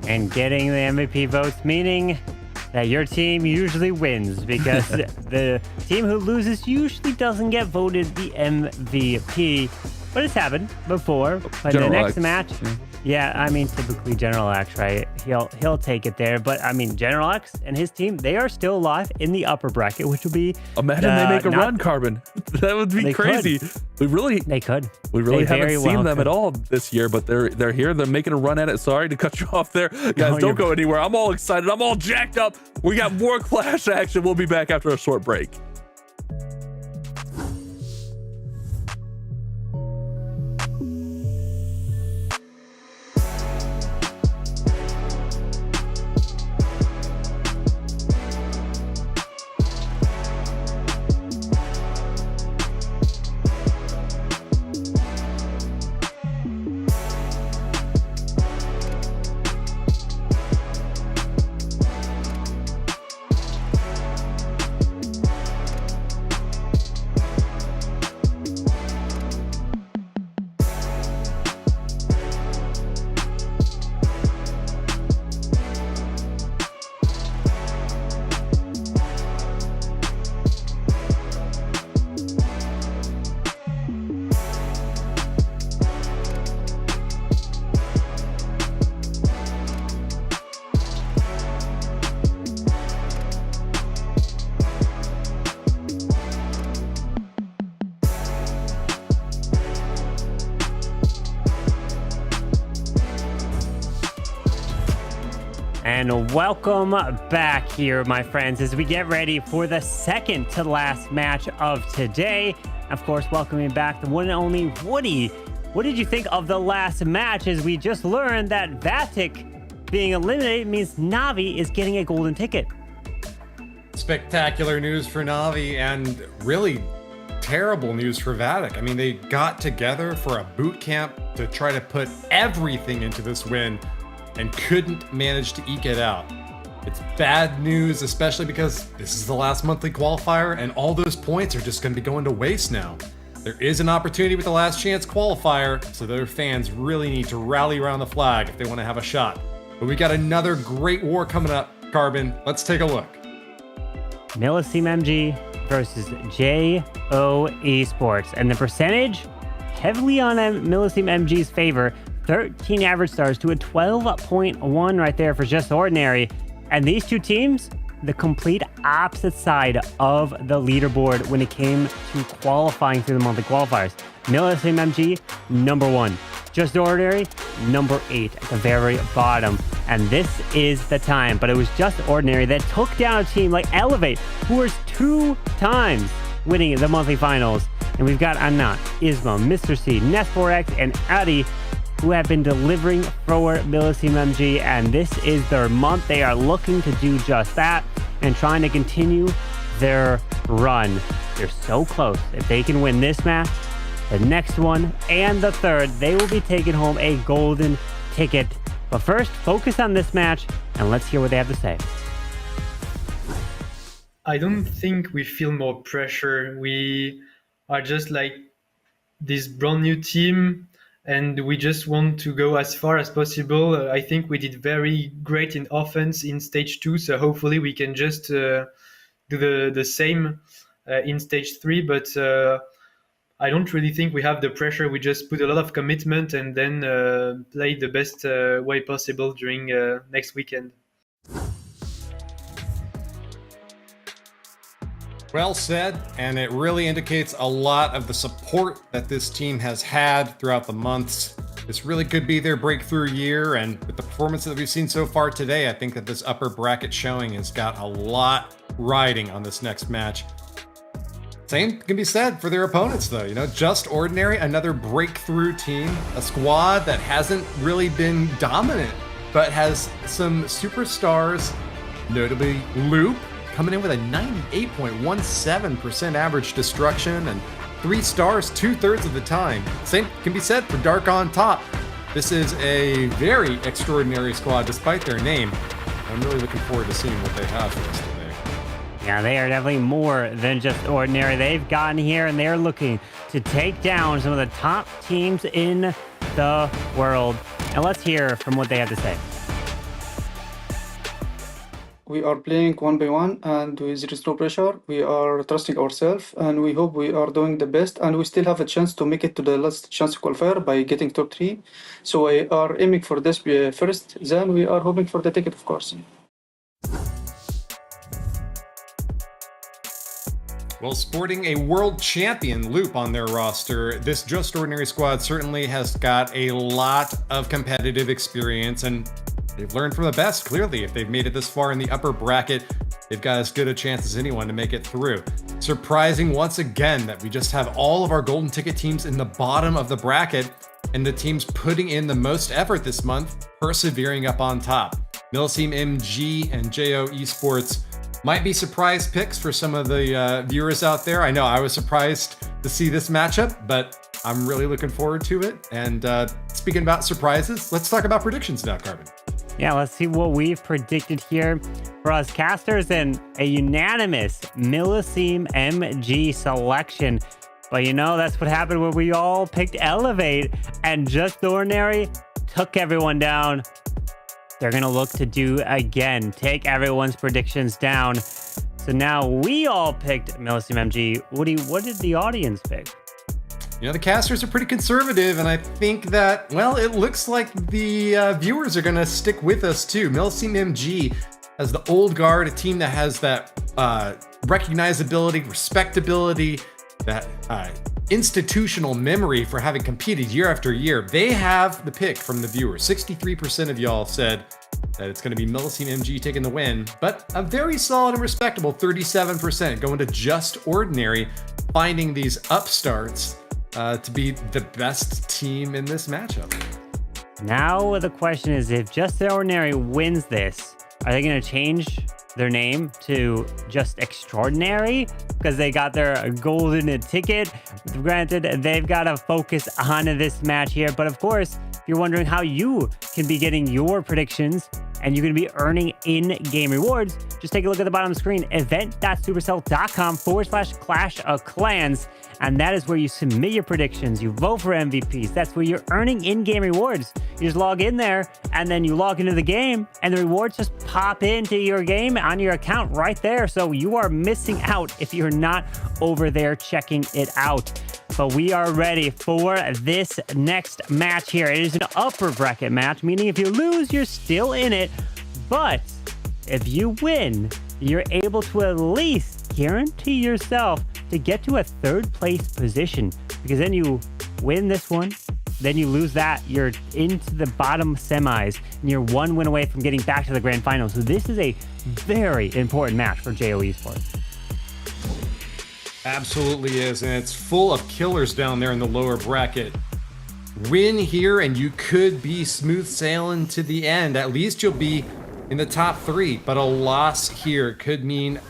Speaker 5: And getting the MVP votes, meaning that your team usually wins, because the team who loses usually doesn't get voted the MVP. But it's happened before. But in the next match, yeah, I mean, typically General X, right? He'll take it there. But I mean, General X and his team, they are still alive in the upper bracket, which will be.
Speaker 2: Imagine they make a run, Carbon. That would be crazy.
Speaker 5: They could.
Speaker 2: We really haven't seen them at all this year, but they're here. They're making a run at it. Sorry to cut you off there, guys. Don't go anywhere. I'm all excited. I'm all jacked up. We got more Clash action. We'll be back after a short break.
Speaker 5: And welcome back here, my friends, as we get ready for the second to last match of today. Of course, welcoming back the one and only Woody. What did you think of the last match, as we just learned that Vatic being eliminated means Navi is getting a golden ticket?
Speaker 3: Spectacular news for Navi, and really terrible news for Vatic. I mean, they got together for a boot camp to try to put everything into this win and couldn't manage to eke it out. It's bad news, especially because this is the last monthly qualifier and all those points are just going to be going to waste now. There is an opportunity with the last chance qualifier, so their fans really need to rally around the flag if they want to have a shot. But we got another great war coming up, Carbon. Let's take a look.
Speaker 5: Millesime MG versus JO Esports. And the percentage heavily on Millesime MG's favor. 13 average stars to a 12.1 right there for just ordinary. And these two teams, the complete opposite side of the leaderboard when it came to qualifying through the monthly qualifiers. Millesime MG, number 1. Just ordinary, number 8 at the very bottom. And this is the time, but it was just ordinary that took down a team like Elevate, who was 2 times winning the monthly finals. And we've got Anat, Isma, Mr. C, Nest4X, and Adi, who have been delivering for Millesime MG, and this is their month. They are looking to do just that and trying to continue their run. They're so close. If they can win this match, the next one, and the third, they will be taking home a golden ticket. But first, focus on this match, and let's hear what they have to say.
Speaker 7: I don't think we feel more pressure. We are just like this brand new team, and we just want to go as far as possible. I think we did very great in offense in stage 2, so hopefully we can just do the same in stage 3. But I don't really think we have the pressure. We just put a lot of commitment and then play the best way possible during next weekend.
Speaker 3: Well said, and it really indicates a lot of the support that this team has had throughout the months. This really could be their breakthrough year, and with the performance that we've seen so far today, I think that this upper bracket showing has got a lot riding on this next match. Same can be said for their opponents, though. You know, Just Ordinary, another breakthrough team, a squad that hasn't really been dominant, but has some superstars, notably Loop, coming in with a 98.17% average destruction and 3 stars 2/3 of the time. Same can be said for Dark on Top. This is a very extraordinary squad despite their name. I'm really looking forward to seeing what they have for us today.
Speaker 5: Yeah, they are definitely more than just ordinary. They've gotten here and they're looking to take down some of the top teams in the world. And let's hear from what they have to say.
Speaker 6: We are playing one by one, and there is no pressure. We are trusting ourselves, and we hope we are doing the best. And we still have a chance to make it to the last chance qualifier by getting top 3. So we are aiming for this first. Then we are hoping for the ticket, of course.
Speaker 3: Well, sporting a world champion Loop on their roster, this Just Ordinary squad certainly has got a lot of competitive experience, and they've learned from the best, clearly. If they've made it this far in the upper bracket, they've got as good a chance as anyone to make it through. Surprising once again that we just have all of our golden ticket teams in the bottom of the bracket, and the teams putting in the most effort this month, persevering up on top. Millesime MG and JO Esports might be surprise picks for some of the viewers out there. I know I was surprised to see this matchup, but I'm really looking forward to it. And speaking about surprises, let's talk about predictions now, Carbon.
Speaker 5: Yeah, let's see what we've predicted here for us casters and a unanimous Millesime MG selection. But you know, that's what happened when we all picked Elevate and Just Ordinary took everyone down. They're going to look to do again, take everyone's predictions down. So now we all picked Millesime MG. Woody, what did the audience pick?
Speaker 3: You know, the casters are pretty conservative, and I think that, well, it looks like the viewers are going to stick with us too. Millesime MG as the old guard, a team that has that recognizability, respectability, that institutional memory for having competed year after year. They have the pick from the viewers. 63% of y'all said that it's going to be Millesime MG taking the win, but a very solid and respectable 37% going to Just Ordinary, finding these upstarts to be the best team in this matchup.
Speaker 5: Now the question is, if Just Ordinary wins this, are they going to change their name to Just Extraordinary because they got their golden ticket? Granted, they've got to focus on this match here, but of course, if you're wondering how you can be getting your predictions and you're going to be earning in-game rewards, just take a look at the bottom of the screen, event.supercell.com/clash-of-clans. And that is where you submit your predictions. You vote for MVPs. That's where you're earning in-game rewards. You just log in there and then you log into the game and the rewards just pop into your game on your account right there. So you are missing out if you're not over there checking it out. But we are ready for this next match here. It is an upper bracket match, meaning if you lose, you're still in it. But if you win, you're able to at least guarantee yourself to get to a 3rd place position, because then you win this one, then you lose that, you're into the bottom semis, and you're 1 win away from getting back to the grand final. So this is a very important match for JO Esports.
Speaker 3: Absolutely is, and it's full of killers down there in the lower bracket. Win here and you could be smooth sailing to the end. At least you'll be in the top 3, but a loss here could mean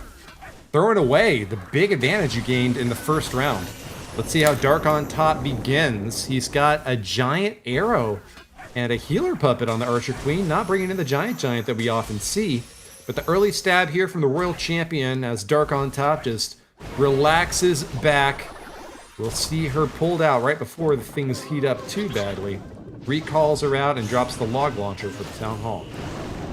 Speaker 3: throwing away the big advantage you gained in the first round. Let's see how Dark on top begins. He's got a giant arrow and a healer puppet on the Archer Queen, not bringing in the giant that we often see. But the early stab here from the Royal Champion as Dark on top just relaxes back. We'll see her pulled out right before the things heat up too badly. Recalls her out and drops the log launcher for the Town Hall.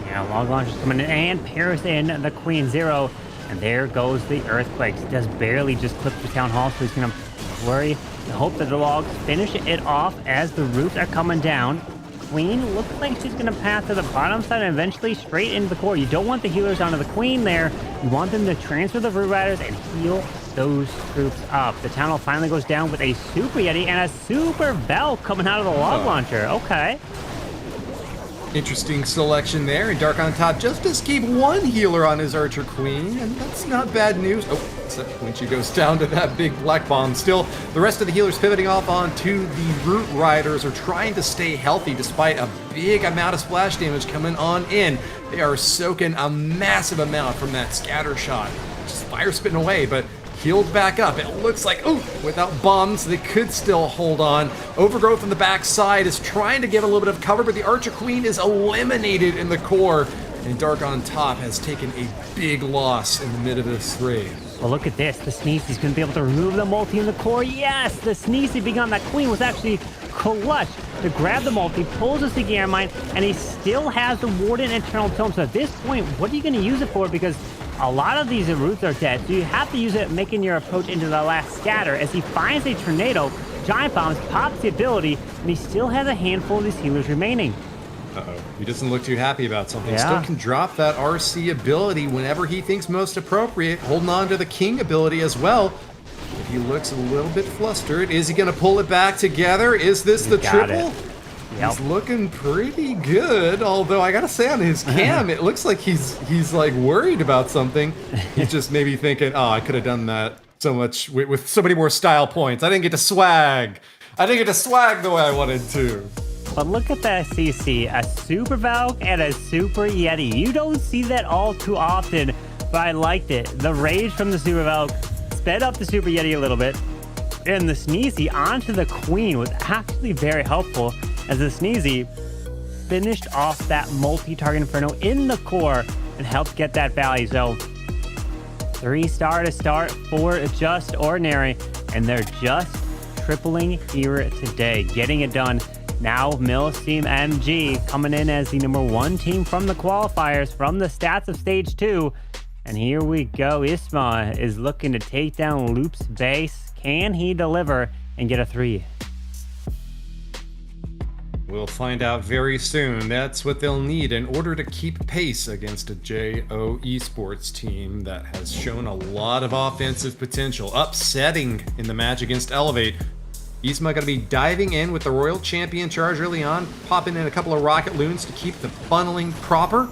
Speaker 5: Yeah, log launcher's coming in and pairs in the Queen Zero. And there goes the Earthquakes. He does barely just clip the Town Hall, so he's going to worry and hope that the logs finish it off as the roofs are coming down. Queen looks like she's going to pass to the bottom side and eventually straight into the core. You don't want the healers onto the Queen there. You want them to transfer the Root Riders and heal those troops up. The Town Hall finally goes down with a Super Yeti and a Super Bell coming out of the log launcher. Okay.
Speaker 3: Interesting selection there, and Dark on top just does keep one healer on his Archer Queen, and that's not bad news. Oh, except when she goes down to that big black bomb. Still, the rest of the healers pivoting off onto the Root Riders are trying to stay healthy despite a big amount of splash damage coming on in. They are soaking a massive amount from that scatter shot. Just fire spitting away, but healed back up. It looks like, oh, without bombs, they could still hold on. Overgrowth on the backside is trying to get a little bit of cover, but the Archer Queen is eliminated in the core, and Dark on top has taken a big loss in the mid of this fray.
Speaker 5: Well, look at this. The Sneezy's going to be able to remove the multi in the core. Yes, the Sneezy being on that Queen was actually clutch to grab the multi, pulls the Sigara Mine, and he still has the Warden Eternal Tome. So at this point, what are you going to use it for? Because a lot of these roots are dead, so you have to use it making your approach into the last scatter. As he finds a tornado, Giant Bombs pops the ability, and he still has a handful of these healers remaining.
Speaker 3: Uh-oh, he doesn't look too happy about something.
Speaker 5: Yeah.
Speaker 3: Still can drop that RC ability whenever he thinks most appropriate, holding on to the King ability as well. But he looks a little bit flustered. Is he going to pull it back together? Is this the triple?
Speaker 5: Yep.
Speaker 3: He's looking pretty good, although I gotta say on his cam, it looks like he's like worried about something. He's just maybe thinking, oh, I could have done that so much with so many more style points. I didn't get to swag. I didn't get to swag the way I wanted to.
Speaker 5: But look at that CC, a Super Valk and a Super Yeti. You don't see that all too often, but I liked it. The rage from the Super Valk sped up the Super Yeti a little bit, and the Sneezy onto the Queen was actually very helpful, as the Sneezy finished off that multi-target Inferno in the core and helped get that value. So 3-star to start for Just Ordinary, and they're just tripling here today, getting it done. Now Millesime MG coming in as the #1 team from the qualifiers, from the stats of stage 2. And here we go. Isma is looking to take down Loop's base. Can he deliver and get a 3?
Speaker 3: We'll find out very soon. That's what they'll need in order to keep pace against a JO Esports team that has shown a lot of offensive potential, upsetting in the match against Elevate. Isma going to be diving in with the Royal Champion charge early on, popping in a couple of rocket loons to keep the funneling proper.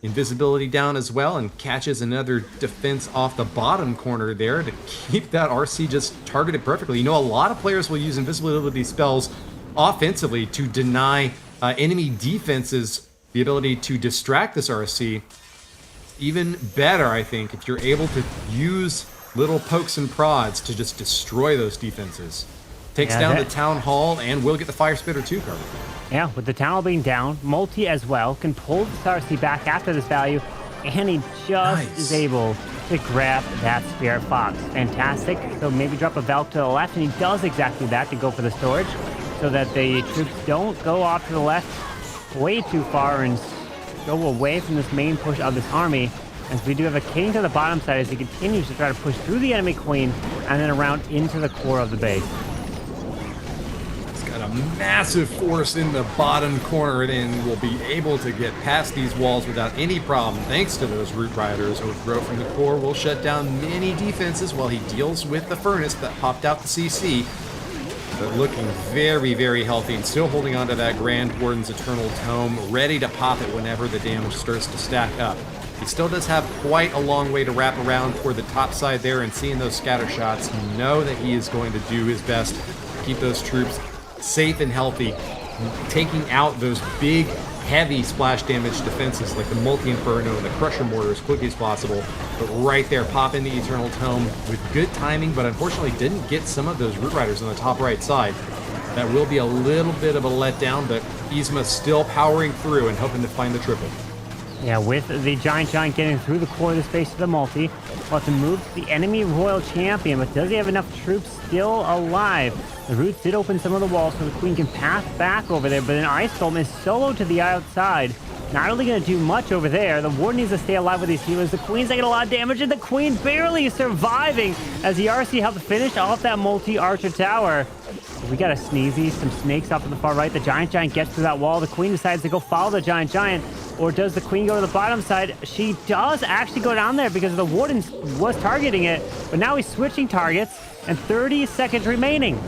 Speaker 3: Invisibility down as well, and catches another defense off the bottom corner there to keep that RC just targeted perfectly. You know, a lot of players will use invisibility spells offensively to deny enemy defenses the ability to distract this RC. Even better, I think, if you're able to use little pokes and prods to just destroy those defenses. Takes down the Town Hall and will get the Fire Spitter too covered.
Speaker 5: Yeah, with the Town Hall being down, Multi as well can pull the RC back after this value, and he just is able to grab that Spirit Fox. Fantastic. So maybe drop a Valk to the left, and he does exactly that to go for the storage, so that the troops don't go off to the left way too far and go away from this main push of this army. As we do have a King to the bottom side as he continues to try to push through the enemy Queen and then around into the core of the base.
Speaker 3: He's got a massive force in the bottom corner and will be able to get past these walls without any problem thanks to those Root Riders. Overgrowth from the core will shut down many defenses while he deals with the Furnace that popped out the CC. But looking very, very healthy and still holding on to that Grand Warden's Eternal Tome, ready to pop it whenever the damage starts to stack up. He still does have quite a long way to wrap around toward the top side there, and seeing those scatter shots, you know that he is going to do his best to keep those troops safe and healthy, taking out those big heavy splash damage defenses like the multi-inferno and the crusher mortar as quickly as possible. But right there, pop in the Eternal Tome with good timing, but unfortunately didn't get some of those Root Riders on the top right side. That will be a little bit of a letdown, but Yzma still powering through and hoping to find the triple.
Speaker 5: Yeah, with the Giant getting through the core of the space of the multi, we'll have to move to the enemy Royal Champion, but does he have enough troops still alive? The Roots did open some of the walls so the Queen can pass back over there, but an Ice Golem is solo to the outside. Not really going to do much over there. The Ward needs to stay alive with these healers. The Queen's taking a lot of damage, and the Queen barely surviving as the RC helped finish off that multi-archer tower. We got a Sneezy, some snakes off to the far right. The Giant gets through that wall. The Queen decides to go follow the Giant. Or does the Queen go to the bottom side? She does actually go down there because the Warden was targeting it. But now he's switching targets, and 30 seconds remaining.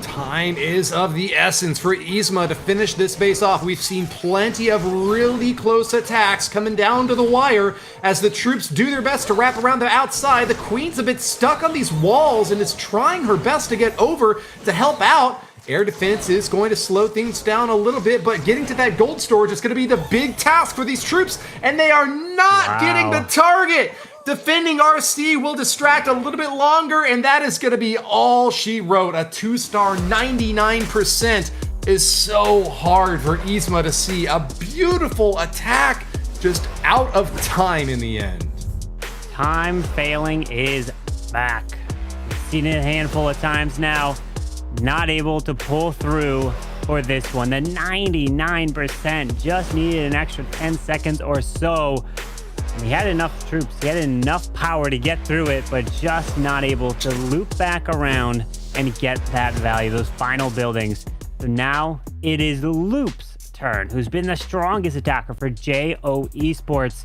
Speaker 3: Time is of the essence for Yzma to finish this base off. We've seen plenty of really close attacks coming down to the wire as the troops do their best to wrap around the outside. The Queen's a bit stuck on these walls and is trying her best to get over to help out. Air defense is going to slow things down a little bit, but getting to that gold storage is going to be the big task for these troops, and they are not getting the target. Defending RC will distract a little bit longer, and that is going to be all she wrote. A 2-star 99% is so hard for Yzma to see. A beautiful attack, just out of time in the end.
Speaker 5: Time failing is back. We've seen it a handful of times now. Not able to pull through for this one. The 99% just needed an extra 10 seconds or so. And he had enough troops, he had enough power to get through it, but just not able to loop back around and get that value, those final buildings. So now it is Loop's turn, who's been the strongest attacker for JO Esports.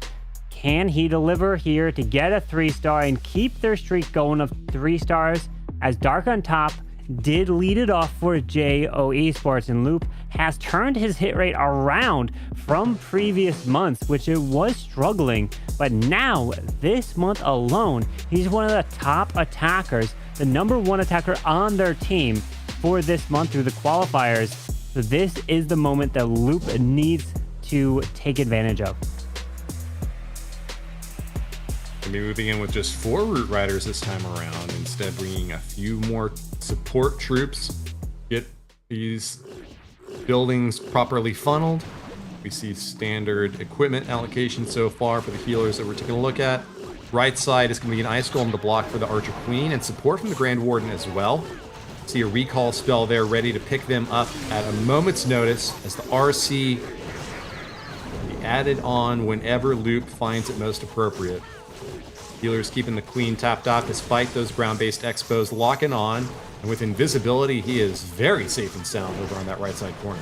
Speaker 5: Can he deliver here to get a 3-star and keep their streak going of 3 stars? As Dark on top did lead it off for JO Esports, and Loop has turned his hit rate around from previous months, which it was struggling, but now this month alone he's one of the top attackers, the #1 attacker on their team for this month through the qualifiers. So this is the moment that Loop needs to take advantage of.
Speaker 3: Gonna be moving in with just 4 Root Riders this time around, instead bringing a few more support troops. Get these buildings properly funneled. We see standard equipment allocation so far for the healers that we're taking a look at. Right side is going to be an Ice Golem to block for the Archer Queen, and support from the Grand Warden as well. See a recall spell there ready to pick them up at a moment's notice as the RC will be added on whenever Loop finds it most appropriate. Healers keeping the Queen tapped off despite those ground-based expos locking on. And with invisibility, he is very safe and sound over on that right side corner.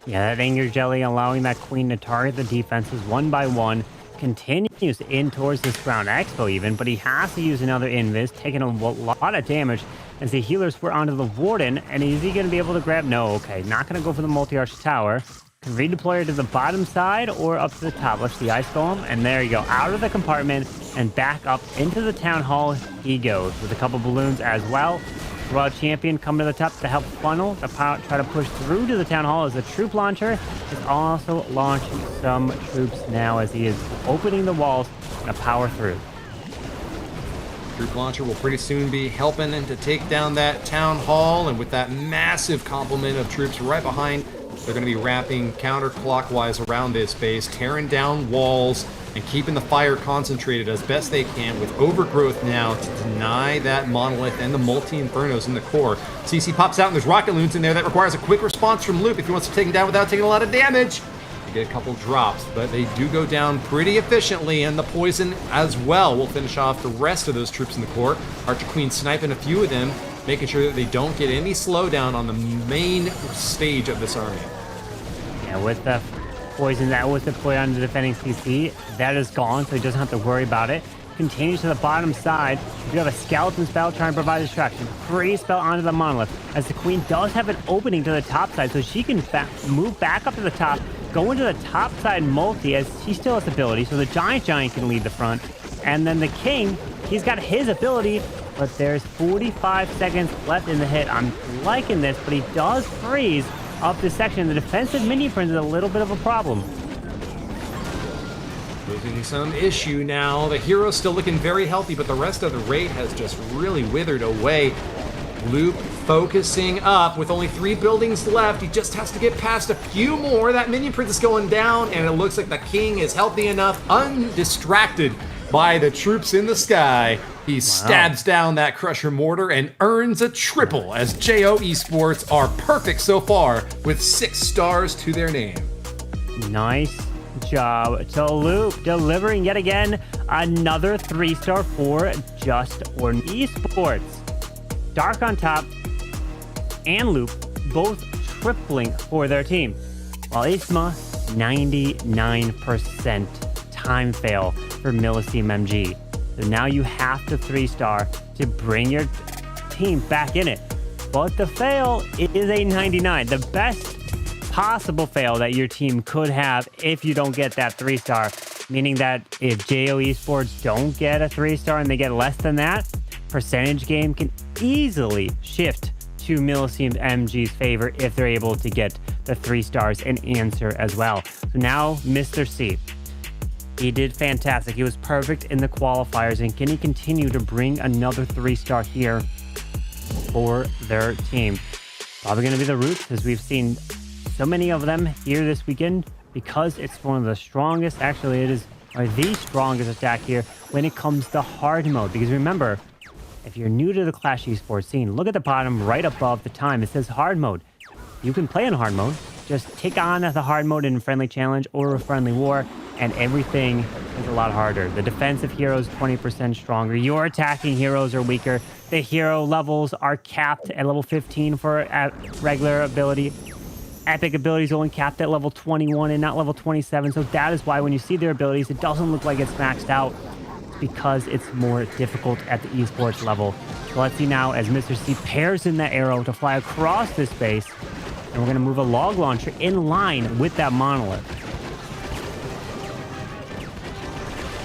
Speaker 5: Yeah, that Anger Jelly allowing that Queen to target the defenses one by one. Continues in towards this ground expo even, but he has to use another invis, taking a lot of damage as the healers were onto the Warden. And is he going to be able to grab? No, okay, not going to go for the multi-arch tower. Can redeploy to the bottom side or up to the top. Let's the Ice Golem, and there you go, out of the compartment and back up into the town hall he goes with a couple balloons as well. Royal Champion coming to the top to help funnel the power, try to push through to the town hall as the troop launcher is also launching some troops now as he is opening the walls to power through.
Speaker 3: Troop launcher will pretty soon be helping him to take down that town hall, and with that massive complement of troops right behind, they're going to be wrapping counterclockwise around this base, tearing down walls and keeping the fire concentrated as best they can with overgrowth now to deny that monolith and the multi-infernos in the core. CC pops out and there's rocket loons in there. That requires a quick response from Loop if he wants to take him down without taking a lot of damage. You get a couple drops, but they do go down pretty efficiently, and the poison as well will finish off the rest of those troops in the core. Archer Queen sniping a few of them, making sure that they don't get any slowdown on the main stage of this army.
Speaker 5: Yeah, with the poison that was deployed on the defending CC, that is gone, so he doesn't have to worry about it. Continues to the bottom side. You have a skeleton spell trying to provide distraction. Freeze spell onto the monolith, as the Queen does have an opening to the top side, so she can move back up to the top, go into the top side multi, as he still has ability, so the Giant can lead the front. And then the King, he's got his ability, but there's 45 seconds left in the hit. I'm liking this, but he does freeze up this section. The defensive mini print is a little bit of a problem.
Speaker 3: Losing some issue now. The hero's still looking very healthy, but the rest of the raid has just really withered away. Loop focusing up with only 3 buildings left. He just has to get past a few more. That minion print is going down, and it looks like the king is healthy enough, undistracted by the troops in the sky. He stabs down that Crusher Mortar and earns a triple, as JO Esports are perfect so far with 6 stars to their name.
Speaker 5: Nice job to Loop, delivering yet again another 3-star for Just or Esports. Dark on top and Loop both tripling for their team, while Isma 99% time fail for Millesime MG. So now you have to 3-star to bring your team back in it. But the fail is a 99, the best possible fail that your team could have if you don't get that 3-star, meaning that if JO Esports don't get a 3-star and they get less than that, percentage game can easily shift to Millesime MG's favor if they're able to get the 3 stars and answer as well. So now Mr. C, he did fantastic. He was perfect in the qualifiers, and can he continue to bring another 3-star here for their team? Probably going to be the Roots, as we've seen so many of them here this weekend, because it's one of the strongest, actually it is the strongest attack here when it comes to hard mode. Because remember, if you're new to the Clash Esports scene, look at the bottom right above the time. It says hard mode. You can play in hard mode. Just take on the hard mode in friendly challenge or a friendly war, and everything is a lot harder. The defensive heroes 20% stronger. Your attacking heroes are weaker. The hero levels are capped at level 15 for regular ability. Epic abilities only capped at level 21 and not level 27. So that is why when you see their abilities, it doesn't look like it's maxed out, because it's more difficult at the esports level. So let's see now as Mr. C pairs in that arrow to fly across this base, and we're going to move a log launcher in line with that monolith.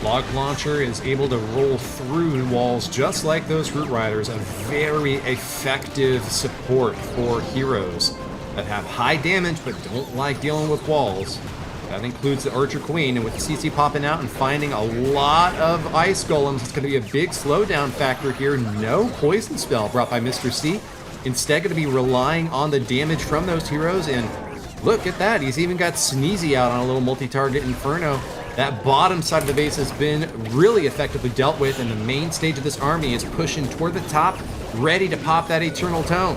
Speaker 3: Log Launcher is able to roll through walls just like those Root Riders, a very effective support for heroes that have high damage but don't like dealing with walls. That includes the Archer Queen, and with CC popping out and finding a lot of Ice Golems, it's going to be a big slowdown factor here. No Poison Spell brought by Mr. C. Instead, going to be relying on the damage from those heroes, and look at that, he's even got Sneezy out on a little multi-target Inferno. That bottom side of the base has been really effectively dealt with, and the main stage of this army is pushing toward the top, ready to pop that Eternal Tome.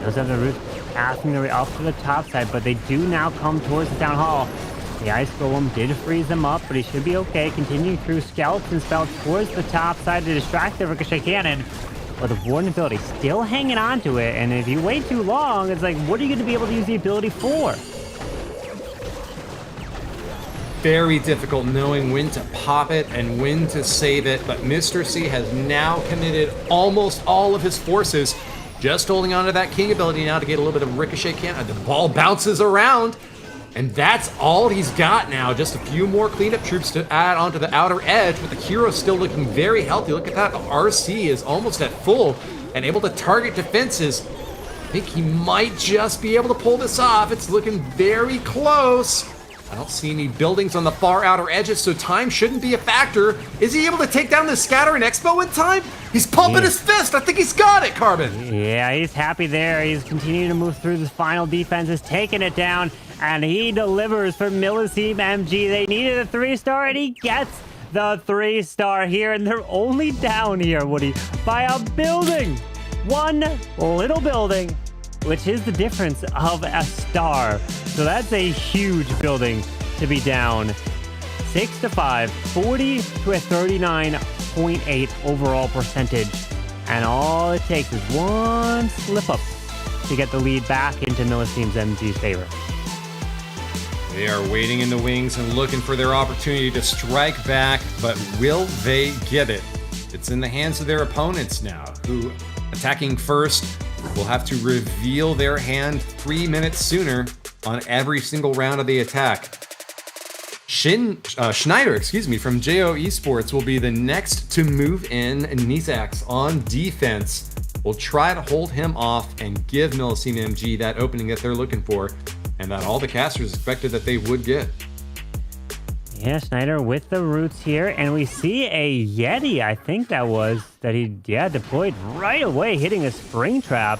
Speaker 5: Those have the Roots passing their way up to the top side, but they do now come towards the Town Hall. The Ice Golem did freeze them up, but he should be okay. Continuing through Skeleton Spell towards the top side to distract the Ricochet Cannon. But the Warden ability still hanging on to it, and if you wait too long, it's like, what are you going to be able to use the ability for?
Speaker 3: Very difficult knowing when to pop it and when to save it, but Mr. C has now committed almost all of his forces. Just holding on to that King ability now to get a little bit of Ricochet Cannon. The ball bounces around, and that's all he's got now. Just a few more cleanup troops to add onto the outer edge, but the hero still looking very healthy. Look at that, RC is almost at full and able to target defenses. I think he might just be able to pull this off. It's looking very close. I don't see any buildings on the far outer edges, so time shouldn't be a factor. Is he able to take down the Scatter and Expo in time? He's pumping his fist. I think he's got it, Carbon.
Speaker 5: Yeah, he's happy there. He's continuing to move through the final defenses, taking it down, and he delivers for Millesime MG. They needed a 3-star, and he gets the 3-star here, and they're only down here, Woody, by a building. One little building, which is the difference of a star. So that's a huge building to be down. 6-5, 40 to a 39.8 overall percentage. And all it takes is one slip up to get the lead back into Millesime's MG's favor.
Speaker 3: They are waiting in the wings and looking for their opportunity to strike back, but will they get it? It's in the hands of their opponents now, who, attacking first, will have to reveal their hand 3 minutes sooner on every single round of the attack. Schneider, from JO Esports will be the next to move in. Nisax on defense. will try to hold him off and give Millesime MG that opening that they're looking for, and that all the casters expected that they would get.
Speaker 5: Yeah, Schneider with the roots here, and we see a Yeti, I think that he deployed right away, hitting a spring trap,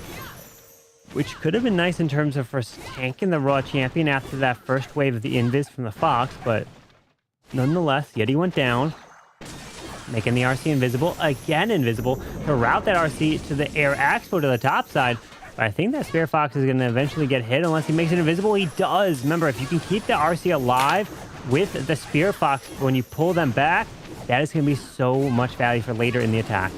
Speaker 5: which could have been nice in terms of first tanking the Raw champion after that first wave of the invis from the Fox, but nonetheless, Yeti went down, making the RC invisible, again invisible, to route that RC to the Air Expo to the top side. But I think that Spear Fox is going to eventually get hit unless he makes it invisible. He does. Remember, if you can keep the RC alive with the Spear Fox when you pull them back, that is going to be so much value for later in the attack.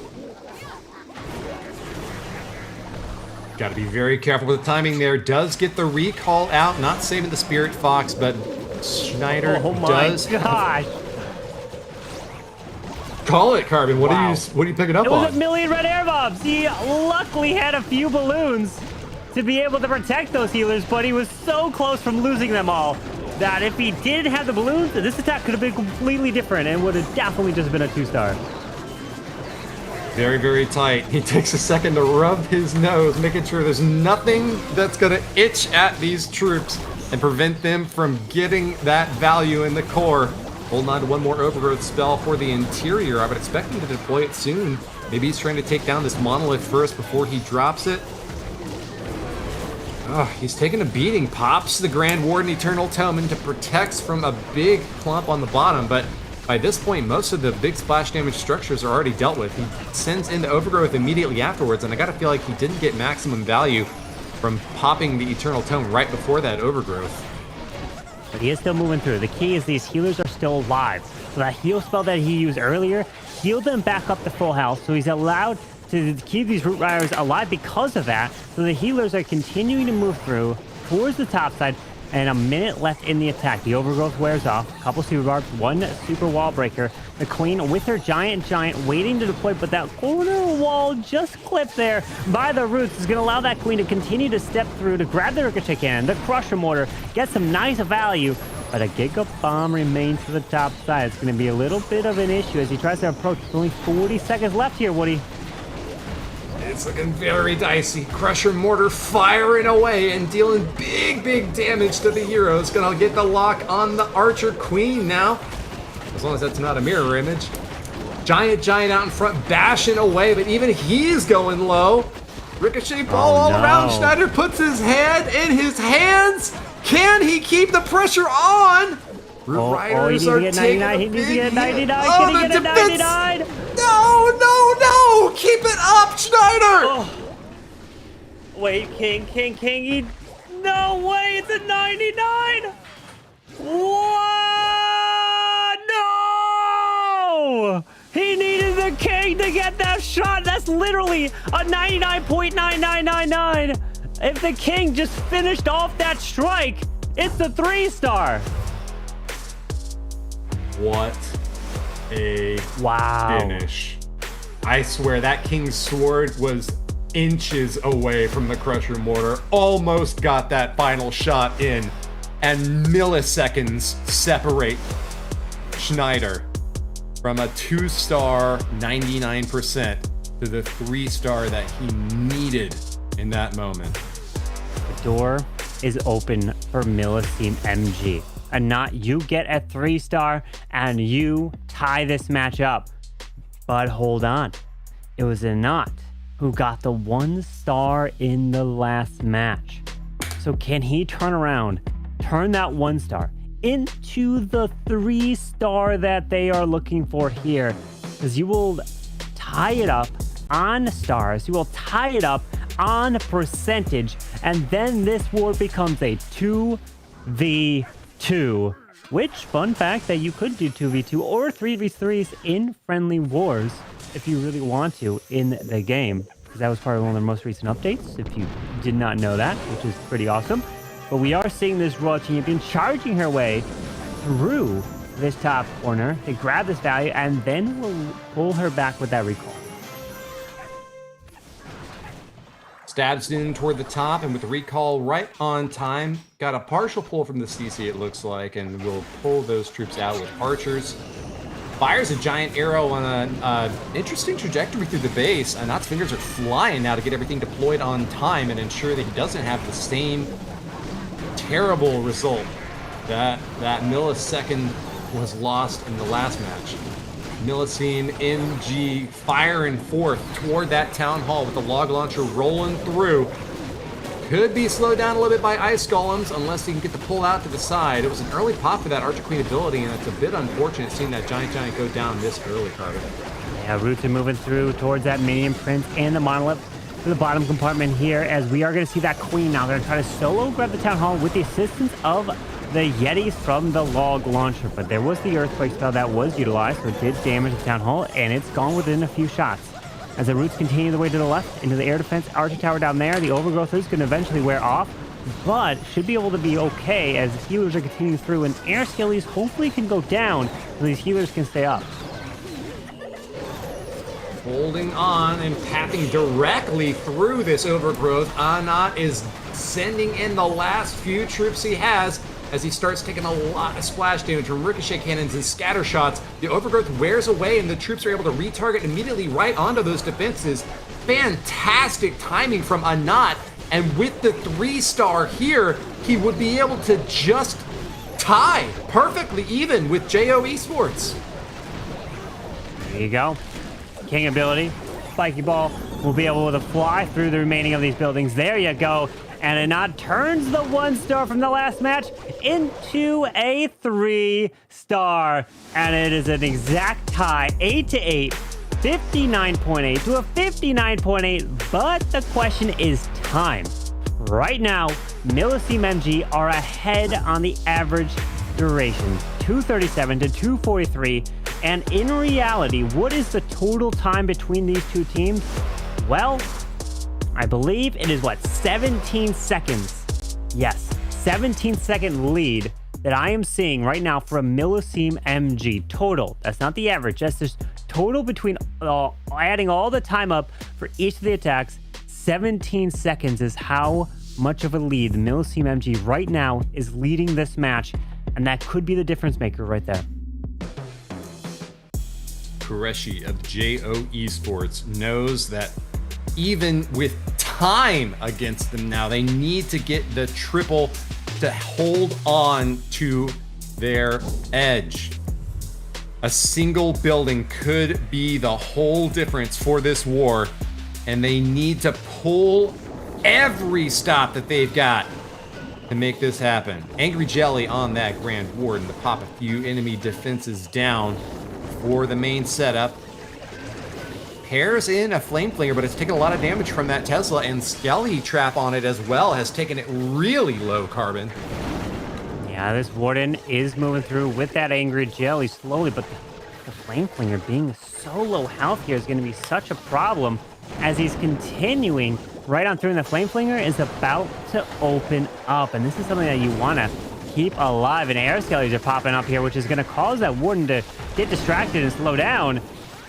Speaker 3: Got to be very careful with the timing there. Does get the recall out, not saving the Spirit Fox, but Schneider does.
Speaker 5: Oh my gosh.
Speaker 3: Call it, Carbon. What are you picking up on?
Speaker 5: It was a million red air bombs. He luckily had a few balloons to be able to protect those healers, but he was so close from losing them all that if he didn't have the balloons, this attack could have been completely different and would have definitely just been a 2-star.
Speaker 3: Very, very tight. He takes a second to rub his nose, making sure there's nothing that's going to itch at these troops and prevent them from getting that value in the core. Holding on to one more overgrowth spell for the interior. I would expect him to deploy it soon. Maybe he's trying to take down this monolith first before he drops it. Oh, he's taking a beating. Pops the Grand Warden Eternal Tome to protect from a big clump on the bottom, but by this point, most of the big splash damage structures are already dealt with. He sends in the overgrowth immediately afterwards, and I gotta feel like he didn't get maximum value from popping the Eternal Tome right before that overgrowth.
Speaker 5: But he is still moving through. The key is these healers are still alive. So that heal spell that he used earlier healed them back up to full health. So he's allowed to keep these Root Riders alive because of that. So the healers are continuing to move through towards the top side. And a minute left in the attack. The overgrowth wears off. A couple super barbs, one super wall breaker. The Queen with her giant waiting to deploy, but that corner wall just clipped there by the roots is going to allow that Queen to continue to step through to grab the Ricochet Cannon, the Crusher Mortar, get some nice value. But a Giga Bomb remains to the top side. It's going to be a little bit of an issue as he tries to approach. There's only 40 seconds left here, Woody.
Speaker 3: It's looking very dicey. Crusher Mortar firing away and dealing big damage to the heroes. Gonna get the lock on the Archer Queen now. As long as that's not a mirror image. Giant out in front, bashing away, but even he's going low. Ricochet ball all around. Schneider puts his head in his hands. Can he keep the pressure on? Root Riders are taking a big hit.
Speaker 5: Can he get a 99?
Speaker 3: No! Keep it up, Schneider!
Speaker 5: Oh. Wait, King, no way, it's a 99! What? No! He needed the King to get that shot. That's literally a 99.9999. If the King just finished off that strike, it's a 3-star.
Speaker 3: What a finish. I swear that King's Sword was inches away from the Crusher Mortar. Almost got that final shot in. And milliseconds separate Schneider from a 2-star 99% to the 3-star that he needed in that moment.
Speaker 5: The door is open for Millesime MG. And not you get a 3-star and you tie this match up. But hold on, it was Anat who got the 1-star in the last match. So can he turn around, turn that 1-star into the 3-star that they are looking for here? Because you will tie it up on stars, you will tie it up on percentage, and then this war becomes a 2v2. Which, fun fact, that you could do 2v2 or 3v3s in friendly wars if you really want to in the game. Because that was part of one of their most recent updates, if you did not know that, which is pretty awesome. But we are seeing this Raw champion charging her way through this top corner to grab this value, and then we'll pull her back with that recall.
Speaker 3: Stabs in toward the top, and with the recall right on time, got a partial pull from the CC, it looks like, and we'll pull those troops out with archers. Fires a giant arrow on an interesting trajectory through the base. Anat's fingers are flying now to get everything deployed on time and ensure that he doesn't have the same terrible result that millisecond was lost in the last match. Millesime MG firing forth toward that town hall with the log launcher rolling through. Could be slowed down a little bit by ice golems unless he can get the pull out to the side. It was an early pop for that Archer Queen ability, and it's a bit unfortunate seeing that giant go down this early, Carter.
Speaker 5: Yeah, Roots are moving through towards that minion prince and the monolith to the bottom compartment here, as we are going to see that queen now. They're going to try to solo grab the town hall with the assistance of the Yetis from the log launcher. But there was the earthquake spell that was utilized, so it did damage the town hall, and it's gone within a few shots. As the Roots continue the way to the left into the air defense Archer Tower down there, the overgrowth is going to eventually wear off, but should be able to be okay as the healers are continuing through, and air skellies hopefully can go down so these healers can stay up.
Speaker 3: Holding on and tapping directly through this overgrowth. Anat is sending in the last few troops he has as he starts taking a lot of splash damage from ricochet cannons and scatter shots. The overgrowth wears away and the troops are able to retarget immediately right onto those defenses. Fantastic timing from Anat, and with the 3-star here, he would be able to just tie perfectly even with JO Esports.
Speaker 5: There you go. King ability, spiky ball, will be able to fly through the remaining of these buildings. There you go. And Anat turns the 1-star from the last match into a 3-star. And it is an exact tie, 8-8, 59.8 to a 59.8. But the question is time. Right now, Millesime MG are ahead on the average duration, 237 to 243. And in reality, what is the total time between these two teams? Well, I believe it is, 17 seconds? Yes, 17-second lead that I am seeing right now for a Millesime MG total. That's not the average. That's just total between adding all the time up for each of the attacks. 17 seconds is how much of a lead the Millesime MG right now is leading this match, and that could be the difference maker right there.
Speaker 3: Qureshi of JO Esports knows that even with time against them now, they need to get the triple to hold on to their edge. A single building could be the whole difference for this war, and they need to pull every stop that they've got to make this happen. Angry Jelly on that Grand Warden to pop a few enemy defenses down for the main setup. Pairs in a Flame Flinger, but it's taken a lot of damage from that Tesla, and Skelly Trap on it as well has taken it really low carbon.
Speaker 5: Yeah, this Warden is moving through with that Angry Jelly slowly, but the Flame Flinger being so low health here is going to be such a problem as he's continuing right on through, and the Flame Flinger is about to open up, and this is something that you want to keep alive, and air skellies are popping up here, which is going to cause that Warden to get distracted and slow down.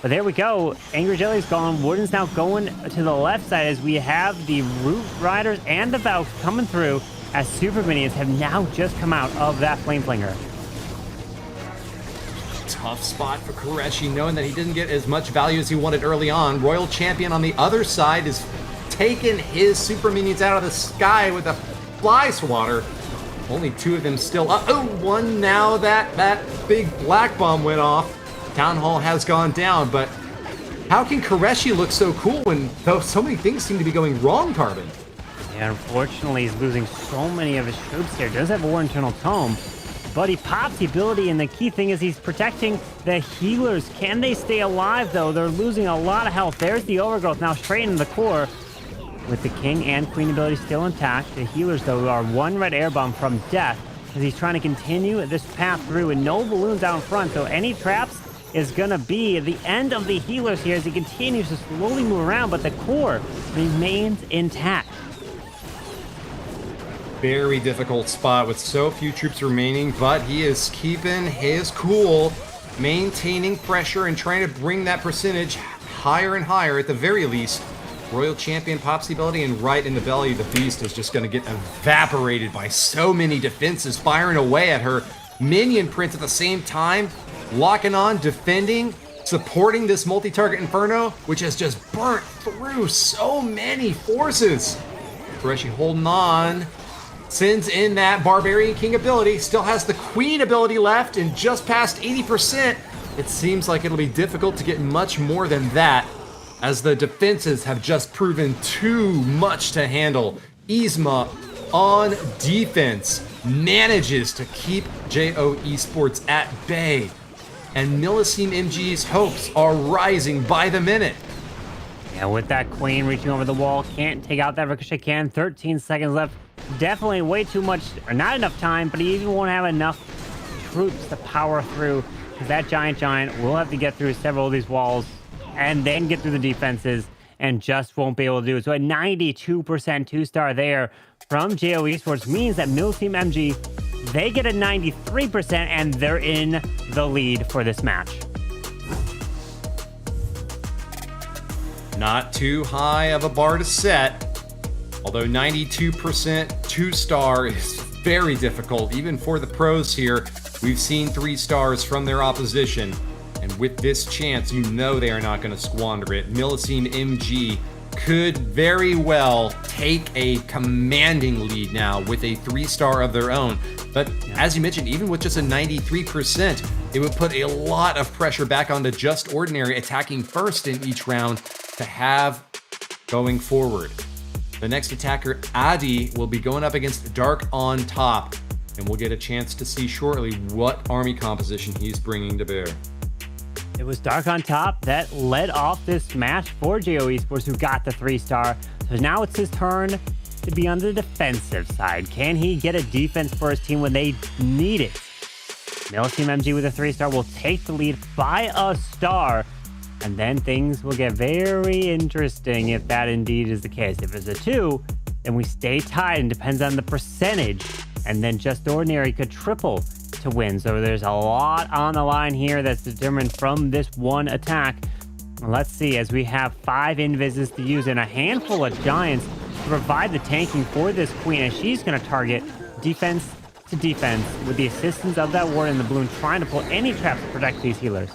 Speaker 5: But there we go. Angry Jelly's gone. Warden's now going to the left side as we have the Root Riders and the Valks coming through as Super Minions have now just come out of that Flame Flinger.
Speaker 3: Tough spot for Qureshi, knowing that he didn't get as much value as he wanted early on. Royal Champion on the other side is taking his Super Minions out of the sky with a Fly Swatter. Only 2 of them still up. Oh, one now that big black bomb went off. Town Hall has gone down, but how can Qureshi look so cool when so many things seem to be going wrong, Carbon?
Speaker 5: Yeah, unfortunately, he's losing so many of his troops here. Does have a War Internal Tome, but he pops the ability, and the key thing is he's protecting the healers. Can they stay alive, though? They're losing a lot of health. There's the Overgrowth now straight into the core. With the King and Queen ability still intact, the healers, though, are 1 red air bomb from death as he's trying to continue this path through, and no balloons out in front, so any traps is gonna be the end of the healers here as he continues to slowly move around, but the core remains intact.
Speaker 3: Very difficult spot with so few troops remaining, but he is keeping his cool, maintaining pressure and trying to bring that percentage higher and higher at the very least. Royal Champion pops the ability, and right in the belly, the beast is just going to get evaporated by so many defenses firing away at her minion prince at the same time. locking on, defending, supporting this multi-target Inferno, which has just burnt through so many forces. Koreshi holding on, sends in that Barbarian King ability, still has the Queen ability left and just past 80%. It seems like it'll be difficult to get much more than that, as the defenses have just proven too much to handle. Yzma on defense manages to keep JO Esports at bay, and Millesime MG's hopes are rising by the minute.
Speaker 5: Yeah, with that Queen reaching over the wall, can't take out that Ricochet cannon. 13 seconds left. Definitely way too much, or not enough time, but he even won't have enough troops to power through, because that giant will have to get through several of these walls and then get through the defenses, and just won't be able to do it. So a 92% 2-star there from JO Esports means that Millesime MG, they get a 93%, and they're in the lead for this match.
Speaker 3: Not too high of a bar to set, although 92% 2-star is very difficult, even for the pros here. We've seen 3 stars from their opposition, and with this chance, you know they are not going to squander it. Millesime MG could very well take a commanding lead now with a 3-star of their own. But as you mentioned, even with just a 93%, it would put a lot of pressure back onto Just Ordinary attacking first in each round to have going forward. The next attacker, Adi, will be going up against Dark on top, and we'll get a chance to see shortly what army composition he's bringing to bear.
Speaker 5: It was Dark on top that led off this match for JO Esports, who got the 3-star. So now it's his turn to be on the defensive side. Can he get a defense for his team when they need it? Millesime MG with a 3-star will take the lead by a star, and then things will get very interesting if that indeed is the case. If it's a 2, then we stay tied and depends on the percentage, and then Just Ordinary could triple to win. So there's a lot on the line here that's determined from this one attack. Let's see, as we have 5 invises to use and a handful of giants to provide the tanking for this Queen, and she's going to target defense to defense with the assistance of that ward in the balloon, trying to pull any traps to protect these healers.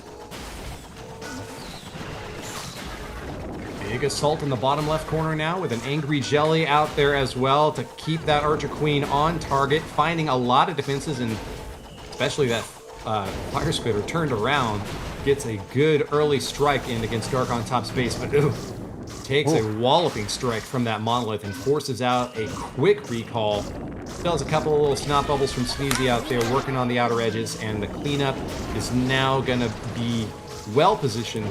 Speaker 3: Big assault in the bottom left corner now with an Angry Jelly out there as well to keep that Archer Queen on target, finding a lot of defenses, and especially that Fire Spitter turned around, gets a good early strike in against Dark on Top's base, but takes a walloping strike from that Monolith and forces out a quick recall. Still has a couple of little snot bubbles from Sneezy out there working on the outer edges, and the cleanup is now going to be well positioned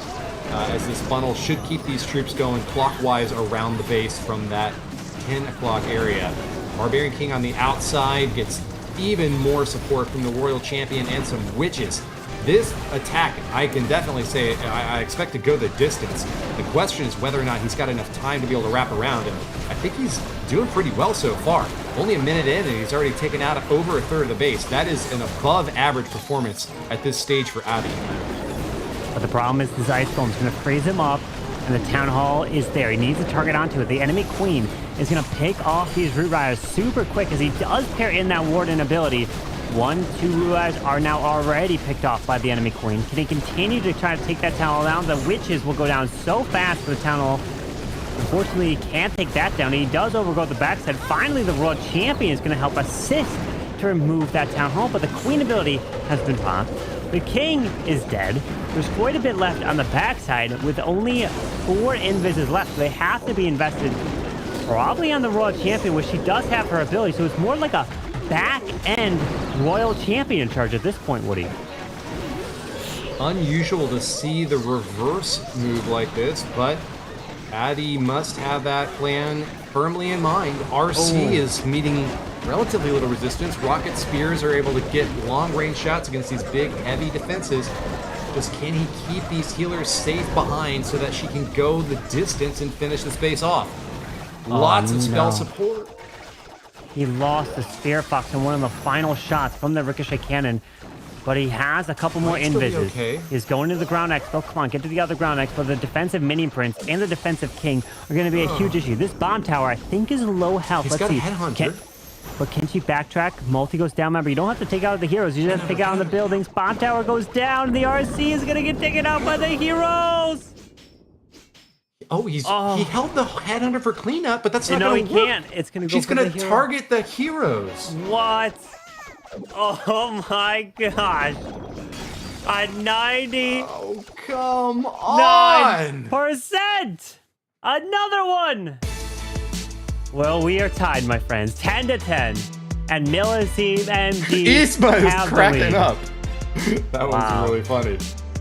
Speaker 3: as this funnel should keep these troops going clockwise around the base from that 10 o'clock area. Barbarian King on the outside gets even more support from the Royal Champion and some witches. This attack, I can definitely say, I expect to go the distance. The question is whether or not he's got enough time to be able to wrap around, and I think he's doing pretty well so far. Only a minute in, and he's already taken out over a third of the base. That is an above average performance at this stage for Adi.
Speaker 5: But the problem is this Ice Golem is going to freeze him up, and the Town Hall is there. He needs a target onto it. The enemy Queen is going to pick off these Root Riders super quick, as he does pair in that Warden ability. 1, 2 Root Riders are now already picked off by the enemy Queen. Can he continue to try to take that Town Hall down? The Witches will go down so fast for the Town Hall. Unfortunately, he can't take that down. He does overgo the backside. Finally, the Royal Champion is going to help assist to remove that Town Hall, but the Queen ability has been popped. The King is dead. There's quite a bit left on the backside with only 4 invises left. They have to be invested probably on the Royal Champion, which she does have her ability. So it's more like a back-end Royal Champion charge at this point, Woody.
Speaker 3: Unusual to see the reverse move like this, but Adi must have that plan firmly in mind. RC is meeting relatively little resistance. Rocket Spears are able to get long-range shots against these big, heavy defenses. Just can he keep these healers safe behind so that she can go the distance and finish this base off? Lots of spell support.
Speaker 5: He lost the Spear Fox in one of the final shots from the Ricochet Cannon, but he has a couple more invises.
Speaker 3: Okay.
Speaker 5: He's going to the Ground Expo. Come on, get to the other Ground Expo. The defensive Minion Prince and the defensive King are going to be a huge issue. This Bomb Tower, I think, is low health.
Speaker 3: He's
Speaker 5: Let's
Speaker 3: got
Speaker 5: see.
Speaker 3: a Headhunter.
Speaker 5: But can she backtrack? Multi goes down. Remember, you don't have to take out the heroes. You just have to take out the buildings. Bomb tower goes down. The RC is going to get taken out by the heroes.
Speaker 3: Oh, he held the headhunter for cleanup, but that's not going to work.
Speaker 5: No, he can't. It's going to go
Speaker 3: She's going to target the heroes.
Speaker 5: What? Oh my gosh. A 90.
Speaker 3: Oh, come on.
Speaker 5: 9%. Another one. Well, we are tied, my friends. 10-10. And Millesime MG
Speaker 3: Isma is
Speaker 5: have the
Speaker 3: cracking
Speaker 5: lead.
Speaker 3: up. That was really funny.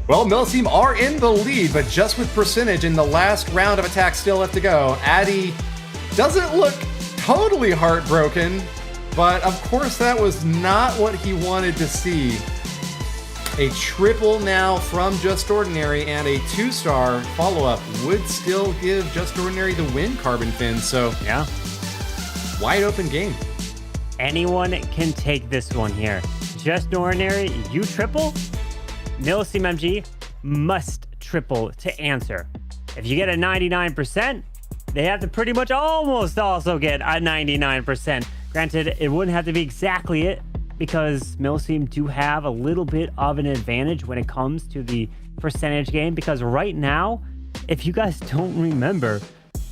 Speaker 3: Well, Millesime are in the lead, but just with percentage in the last round of attack still left to go. Addy doesn't look totally heartbroken, but of course that was not what he wanted to see. A triple now from Just Ordinary and a 2-star follow-up would still give Just Ordinary the win, Carbon Fin. So
Speaker 5: yeah,
Speaker 3: wide open game.
Speaker 5: Anyone can take this one here. Just Ordinary, you triple? Millesime MG must triple to answer. If you get a 99%, they have to pretty much almost also get a 99%. Granted, it wouldn't have to be exactly it, because Millesime do have a little bit of an advantage when it comes to the percentage game, because right now, if you guys don't remember,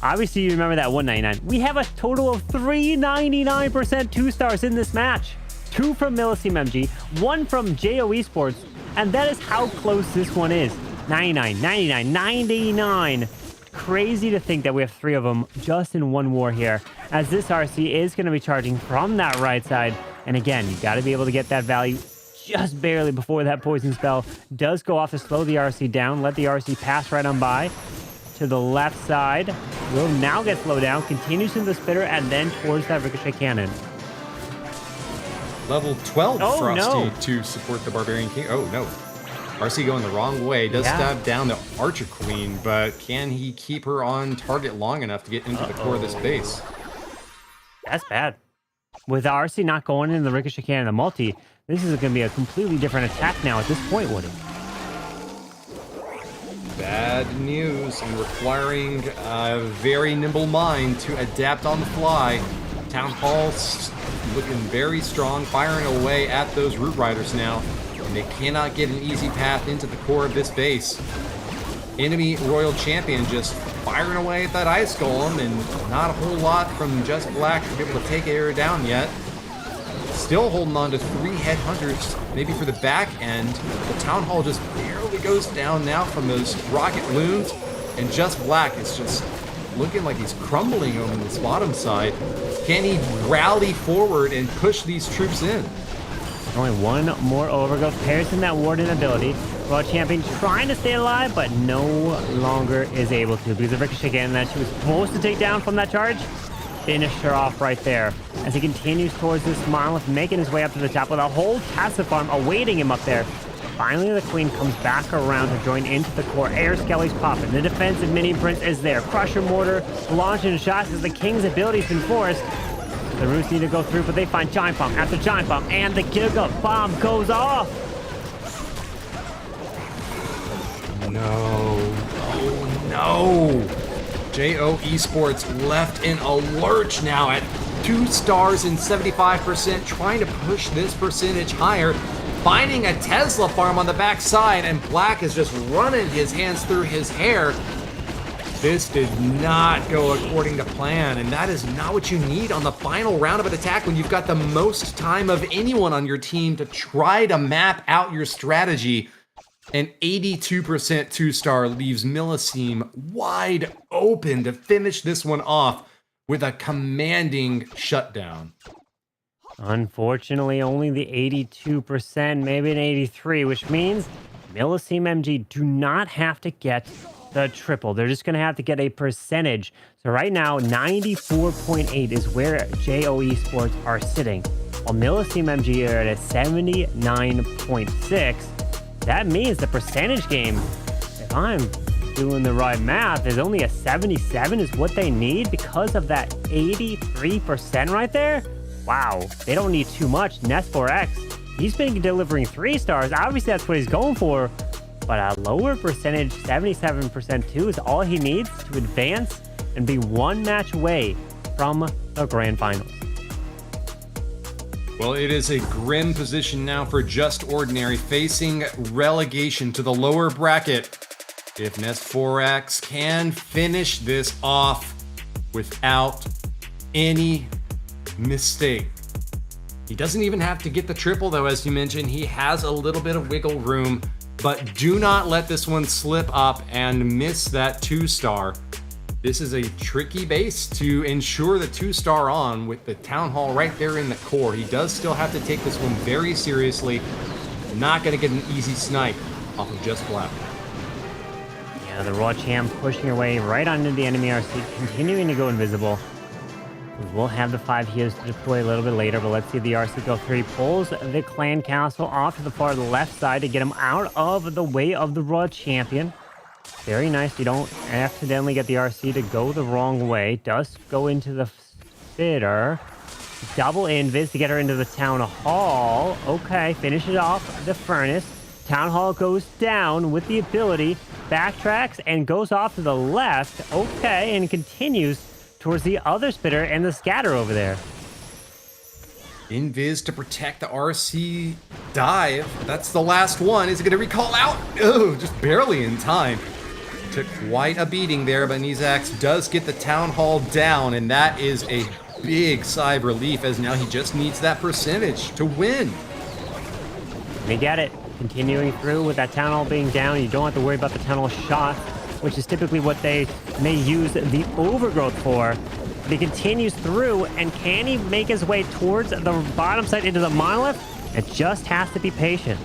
Speaker 5: obviously you remember that 199. We have a total of 399% 2-stars in this match. 2 from Millesime MG, 1 from JO Esports, and that is how close this one is. 99, 99, 99. Crazy to think that we have 3 of them just in one war here, as this RC is going to be charging from that right side. And again, you got to be able to get that value just barely before that poison spell does go off to slow the RC down. Let the RC pass right on by to the left side. Will now get slowed down, continues in the spitter, and then towards that ricochet cannon.
Speaker 3: Level 12 Frosty
Speaker 5: no.
Speaker 3: to support the Barbarian King. Oh, no. RC going the wrong way. Does stab down the Archer Queen, but can he keep her on target long enough to get into the core of this base?
Speaker 5: That's bad. With RC not going in the ricochet cannon and the multi, this is going to be a completely different attack now at this point, would it?
Speaker 3: Bad news, and requiring a very nimble mind to adapt on the fly. Town Hall's looking very strong, firing away at those Root Riders now, and they cannot get an easy path into the core of this base. Enemy Royal Champion just firing away at that Ice Golem, and not a whole lot from Just Black to be able to take her down yet. Still holding on to 3 Headhunters, maybe for the back end. The Town Hall just barely goes down now from those rocket loons, and Just Black is just looking like he's crumbling over this bottom side. Can he rally forward and push these troops in?
Speaker 5: Only one more overgrowth. Pairs in that Warden ability. Royal Champion trying to stay alive, but no longer is able to, because the ricochet cannon that she was supposed to take down from that charge finished her off right there. As he continues towards this monolith, making his way up to the top with a whole Tassa farm awaiting him up there. Finally, the Queen comes back around to join into the core. Air Skelly's popping. The defensive mini prince is there. Crusher Mortar launching shots as the King's ability's been forced. The Roots need to go through, but they find Giant Bomb after Giant Bomb, and the Giga Bomb goes off.
Speaker 3: No. Oh, no. JO Esports left in a lurch now at 2 stars and 75%, trying to push this percentage higher. Finding a Tesla farm on the backside, and Black is just running his hands through his hair. This did not go according to plan, and that is not what you need on the final round of an attack when you've got the most time of anyone on your team to try to map out your strategy. An 82% 2-star leaves Millesime wide open to finish this one off with a commanding shutdown.
Speaker 5: Unfortunately, only the 82%, maybe an 83, which means Millesime MG do not have to get the triple. They're just going to have to get a percentage. So right now, 94.8 is where JO Esports are sitting, while Millesime MG are at a 79.6. That means the percentage game, if I'm doing the right math, is only a 77 is what they need because of that 83% right there. Wow, they don't need too much. Nest4X, he's been delivering 3 stars. Obviously, that's what he's going for. But a lower percentage, 77% too, is all he needs to advance and be 1 match away from the grand finals.
Speaker 3: Well, it is a grim position now for Just Ordinary, facing relegation to the lower bracket. If Nestforax can finish this off without any mistake. He doesn't even have to get the triple, though, as you mentioned. He has a little bit of wiggle room, but do not let this one slip up and miss that 2-star. This is a tricky base to ensure the 2-star on with the Town Hall right there in the core. He does still have to take this one very seriously. Not going to get an easy snipe off of Just Black.
Speaker 5: Yeah, the Raw Champ pushing her way right onto the enemy RC, continuing to go invisible. We'll have the 5 heals to deploy a little bit later, but let's see the RC go through. He pulls the Clan Castle off to the far left side to get him out of the way of the Raw Champion. Very nice. You don't accidentally get the RC to go the wrong way. Does go into the spitter. Double invis to get her into the Town Hall. Okay, finishes off the furnace. Town Hall goes down with the ability, backtracks, and goes off to the left. Okay, and continues towards the other spitter and the scatter over there.
Speaker 3: Invis to protect the RC dive. That's the last one. Is it going to recall out? Oh, just barely in time. Took quite a beating there, but Nizax does get the Town Hall down, and that is a big sigh of relief, as now he just needs that percentage to win.
Speaker 5: They get it. Continuing through with that Town Hall being down, you don't have to worry about the Town Hall shots, which is typically what they may use the overgrowth for. But he continues through, and can he make his way towards the bottom side into the monolith? It just has to be patient.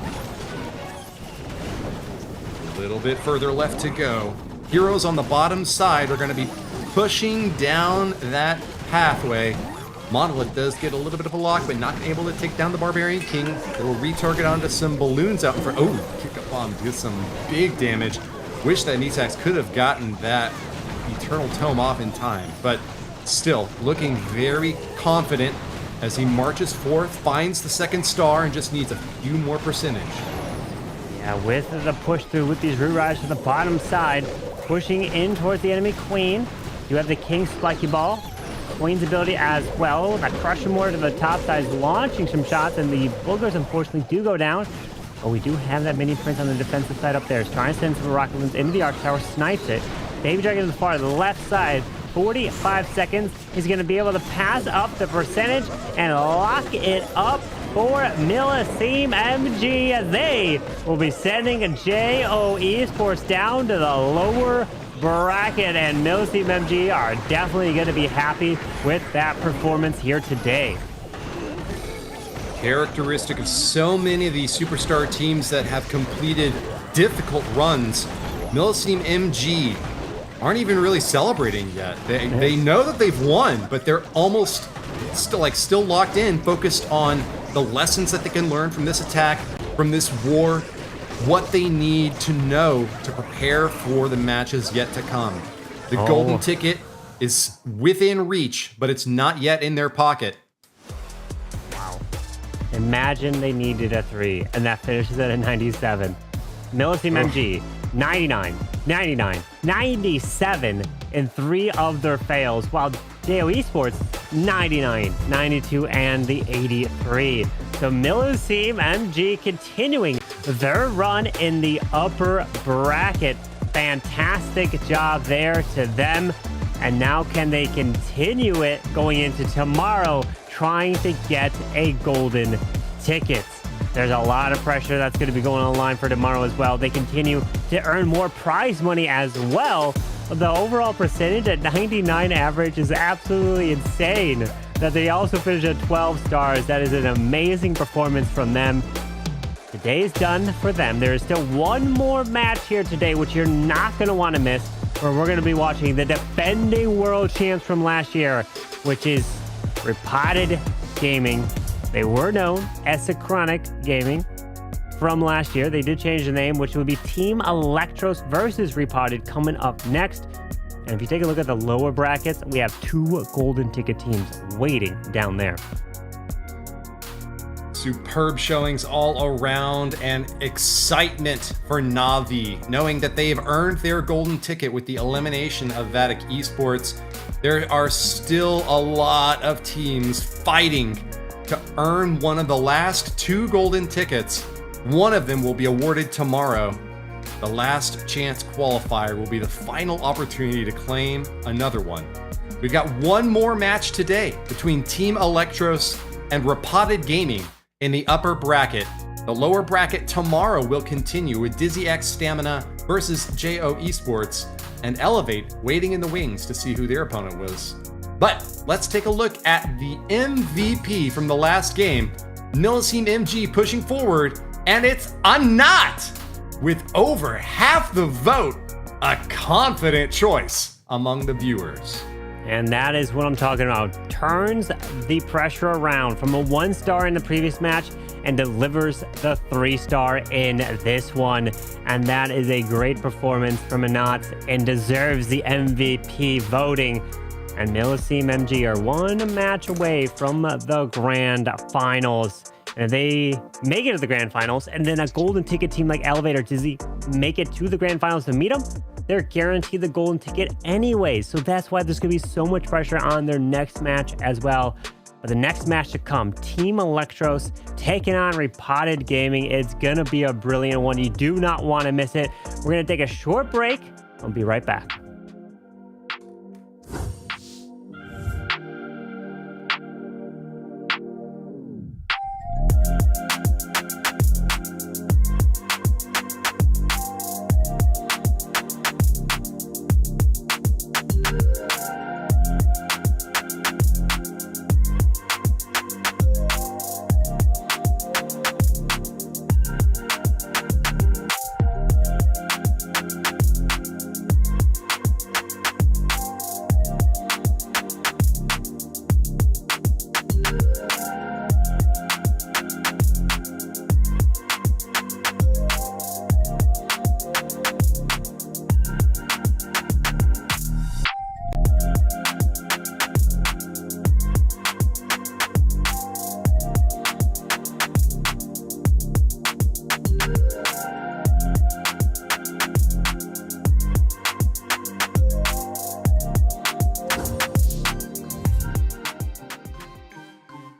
Speaker 3: A little bit further left to go. Heroes on the bottom side are going to be pushing down that pathway. Monolith does get a little bit of a lock, but not able to take down the Barbarian King. It'll retarget onto some balloons out in front. Oh, kick up bomb does some big damage. Wish that Nizax could have gotten that Eternal Tome off in time, but still looking very confident as he marches forth, finds the 2nd star, and just needs a few more percentage.
Speaker 5: Yeah, with the push through with these Root Riders to the bottom side, pushing in towards the enemy Queen. You have the King's Spiky Ball. Queen's ability as well. That Crusher Mortar to the top side is launching some shots, and the Boogers unfortunately do go down. But we do have that Mini Prince on the defensive side up there. He's trying to send some rocket balloons into the Arch Tower, snipes it. Baby Dragon to the far left side. 45 seconds. He's going to be able to pass up the percentage and lock it up for Millesime MG, as they will be sending JO Esports down to the lower bracket, and Millesime MG are definitely going to be happy with that performance here today.
Speaker 3: Characteristic of so many of these superstar teams that have completed difficult runs, Millesime MG aren't even really celebrating yet. They know that they've won, but they're almost still locked in, focused on the lessons that they can learn from this attack, from this war, what they need to know to prepare for the matches yet to come. The golden ticket is within reach, but it's not yet in their pocket.
Speaker 5: Wow. Imagine they needed a 3, and that finishes at a 97. Millesime MG, 99, 99, 97 in 3 of their fails, while JO Esports, 99, 92, and the 83. So Millesime MG continuing their run in the upper bracket. Fantastic job there to them. And now can they continue it going into tomorrow, trying to get a golden ticket? There's a lot of pressure that's going to be going on the line for tomorrow as well. They continue to earn more prize money as well. The overall percentage at 99 average is absolutely insane. That they also finished at 12 stars. That is an amazing performance from them. Today is done for them. There is still one more match here today, which you're not going to want to miss, where we're going to be watching the defending world champs from last year, which is Repotted Gaming. They were known as Synchronic Gaming from last year. They did change the name, which would be Team Electros versus Repotted coming up next. And if you take a look at the lower brackets, we have 2 golden ticket teams waiting down there.
Speaker 3: Superb showings all around, and excitement for Na'Vi, knowing that they've earned their golden ticket with the elimination of Vatic Esports. There are still a lot of teams fighting to earn one of the last 2 golden tickets. One of them will be awarded tomorrow. The last chance qualifier will be the final opportunity to claim another one. We've got one more match today between Team Electros and Repotted Gaming in the upper bracket. The lower bracket tomorrow will continue with Dizi X Stamina versus JO Esports and Elevate waiting in the wings to see who their opponent was. But let's take a look at the MVP from the last game. Millesime MG pushing forward, and it's a knot with over half the vote. A confident choice among the viewers.
Speaker 5: And that is what I'm talking about. Turns the pressure around from a 1-star in the previous match and delivers the 3-star in this one. And that is a great performance from Anat and deserves the MVP voting. And Millesime MG are one match away from the grand finals. And if they make it to the grand finals, and then a golden ticket team like Elevate or Dizi make it to the grand finals to meet them, they're guaranteed the golden ticket anyway. So that's why there's going to be so much pressure on their next match as well. But the next match to come, Team Electros taking on Repotted Gaming. It's going to be a brilliant one. You do not want to miss it. We're going to take a short break. I'll be right back.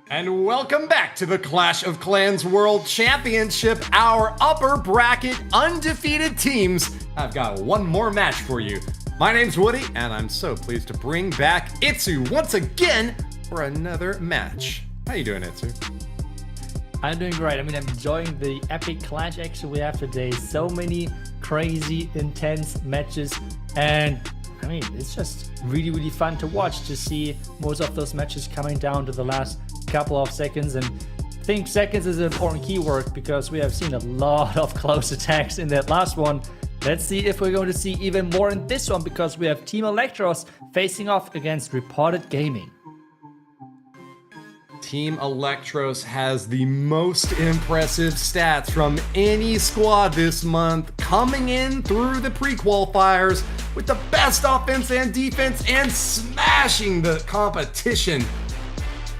Speaker 3: And welcome back to the Clash of Clans World Championship. Our upper bracket undefeated teams have got one more match for you. My name's Woody, and I'm so pleased to bring back Itsu once again for another match. How you doing, Itsu?
Speaker 4: I'm doing great. I mean, I'm enjoying the epic clash action we have today. So many crazy, intense matches. And I mean, it's just really, really fun to watch, to see most of those matches coming down to the last couple of seconds. And I think seconds is an important keyword because we have seen a lot of close attacks in that last one. Let's see if we're going to see even more in this one, because we have Team Electros facing off against Repotted Gaming.
Speaker 3: Team Electros has the most impressive stats from any squad this month, coming in through the pre-qualifiers with the best offense and defense and smashing the competition,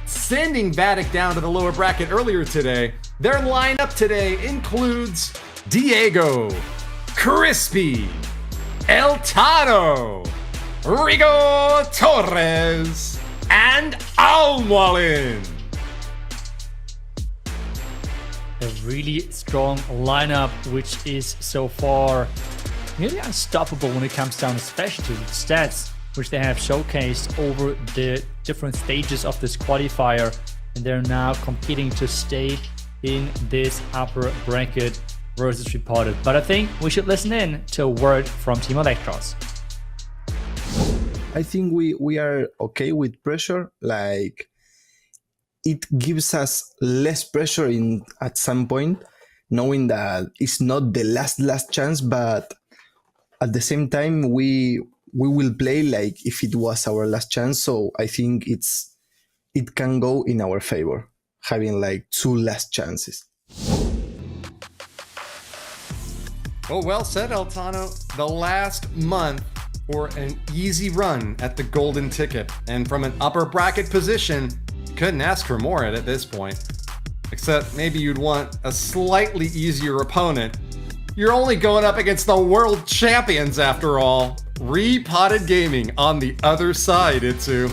Speaker 3: sending Vatic down to the lower bracket earlier today. Their lineup today includes Diego, Crispy, Eltano, Rigo Torres, and Almwalin.
Speaker 4: A really strong lineup, which is so far nearly unstoppable when it comes down especially to the stats, which they have showcased over the different stages of this qualifier. And they're now competing to stay in this upper bracket versus Repotted. But I think we should listen in to a word from Team Electros.
Speaker 11: I think we are okay with pressure. Like, it gives us less pressure at some point, knowing that it's not the last chance, but at the same time we will play like if it was our last chance. So I think it can go in our favor, having like 2 last chances.
Speaker 3: Well said, Eltano. The last month for an easy run at the golden ticket, and from an upper bracket position, couldn't ask for more at this point. Except maybe you'd want a slightly easier opponent. You're only going up against the world champions after all. Repotted Gaming on the other side, Itsu.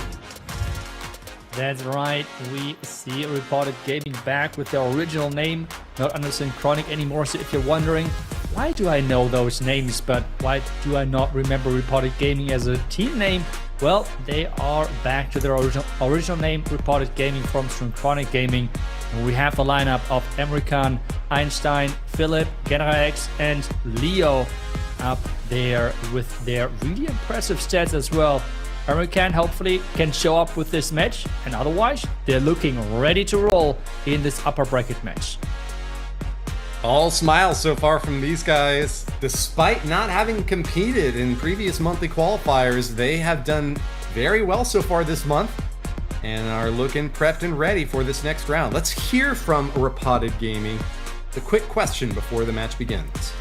Speaker 4: That's right, we see Repotted Gaming back with their original name, not under Synchronic anymore. So if you're wondering, why do I know those names, but why do I not remember Repotted Gaming as a team name? Well, they are back to their original name, Repotted Gaming from Synchronic Gaming. And we have the lineup of American, Einstein, Philip, Generax, and Leo up there with their really impressive stats as well. American hopefully can show up with this match, and otherwise they're looking ready to roll in this upper bracket match.
Speaker 3: All smiles so far from these guys. Despite not having competed in previous monthly qualifiers, they have done very well so far this month and are looking prepped and ready for this next round. Let's hear from Repotted Gaming. The quick question before the match begins.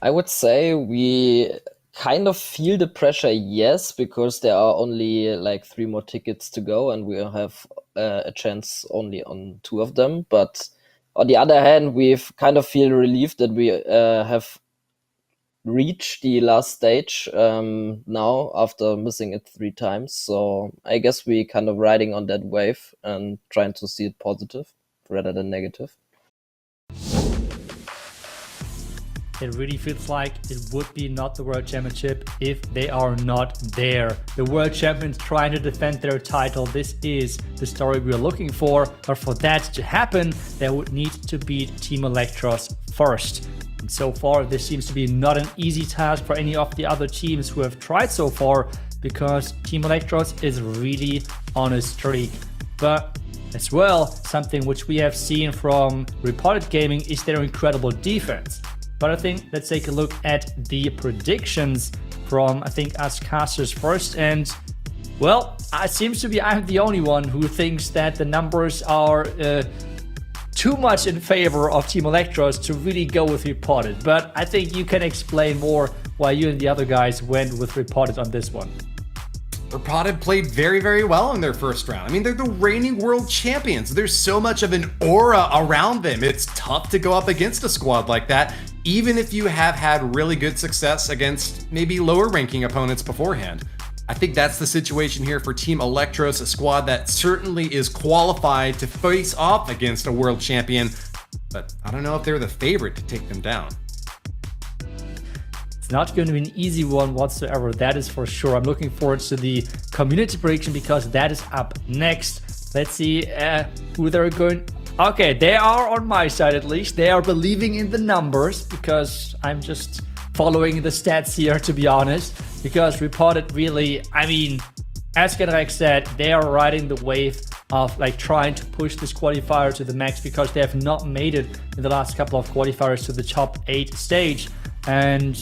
Speaker 10: I would say we kind of feel the pressure, yes, because there are only like 3 more tickets to go and we have a chance only on 2 of them. But on the other hand, we've kind of feel relieved that we have reached the last stage now after missing it 3 times. So I guess we kind of riding on that wave and trying to see it positive rather than negative.
Speaker 4: It really feels like it would be not the World Championship if they are not there. The World Champions trying to defend their title. This is the story we're looking for. But for that to happen, they would need to beat Team Electros first. And so far, this seems to be not an easy task for any of the other teams who have tried so far, because Team Electros is really on a streak. But as well, something which we have seen from Repotted Gaming is their incredible defense. But I think let's take a look at the predictions from, I think, us casters first. And, well, it seems to be I'm the only one who thinks that the numbers are too much in favor of Team Electros to really go with Repotted. But I think you can explain more why you and the other guys went with Repotted on this one.
Speaker 3: Repotted played very, very well in their first round. I mean, they're the reigning world champions. There's so much of an aura around them. It's tough to go up against a squad like that, even if you have had really good success against maybe lower ranking opponents beforehand. I think that's the situation here for Team Electros, a squad that certainly is qualified to face off against a world champion, but I don't know if they're the favorite to take them down.
Speaker 4: Not going to be an easy one whatsoever, that is for sure. I'm looking forward to the community prediction because that is up next. Let's see who they're going. Okay, they are on my side at least. They are believing in the numbers because I'm just following the stats here, to be honest. Because Repotted really, I mean, as Generax said, they are riding the wave of like trying to push this qualifier to the max because they have not made it in the last couple of qualifiers to the top 8 stage. And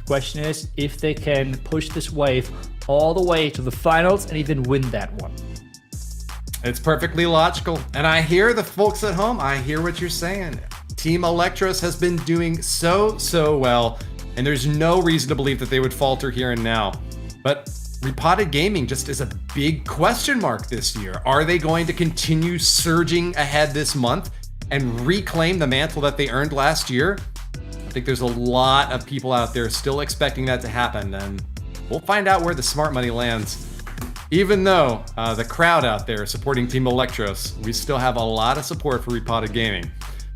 Speaker 4: question is if they can push this wave all the way to the finals and even win that one.
Speaker 3: It's perfectly logical. And I hear the folks at home, I hear what you're saying. Team Electros has been doing so well, and there's no reason to believe that they would falter here and now. But Repotted Gaming just is a big question mark this year. Are they going to continue surging ahead this month and reclaim the mantle that they earned last year? I think there's a lot of people out there still expecting that to happen, and we'll find out where the smart money lands. Even though the crowd out there supporting Team Electros, we still have a lot of support for Repotted Gaming.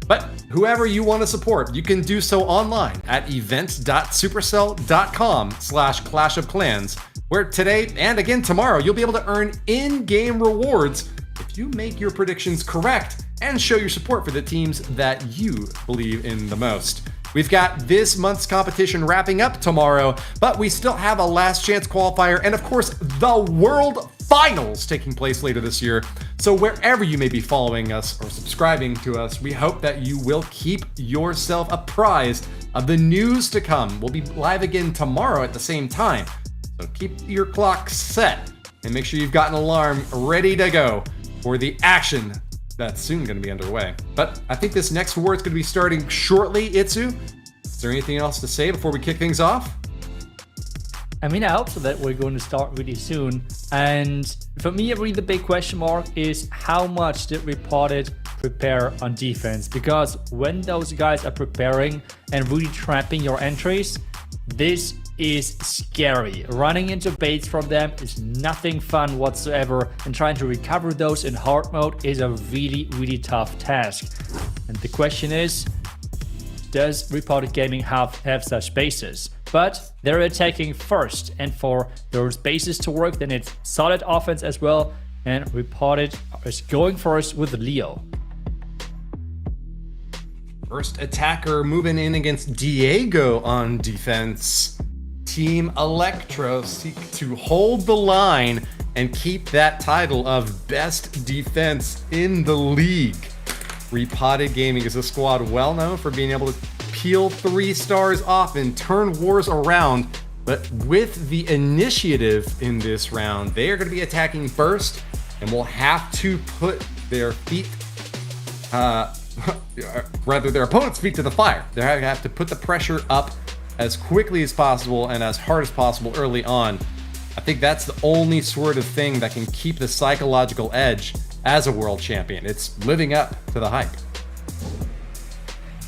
Speaker 3: But whoever you want to support, you can do so online at events.supercell.com/clash-of-clans, where today and again tomorrow, you'll be able to earn in-game rewards if you make your predictions correct and show your support for the teams that you believe in the most. We've got this month's competition wrapping up tomorrow, but we still have a last chance qualifier and of course the World Finals taking place later this year. So wherever you may be following us or subscribing to us, we hope that you will keep yourself apprised of the news to come. We'll be live again tomorrow at the same time. So keep your clock set and make sure you've got an alarm ready to go for the action that's soon going to be underway. But I think this next war is going to be starting shortly, Itsu. Is there anything else to say before we kick things off?
Speaker 4: I mean, I hope so that we're going to start really soon. And for me, really the big question mark is how much did Repotted prepare on defense? Because when those guys are preparing and really trapping your entries, this is scary. Running into baits from them is nothing fun whatsoever, and trying to recover those in hard mode is a really, really tough task. And the question is, does Repotted Gaming have such bases? But they're attacking first, and for those bases to work, then it's solid offense as well, and Repotted is going first with Leo.
Speaker 3: First attacker moving in against Diego on defense. Team Electros seek to hold the line and keep that title of best defense in the league. Repotted Gaming is a squad well known for being able to peel 3 stars off and turn wars around, but with the initiative in this round, they are going to be attacking first and will have to put their feet, rather their opponent's feet to the fire. They have to put the pressure up as quickly as possible and as hard as possible early on. I think that's the only sort of thing that can keep the psychological edge as a world champion. It's living up to the hype.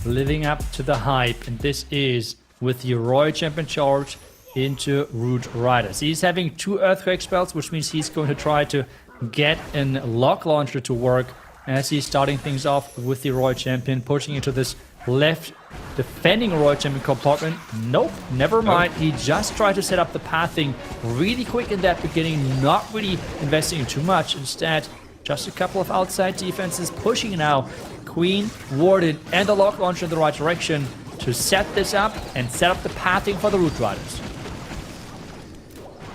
Speaker 4: Living up to the hype, and this is with the Royal Champion charge into Hog Riders. He's having 2 Earthquake spells, which means he's going to try to get a lock launcher to work as he's starting things off with the Royal Champion, pushing into this left defending Royal Champion compartment. Nope, never mind. He just tried to set up the pathing really quick in that beginning, not really investing in too much. Instead, just a couple of outside defenses pushing now Queen, Warden, and the lock launcher in the right direction to set this up and set up the pathing for the Hog Riders.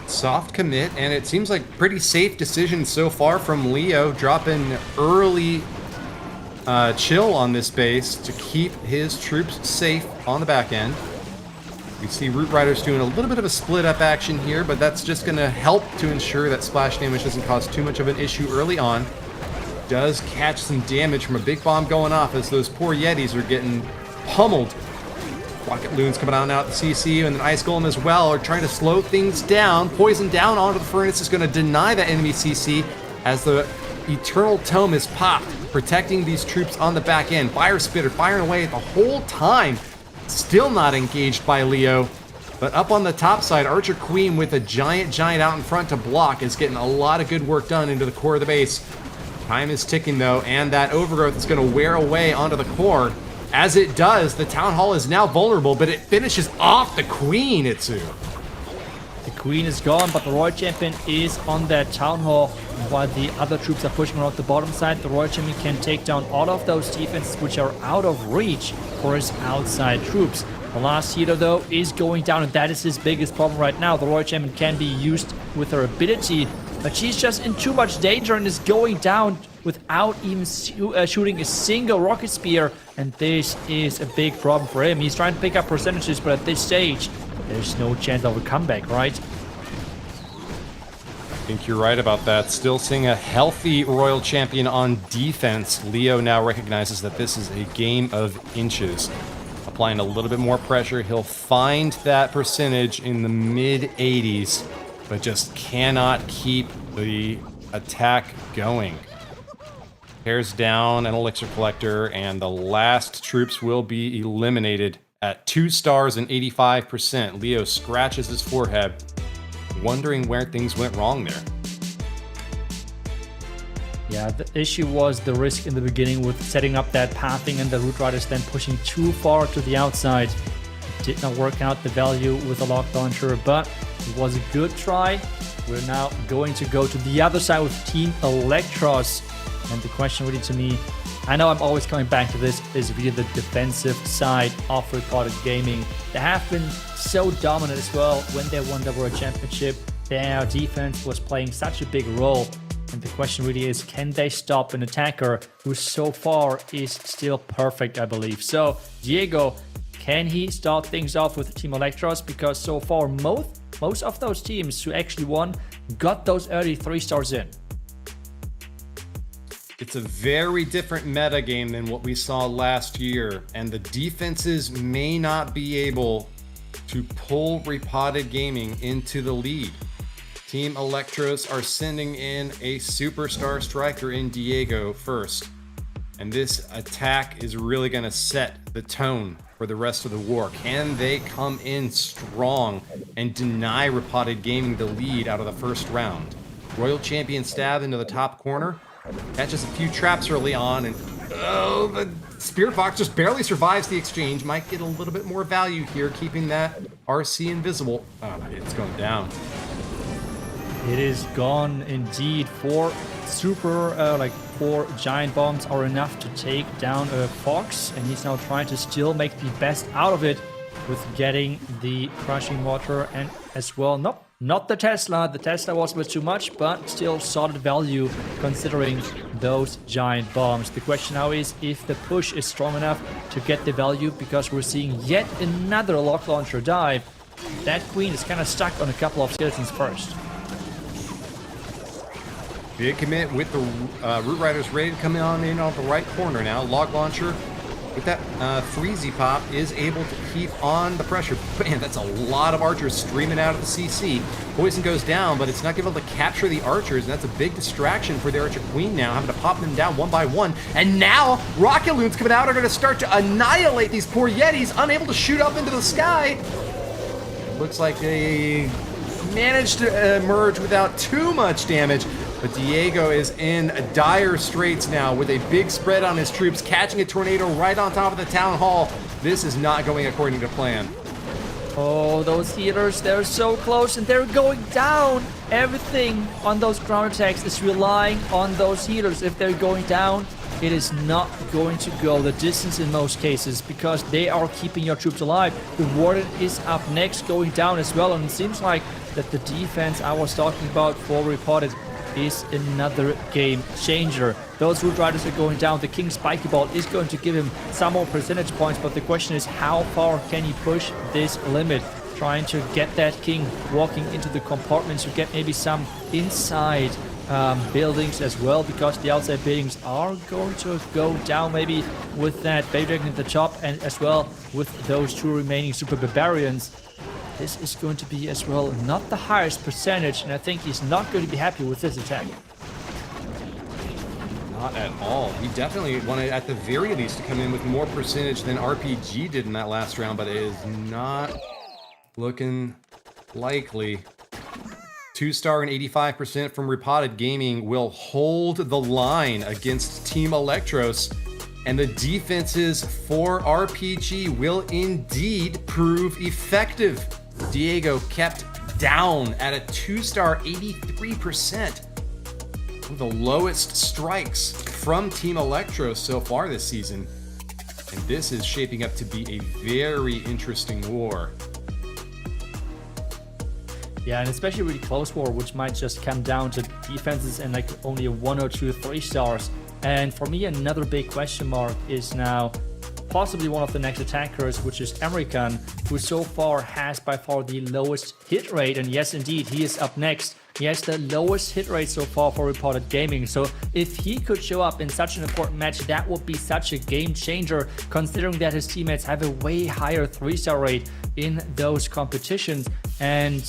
Speaker 3: Soft commit, and it seems like pretty safe decision so far from Leo, dropping early chill on this base to keep his troops safe on the back end. We see Hog Riders doing a little bit of a split up action here, but that's just going to help to ensure that splash damage doesn't cause too much of an issue early on. Does catch some damage from a big bomb going off as those poor Yetis are getting pummeled. Rocket Loons coming out now at the CC, and then Ice Golem as well are trying to slow things down. Poison down onto the Furnace is going to deny that enemy CC as the Eternal Tome is popped, protecting these troops on the back end. Fire Spitter firing away the whole time. Still not engaged by Leo. But up on the top side, Archer Queen with a giant out in front to block is getting a lot of good work done into the core of the base. Time is ticking though, and that overgrowth is going to wear away onto the core. As it does, the Town Hall is now vulnerable, but it finishes off the Queen, Itsu.
Speaker 4: The Queen is gone, but the Royal Champion is on that Town Hall. While the other troops are pushing around the bottom side, the Royal Champion can take down all of those defenses which are out of reach for his outside troops. The last healer, though, is going down, and that is his biggest problem right now. The Royal Champion can be used with her ability, but she's just in too much danger and is going down without even shooting a single rocket spear, and this is a big problem for him. He's trying to pick up percentages, but at this stage, there's no chance of a comeback, right?
Speaker 3: I think you're right about that. Still seeing a healthy Royal Champion on defense. Leo now recognizes that this is a game of inches. Applying a little bit more pressure, he'll find that percentage in the mid-80s, but just cannot keep the attack going. Tears down an Elixir Collector, and the last troops will be eliminated at 2 stars and 85%. Leo scratches his forehead, wondering where things went wrong there.
Speaker 4: Yeah, the issue was the risk in the beginning with setting up that pathing and the Hog Riders then pushing too far to the outside. It did not work out the value with the lock launcher, but it was a good try. We're now going to go to the other side with Team Electros. And the question really to me, I know I'm always coming back to this, is really the defensive side of Repotted Gaming. They have been so dominant as well when they won the World Championship. Their defense was playing such a big role. And the question really is, can they stop an attacker who so far is still perfect, I believe. So, Diego, can he start things off with Team Electros? Because so far, most of those teams who actually won got those early 3 stars in.
Speaker 3: It's a very different meta game than what we saw last year, and the defenses may not be able to pull Repotted Gaming into the lead. Team Electros are sending in a superstar striker in Diego first, and this attack is really going to set the tone for the rest of the war. Can they come in strong and deny Repotted Gaming the lead out of the first round? Royal Champion stab into the top corner. Catches a few traps early on, and oh, the Spirit Fox just barely survives the exchange. Might get a little bit more value here, keeping that RC invisible. Oh, it's going down.
Speaker 4: It is gone indeed. Four giant bombs are enough to take down a Fox, and he's now trying to still make the best out of it with getting the crushing water and as well. Nope, not the Tesla. The Tesla was a bit too much, but still solid value considering those giant bombs. The question now is if the push is strong enough to get the value, because we're seeing yet another lock launcher dive. That queen is kind of stuck on a couple of skeletons first.
Speaker 3: Big commit with the Root Riders ready to come on in off the right corner now. Log Launcher with that Freezy Pop is able to keep on the pressure. Man, that's a lot of archers streaming out of the CC. Poison goes down, but it's not able to capture the archers, and that's a big distraction for the Archer Queen now, having to pop them down one by one. And now, Rocket Loons coming out are going to start to annihilate these poor Yetis, unable to shoot up into the sky. Looks like they managed to emerge without too much damage. But Diego is in dire straits now with a big spread on his troops, catching a tornado right on top of the town hall. This is not going according to plan.
Speaker 4: Oh, those healers, they're so close and they're going down. Everything on those ground attacks is relying on those healers. If they're going down, it is not going to go the distance in most cases because they are keeping your troops alive. The Warden is up next, going down as well, and it seems like that the defense I was talking about for Repotted is another game changer. Those Root Riders are going down. The King Spiky Ball is going to give him some more percentage points, but the question is how far can he push this limit? Trying to get that King walking into the compartments to get maybe some inside buildings as well, because the outside buildings are going to go down maybe with that Baby Dragon at the top and as well with those two remaining Super Barbarians. This is going to be as well not the highest percentage, and I think he's not going to be happy with this attack.
Speaker 3: Not at all. He definitely wanted, at the very least, to come in with more percentage than RPG did in that last round, but it is not looking likely. 2-star and 85% from Repotted Gaming will hold the line against Team Electros, and the defenses for RPG will indeed prove effective. Diego kept down at a 2-star, 83%. One of the lowest strikes from Team Electros so far this season. And this is shaping up to be a very interesting war.
Speaker 4: Yeah, and especially really close war, which might just come down to defenses and like only a 1 or 2 3-stars. And for me, another big question mark is now possibly one of the next attackers, which is American, who so far has by far the lowest hit rate. And yes, indeed, he is up next. He has the lowest hit rate so far for Repotted Gaming. So if he could show up in such an important match, that would be such a game changer, considering that his teammates have a way higher 3-star rate in those competitions. And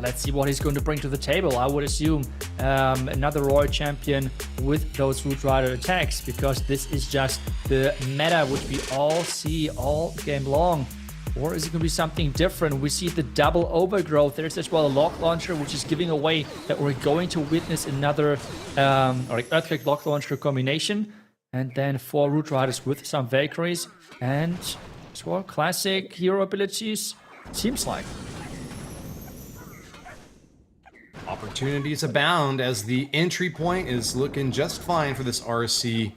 Speaker 4: let's see what he's going to bring to the table. I would assume another Royal Champion with those Root Rider attacks, because this is just the meta which we all see all game long. Or is it going to be something different? We see the double overgrowth. There's as well a Lock Launcher, which is giving away that we're going to witness another Earthquake Lock Launcher combination. And then 4 Root Riders with some Valkyries. And as well, classic hero abilities, seems like.
Speaker 3: Opportunities abound as the entry point is looking just fine for this RC.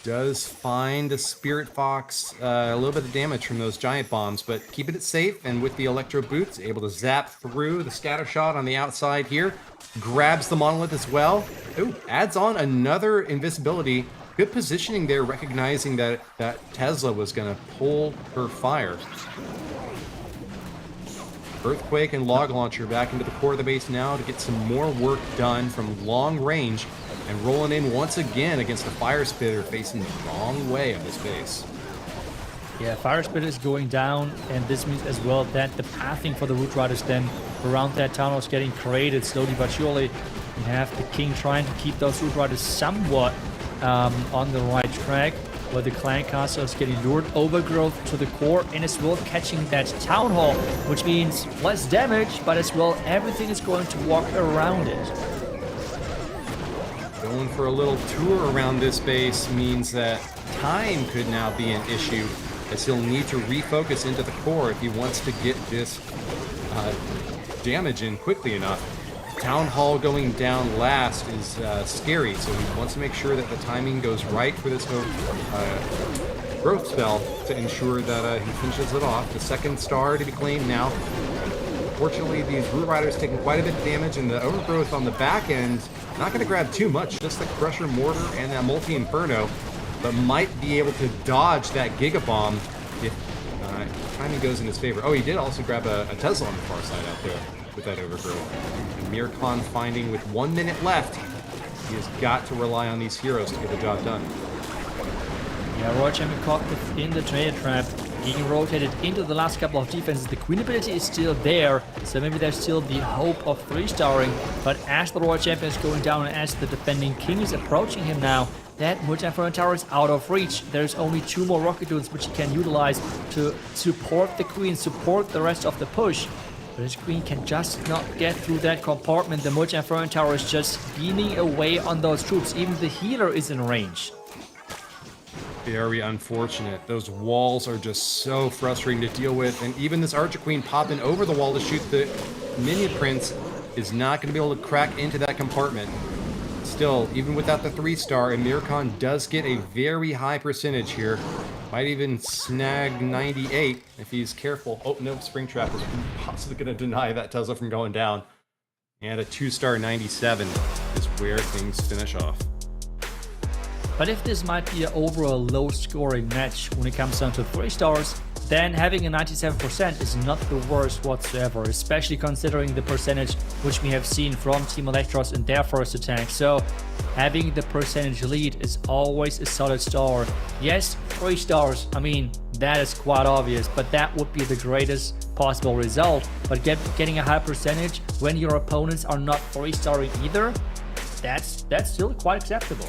Speaker 3: Does find the Spirit Fox a little bit of damage from those giant bombs, but keeping it safe, and with the Electro Boots, able to zap through the scatter shot on the outside here. Grabs the Monolith as well. Ooh, adds on another invisibility. Good positioning there, recognizing that Tesla was going to pull her fire. Earthquake and Log Launcher back into the core of the base now to get some more work done from long range, and rolling in once again against the Fire Spitter facing the wrong way of this base.
Speaker 4: Yeah, Fire Spitter is going down, and this means as well that the pathing for the Root Riders then around that town was getting created slowly but surely. You have the King trying to keep those Root Riders somewhat on the right track. where the clan caster is getting lured overgrowth to the core and as well catching that town hall, which means less damage, but as well everything is going to walk around it.
Speaker 3: Going for a little tour around this base means that time could now be an issue, as he'll need to refocus into the core if he wants to get this damage in quickly enough. Town Hall going down last is scary, so he wants to make sure that the timing goes right for this growth spell to ensure that he finishes it off. The second star to be claimed now. Fortunately, these Root Riders taking quite a bit of damage, and the overgrowth on the back end not going to grab too much, just the Crusher Mortar and that Multi-Inferno, but might be able to dodge that Giga Bomb if timing goes in his favor. Oh, he did also grab a Tesla on the far side out there with that overgrowth. And Mircon finding with 1 minute left, he has got to rely on these heroes to get the job done.
Speaker 4: Yeah, Royal Champion caught in the Tornado Trap, being rotated into the last couple of defenses. The Queen ability is still there, so maybe there's still the hope of 3-starring. But as the Royal Champion is going down and as the defending King is approaching him now, that Multi-Inferno Tower is out of reach. There's only 2 more Rocket Duels which he can utilize to support the Queen, support the rest of the push. But his Queen can just not get through that compartment. The Multi-Inferno Tower is just beaming away on those troops. Even the healer is in range.
Speaker 3: Very unfortunate. Those walls are just so frustrating to deal with, and even this Archer Queen popping over the wall to shoot the Minion Prince is not going to be able to crack into that compartment. Still, even without the 3-star, Mircon does get a very high percentage here. Might even snag 98 if he's careful. Oh, no, Springtrap is possibly going to deny that Tesla from going down. And a 2-star 97 is where things finish off.
Speaker 4: But if this might be an overall low-scoring match when it comes down to 3 stars, then having a 97% is not the worst whatsoever, especially considering the percentage which we have seen from Team Electros in their first attack. So having the percentage lead is always a solid star. Yes, 3 stars, I mean, that is quite obvious, but that would be the greatest possible result. But getting a high percentage when your opponents are not 3-starring either, that's still quite acceptable.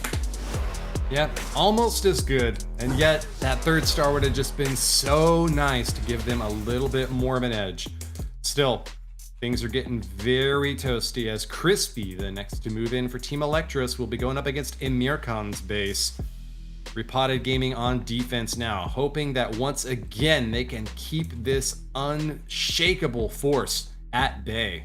Speaker 3: Yeah, almost as good, and yet that 3rd star would have just been so nice to give them a little bit more of an edge. Still, things are getting very toasty as Crispy, the next to move in for Team Electros, will be going up against Mircon's base. Repotted Gaming on defense now, hoping that once again they can keep this unshakable force at bay.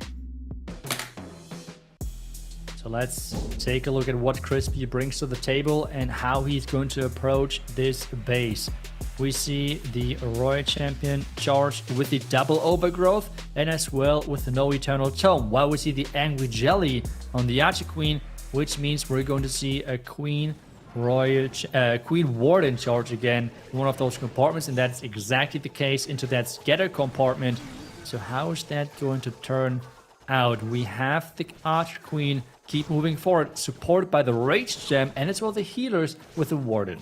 Speaker 4: So let's take a look at what Crispy brings to the table and how he's going to approach this base. We see the Royal Champion charged with the double overgrowth and as well with the no eternal tome, while we see the Angry Jelly on the Archer Queen, which means we're going to see a Queen Warden charge again in one of those compartments, and that's exactly the case into that scatter compartment. So how is that going to turn out? We have the Archer Queen keep moving forward, supported by the Rage Gem and as well the healers with the Warden.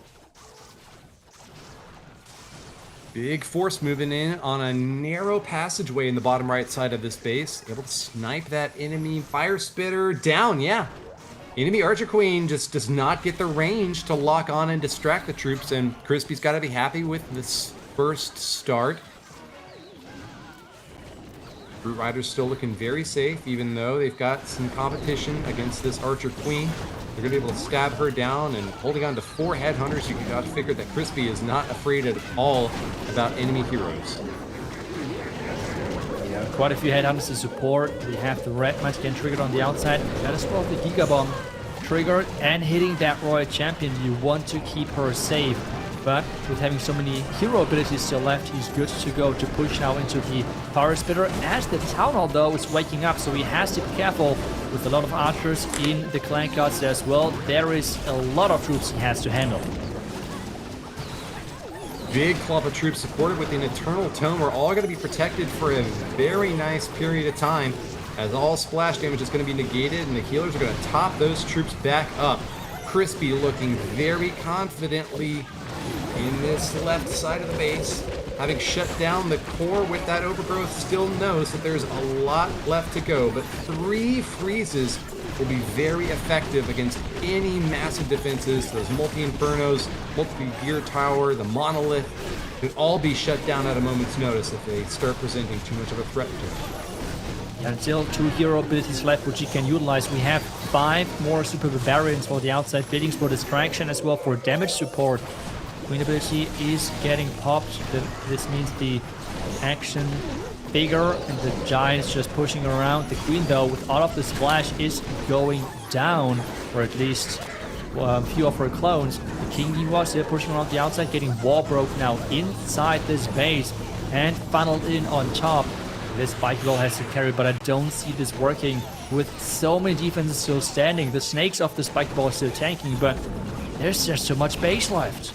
Speaker 3: Big force moving in on a narrow passageway in the bottom right side of this base. Able to snipe that enemy Fire Spitter down, yeah. Enemy Archer Queen just does not get the range to lock on and distract the troops, and Crispy's got to be happy with this first start. Root Riders still looking very safe, even though they've got some competition against this Archer Queen. They're going to be able to stab her down, and holding on to 4 headhunters, you got to figure that Crispy is not afraid at all about enemy heroes.
Speaker 4: Yeah, quite a few headhunters to support. We have the red match again triggered on the outside. That is well the Giga Bomb triggered and hitting that Royal Champion. You want to keep her safe. But with having so many hero abilities still left, he's good to go to push now into the Fire Spitter. As the Town Hall, though, is waking up, so he has to be careful with a lot of archers in the clan guards as well. There is a lot of troops he has to handle.
Speaker 3: Big clump of troops supported with an Eternal Tome are all going to be protected for a very nice period of time, as all splash damage is going to be negated, and the healers are going to top those troops back up. Crispy looking very confidently in this left side of the base, having shut down the core with that overgrowth, still knows that there's a lot left to go, but 3 freezes will be very effective against any massive defenses. Those multi-infernos, multi-gear tower, the monolith, could all be shut down at a moment's notice if they start presenting too much of a threat to him.
Speaker 4: And still 2 hero abilities left which he can utilize. We have 5 more super barbarians for the outside buildings for distraction as well for damage support. Queen ability is getting popped. This means the action bigger and the giant is just pushing around. The queen though with all of the splash is going down, or at least a few of her clones. The king was there pushing around the outside, getting wall broke now inside this base and funneled in on top. This spike ball has to carry, but I don't see this working with so many defenses still standing. The snakes of the spike ball are still tanking, but there's just so much base left.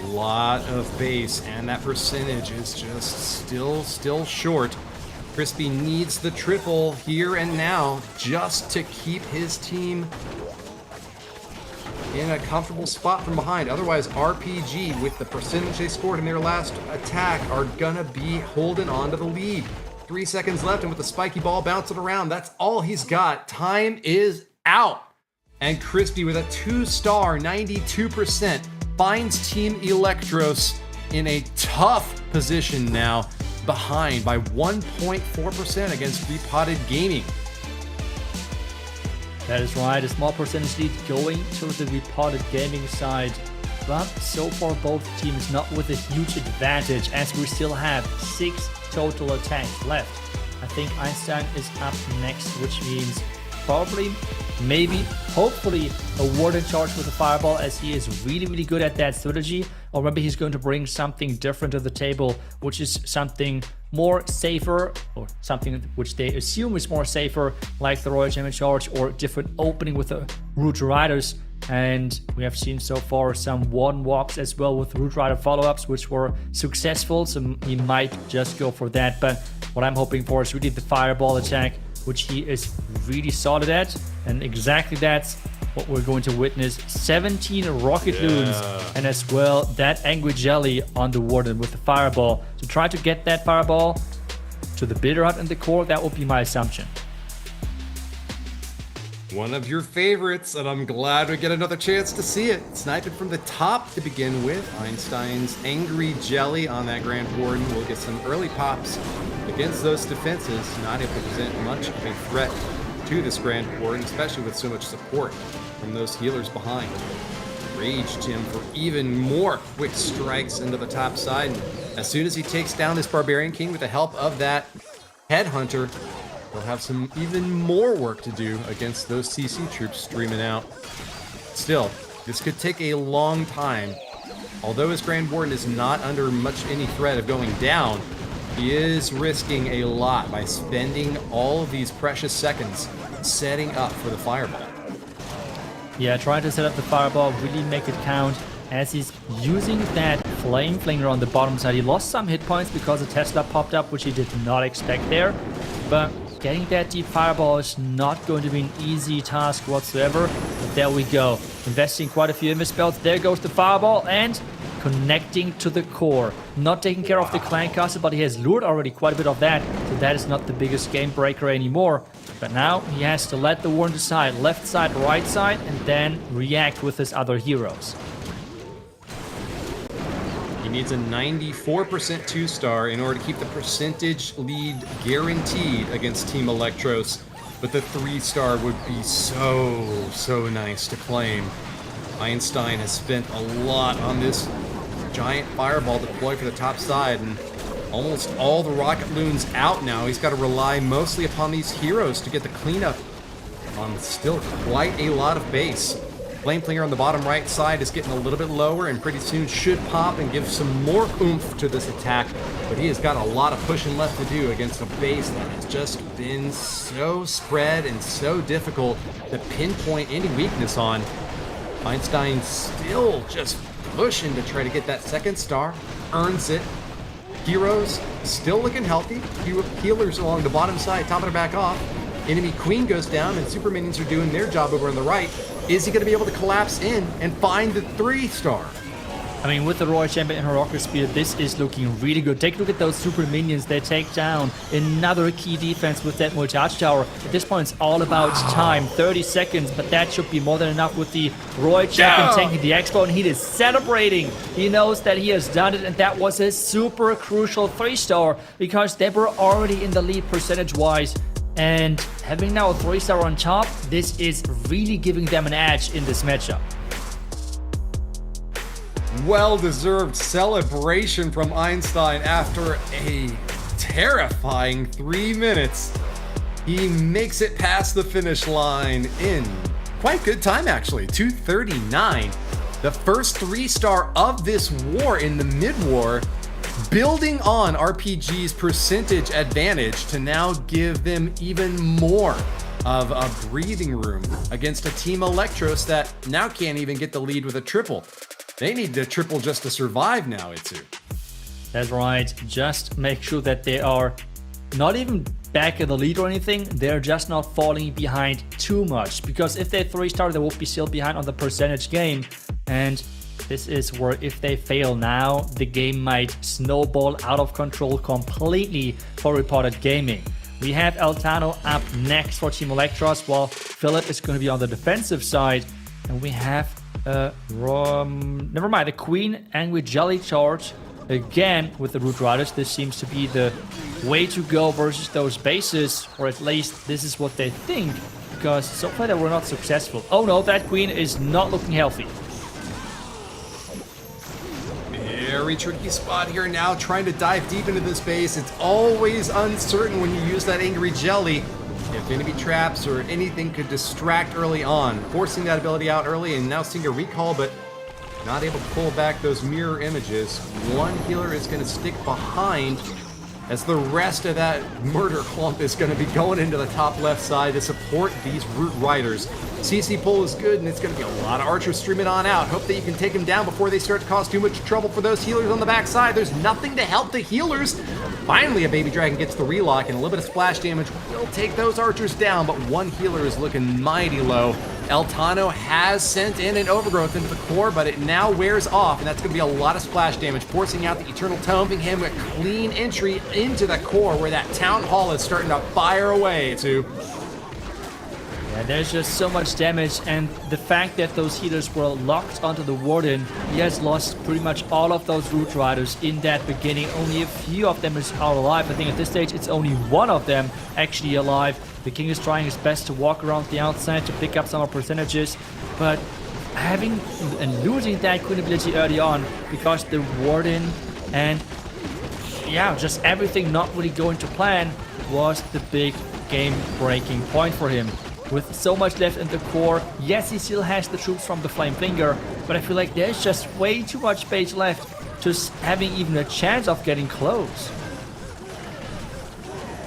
Speaker 3: A lot of base, and that percentage is just still short. Crispy needs the triple here and now just to keep his team in a comfortable spot from behind. Otherwise, RPG, with the percentage they scored in their last attack, are gonna be holding on to the lead. 3 seconds left, and with the spiky ball bouncing around, that's all he's got. Time is out. And Crispy with a 2-star, 92%, finds Team Electros in a tough position now, behind by 1.4% against Repotted Gaming.
Speaker 4: That is right, a small percentage lead going to the Repotted Gaming side. But so far both teams not with a huge advantage, as we still have 6 total attacks left. I think Einstein is up next, which means probably, maybe, hopefully a Warden charge with a fireball, as he is really good at that strategy. Or maybe he's going to bring something different to the table, which is something more safer, or something which they assume is more safer, like the Royal Champion charge or different opening with the Hog Riders. And we have seen so far some one walks as well with Hog Rider follow-ups, which were successful, so he might just go for that. But what I'm hoping for is really the fireball attack, which he is really solid at, and exactly that's what we're going to witness. 17 rocket loons, and as well that angry jelly on the Warden with the fireball. To try to get that fireball to the builder hut and the core, that would be my assumption.
Speaker 3: One of your favorites, and I'm glad we get another chance to see it. Sniping from the top to begin with. Einstein's angry jelly on that Grand Warden will get some early pops against those defenses, not able to present much of a threat to this Grand Warden, especially with so much support from those healers behind. Raged him for even more quick strikes into the top side. And as soon as he takes down this Barbarian King with the help of that Headhunter, he'll have some even more work to do against those CC troops streaming out. Still, this could take a long time. Although his Grand Warden is not under much any threat of going down, he is risking a lot by spending all of these precious seconds setting up for the fireball.
Speaker 4: Yeah, trying to set up the fireball, really make it count, as he's using that flame flinger on the bottom side. He lost some hit points because a Tesla popped up, which he did not expect there. But getting that deep fireball is not going to be an easy task whatsoever. But there we go. Investing quite a few invis spells. There goes the fireball and connecting to the core. Not taking care of the clan castle, but he has lured already quite a bit of that. So that is not the biggest game breaker anymore. But now he has to let the Warden decide left side, right side, and then react with his other heroes.
Speaker 3: He needs a 94% 2-star in order to keep the percentage lead guaranteed against Team Electros. But the 3-star would be so nice to claim. Einstein has spent a lot on this giant fireball deploy for the top side, and almost all the rocket loons out now. He's got to rely mostly upon these heroes to get the cleanup on still quite a lot of base. Flame Flinger on the bottom right side is getting a little bit lower and pretty soon should pop and give some more oomph to this attack, but he has got a lot of pushing left to do against a base that has just been so spread and so difficult to pinpoint any weakness on. Einstein still just pushing to try to get that 2nd star, earns it. Heroes still looking healthy. Healers along the bottom side topping her back off. Enemy Queen goes down and super minions are doing their job over on the right. Is he going to be able to collapse in and find the 3-star?
Speaker 4: I mean, with the Royal Champion and her Rocket Spear, this is looking really good. Take a look at those super minions. They take down another key defense with that multi-arch tower. At this point, it's all about time. 30 seconds, but that should be more than enough with the Royal Champion taking the Expo, and he is celebrating. He knows that he has done it, and that was a super crucial 3-star because they were already in the lead percentage-wise. And having now a 3-star on top, this is really giving them an edge in this matchup.
Speaker 3: Well-deserved celebration from Einstein after a terrifying 3 minutes. He makes it past the finish line in quite good time, actually, 2:39. The first 3-star of this war in the mid-war, building on RPG's percentage advantage to now give them even more of a breathing room against a team Electros that now can't even get the lead with a triple. They need the triple just to survive now, Itsu.
Speaker 4: That's right. Just make sure that they are not even back in the lead or anything. They're just not falling behind too much. Because if they 3-star, they will be still behind on the percentage game. And this is where if they fail now, the game might snowball out of control completely for Repotted Gaming. We have Eltano up next for Team Electros, while Philip is going to be on the defensive side. And we have never mind, the Queen Angry Jelly charge again with the Root Riders. This seems to be the way to go versus those bases, or at least this is what they think, because so far they were not successful. Oh no, that Queen is not looking healthy.
Speaker 3: Very tricky spot here now, trying to dive deep into this base. It's always uncertain when you use that Angry Jelly. If enemy traps or anything could distract early on, forcing that ability out early and now seeing a recall, but not able to pull back those mirror images. One healer is going to stick behind as the rest of that murder clump is going to be going into the top left side to support these Root Riders. CC pull is good, and it's going to be a lot of archers streaming on out. Hope that you can take them down before they start to cause too much trouble for those healers on the backside. There's nothing to help the healers. Finally, a Baby Dragon gets the relock, and a little bit of splash damage will take those archers down, but one healer is looking mighty low. Eltano has sent in an overgrowth into the core, but it now wears off, and that's going to be a lot of splash damage, forcing out the Eternal Tome, giving him a clean entry into the core where that Town Hall is starting to fire away to.
Speaker 4: Yeah, there's just so much damage, and the fact that those healers were locked onto the Warden, he has lost pretty much all of those Root Riders in that beginning. Only a few of them are alive. I think at this stage it's only one of them actually alive. The King is trying his best to walk around the outside to pick up some of percentages, but having and losing that Queen ability early on because the Warden and yeah, just everything not really going to plan was the big game-breaking point for him. With so much left in the core, yes, he still has the troops from the Flame Finger, but I feel like there's just way too much space left to having even a chance of getting close.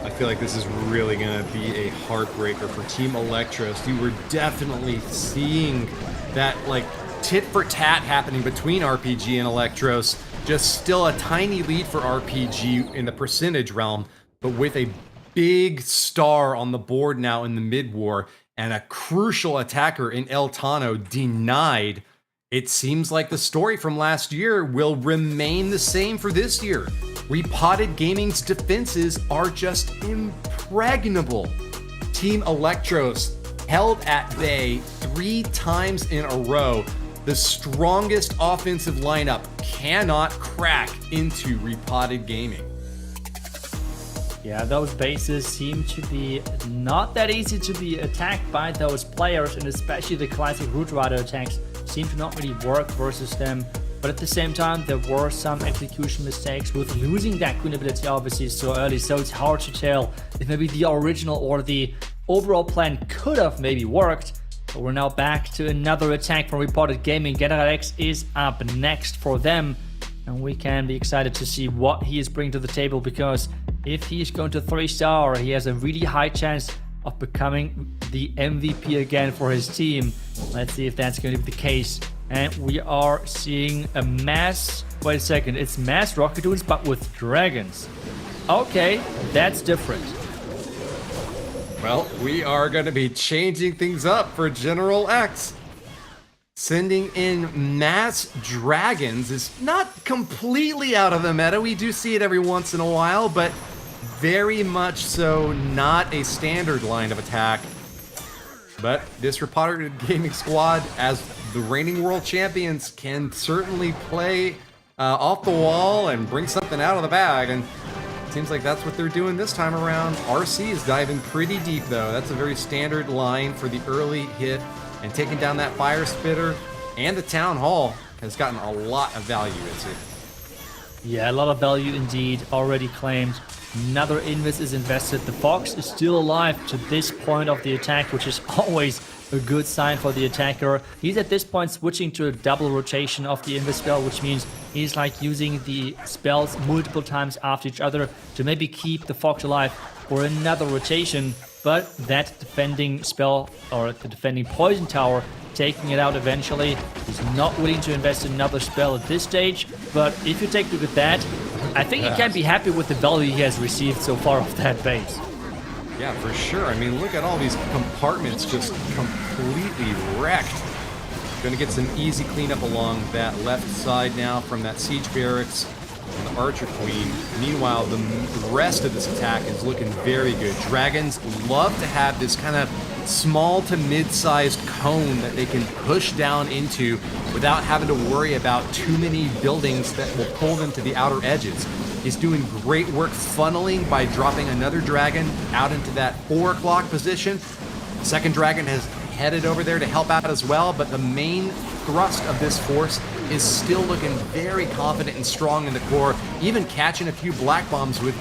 Speaker 3: I feel like this is really going to be a heartbreaker for Team Electros. You were definitely seeing that like tit for tat happening between RPG and Electros. Just still a tiny lead for RPG in the percentage realm, but with a big star on the board now in the mid-war and a crucial attacker in Eltano denied. It seems like the story from last year will remain the same for this year. Repotted Gaming's defenses are just impregnable. Team Electros held at bay 3 times in a row. The strongest offensive lineup cannot crack into Repotted Gaming.
Speaker 4: Yeah, those bases seem to be not that easy to be attacked by those players, and especially the classic Root Rider attacks seem to not really work versus them. But at the same time, there were some execution mistakes with losing that Queen ability obviously so early, so it's hard to tell if maybe the original or the overall plan could have maybe worked. But we're now back to another attack from Repotted Gaming. General X is up next for them, and we can be excited to see what he is bringing to the table, because if he is going to 3-star, he has a really high chance of becoming the MVP again for his team. Let's see if that's going to be the case. And we are seeing a mass... Wait a second, it's mass Rockadoons, but with dragons. Okay, that's different.
Speaker 3: Well, we are going to be changing things up for General X. Sending in mass dragons is not completely out of the meta. We do see it every once in a while, but very much so not a standard line of attack. But this Repotted gaming squad, as the reigning world champions, can certainly play off the wall and bring something out of the bag. And it seems like that's what they're doing this time around. RC is diving pretty deep, though. That's a very standard line for the early hit. And taking down that fire spitter and the town hall has gotten a lot of value into.
Speaker 4: Yeah, a lot of value indeed. Already claimed. Another Invis is invested. The Fox is still alive to this point of the attack, which is always a good sign for the attacker. He's at this point switching to a double rotation of the Invis spell, which means he's like using the spells multiple times after each other to maybe keep the Fox alive for another rotation. But that defending spell, or the defending poison tower, taking it out eventually. He's not willing to invest in another spell at this stage, but if you take a look at that, I think he can be happy with the value he has received so far off that base.
Speaker 3: Yeah, for sure. I mean, look at all these compartments just completely wrecked. Gonna get some easy cleanup along that left side now from that siege barracks and the Archer Queen. Meanwhile, the rest of this attack is looking very good. Dragons love to have this kind of small to mid-sized cone that they can push down into without having to worry about too many buildings that will pull them to the outer edges. He's doing great work funneling by dropping another dragon out into that 4 o'clock position. Second dragon has headed over there to help out as well, but the main thrust of this force is still looking very confident and strong in the core, even catching a few black bombs with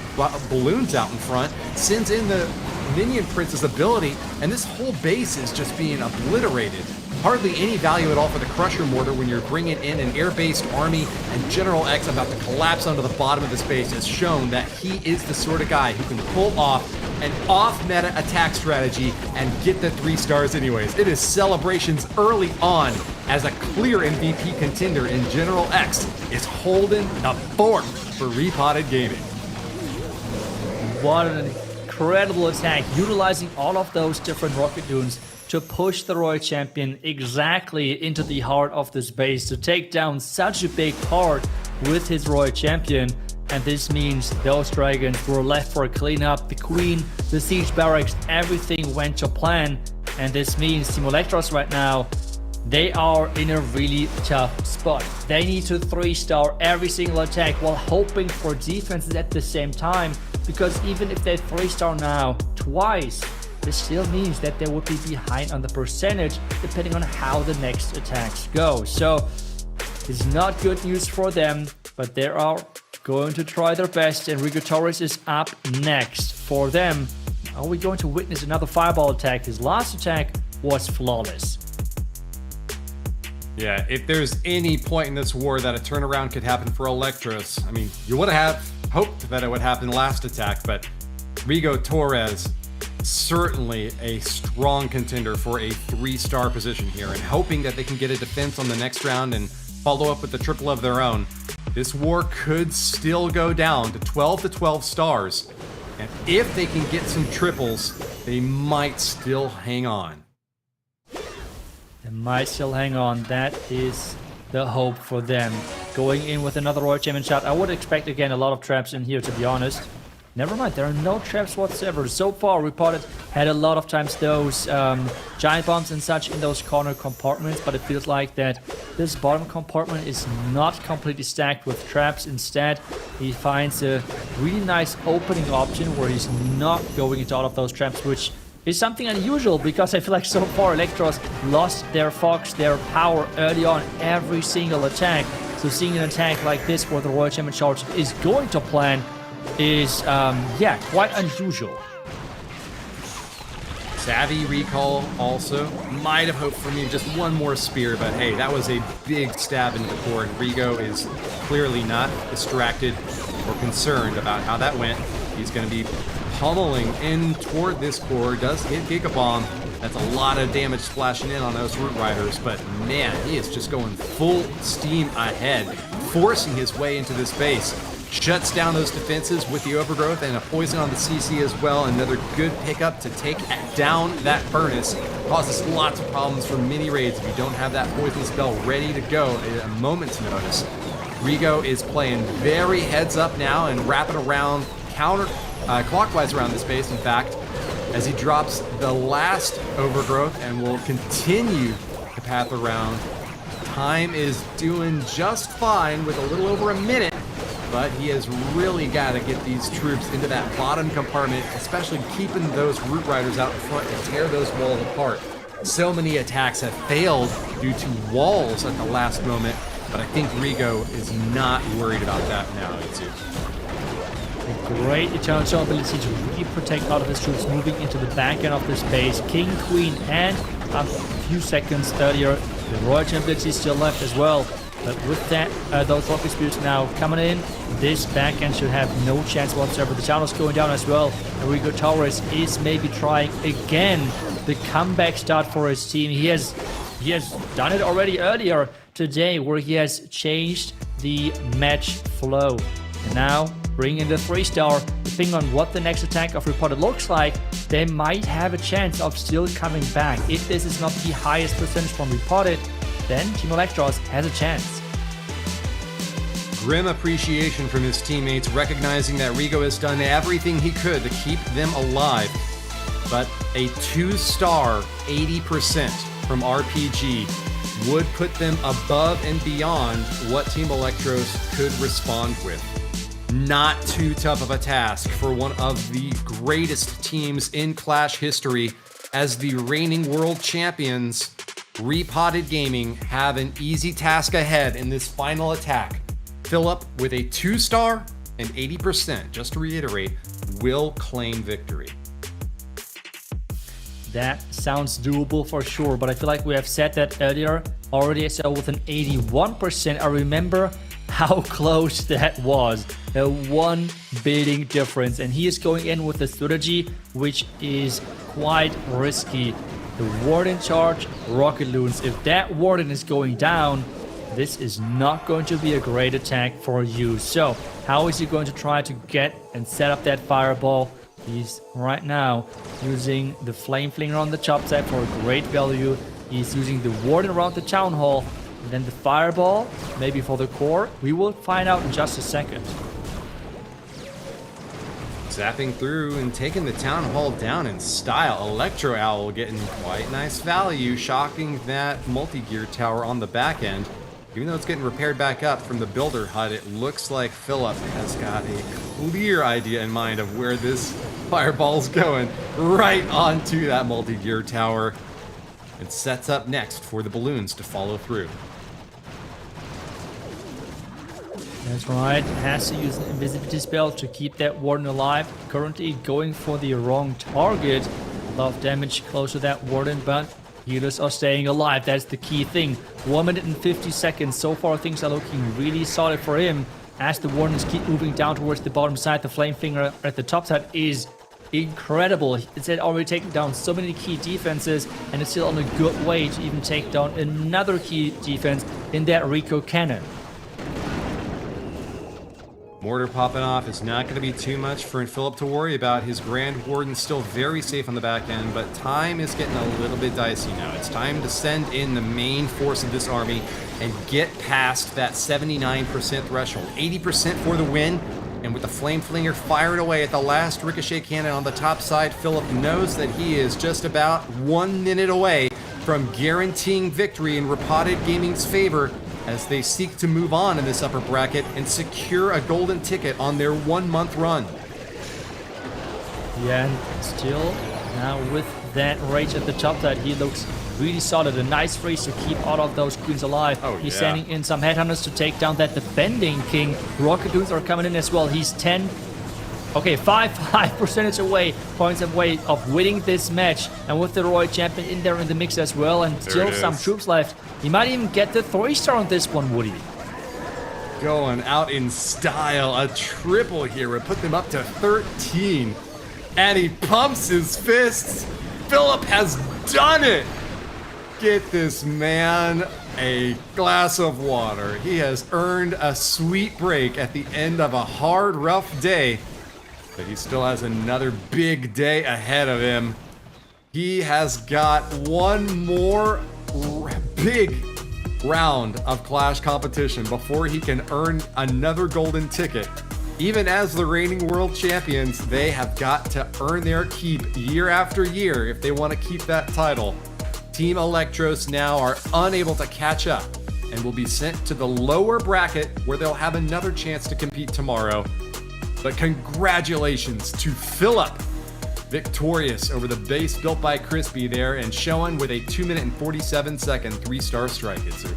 Speaker 3: balloons out in front, sends in the Minion Prince's ability, and this whole base is just being obliterated. Hardly any value at all for the Crusher Mortar when you're bringing in an air-based army, and General X about to collapse onto the bottom of this base has shown that he is the sort of guy who can pull off an off-meta attack strategy and get the 3 stars anyways. It is celebrations early on as a clear MVP contender, and General X is holding the fort for Repotted Gaming.
Speaker 4: What an incredible attack, utilizing all of those different rocket dunes to push the Royal Champion exactly into the heart of this base, to take down such a big part with his Royal Champion. And this means those dragons were left for a cleanup. The Queen, the siege barracks, everything went to plan. And this means Team Electros right now, they are in a really tough spot. They need to 3-star every single attack while hoping for defenses at the same time. Because even if they 3-star now twice, this still means that they would be behind on the percentage depending on how the next attacks go. So it's not good news for them, but they are going to try their best, and Rigo Torres is up next for them. Are we going to witness another fireball attack? His last attack was flawless.
Speaker 3: Yeah, if there's any point in this war that a turnaround could happen for Electros, I mean, you would have hoped that it would happen last attack, but Rigo Torres, certainly a strong contender for a 3-star position here, and hoping that they can get a defense on the next round and follow up with the triple of their own. This war could still go down to 12 to 12 stars, and if they can get some triples, they might still hang on.
Speaker 4: They might still hang on. That is the hope for them. Going in with another Royal Champion shot. I would expect, again, a lot of traps in here, to be honest. Never mind, there are no traps whatsoever. So far, Repotted had a lot of times those giant bombs and such in those corner compartments, but it feels like that this bottom compartment is not completely stacked with traps. Instead, he finds a really nice opening option where he's not going into all of those traps, which is something unusual because I feel like so far Electros lost their Fox, their power early on every single attack. So seeing an attack like this where the Royal Champion charge is going to plan is, yeah, quite unusual.
Speaker 3: Savvy recall also. Might have hoped for me just one more spear, but hey, that was a big stab into the core, and Rigo is clearly not distracted or concerned about how that went. He's going to be pummeling in toward this core. Does hit Gigabomb. That's a lot of damage splashing in on those Root Riders, but man, he is just going full steam ahead, forcing his way into this base. shuts down those defenses with the overgrowth and a poison on the CC as well. Another good pickup to take down that furnace. Causes lots of problems for mini raids if you don't have that poison spell ready to go at a moment's notice. Rigo is playing very heads up now and wrapping around clockwise around this base, in fact, as he drops the last overgrowth and will continue to path around. Time is doing just fine with a little over a minute, but he has really got to get these troops into that bottom compartment, especially keeping those root riders out in front to tear those walls apart. So many attacks have failed due to walls at the last moment, but I think Rigo is not worried about that now, Itsu.
Speaker 4: A great eternal ability to really protect out of his troops moving into the back end of this base. King, Queen, and a few seconds earlier, the Royal ability is still left as well. But with that, those rocket spears now coming in, this back end should have no chance whatsoever. The channel's going down as well. Rigo Torres is maybe trying again the comeback start for his team. He has done it already earlier today, where he has changed the match flow. And now, bring in the 3-star. Depending on what the next attack of Repotted looks like, they might have a chance of still coming back. If this is not the highest percentage from Repotted, then Team Electros has a chance.
Speaker 3: Grim appreciation from his teammates, recognizing that Rigo has done everything he could to keep them alive. But a 2-star 80% from RPG would put them above and beyond what Team Electros could respond with. Not too tough of a task for one of the greatest teams in Clash history. As the reigning world champions, Repotted Gaming have an easy task ahead in this final attack. Philip, with a 2-star and 80%, just to reiterate, will claim victory.
Speaker 4: That sounds doable for sure, but I feel like we have said that earlier already. So with an 81%, I remember how close that was. A 1 building difference, and he is going in with a strategy which is quite risky. The Warden charge, Rocket Loons. If that Warden is going down, this is not going to be a great attack for you. So how is he going to try to get and set up that fireball? He's right now using the Flame Flinger on the chop side for a great value. He's using the Warden around the Town Hall. And then the fireball, maybe for the core. We will find out in just a second.
Speaker 3: Zapping through and taking the Town Hall down in style. Electro Owl getting quite nice value, shocking that multi-gear tower on the back end. Even though it's getting repaired back up from the builder HUD, it looks like Philip has got a clear idea in mind of where this fireball's going. Right onto that multi-gear tower. It sets up next for the balloons to follow through.
Speaker 4: That's right, has to use an invisibility spell to keep that Warden alive. Currently going for the wrong target. A lot of damage close to that Warden, but healers are staying alive. That's the key thing. 1 minute and 50 seconds. So far things are looking really solid for him. As the Wardens keep moving down towards the bottom side, the Flame Finger at the top side is incredible. It's already taken down so many key defenses, and it's still on a good way to even take down another key defense in that Rico cannon.
Speaker 3: Mortar popping off is not going to be too much for Philip to worry about. His Grand Warden's still very safe on the back end, but time is getting a little bit dicey now. It's time to send in the main force of this army and get past that 79% threshold. 80% for the win, and with the Flame Flinger fired away at the last Ricochet cannon on the top side, Philip knows that he is just about 1 minute away from guaranteeing victory in Repotted Gaming's favor as they seek to move on in this upper bracket and secure a golden ticket on their 1 month run.
Speaker 4: Yeah, and still now with that Rage at the top side, he looks really solid. A nice freeze to keep all of those queens alive. He's sending in some headhunters to take down that defending king. Rocket Dunes are coming in as well. He's 5 percentage points away of winning this match. And with the Royal Champion in there in the mix as well, and still some troops left, he might even get the 3-star on this one, Woody.
Speaker 3: Going out in style, a triple here would put them up to 13. And he pumps his fists. Philip has done it. Get this man a glass of water. He has earned a sweet break at the end of a hard, rough day, but he still has another big day ahead of him. He has got one more big round of Clash competition before he can earn another golden ticket. Even as the reigning world champions, they have got to earn their keep year after year if they want to keep that title. Team Electros now are unable to catch up and will be sent to the lower bracket where they'll have another chance to compete tomorrow. But congratulations to Philip, victorious over the base built by Crispy there and showing with a 2 minute and 47 second 3-star strike, Itsu.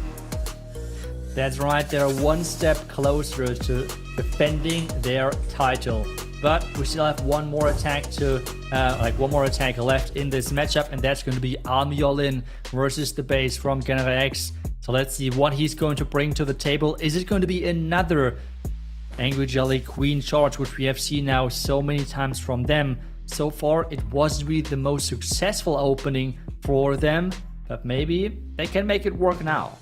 Speaker 4: That's right, they're one step closer to defending their title. But we still have one more attack left in this matchup, and that's going to be Almiolin versus the base from Canada X. So let's see what he's going to bring to the table. Is it going to be another Angry Jelly Queen charge, which we have seen now so many times from them? So far, it wasn't really the most successful opening for them, but maybe they can make it work now.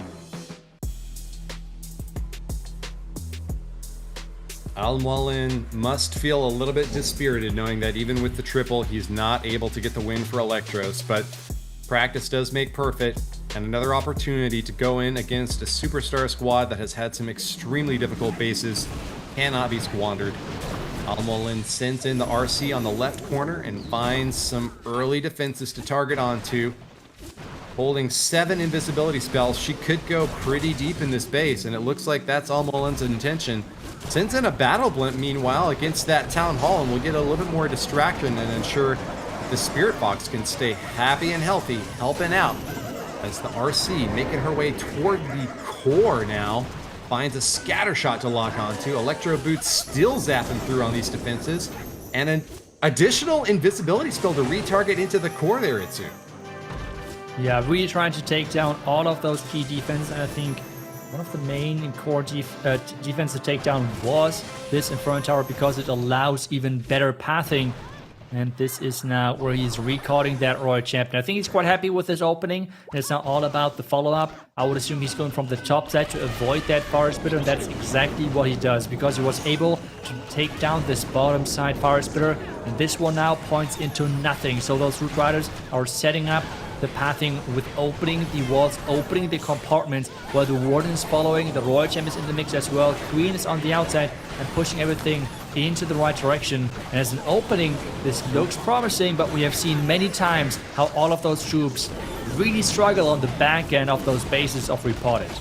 Speaker 3: Almiolin must feel a little bit dispirited knowing that even with the triple, he's not able to get the win for Electros, but practice does make perfect, and another opportunity to go in against a superstar squad that has had some extremely difficult bases cannot be squandered. Almiolin sends in the RC on the left corner and finds some early defenses to target onto. Holding 7 invisibility spells, she could go pretty deep in this base, and it looks like that's Almiolin's intention. Sends in a battle blimp, meanwhile, against that town hall, and we'll get a little bit more distraction and ensure the Spirit Fox can stay happy and healthy, helping out. As the RC making her way toward the core now, finds a scatter shot to lock onto. Electro Boots still zapping through on these defenses, and an additional invisibility spell to retarget into the core there, Itsu.
Speaker 4: Yeah, really trying to take down all of those key defense, and I think one of the main core defense to take down was this Inferno Tower because it allows even better pathing. And this is now where he's recording that Royal Champion. I think he's quite happy with this opening. And it's now all about the follow-up. I would assume he's going from the top side to avoid that fire spitter, and that's exactly what he does because he was able to take down this bottom side fire spitter. And this one now points into nothing. So those Root Riders are setting up the pathing with opening the walls, opening the compartments, while the Warden is following, the Royal Champ is in the mix as well, Queen is on the outside and pushing everything into the right direction. And as an opening, this looks promising, but we have seen many times how all of those troops really struggle on the back end of those bases of Repotted.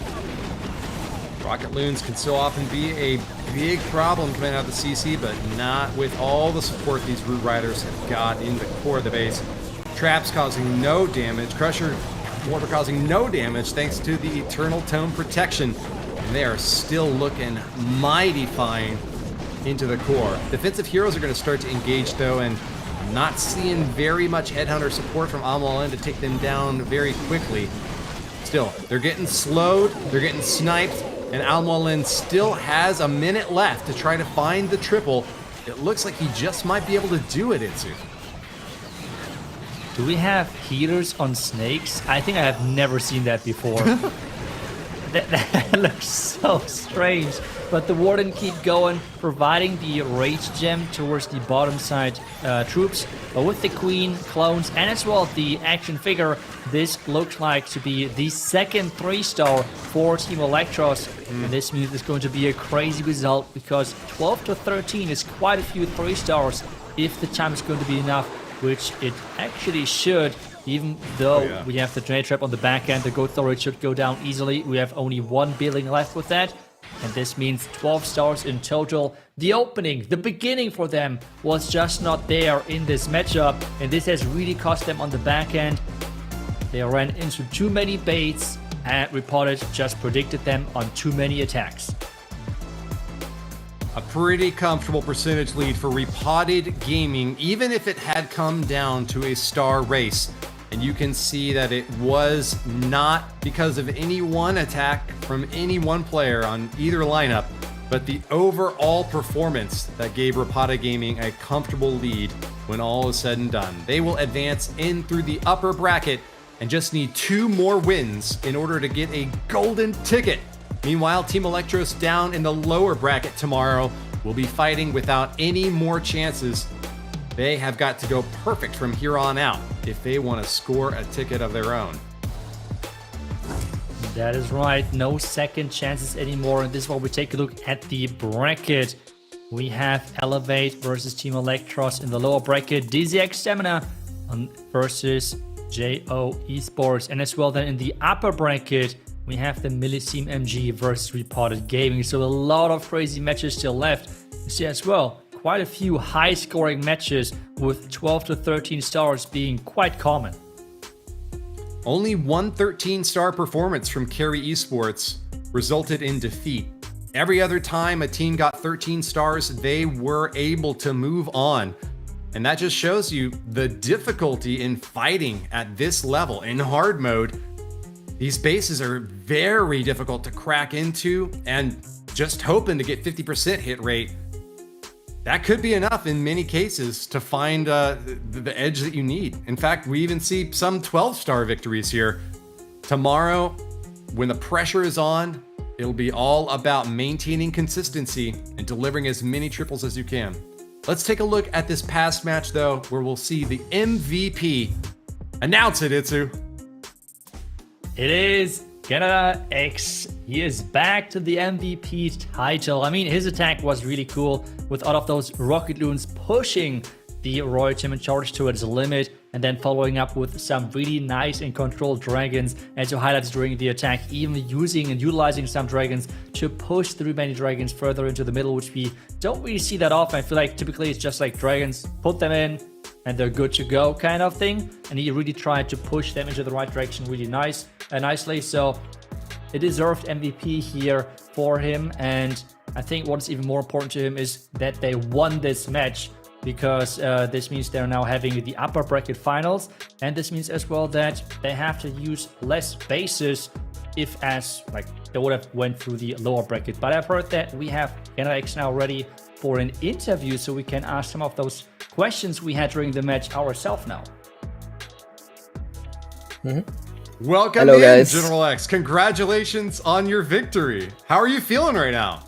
Speaker 3: Rocket Loons can so often be a big problem coming out of the CC, but not with all the support these Root Riders have got in the core of the base. Traps causing no damage, Crusher Mortar causing no damage thanks to the Eternal Tome protection. And they are still looking mighty fine into the core. Defensive heroes are going to start to engage though, and not seeing very much Headhunter support from Almiolin to take them down very quickly. Still, they're getting slowed, they're getting sniped, and Almiolin still has a minute left to try to find the triple. It looks like he just might be able to do it, Itsu.
Speaker 4: Do we have healers on snakes? I think I have never seen that before. that looks so strange. But the Warden keep going, providing the Rage Gem towards the bottom side troops. But with the Queen, clones, and as well the action figure, this looks like to be the second 3-star for Team Electros. And this means it's going to be a crazy result because 12 to 13 is quite a few 3-stars if the time is going to be enough, which it actually should, even though we have the Grenade Trap on the back end. The Goat Storage should go down easily. We have only one building left with that, and this means 12 stars in total. The opening, the beginning for them was just not there in this matchup, and this has really cost them on the back end. They ran into too many baits, and Repotted just predicted them on too many attacks.
Speaker 3: A pretty comfortable percentage lead for Repotted Gaming, even if it had come down to a star race. And you can see that it was not because of any one attack from any one player on either lineup, but the overall performance that gave Repotted Gaming a comfortable lead when all is said and done. They will advance in through the upper bracket and just need 2 more wins in order to get a golden ticket. Meanwhile, Team Electros down in the lower bracket tomorrow will be fighting without any more chances. They have got to go perfect from here on out if they want to score a ticket of their own.
Speaker 4: That is right, no second chances anymore. And this is where we take a look at the bracket. We have Elevate versus Team Electros in the lower bracket, Dizi X Stamina versus JO Esports. And as well then in the upper bracket, we have the Millesime MG versus Repotted Gaming. So a lot of crazy matches still left. You see as well, quite a few high scoring matches with 12 to 13 stars being quite common.
Speaker 3: Only one 13-star performance from Carry Esports resulted in defeat. Every other time a team got 13 stars, they were able to move on. And that just shows you the difficulty in fighting at this level. In hard mode, these bases are very difficult to crack into, and just hoping to get 50% hit rate, that could be enough in many cases to find the edge that you need. In fact, we even see some 12-star victories here. Tomorrow, when the pressure is on, it'll be all about maintaining consistency and delivering as many triples as you can. Let's take a look at this past match, though, where we'll see the MVP. Announce it, Itsu.
Speaker 4: It is Canada X. He is back to the MVP title. I mean, his attack was really cool with all of those rocket loons pushing the Royal Champion charge to its limit and then following up with some really nice and controlled dragons. As you highlighted during the attack, even using and utilizing some dragons to push the remaining dragons further into the middle, which we don't really see that often. I feel like typically it's just like dragons, put them in, and they're good to go kind of thing. And he really tried to push them into the right direction really nicely. So a deserved MVP here for him. And I think what's even more important to him is that they won this match, because this means they're now having the upper bracket finals. And this means as well that they have to use less bases if as like they would have went through the lower bracket. But I've heard that we have NX now ready for an interview, so we can ask some of those questions we had during the match ourselves now.
Speaker 3: Welcome
Speaker 10: Hello,
Speaker 3: in,
Speaker 10: guys.
Speaker 3: General X. Congratulations on your victory. How are you feeling right now?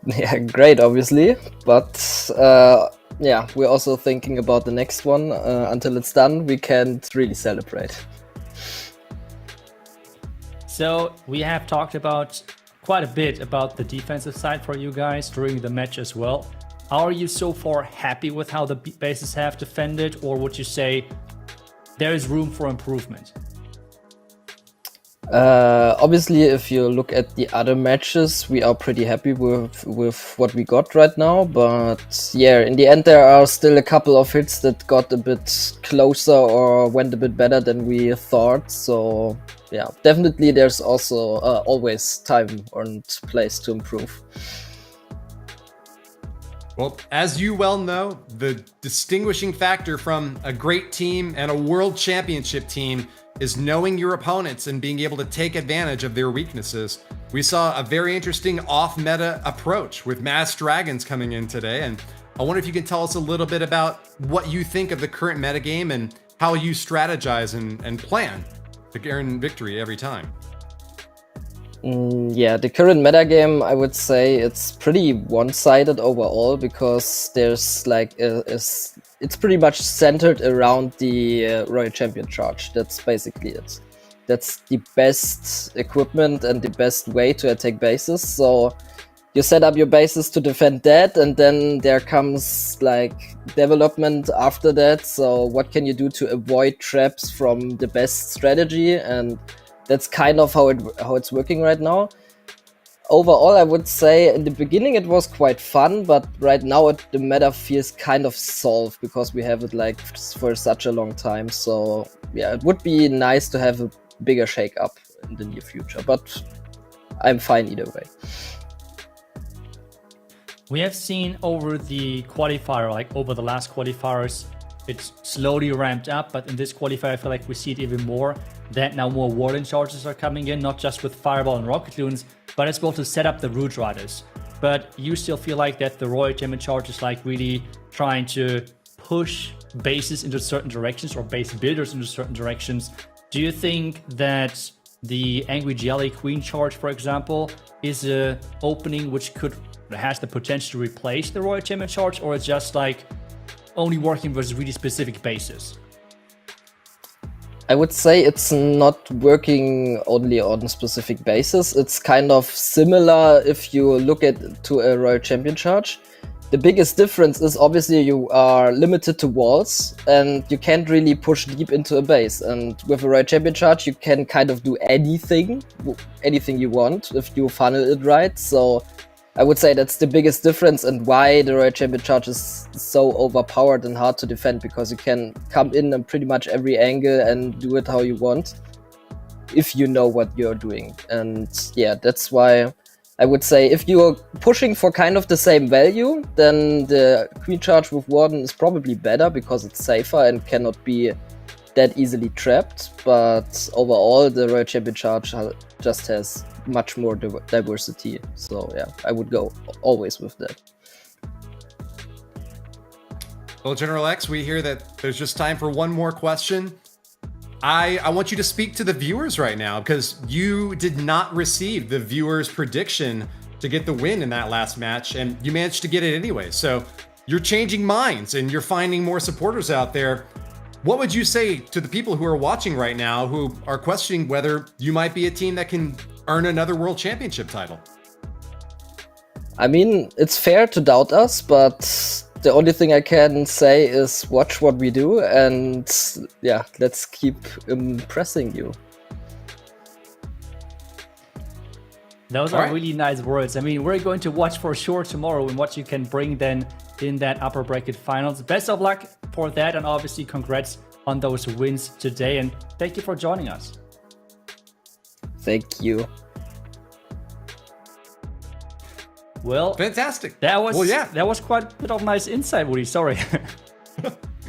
Speaker 10: Yeah, great, obviously. But yeah, we're also thinking about the next one. Until it's done, we can't really celebrate.
Speaker 4: So we have talked about quite a bit about the defensive side for you guys during the match as well. Are you so far happy with how the bases have defended, or would you say there is room for improvement?
Speaker 10: Obviously, if you look at the other matches, we are pretty happy with what we got right now. But yeah, in the end, there are still a couple of hits that got a bit closer or went a bit better than we thought. So yeah, definitely there's also always time and place to improve.
Speaker 3: Well, as you well know, the distinguishing factor from a great team and a world championship team is knowing your opponents and being able to take advantage of their weaknesses. We saw a very interesting off-meta approach with Mass Dragons coming in today, and I wonder if you can tell us a little bit about what you think of the current metagame and how you strategize and plan to earn victory every time.
Speaker 10: Yeah, the current metagame, I would say it's pretty one-sided overall, because there's like it's pretty much centered around the Royal Champion charge. That's basically it. That's the best equipment and the best way to attack bases. So you set up your bases to defend that, and then there comes like development after that. So what can you do to avoid traps from the best strategy? And that's kind of how it's working right now. Overall, I would say in the beginning it was quite fun, but right now the meta feels kind of solved because we have it like for such a long time. So yeah, it would be nice to have a bigger shake up in the near future, but I'm fine either way.
Speaker 4: We have seen over the qualifier, like over the last qualifiers, it's slowly ramped up, but in this qualifier I feel like we see it even more, that now more Warden charges are coming in, not just with Fireball and Rocket Loons, but as well to set up the Root Riders. But you still feel like that the Royal Champion charge is like really trying to push bases into certain directions or base builders into certain directions. Do you think that the Angry Jelly Queen Charge, for example, is a opening which has the potential to replace the Royal Champion Charge, or it's just like only working versus really specific bases?
Speaker 10: I would say it's not working only on specific bases. It's kind of similar if you look to a Royal Champion Charge. The biggest difference is obviously you are limited to walls and you can't really push deep into a base. And with a Royal Champion Charge, you can kind of do anything you want if you funnel it right. So I would say that's the biggest difference and why the Royal Champion Charge is so overpowered and hard to defend, because you can come in on pretty much every angle and do it how you want if you know what you're doing. And yeah, that's why I would say if you're pushing for kind of the same value, then the Queen Charge with Warden is probably better because it's safer and cannot be that easily trapped. But overall, the Royal Champion Charge just has much more diversity. So yeah, I would go always with that.
Speaker 3: Well, General X, we hear that there's just time for one more question. I want you to speak to the viewers right now, because you did not receive the viewers' prediction to get the win in that last match, and you managed to get it anyway. So you're changing minds and you're finding more supporters out there. What would you say to the people who are watching right now who are questioning whether you might be a team that can earn another World Championship title?
Speaker 10: I mean, it's fair to doubt us, but the only thing I can say is watch what we do, and yeah, let's keep impressing you.
Speaker 4: Those are really nice words. I mean, we're going to watch for sure tomorrow and what you can bring then in that upper bracket finals. Best of luck for that, and obviously congrats on those wins today, and thank you for joining us.
Speaker 10: Thank you.
Speaker 3: Well, fantastic.
Speaker 4: That was quite a bit of nice insight, Woody. Sorry.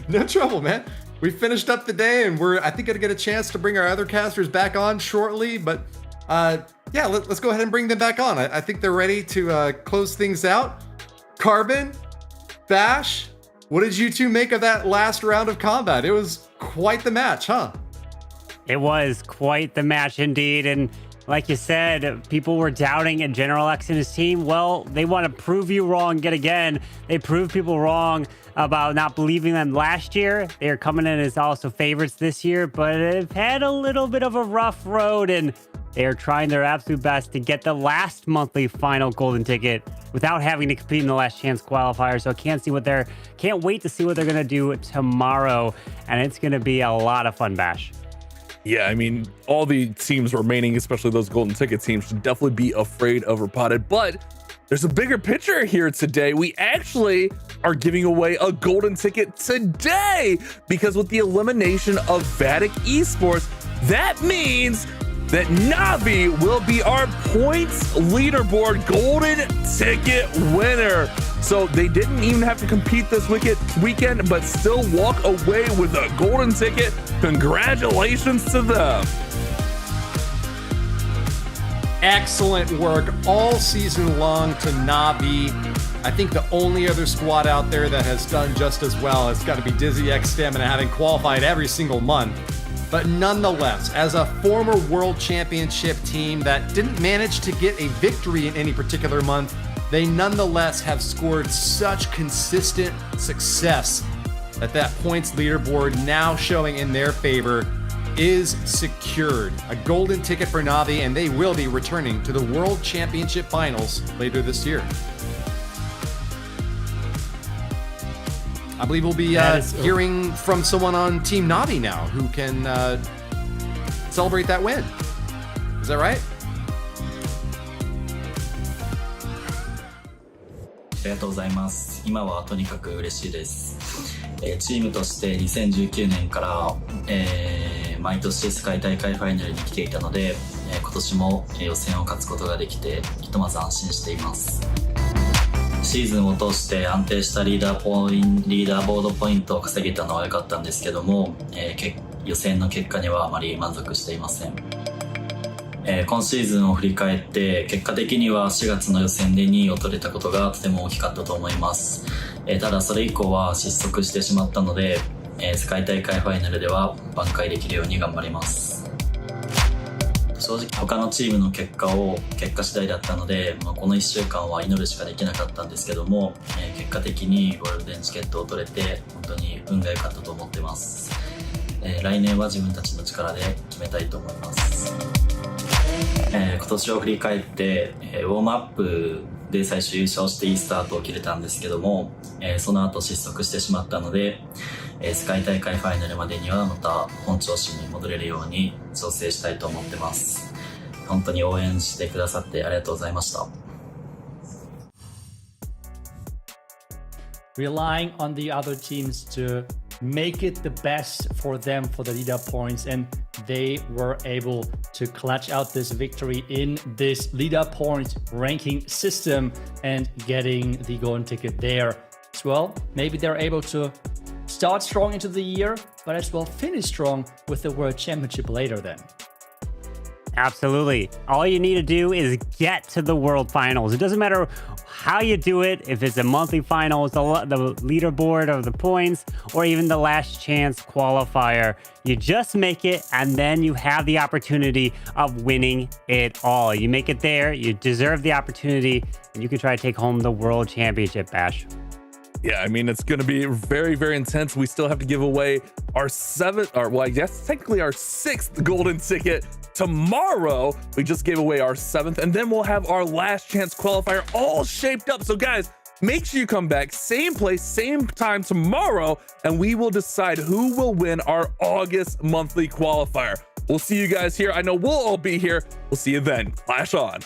Speaker 3: No trouble, man. We finished up the day, and we're, I think, gonna get a chance to bring our other casters back on shortly. But yeah, let's go ahead and bring them back on. I think they're ready to close things out. Carbon, Bash, what did you two make of that last round of combat? It was quite the match, huh?
Speaker 5: It was quite the match indeed, and like you said, people were doubting General X and his team. Well, they want to prove you wrong yet again. They proved people wrong about not believing them last year. They are coming in as also favorites this year, but they've had a little bit of a rough road, and they are trying their absolute best to get the last monthly final golden ticket without having to compete in the last chance qualifier. So can't wait to see what they're gonna do tomorrow, and it's gonna be a lot of fun, Bash.
Speaker 2: Yeah, I mean, all the teams remaining, especially those golden ticket teams, should definitely be afraid of Repotted. But there's a bigger picture here today. We actually are giving away a golden ticket today, because with the elimination of Vatic Esports, that means that Navi will be our points leaderboard golden ticket winner. So they didn't even have to compete this weekend, but still walk away with a golden ticket. Congratulations to them.
Speaker 3: Excellent work all season long to Navi. I think the only other squad out there that has done just as well has got to be Dizi X Stamina, having qualified every single month. But nonetheless, as a former World Championship team that didn't manage to get a victory in any particular month, they nonetheless have scored such consistent success that points leaderboard, now showing in their favor, is secured. A golden ticket for Navi, and they will be returning to the World Championship Finals later this year. I believe we'll be hearing from someone on Team Navi now who can celebrate that win. Is that right?
Speaker 13: ありがとうございます。今はとにかく嬉しいです。チームとして2019年から、毎年世界大会ファイナルに来ていたので、今年も予選を勝つことができてひとまず安心しています。シーズンを通して安定したリーダーボードポイントを稼げたのは良かったんですけども、予選の結果にはあまり満足していません。今シーズンを振り返って結果的には4月の予選で2位を取れたことがとても大きかったと思います。ただそれ以降は失速してしまったので、世界大会ファイナルでは挽回できるように頑張ります。正直他のチームの結果次第だったので、この1週間は祈るしかできなかったんですけども、結果的にゴールデンチケットを取れて本当に運が良かったと思ってます。来年は自分たちの力で決めたいと思います。今年を振り返って、ウォームアップで最初優勝していいスタートを切れたんですけども、その後失速してしまったので、世界大会ファイナルまでにはまた本調子に戻れるように調整したいと思ってます。本当に応援してくださってありがとうございました。
Speaker 4: Relying on the other teams to make it the best for them for the leader points, and they were able to clutch out this victory in this leader point ranking system and getting the golden ticket there as well. Maybe they're able to start strong into the year, but as well finish strong with the World Championship later then.
Speaker 5: Absolutely. All you need to do is get to the World Finals. It doesn't matter how you do it, if it's a monthly finals, the leaderboard of the points, or even the last chance qualifier. You just make it, and then you have the opportunity of winning it all. You make it there, you deserve the opportunity, and you can try to take home the World Championship, Bash.
Speaker 2: Yeah, I mean, it's going to be very, very intense. We still have to give away our technically our 6th golden ticket tomorrow. We just gave away our 7th, and then we'll have our last chance qualifier all shaped up. So guys, make sure you come back, same place, same time tomorrow, and we will decide who will win our August monthly qualifier. We'll see you guys here. I know we'll all be here. We'll see you then. Clash on.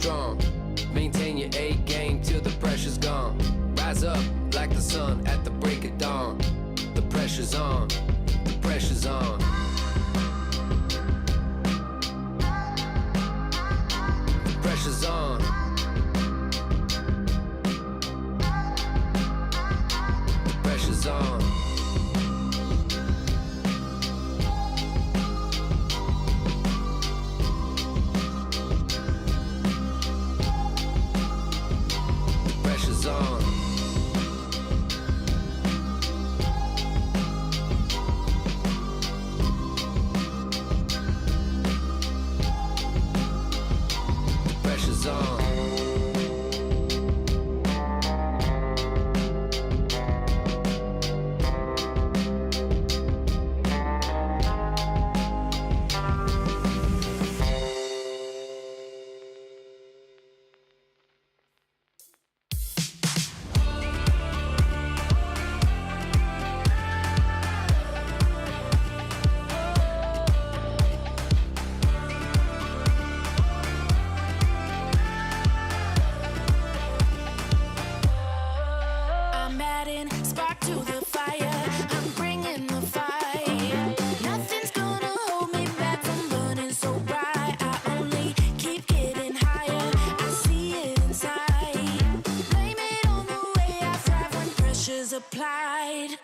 Speaker 1: strong. Maintain your A game till the pressure's gone. Rise up like the sun at the break of dawn. The pressure's on, the pressure's on. The pressure's on. The pressure's on. pressure's on. The pressure's on.
Speaker 14: I'm adding spark to the fire. I'm bringing the fight. Nothing's gonna hold me back from burning so bright. I only keep getting higher. I see it inside. Blame it on the way I thrive when pressure's applied.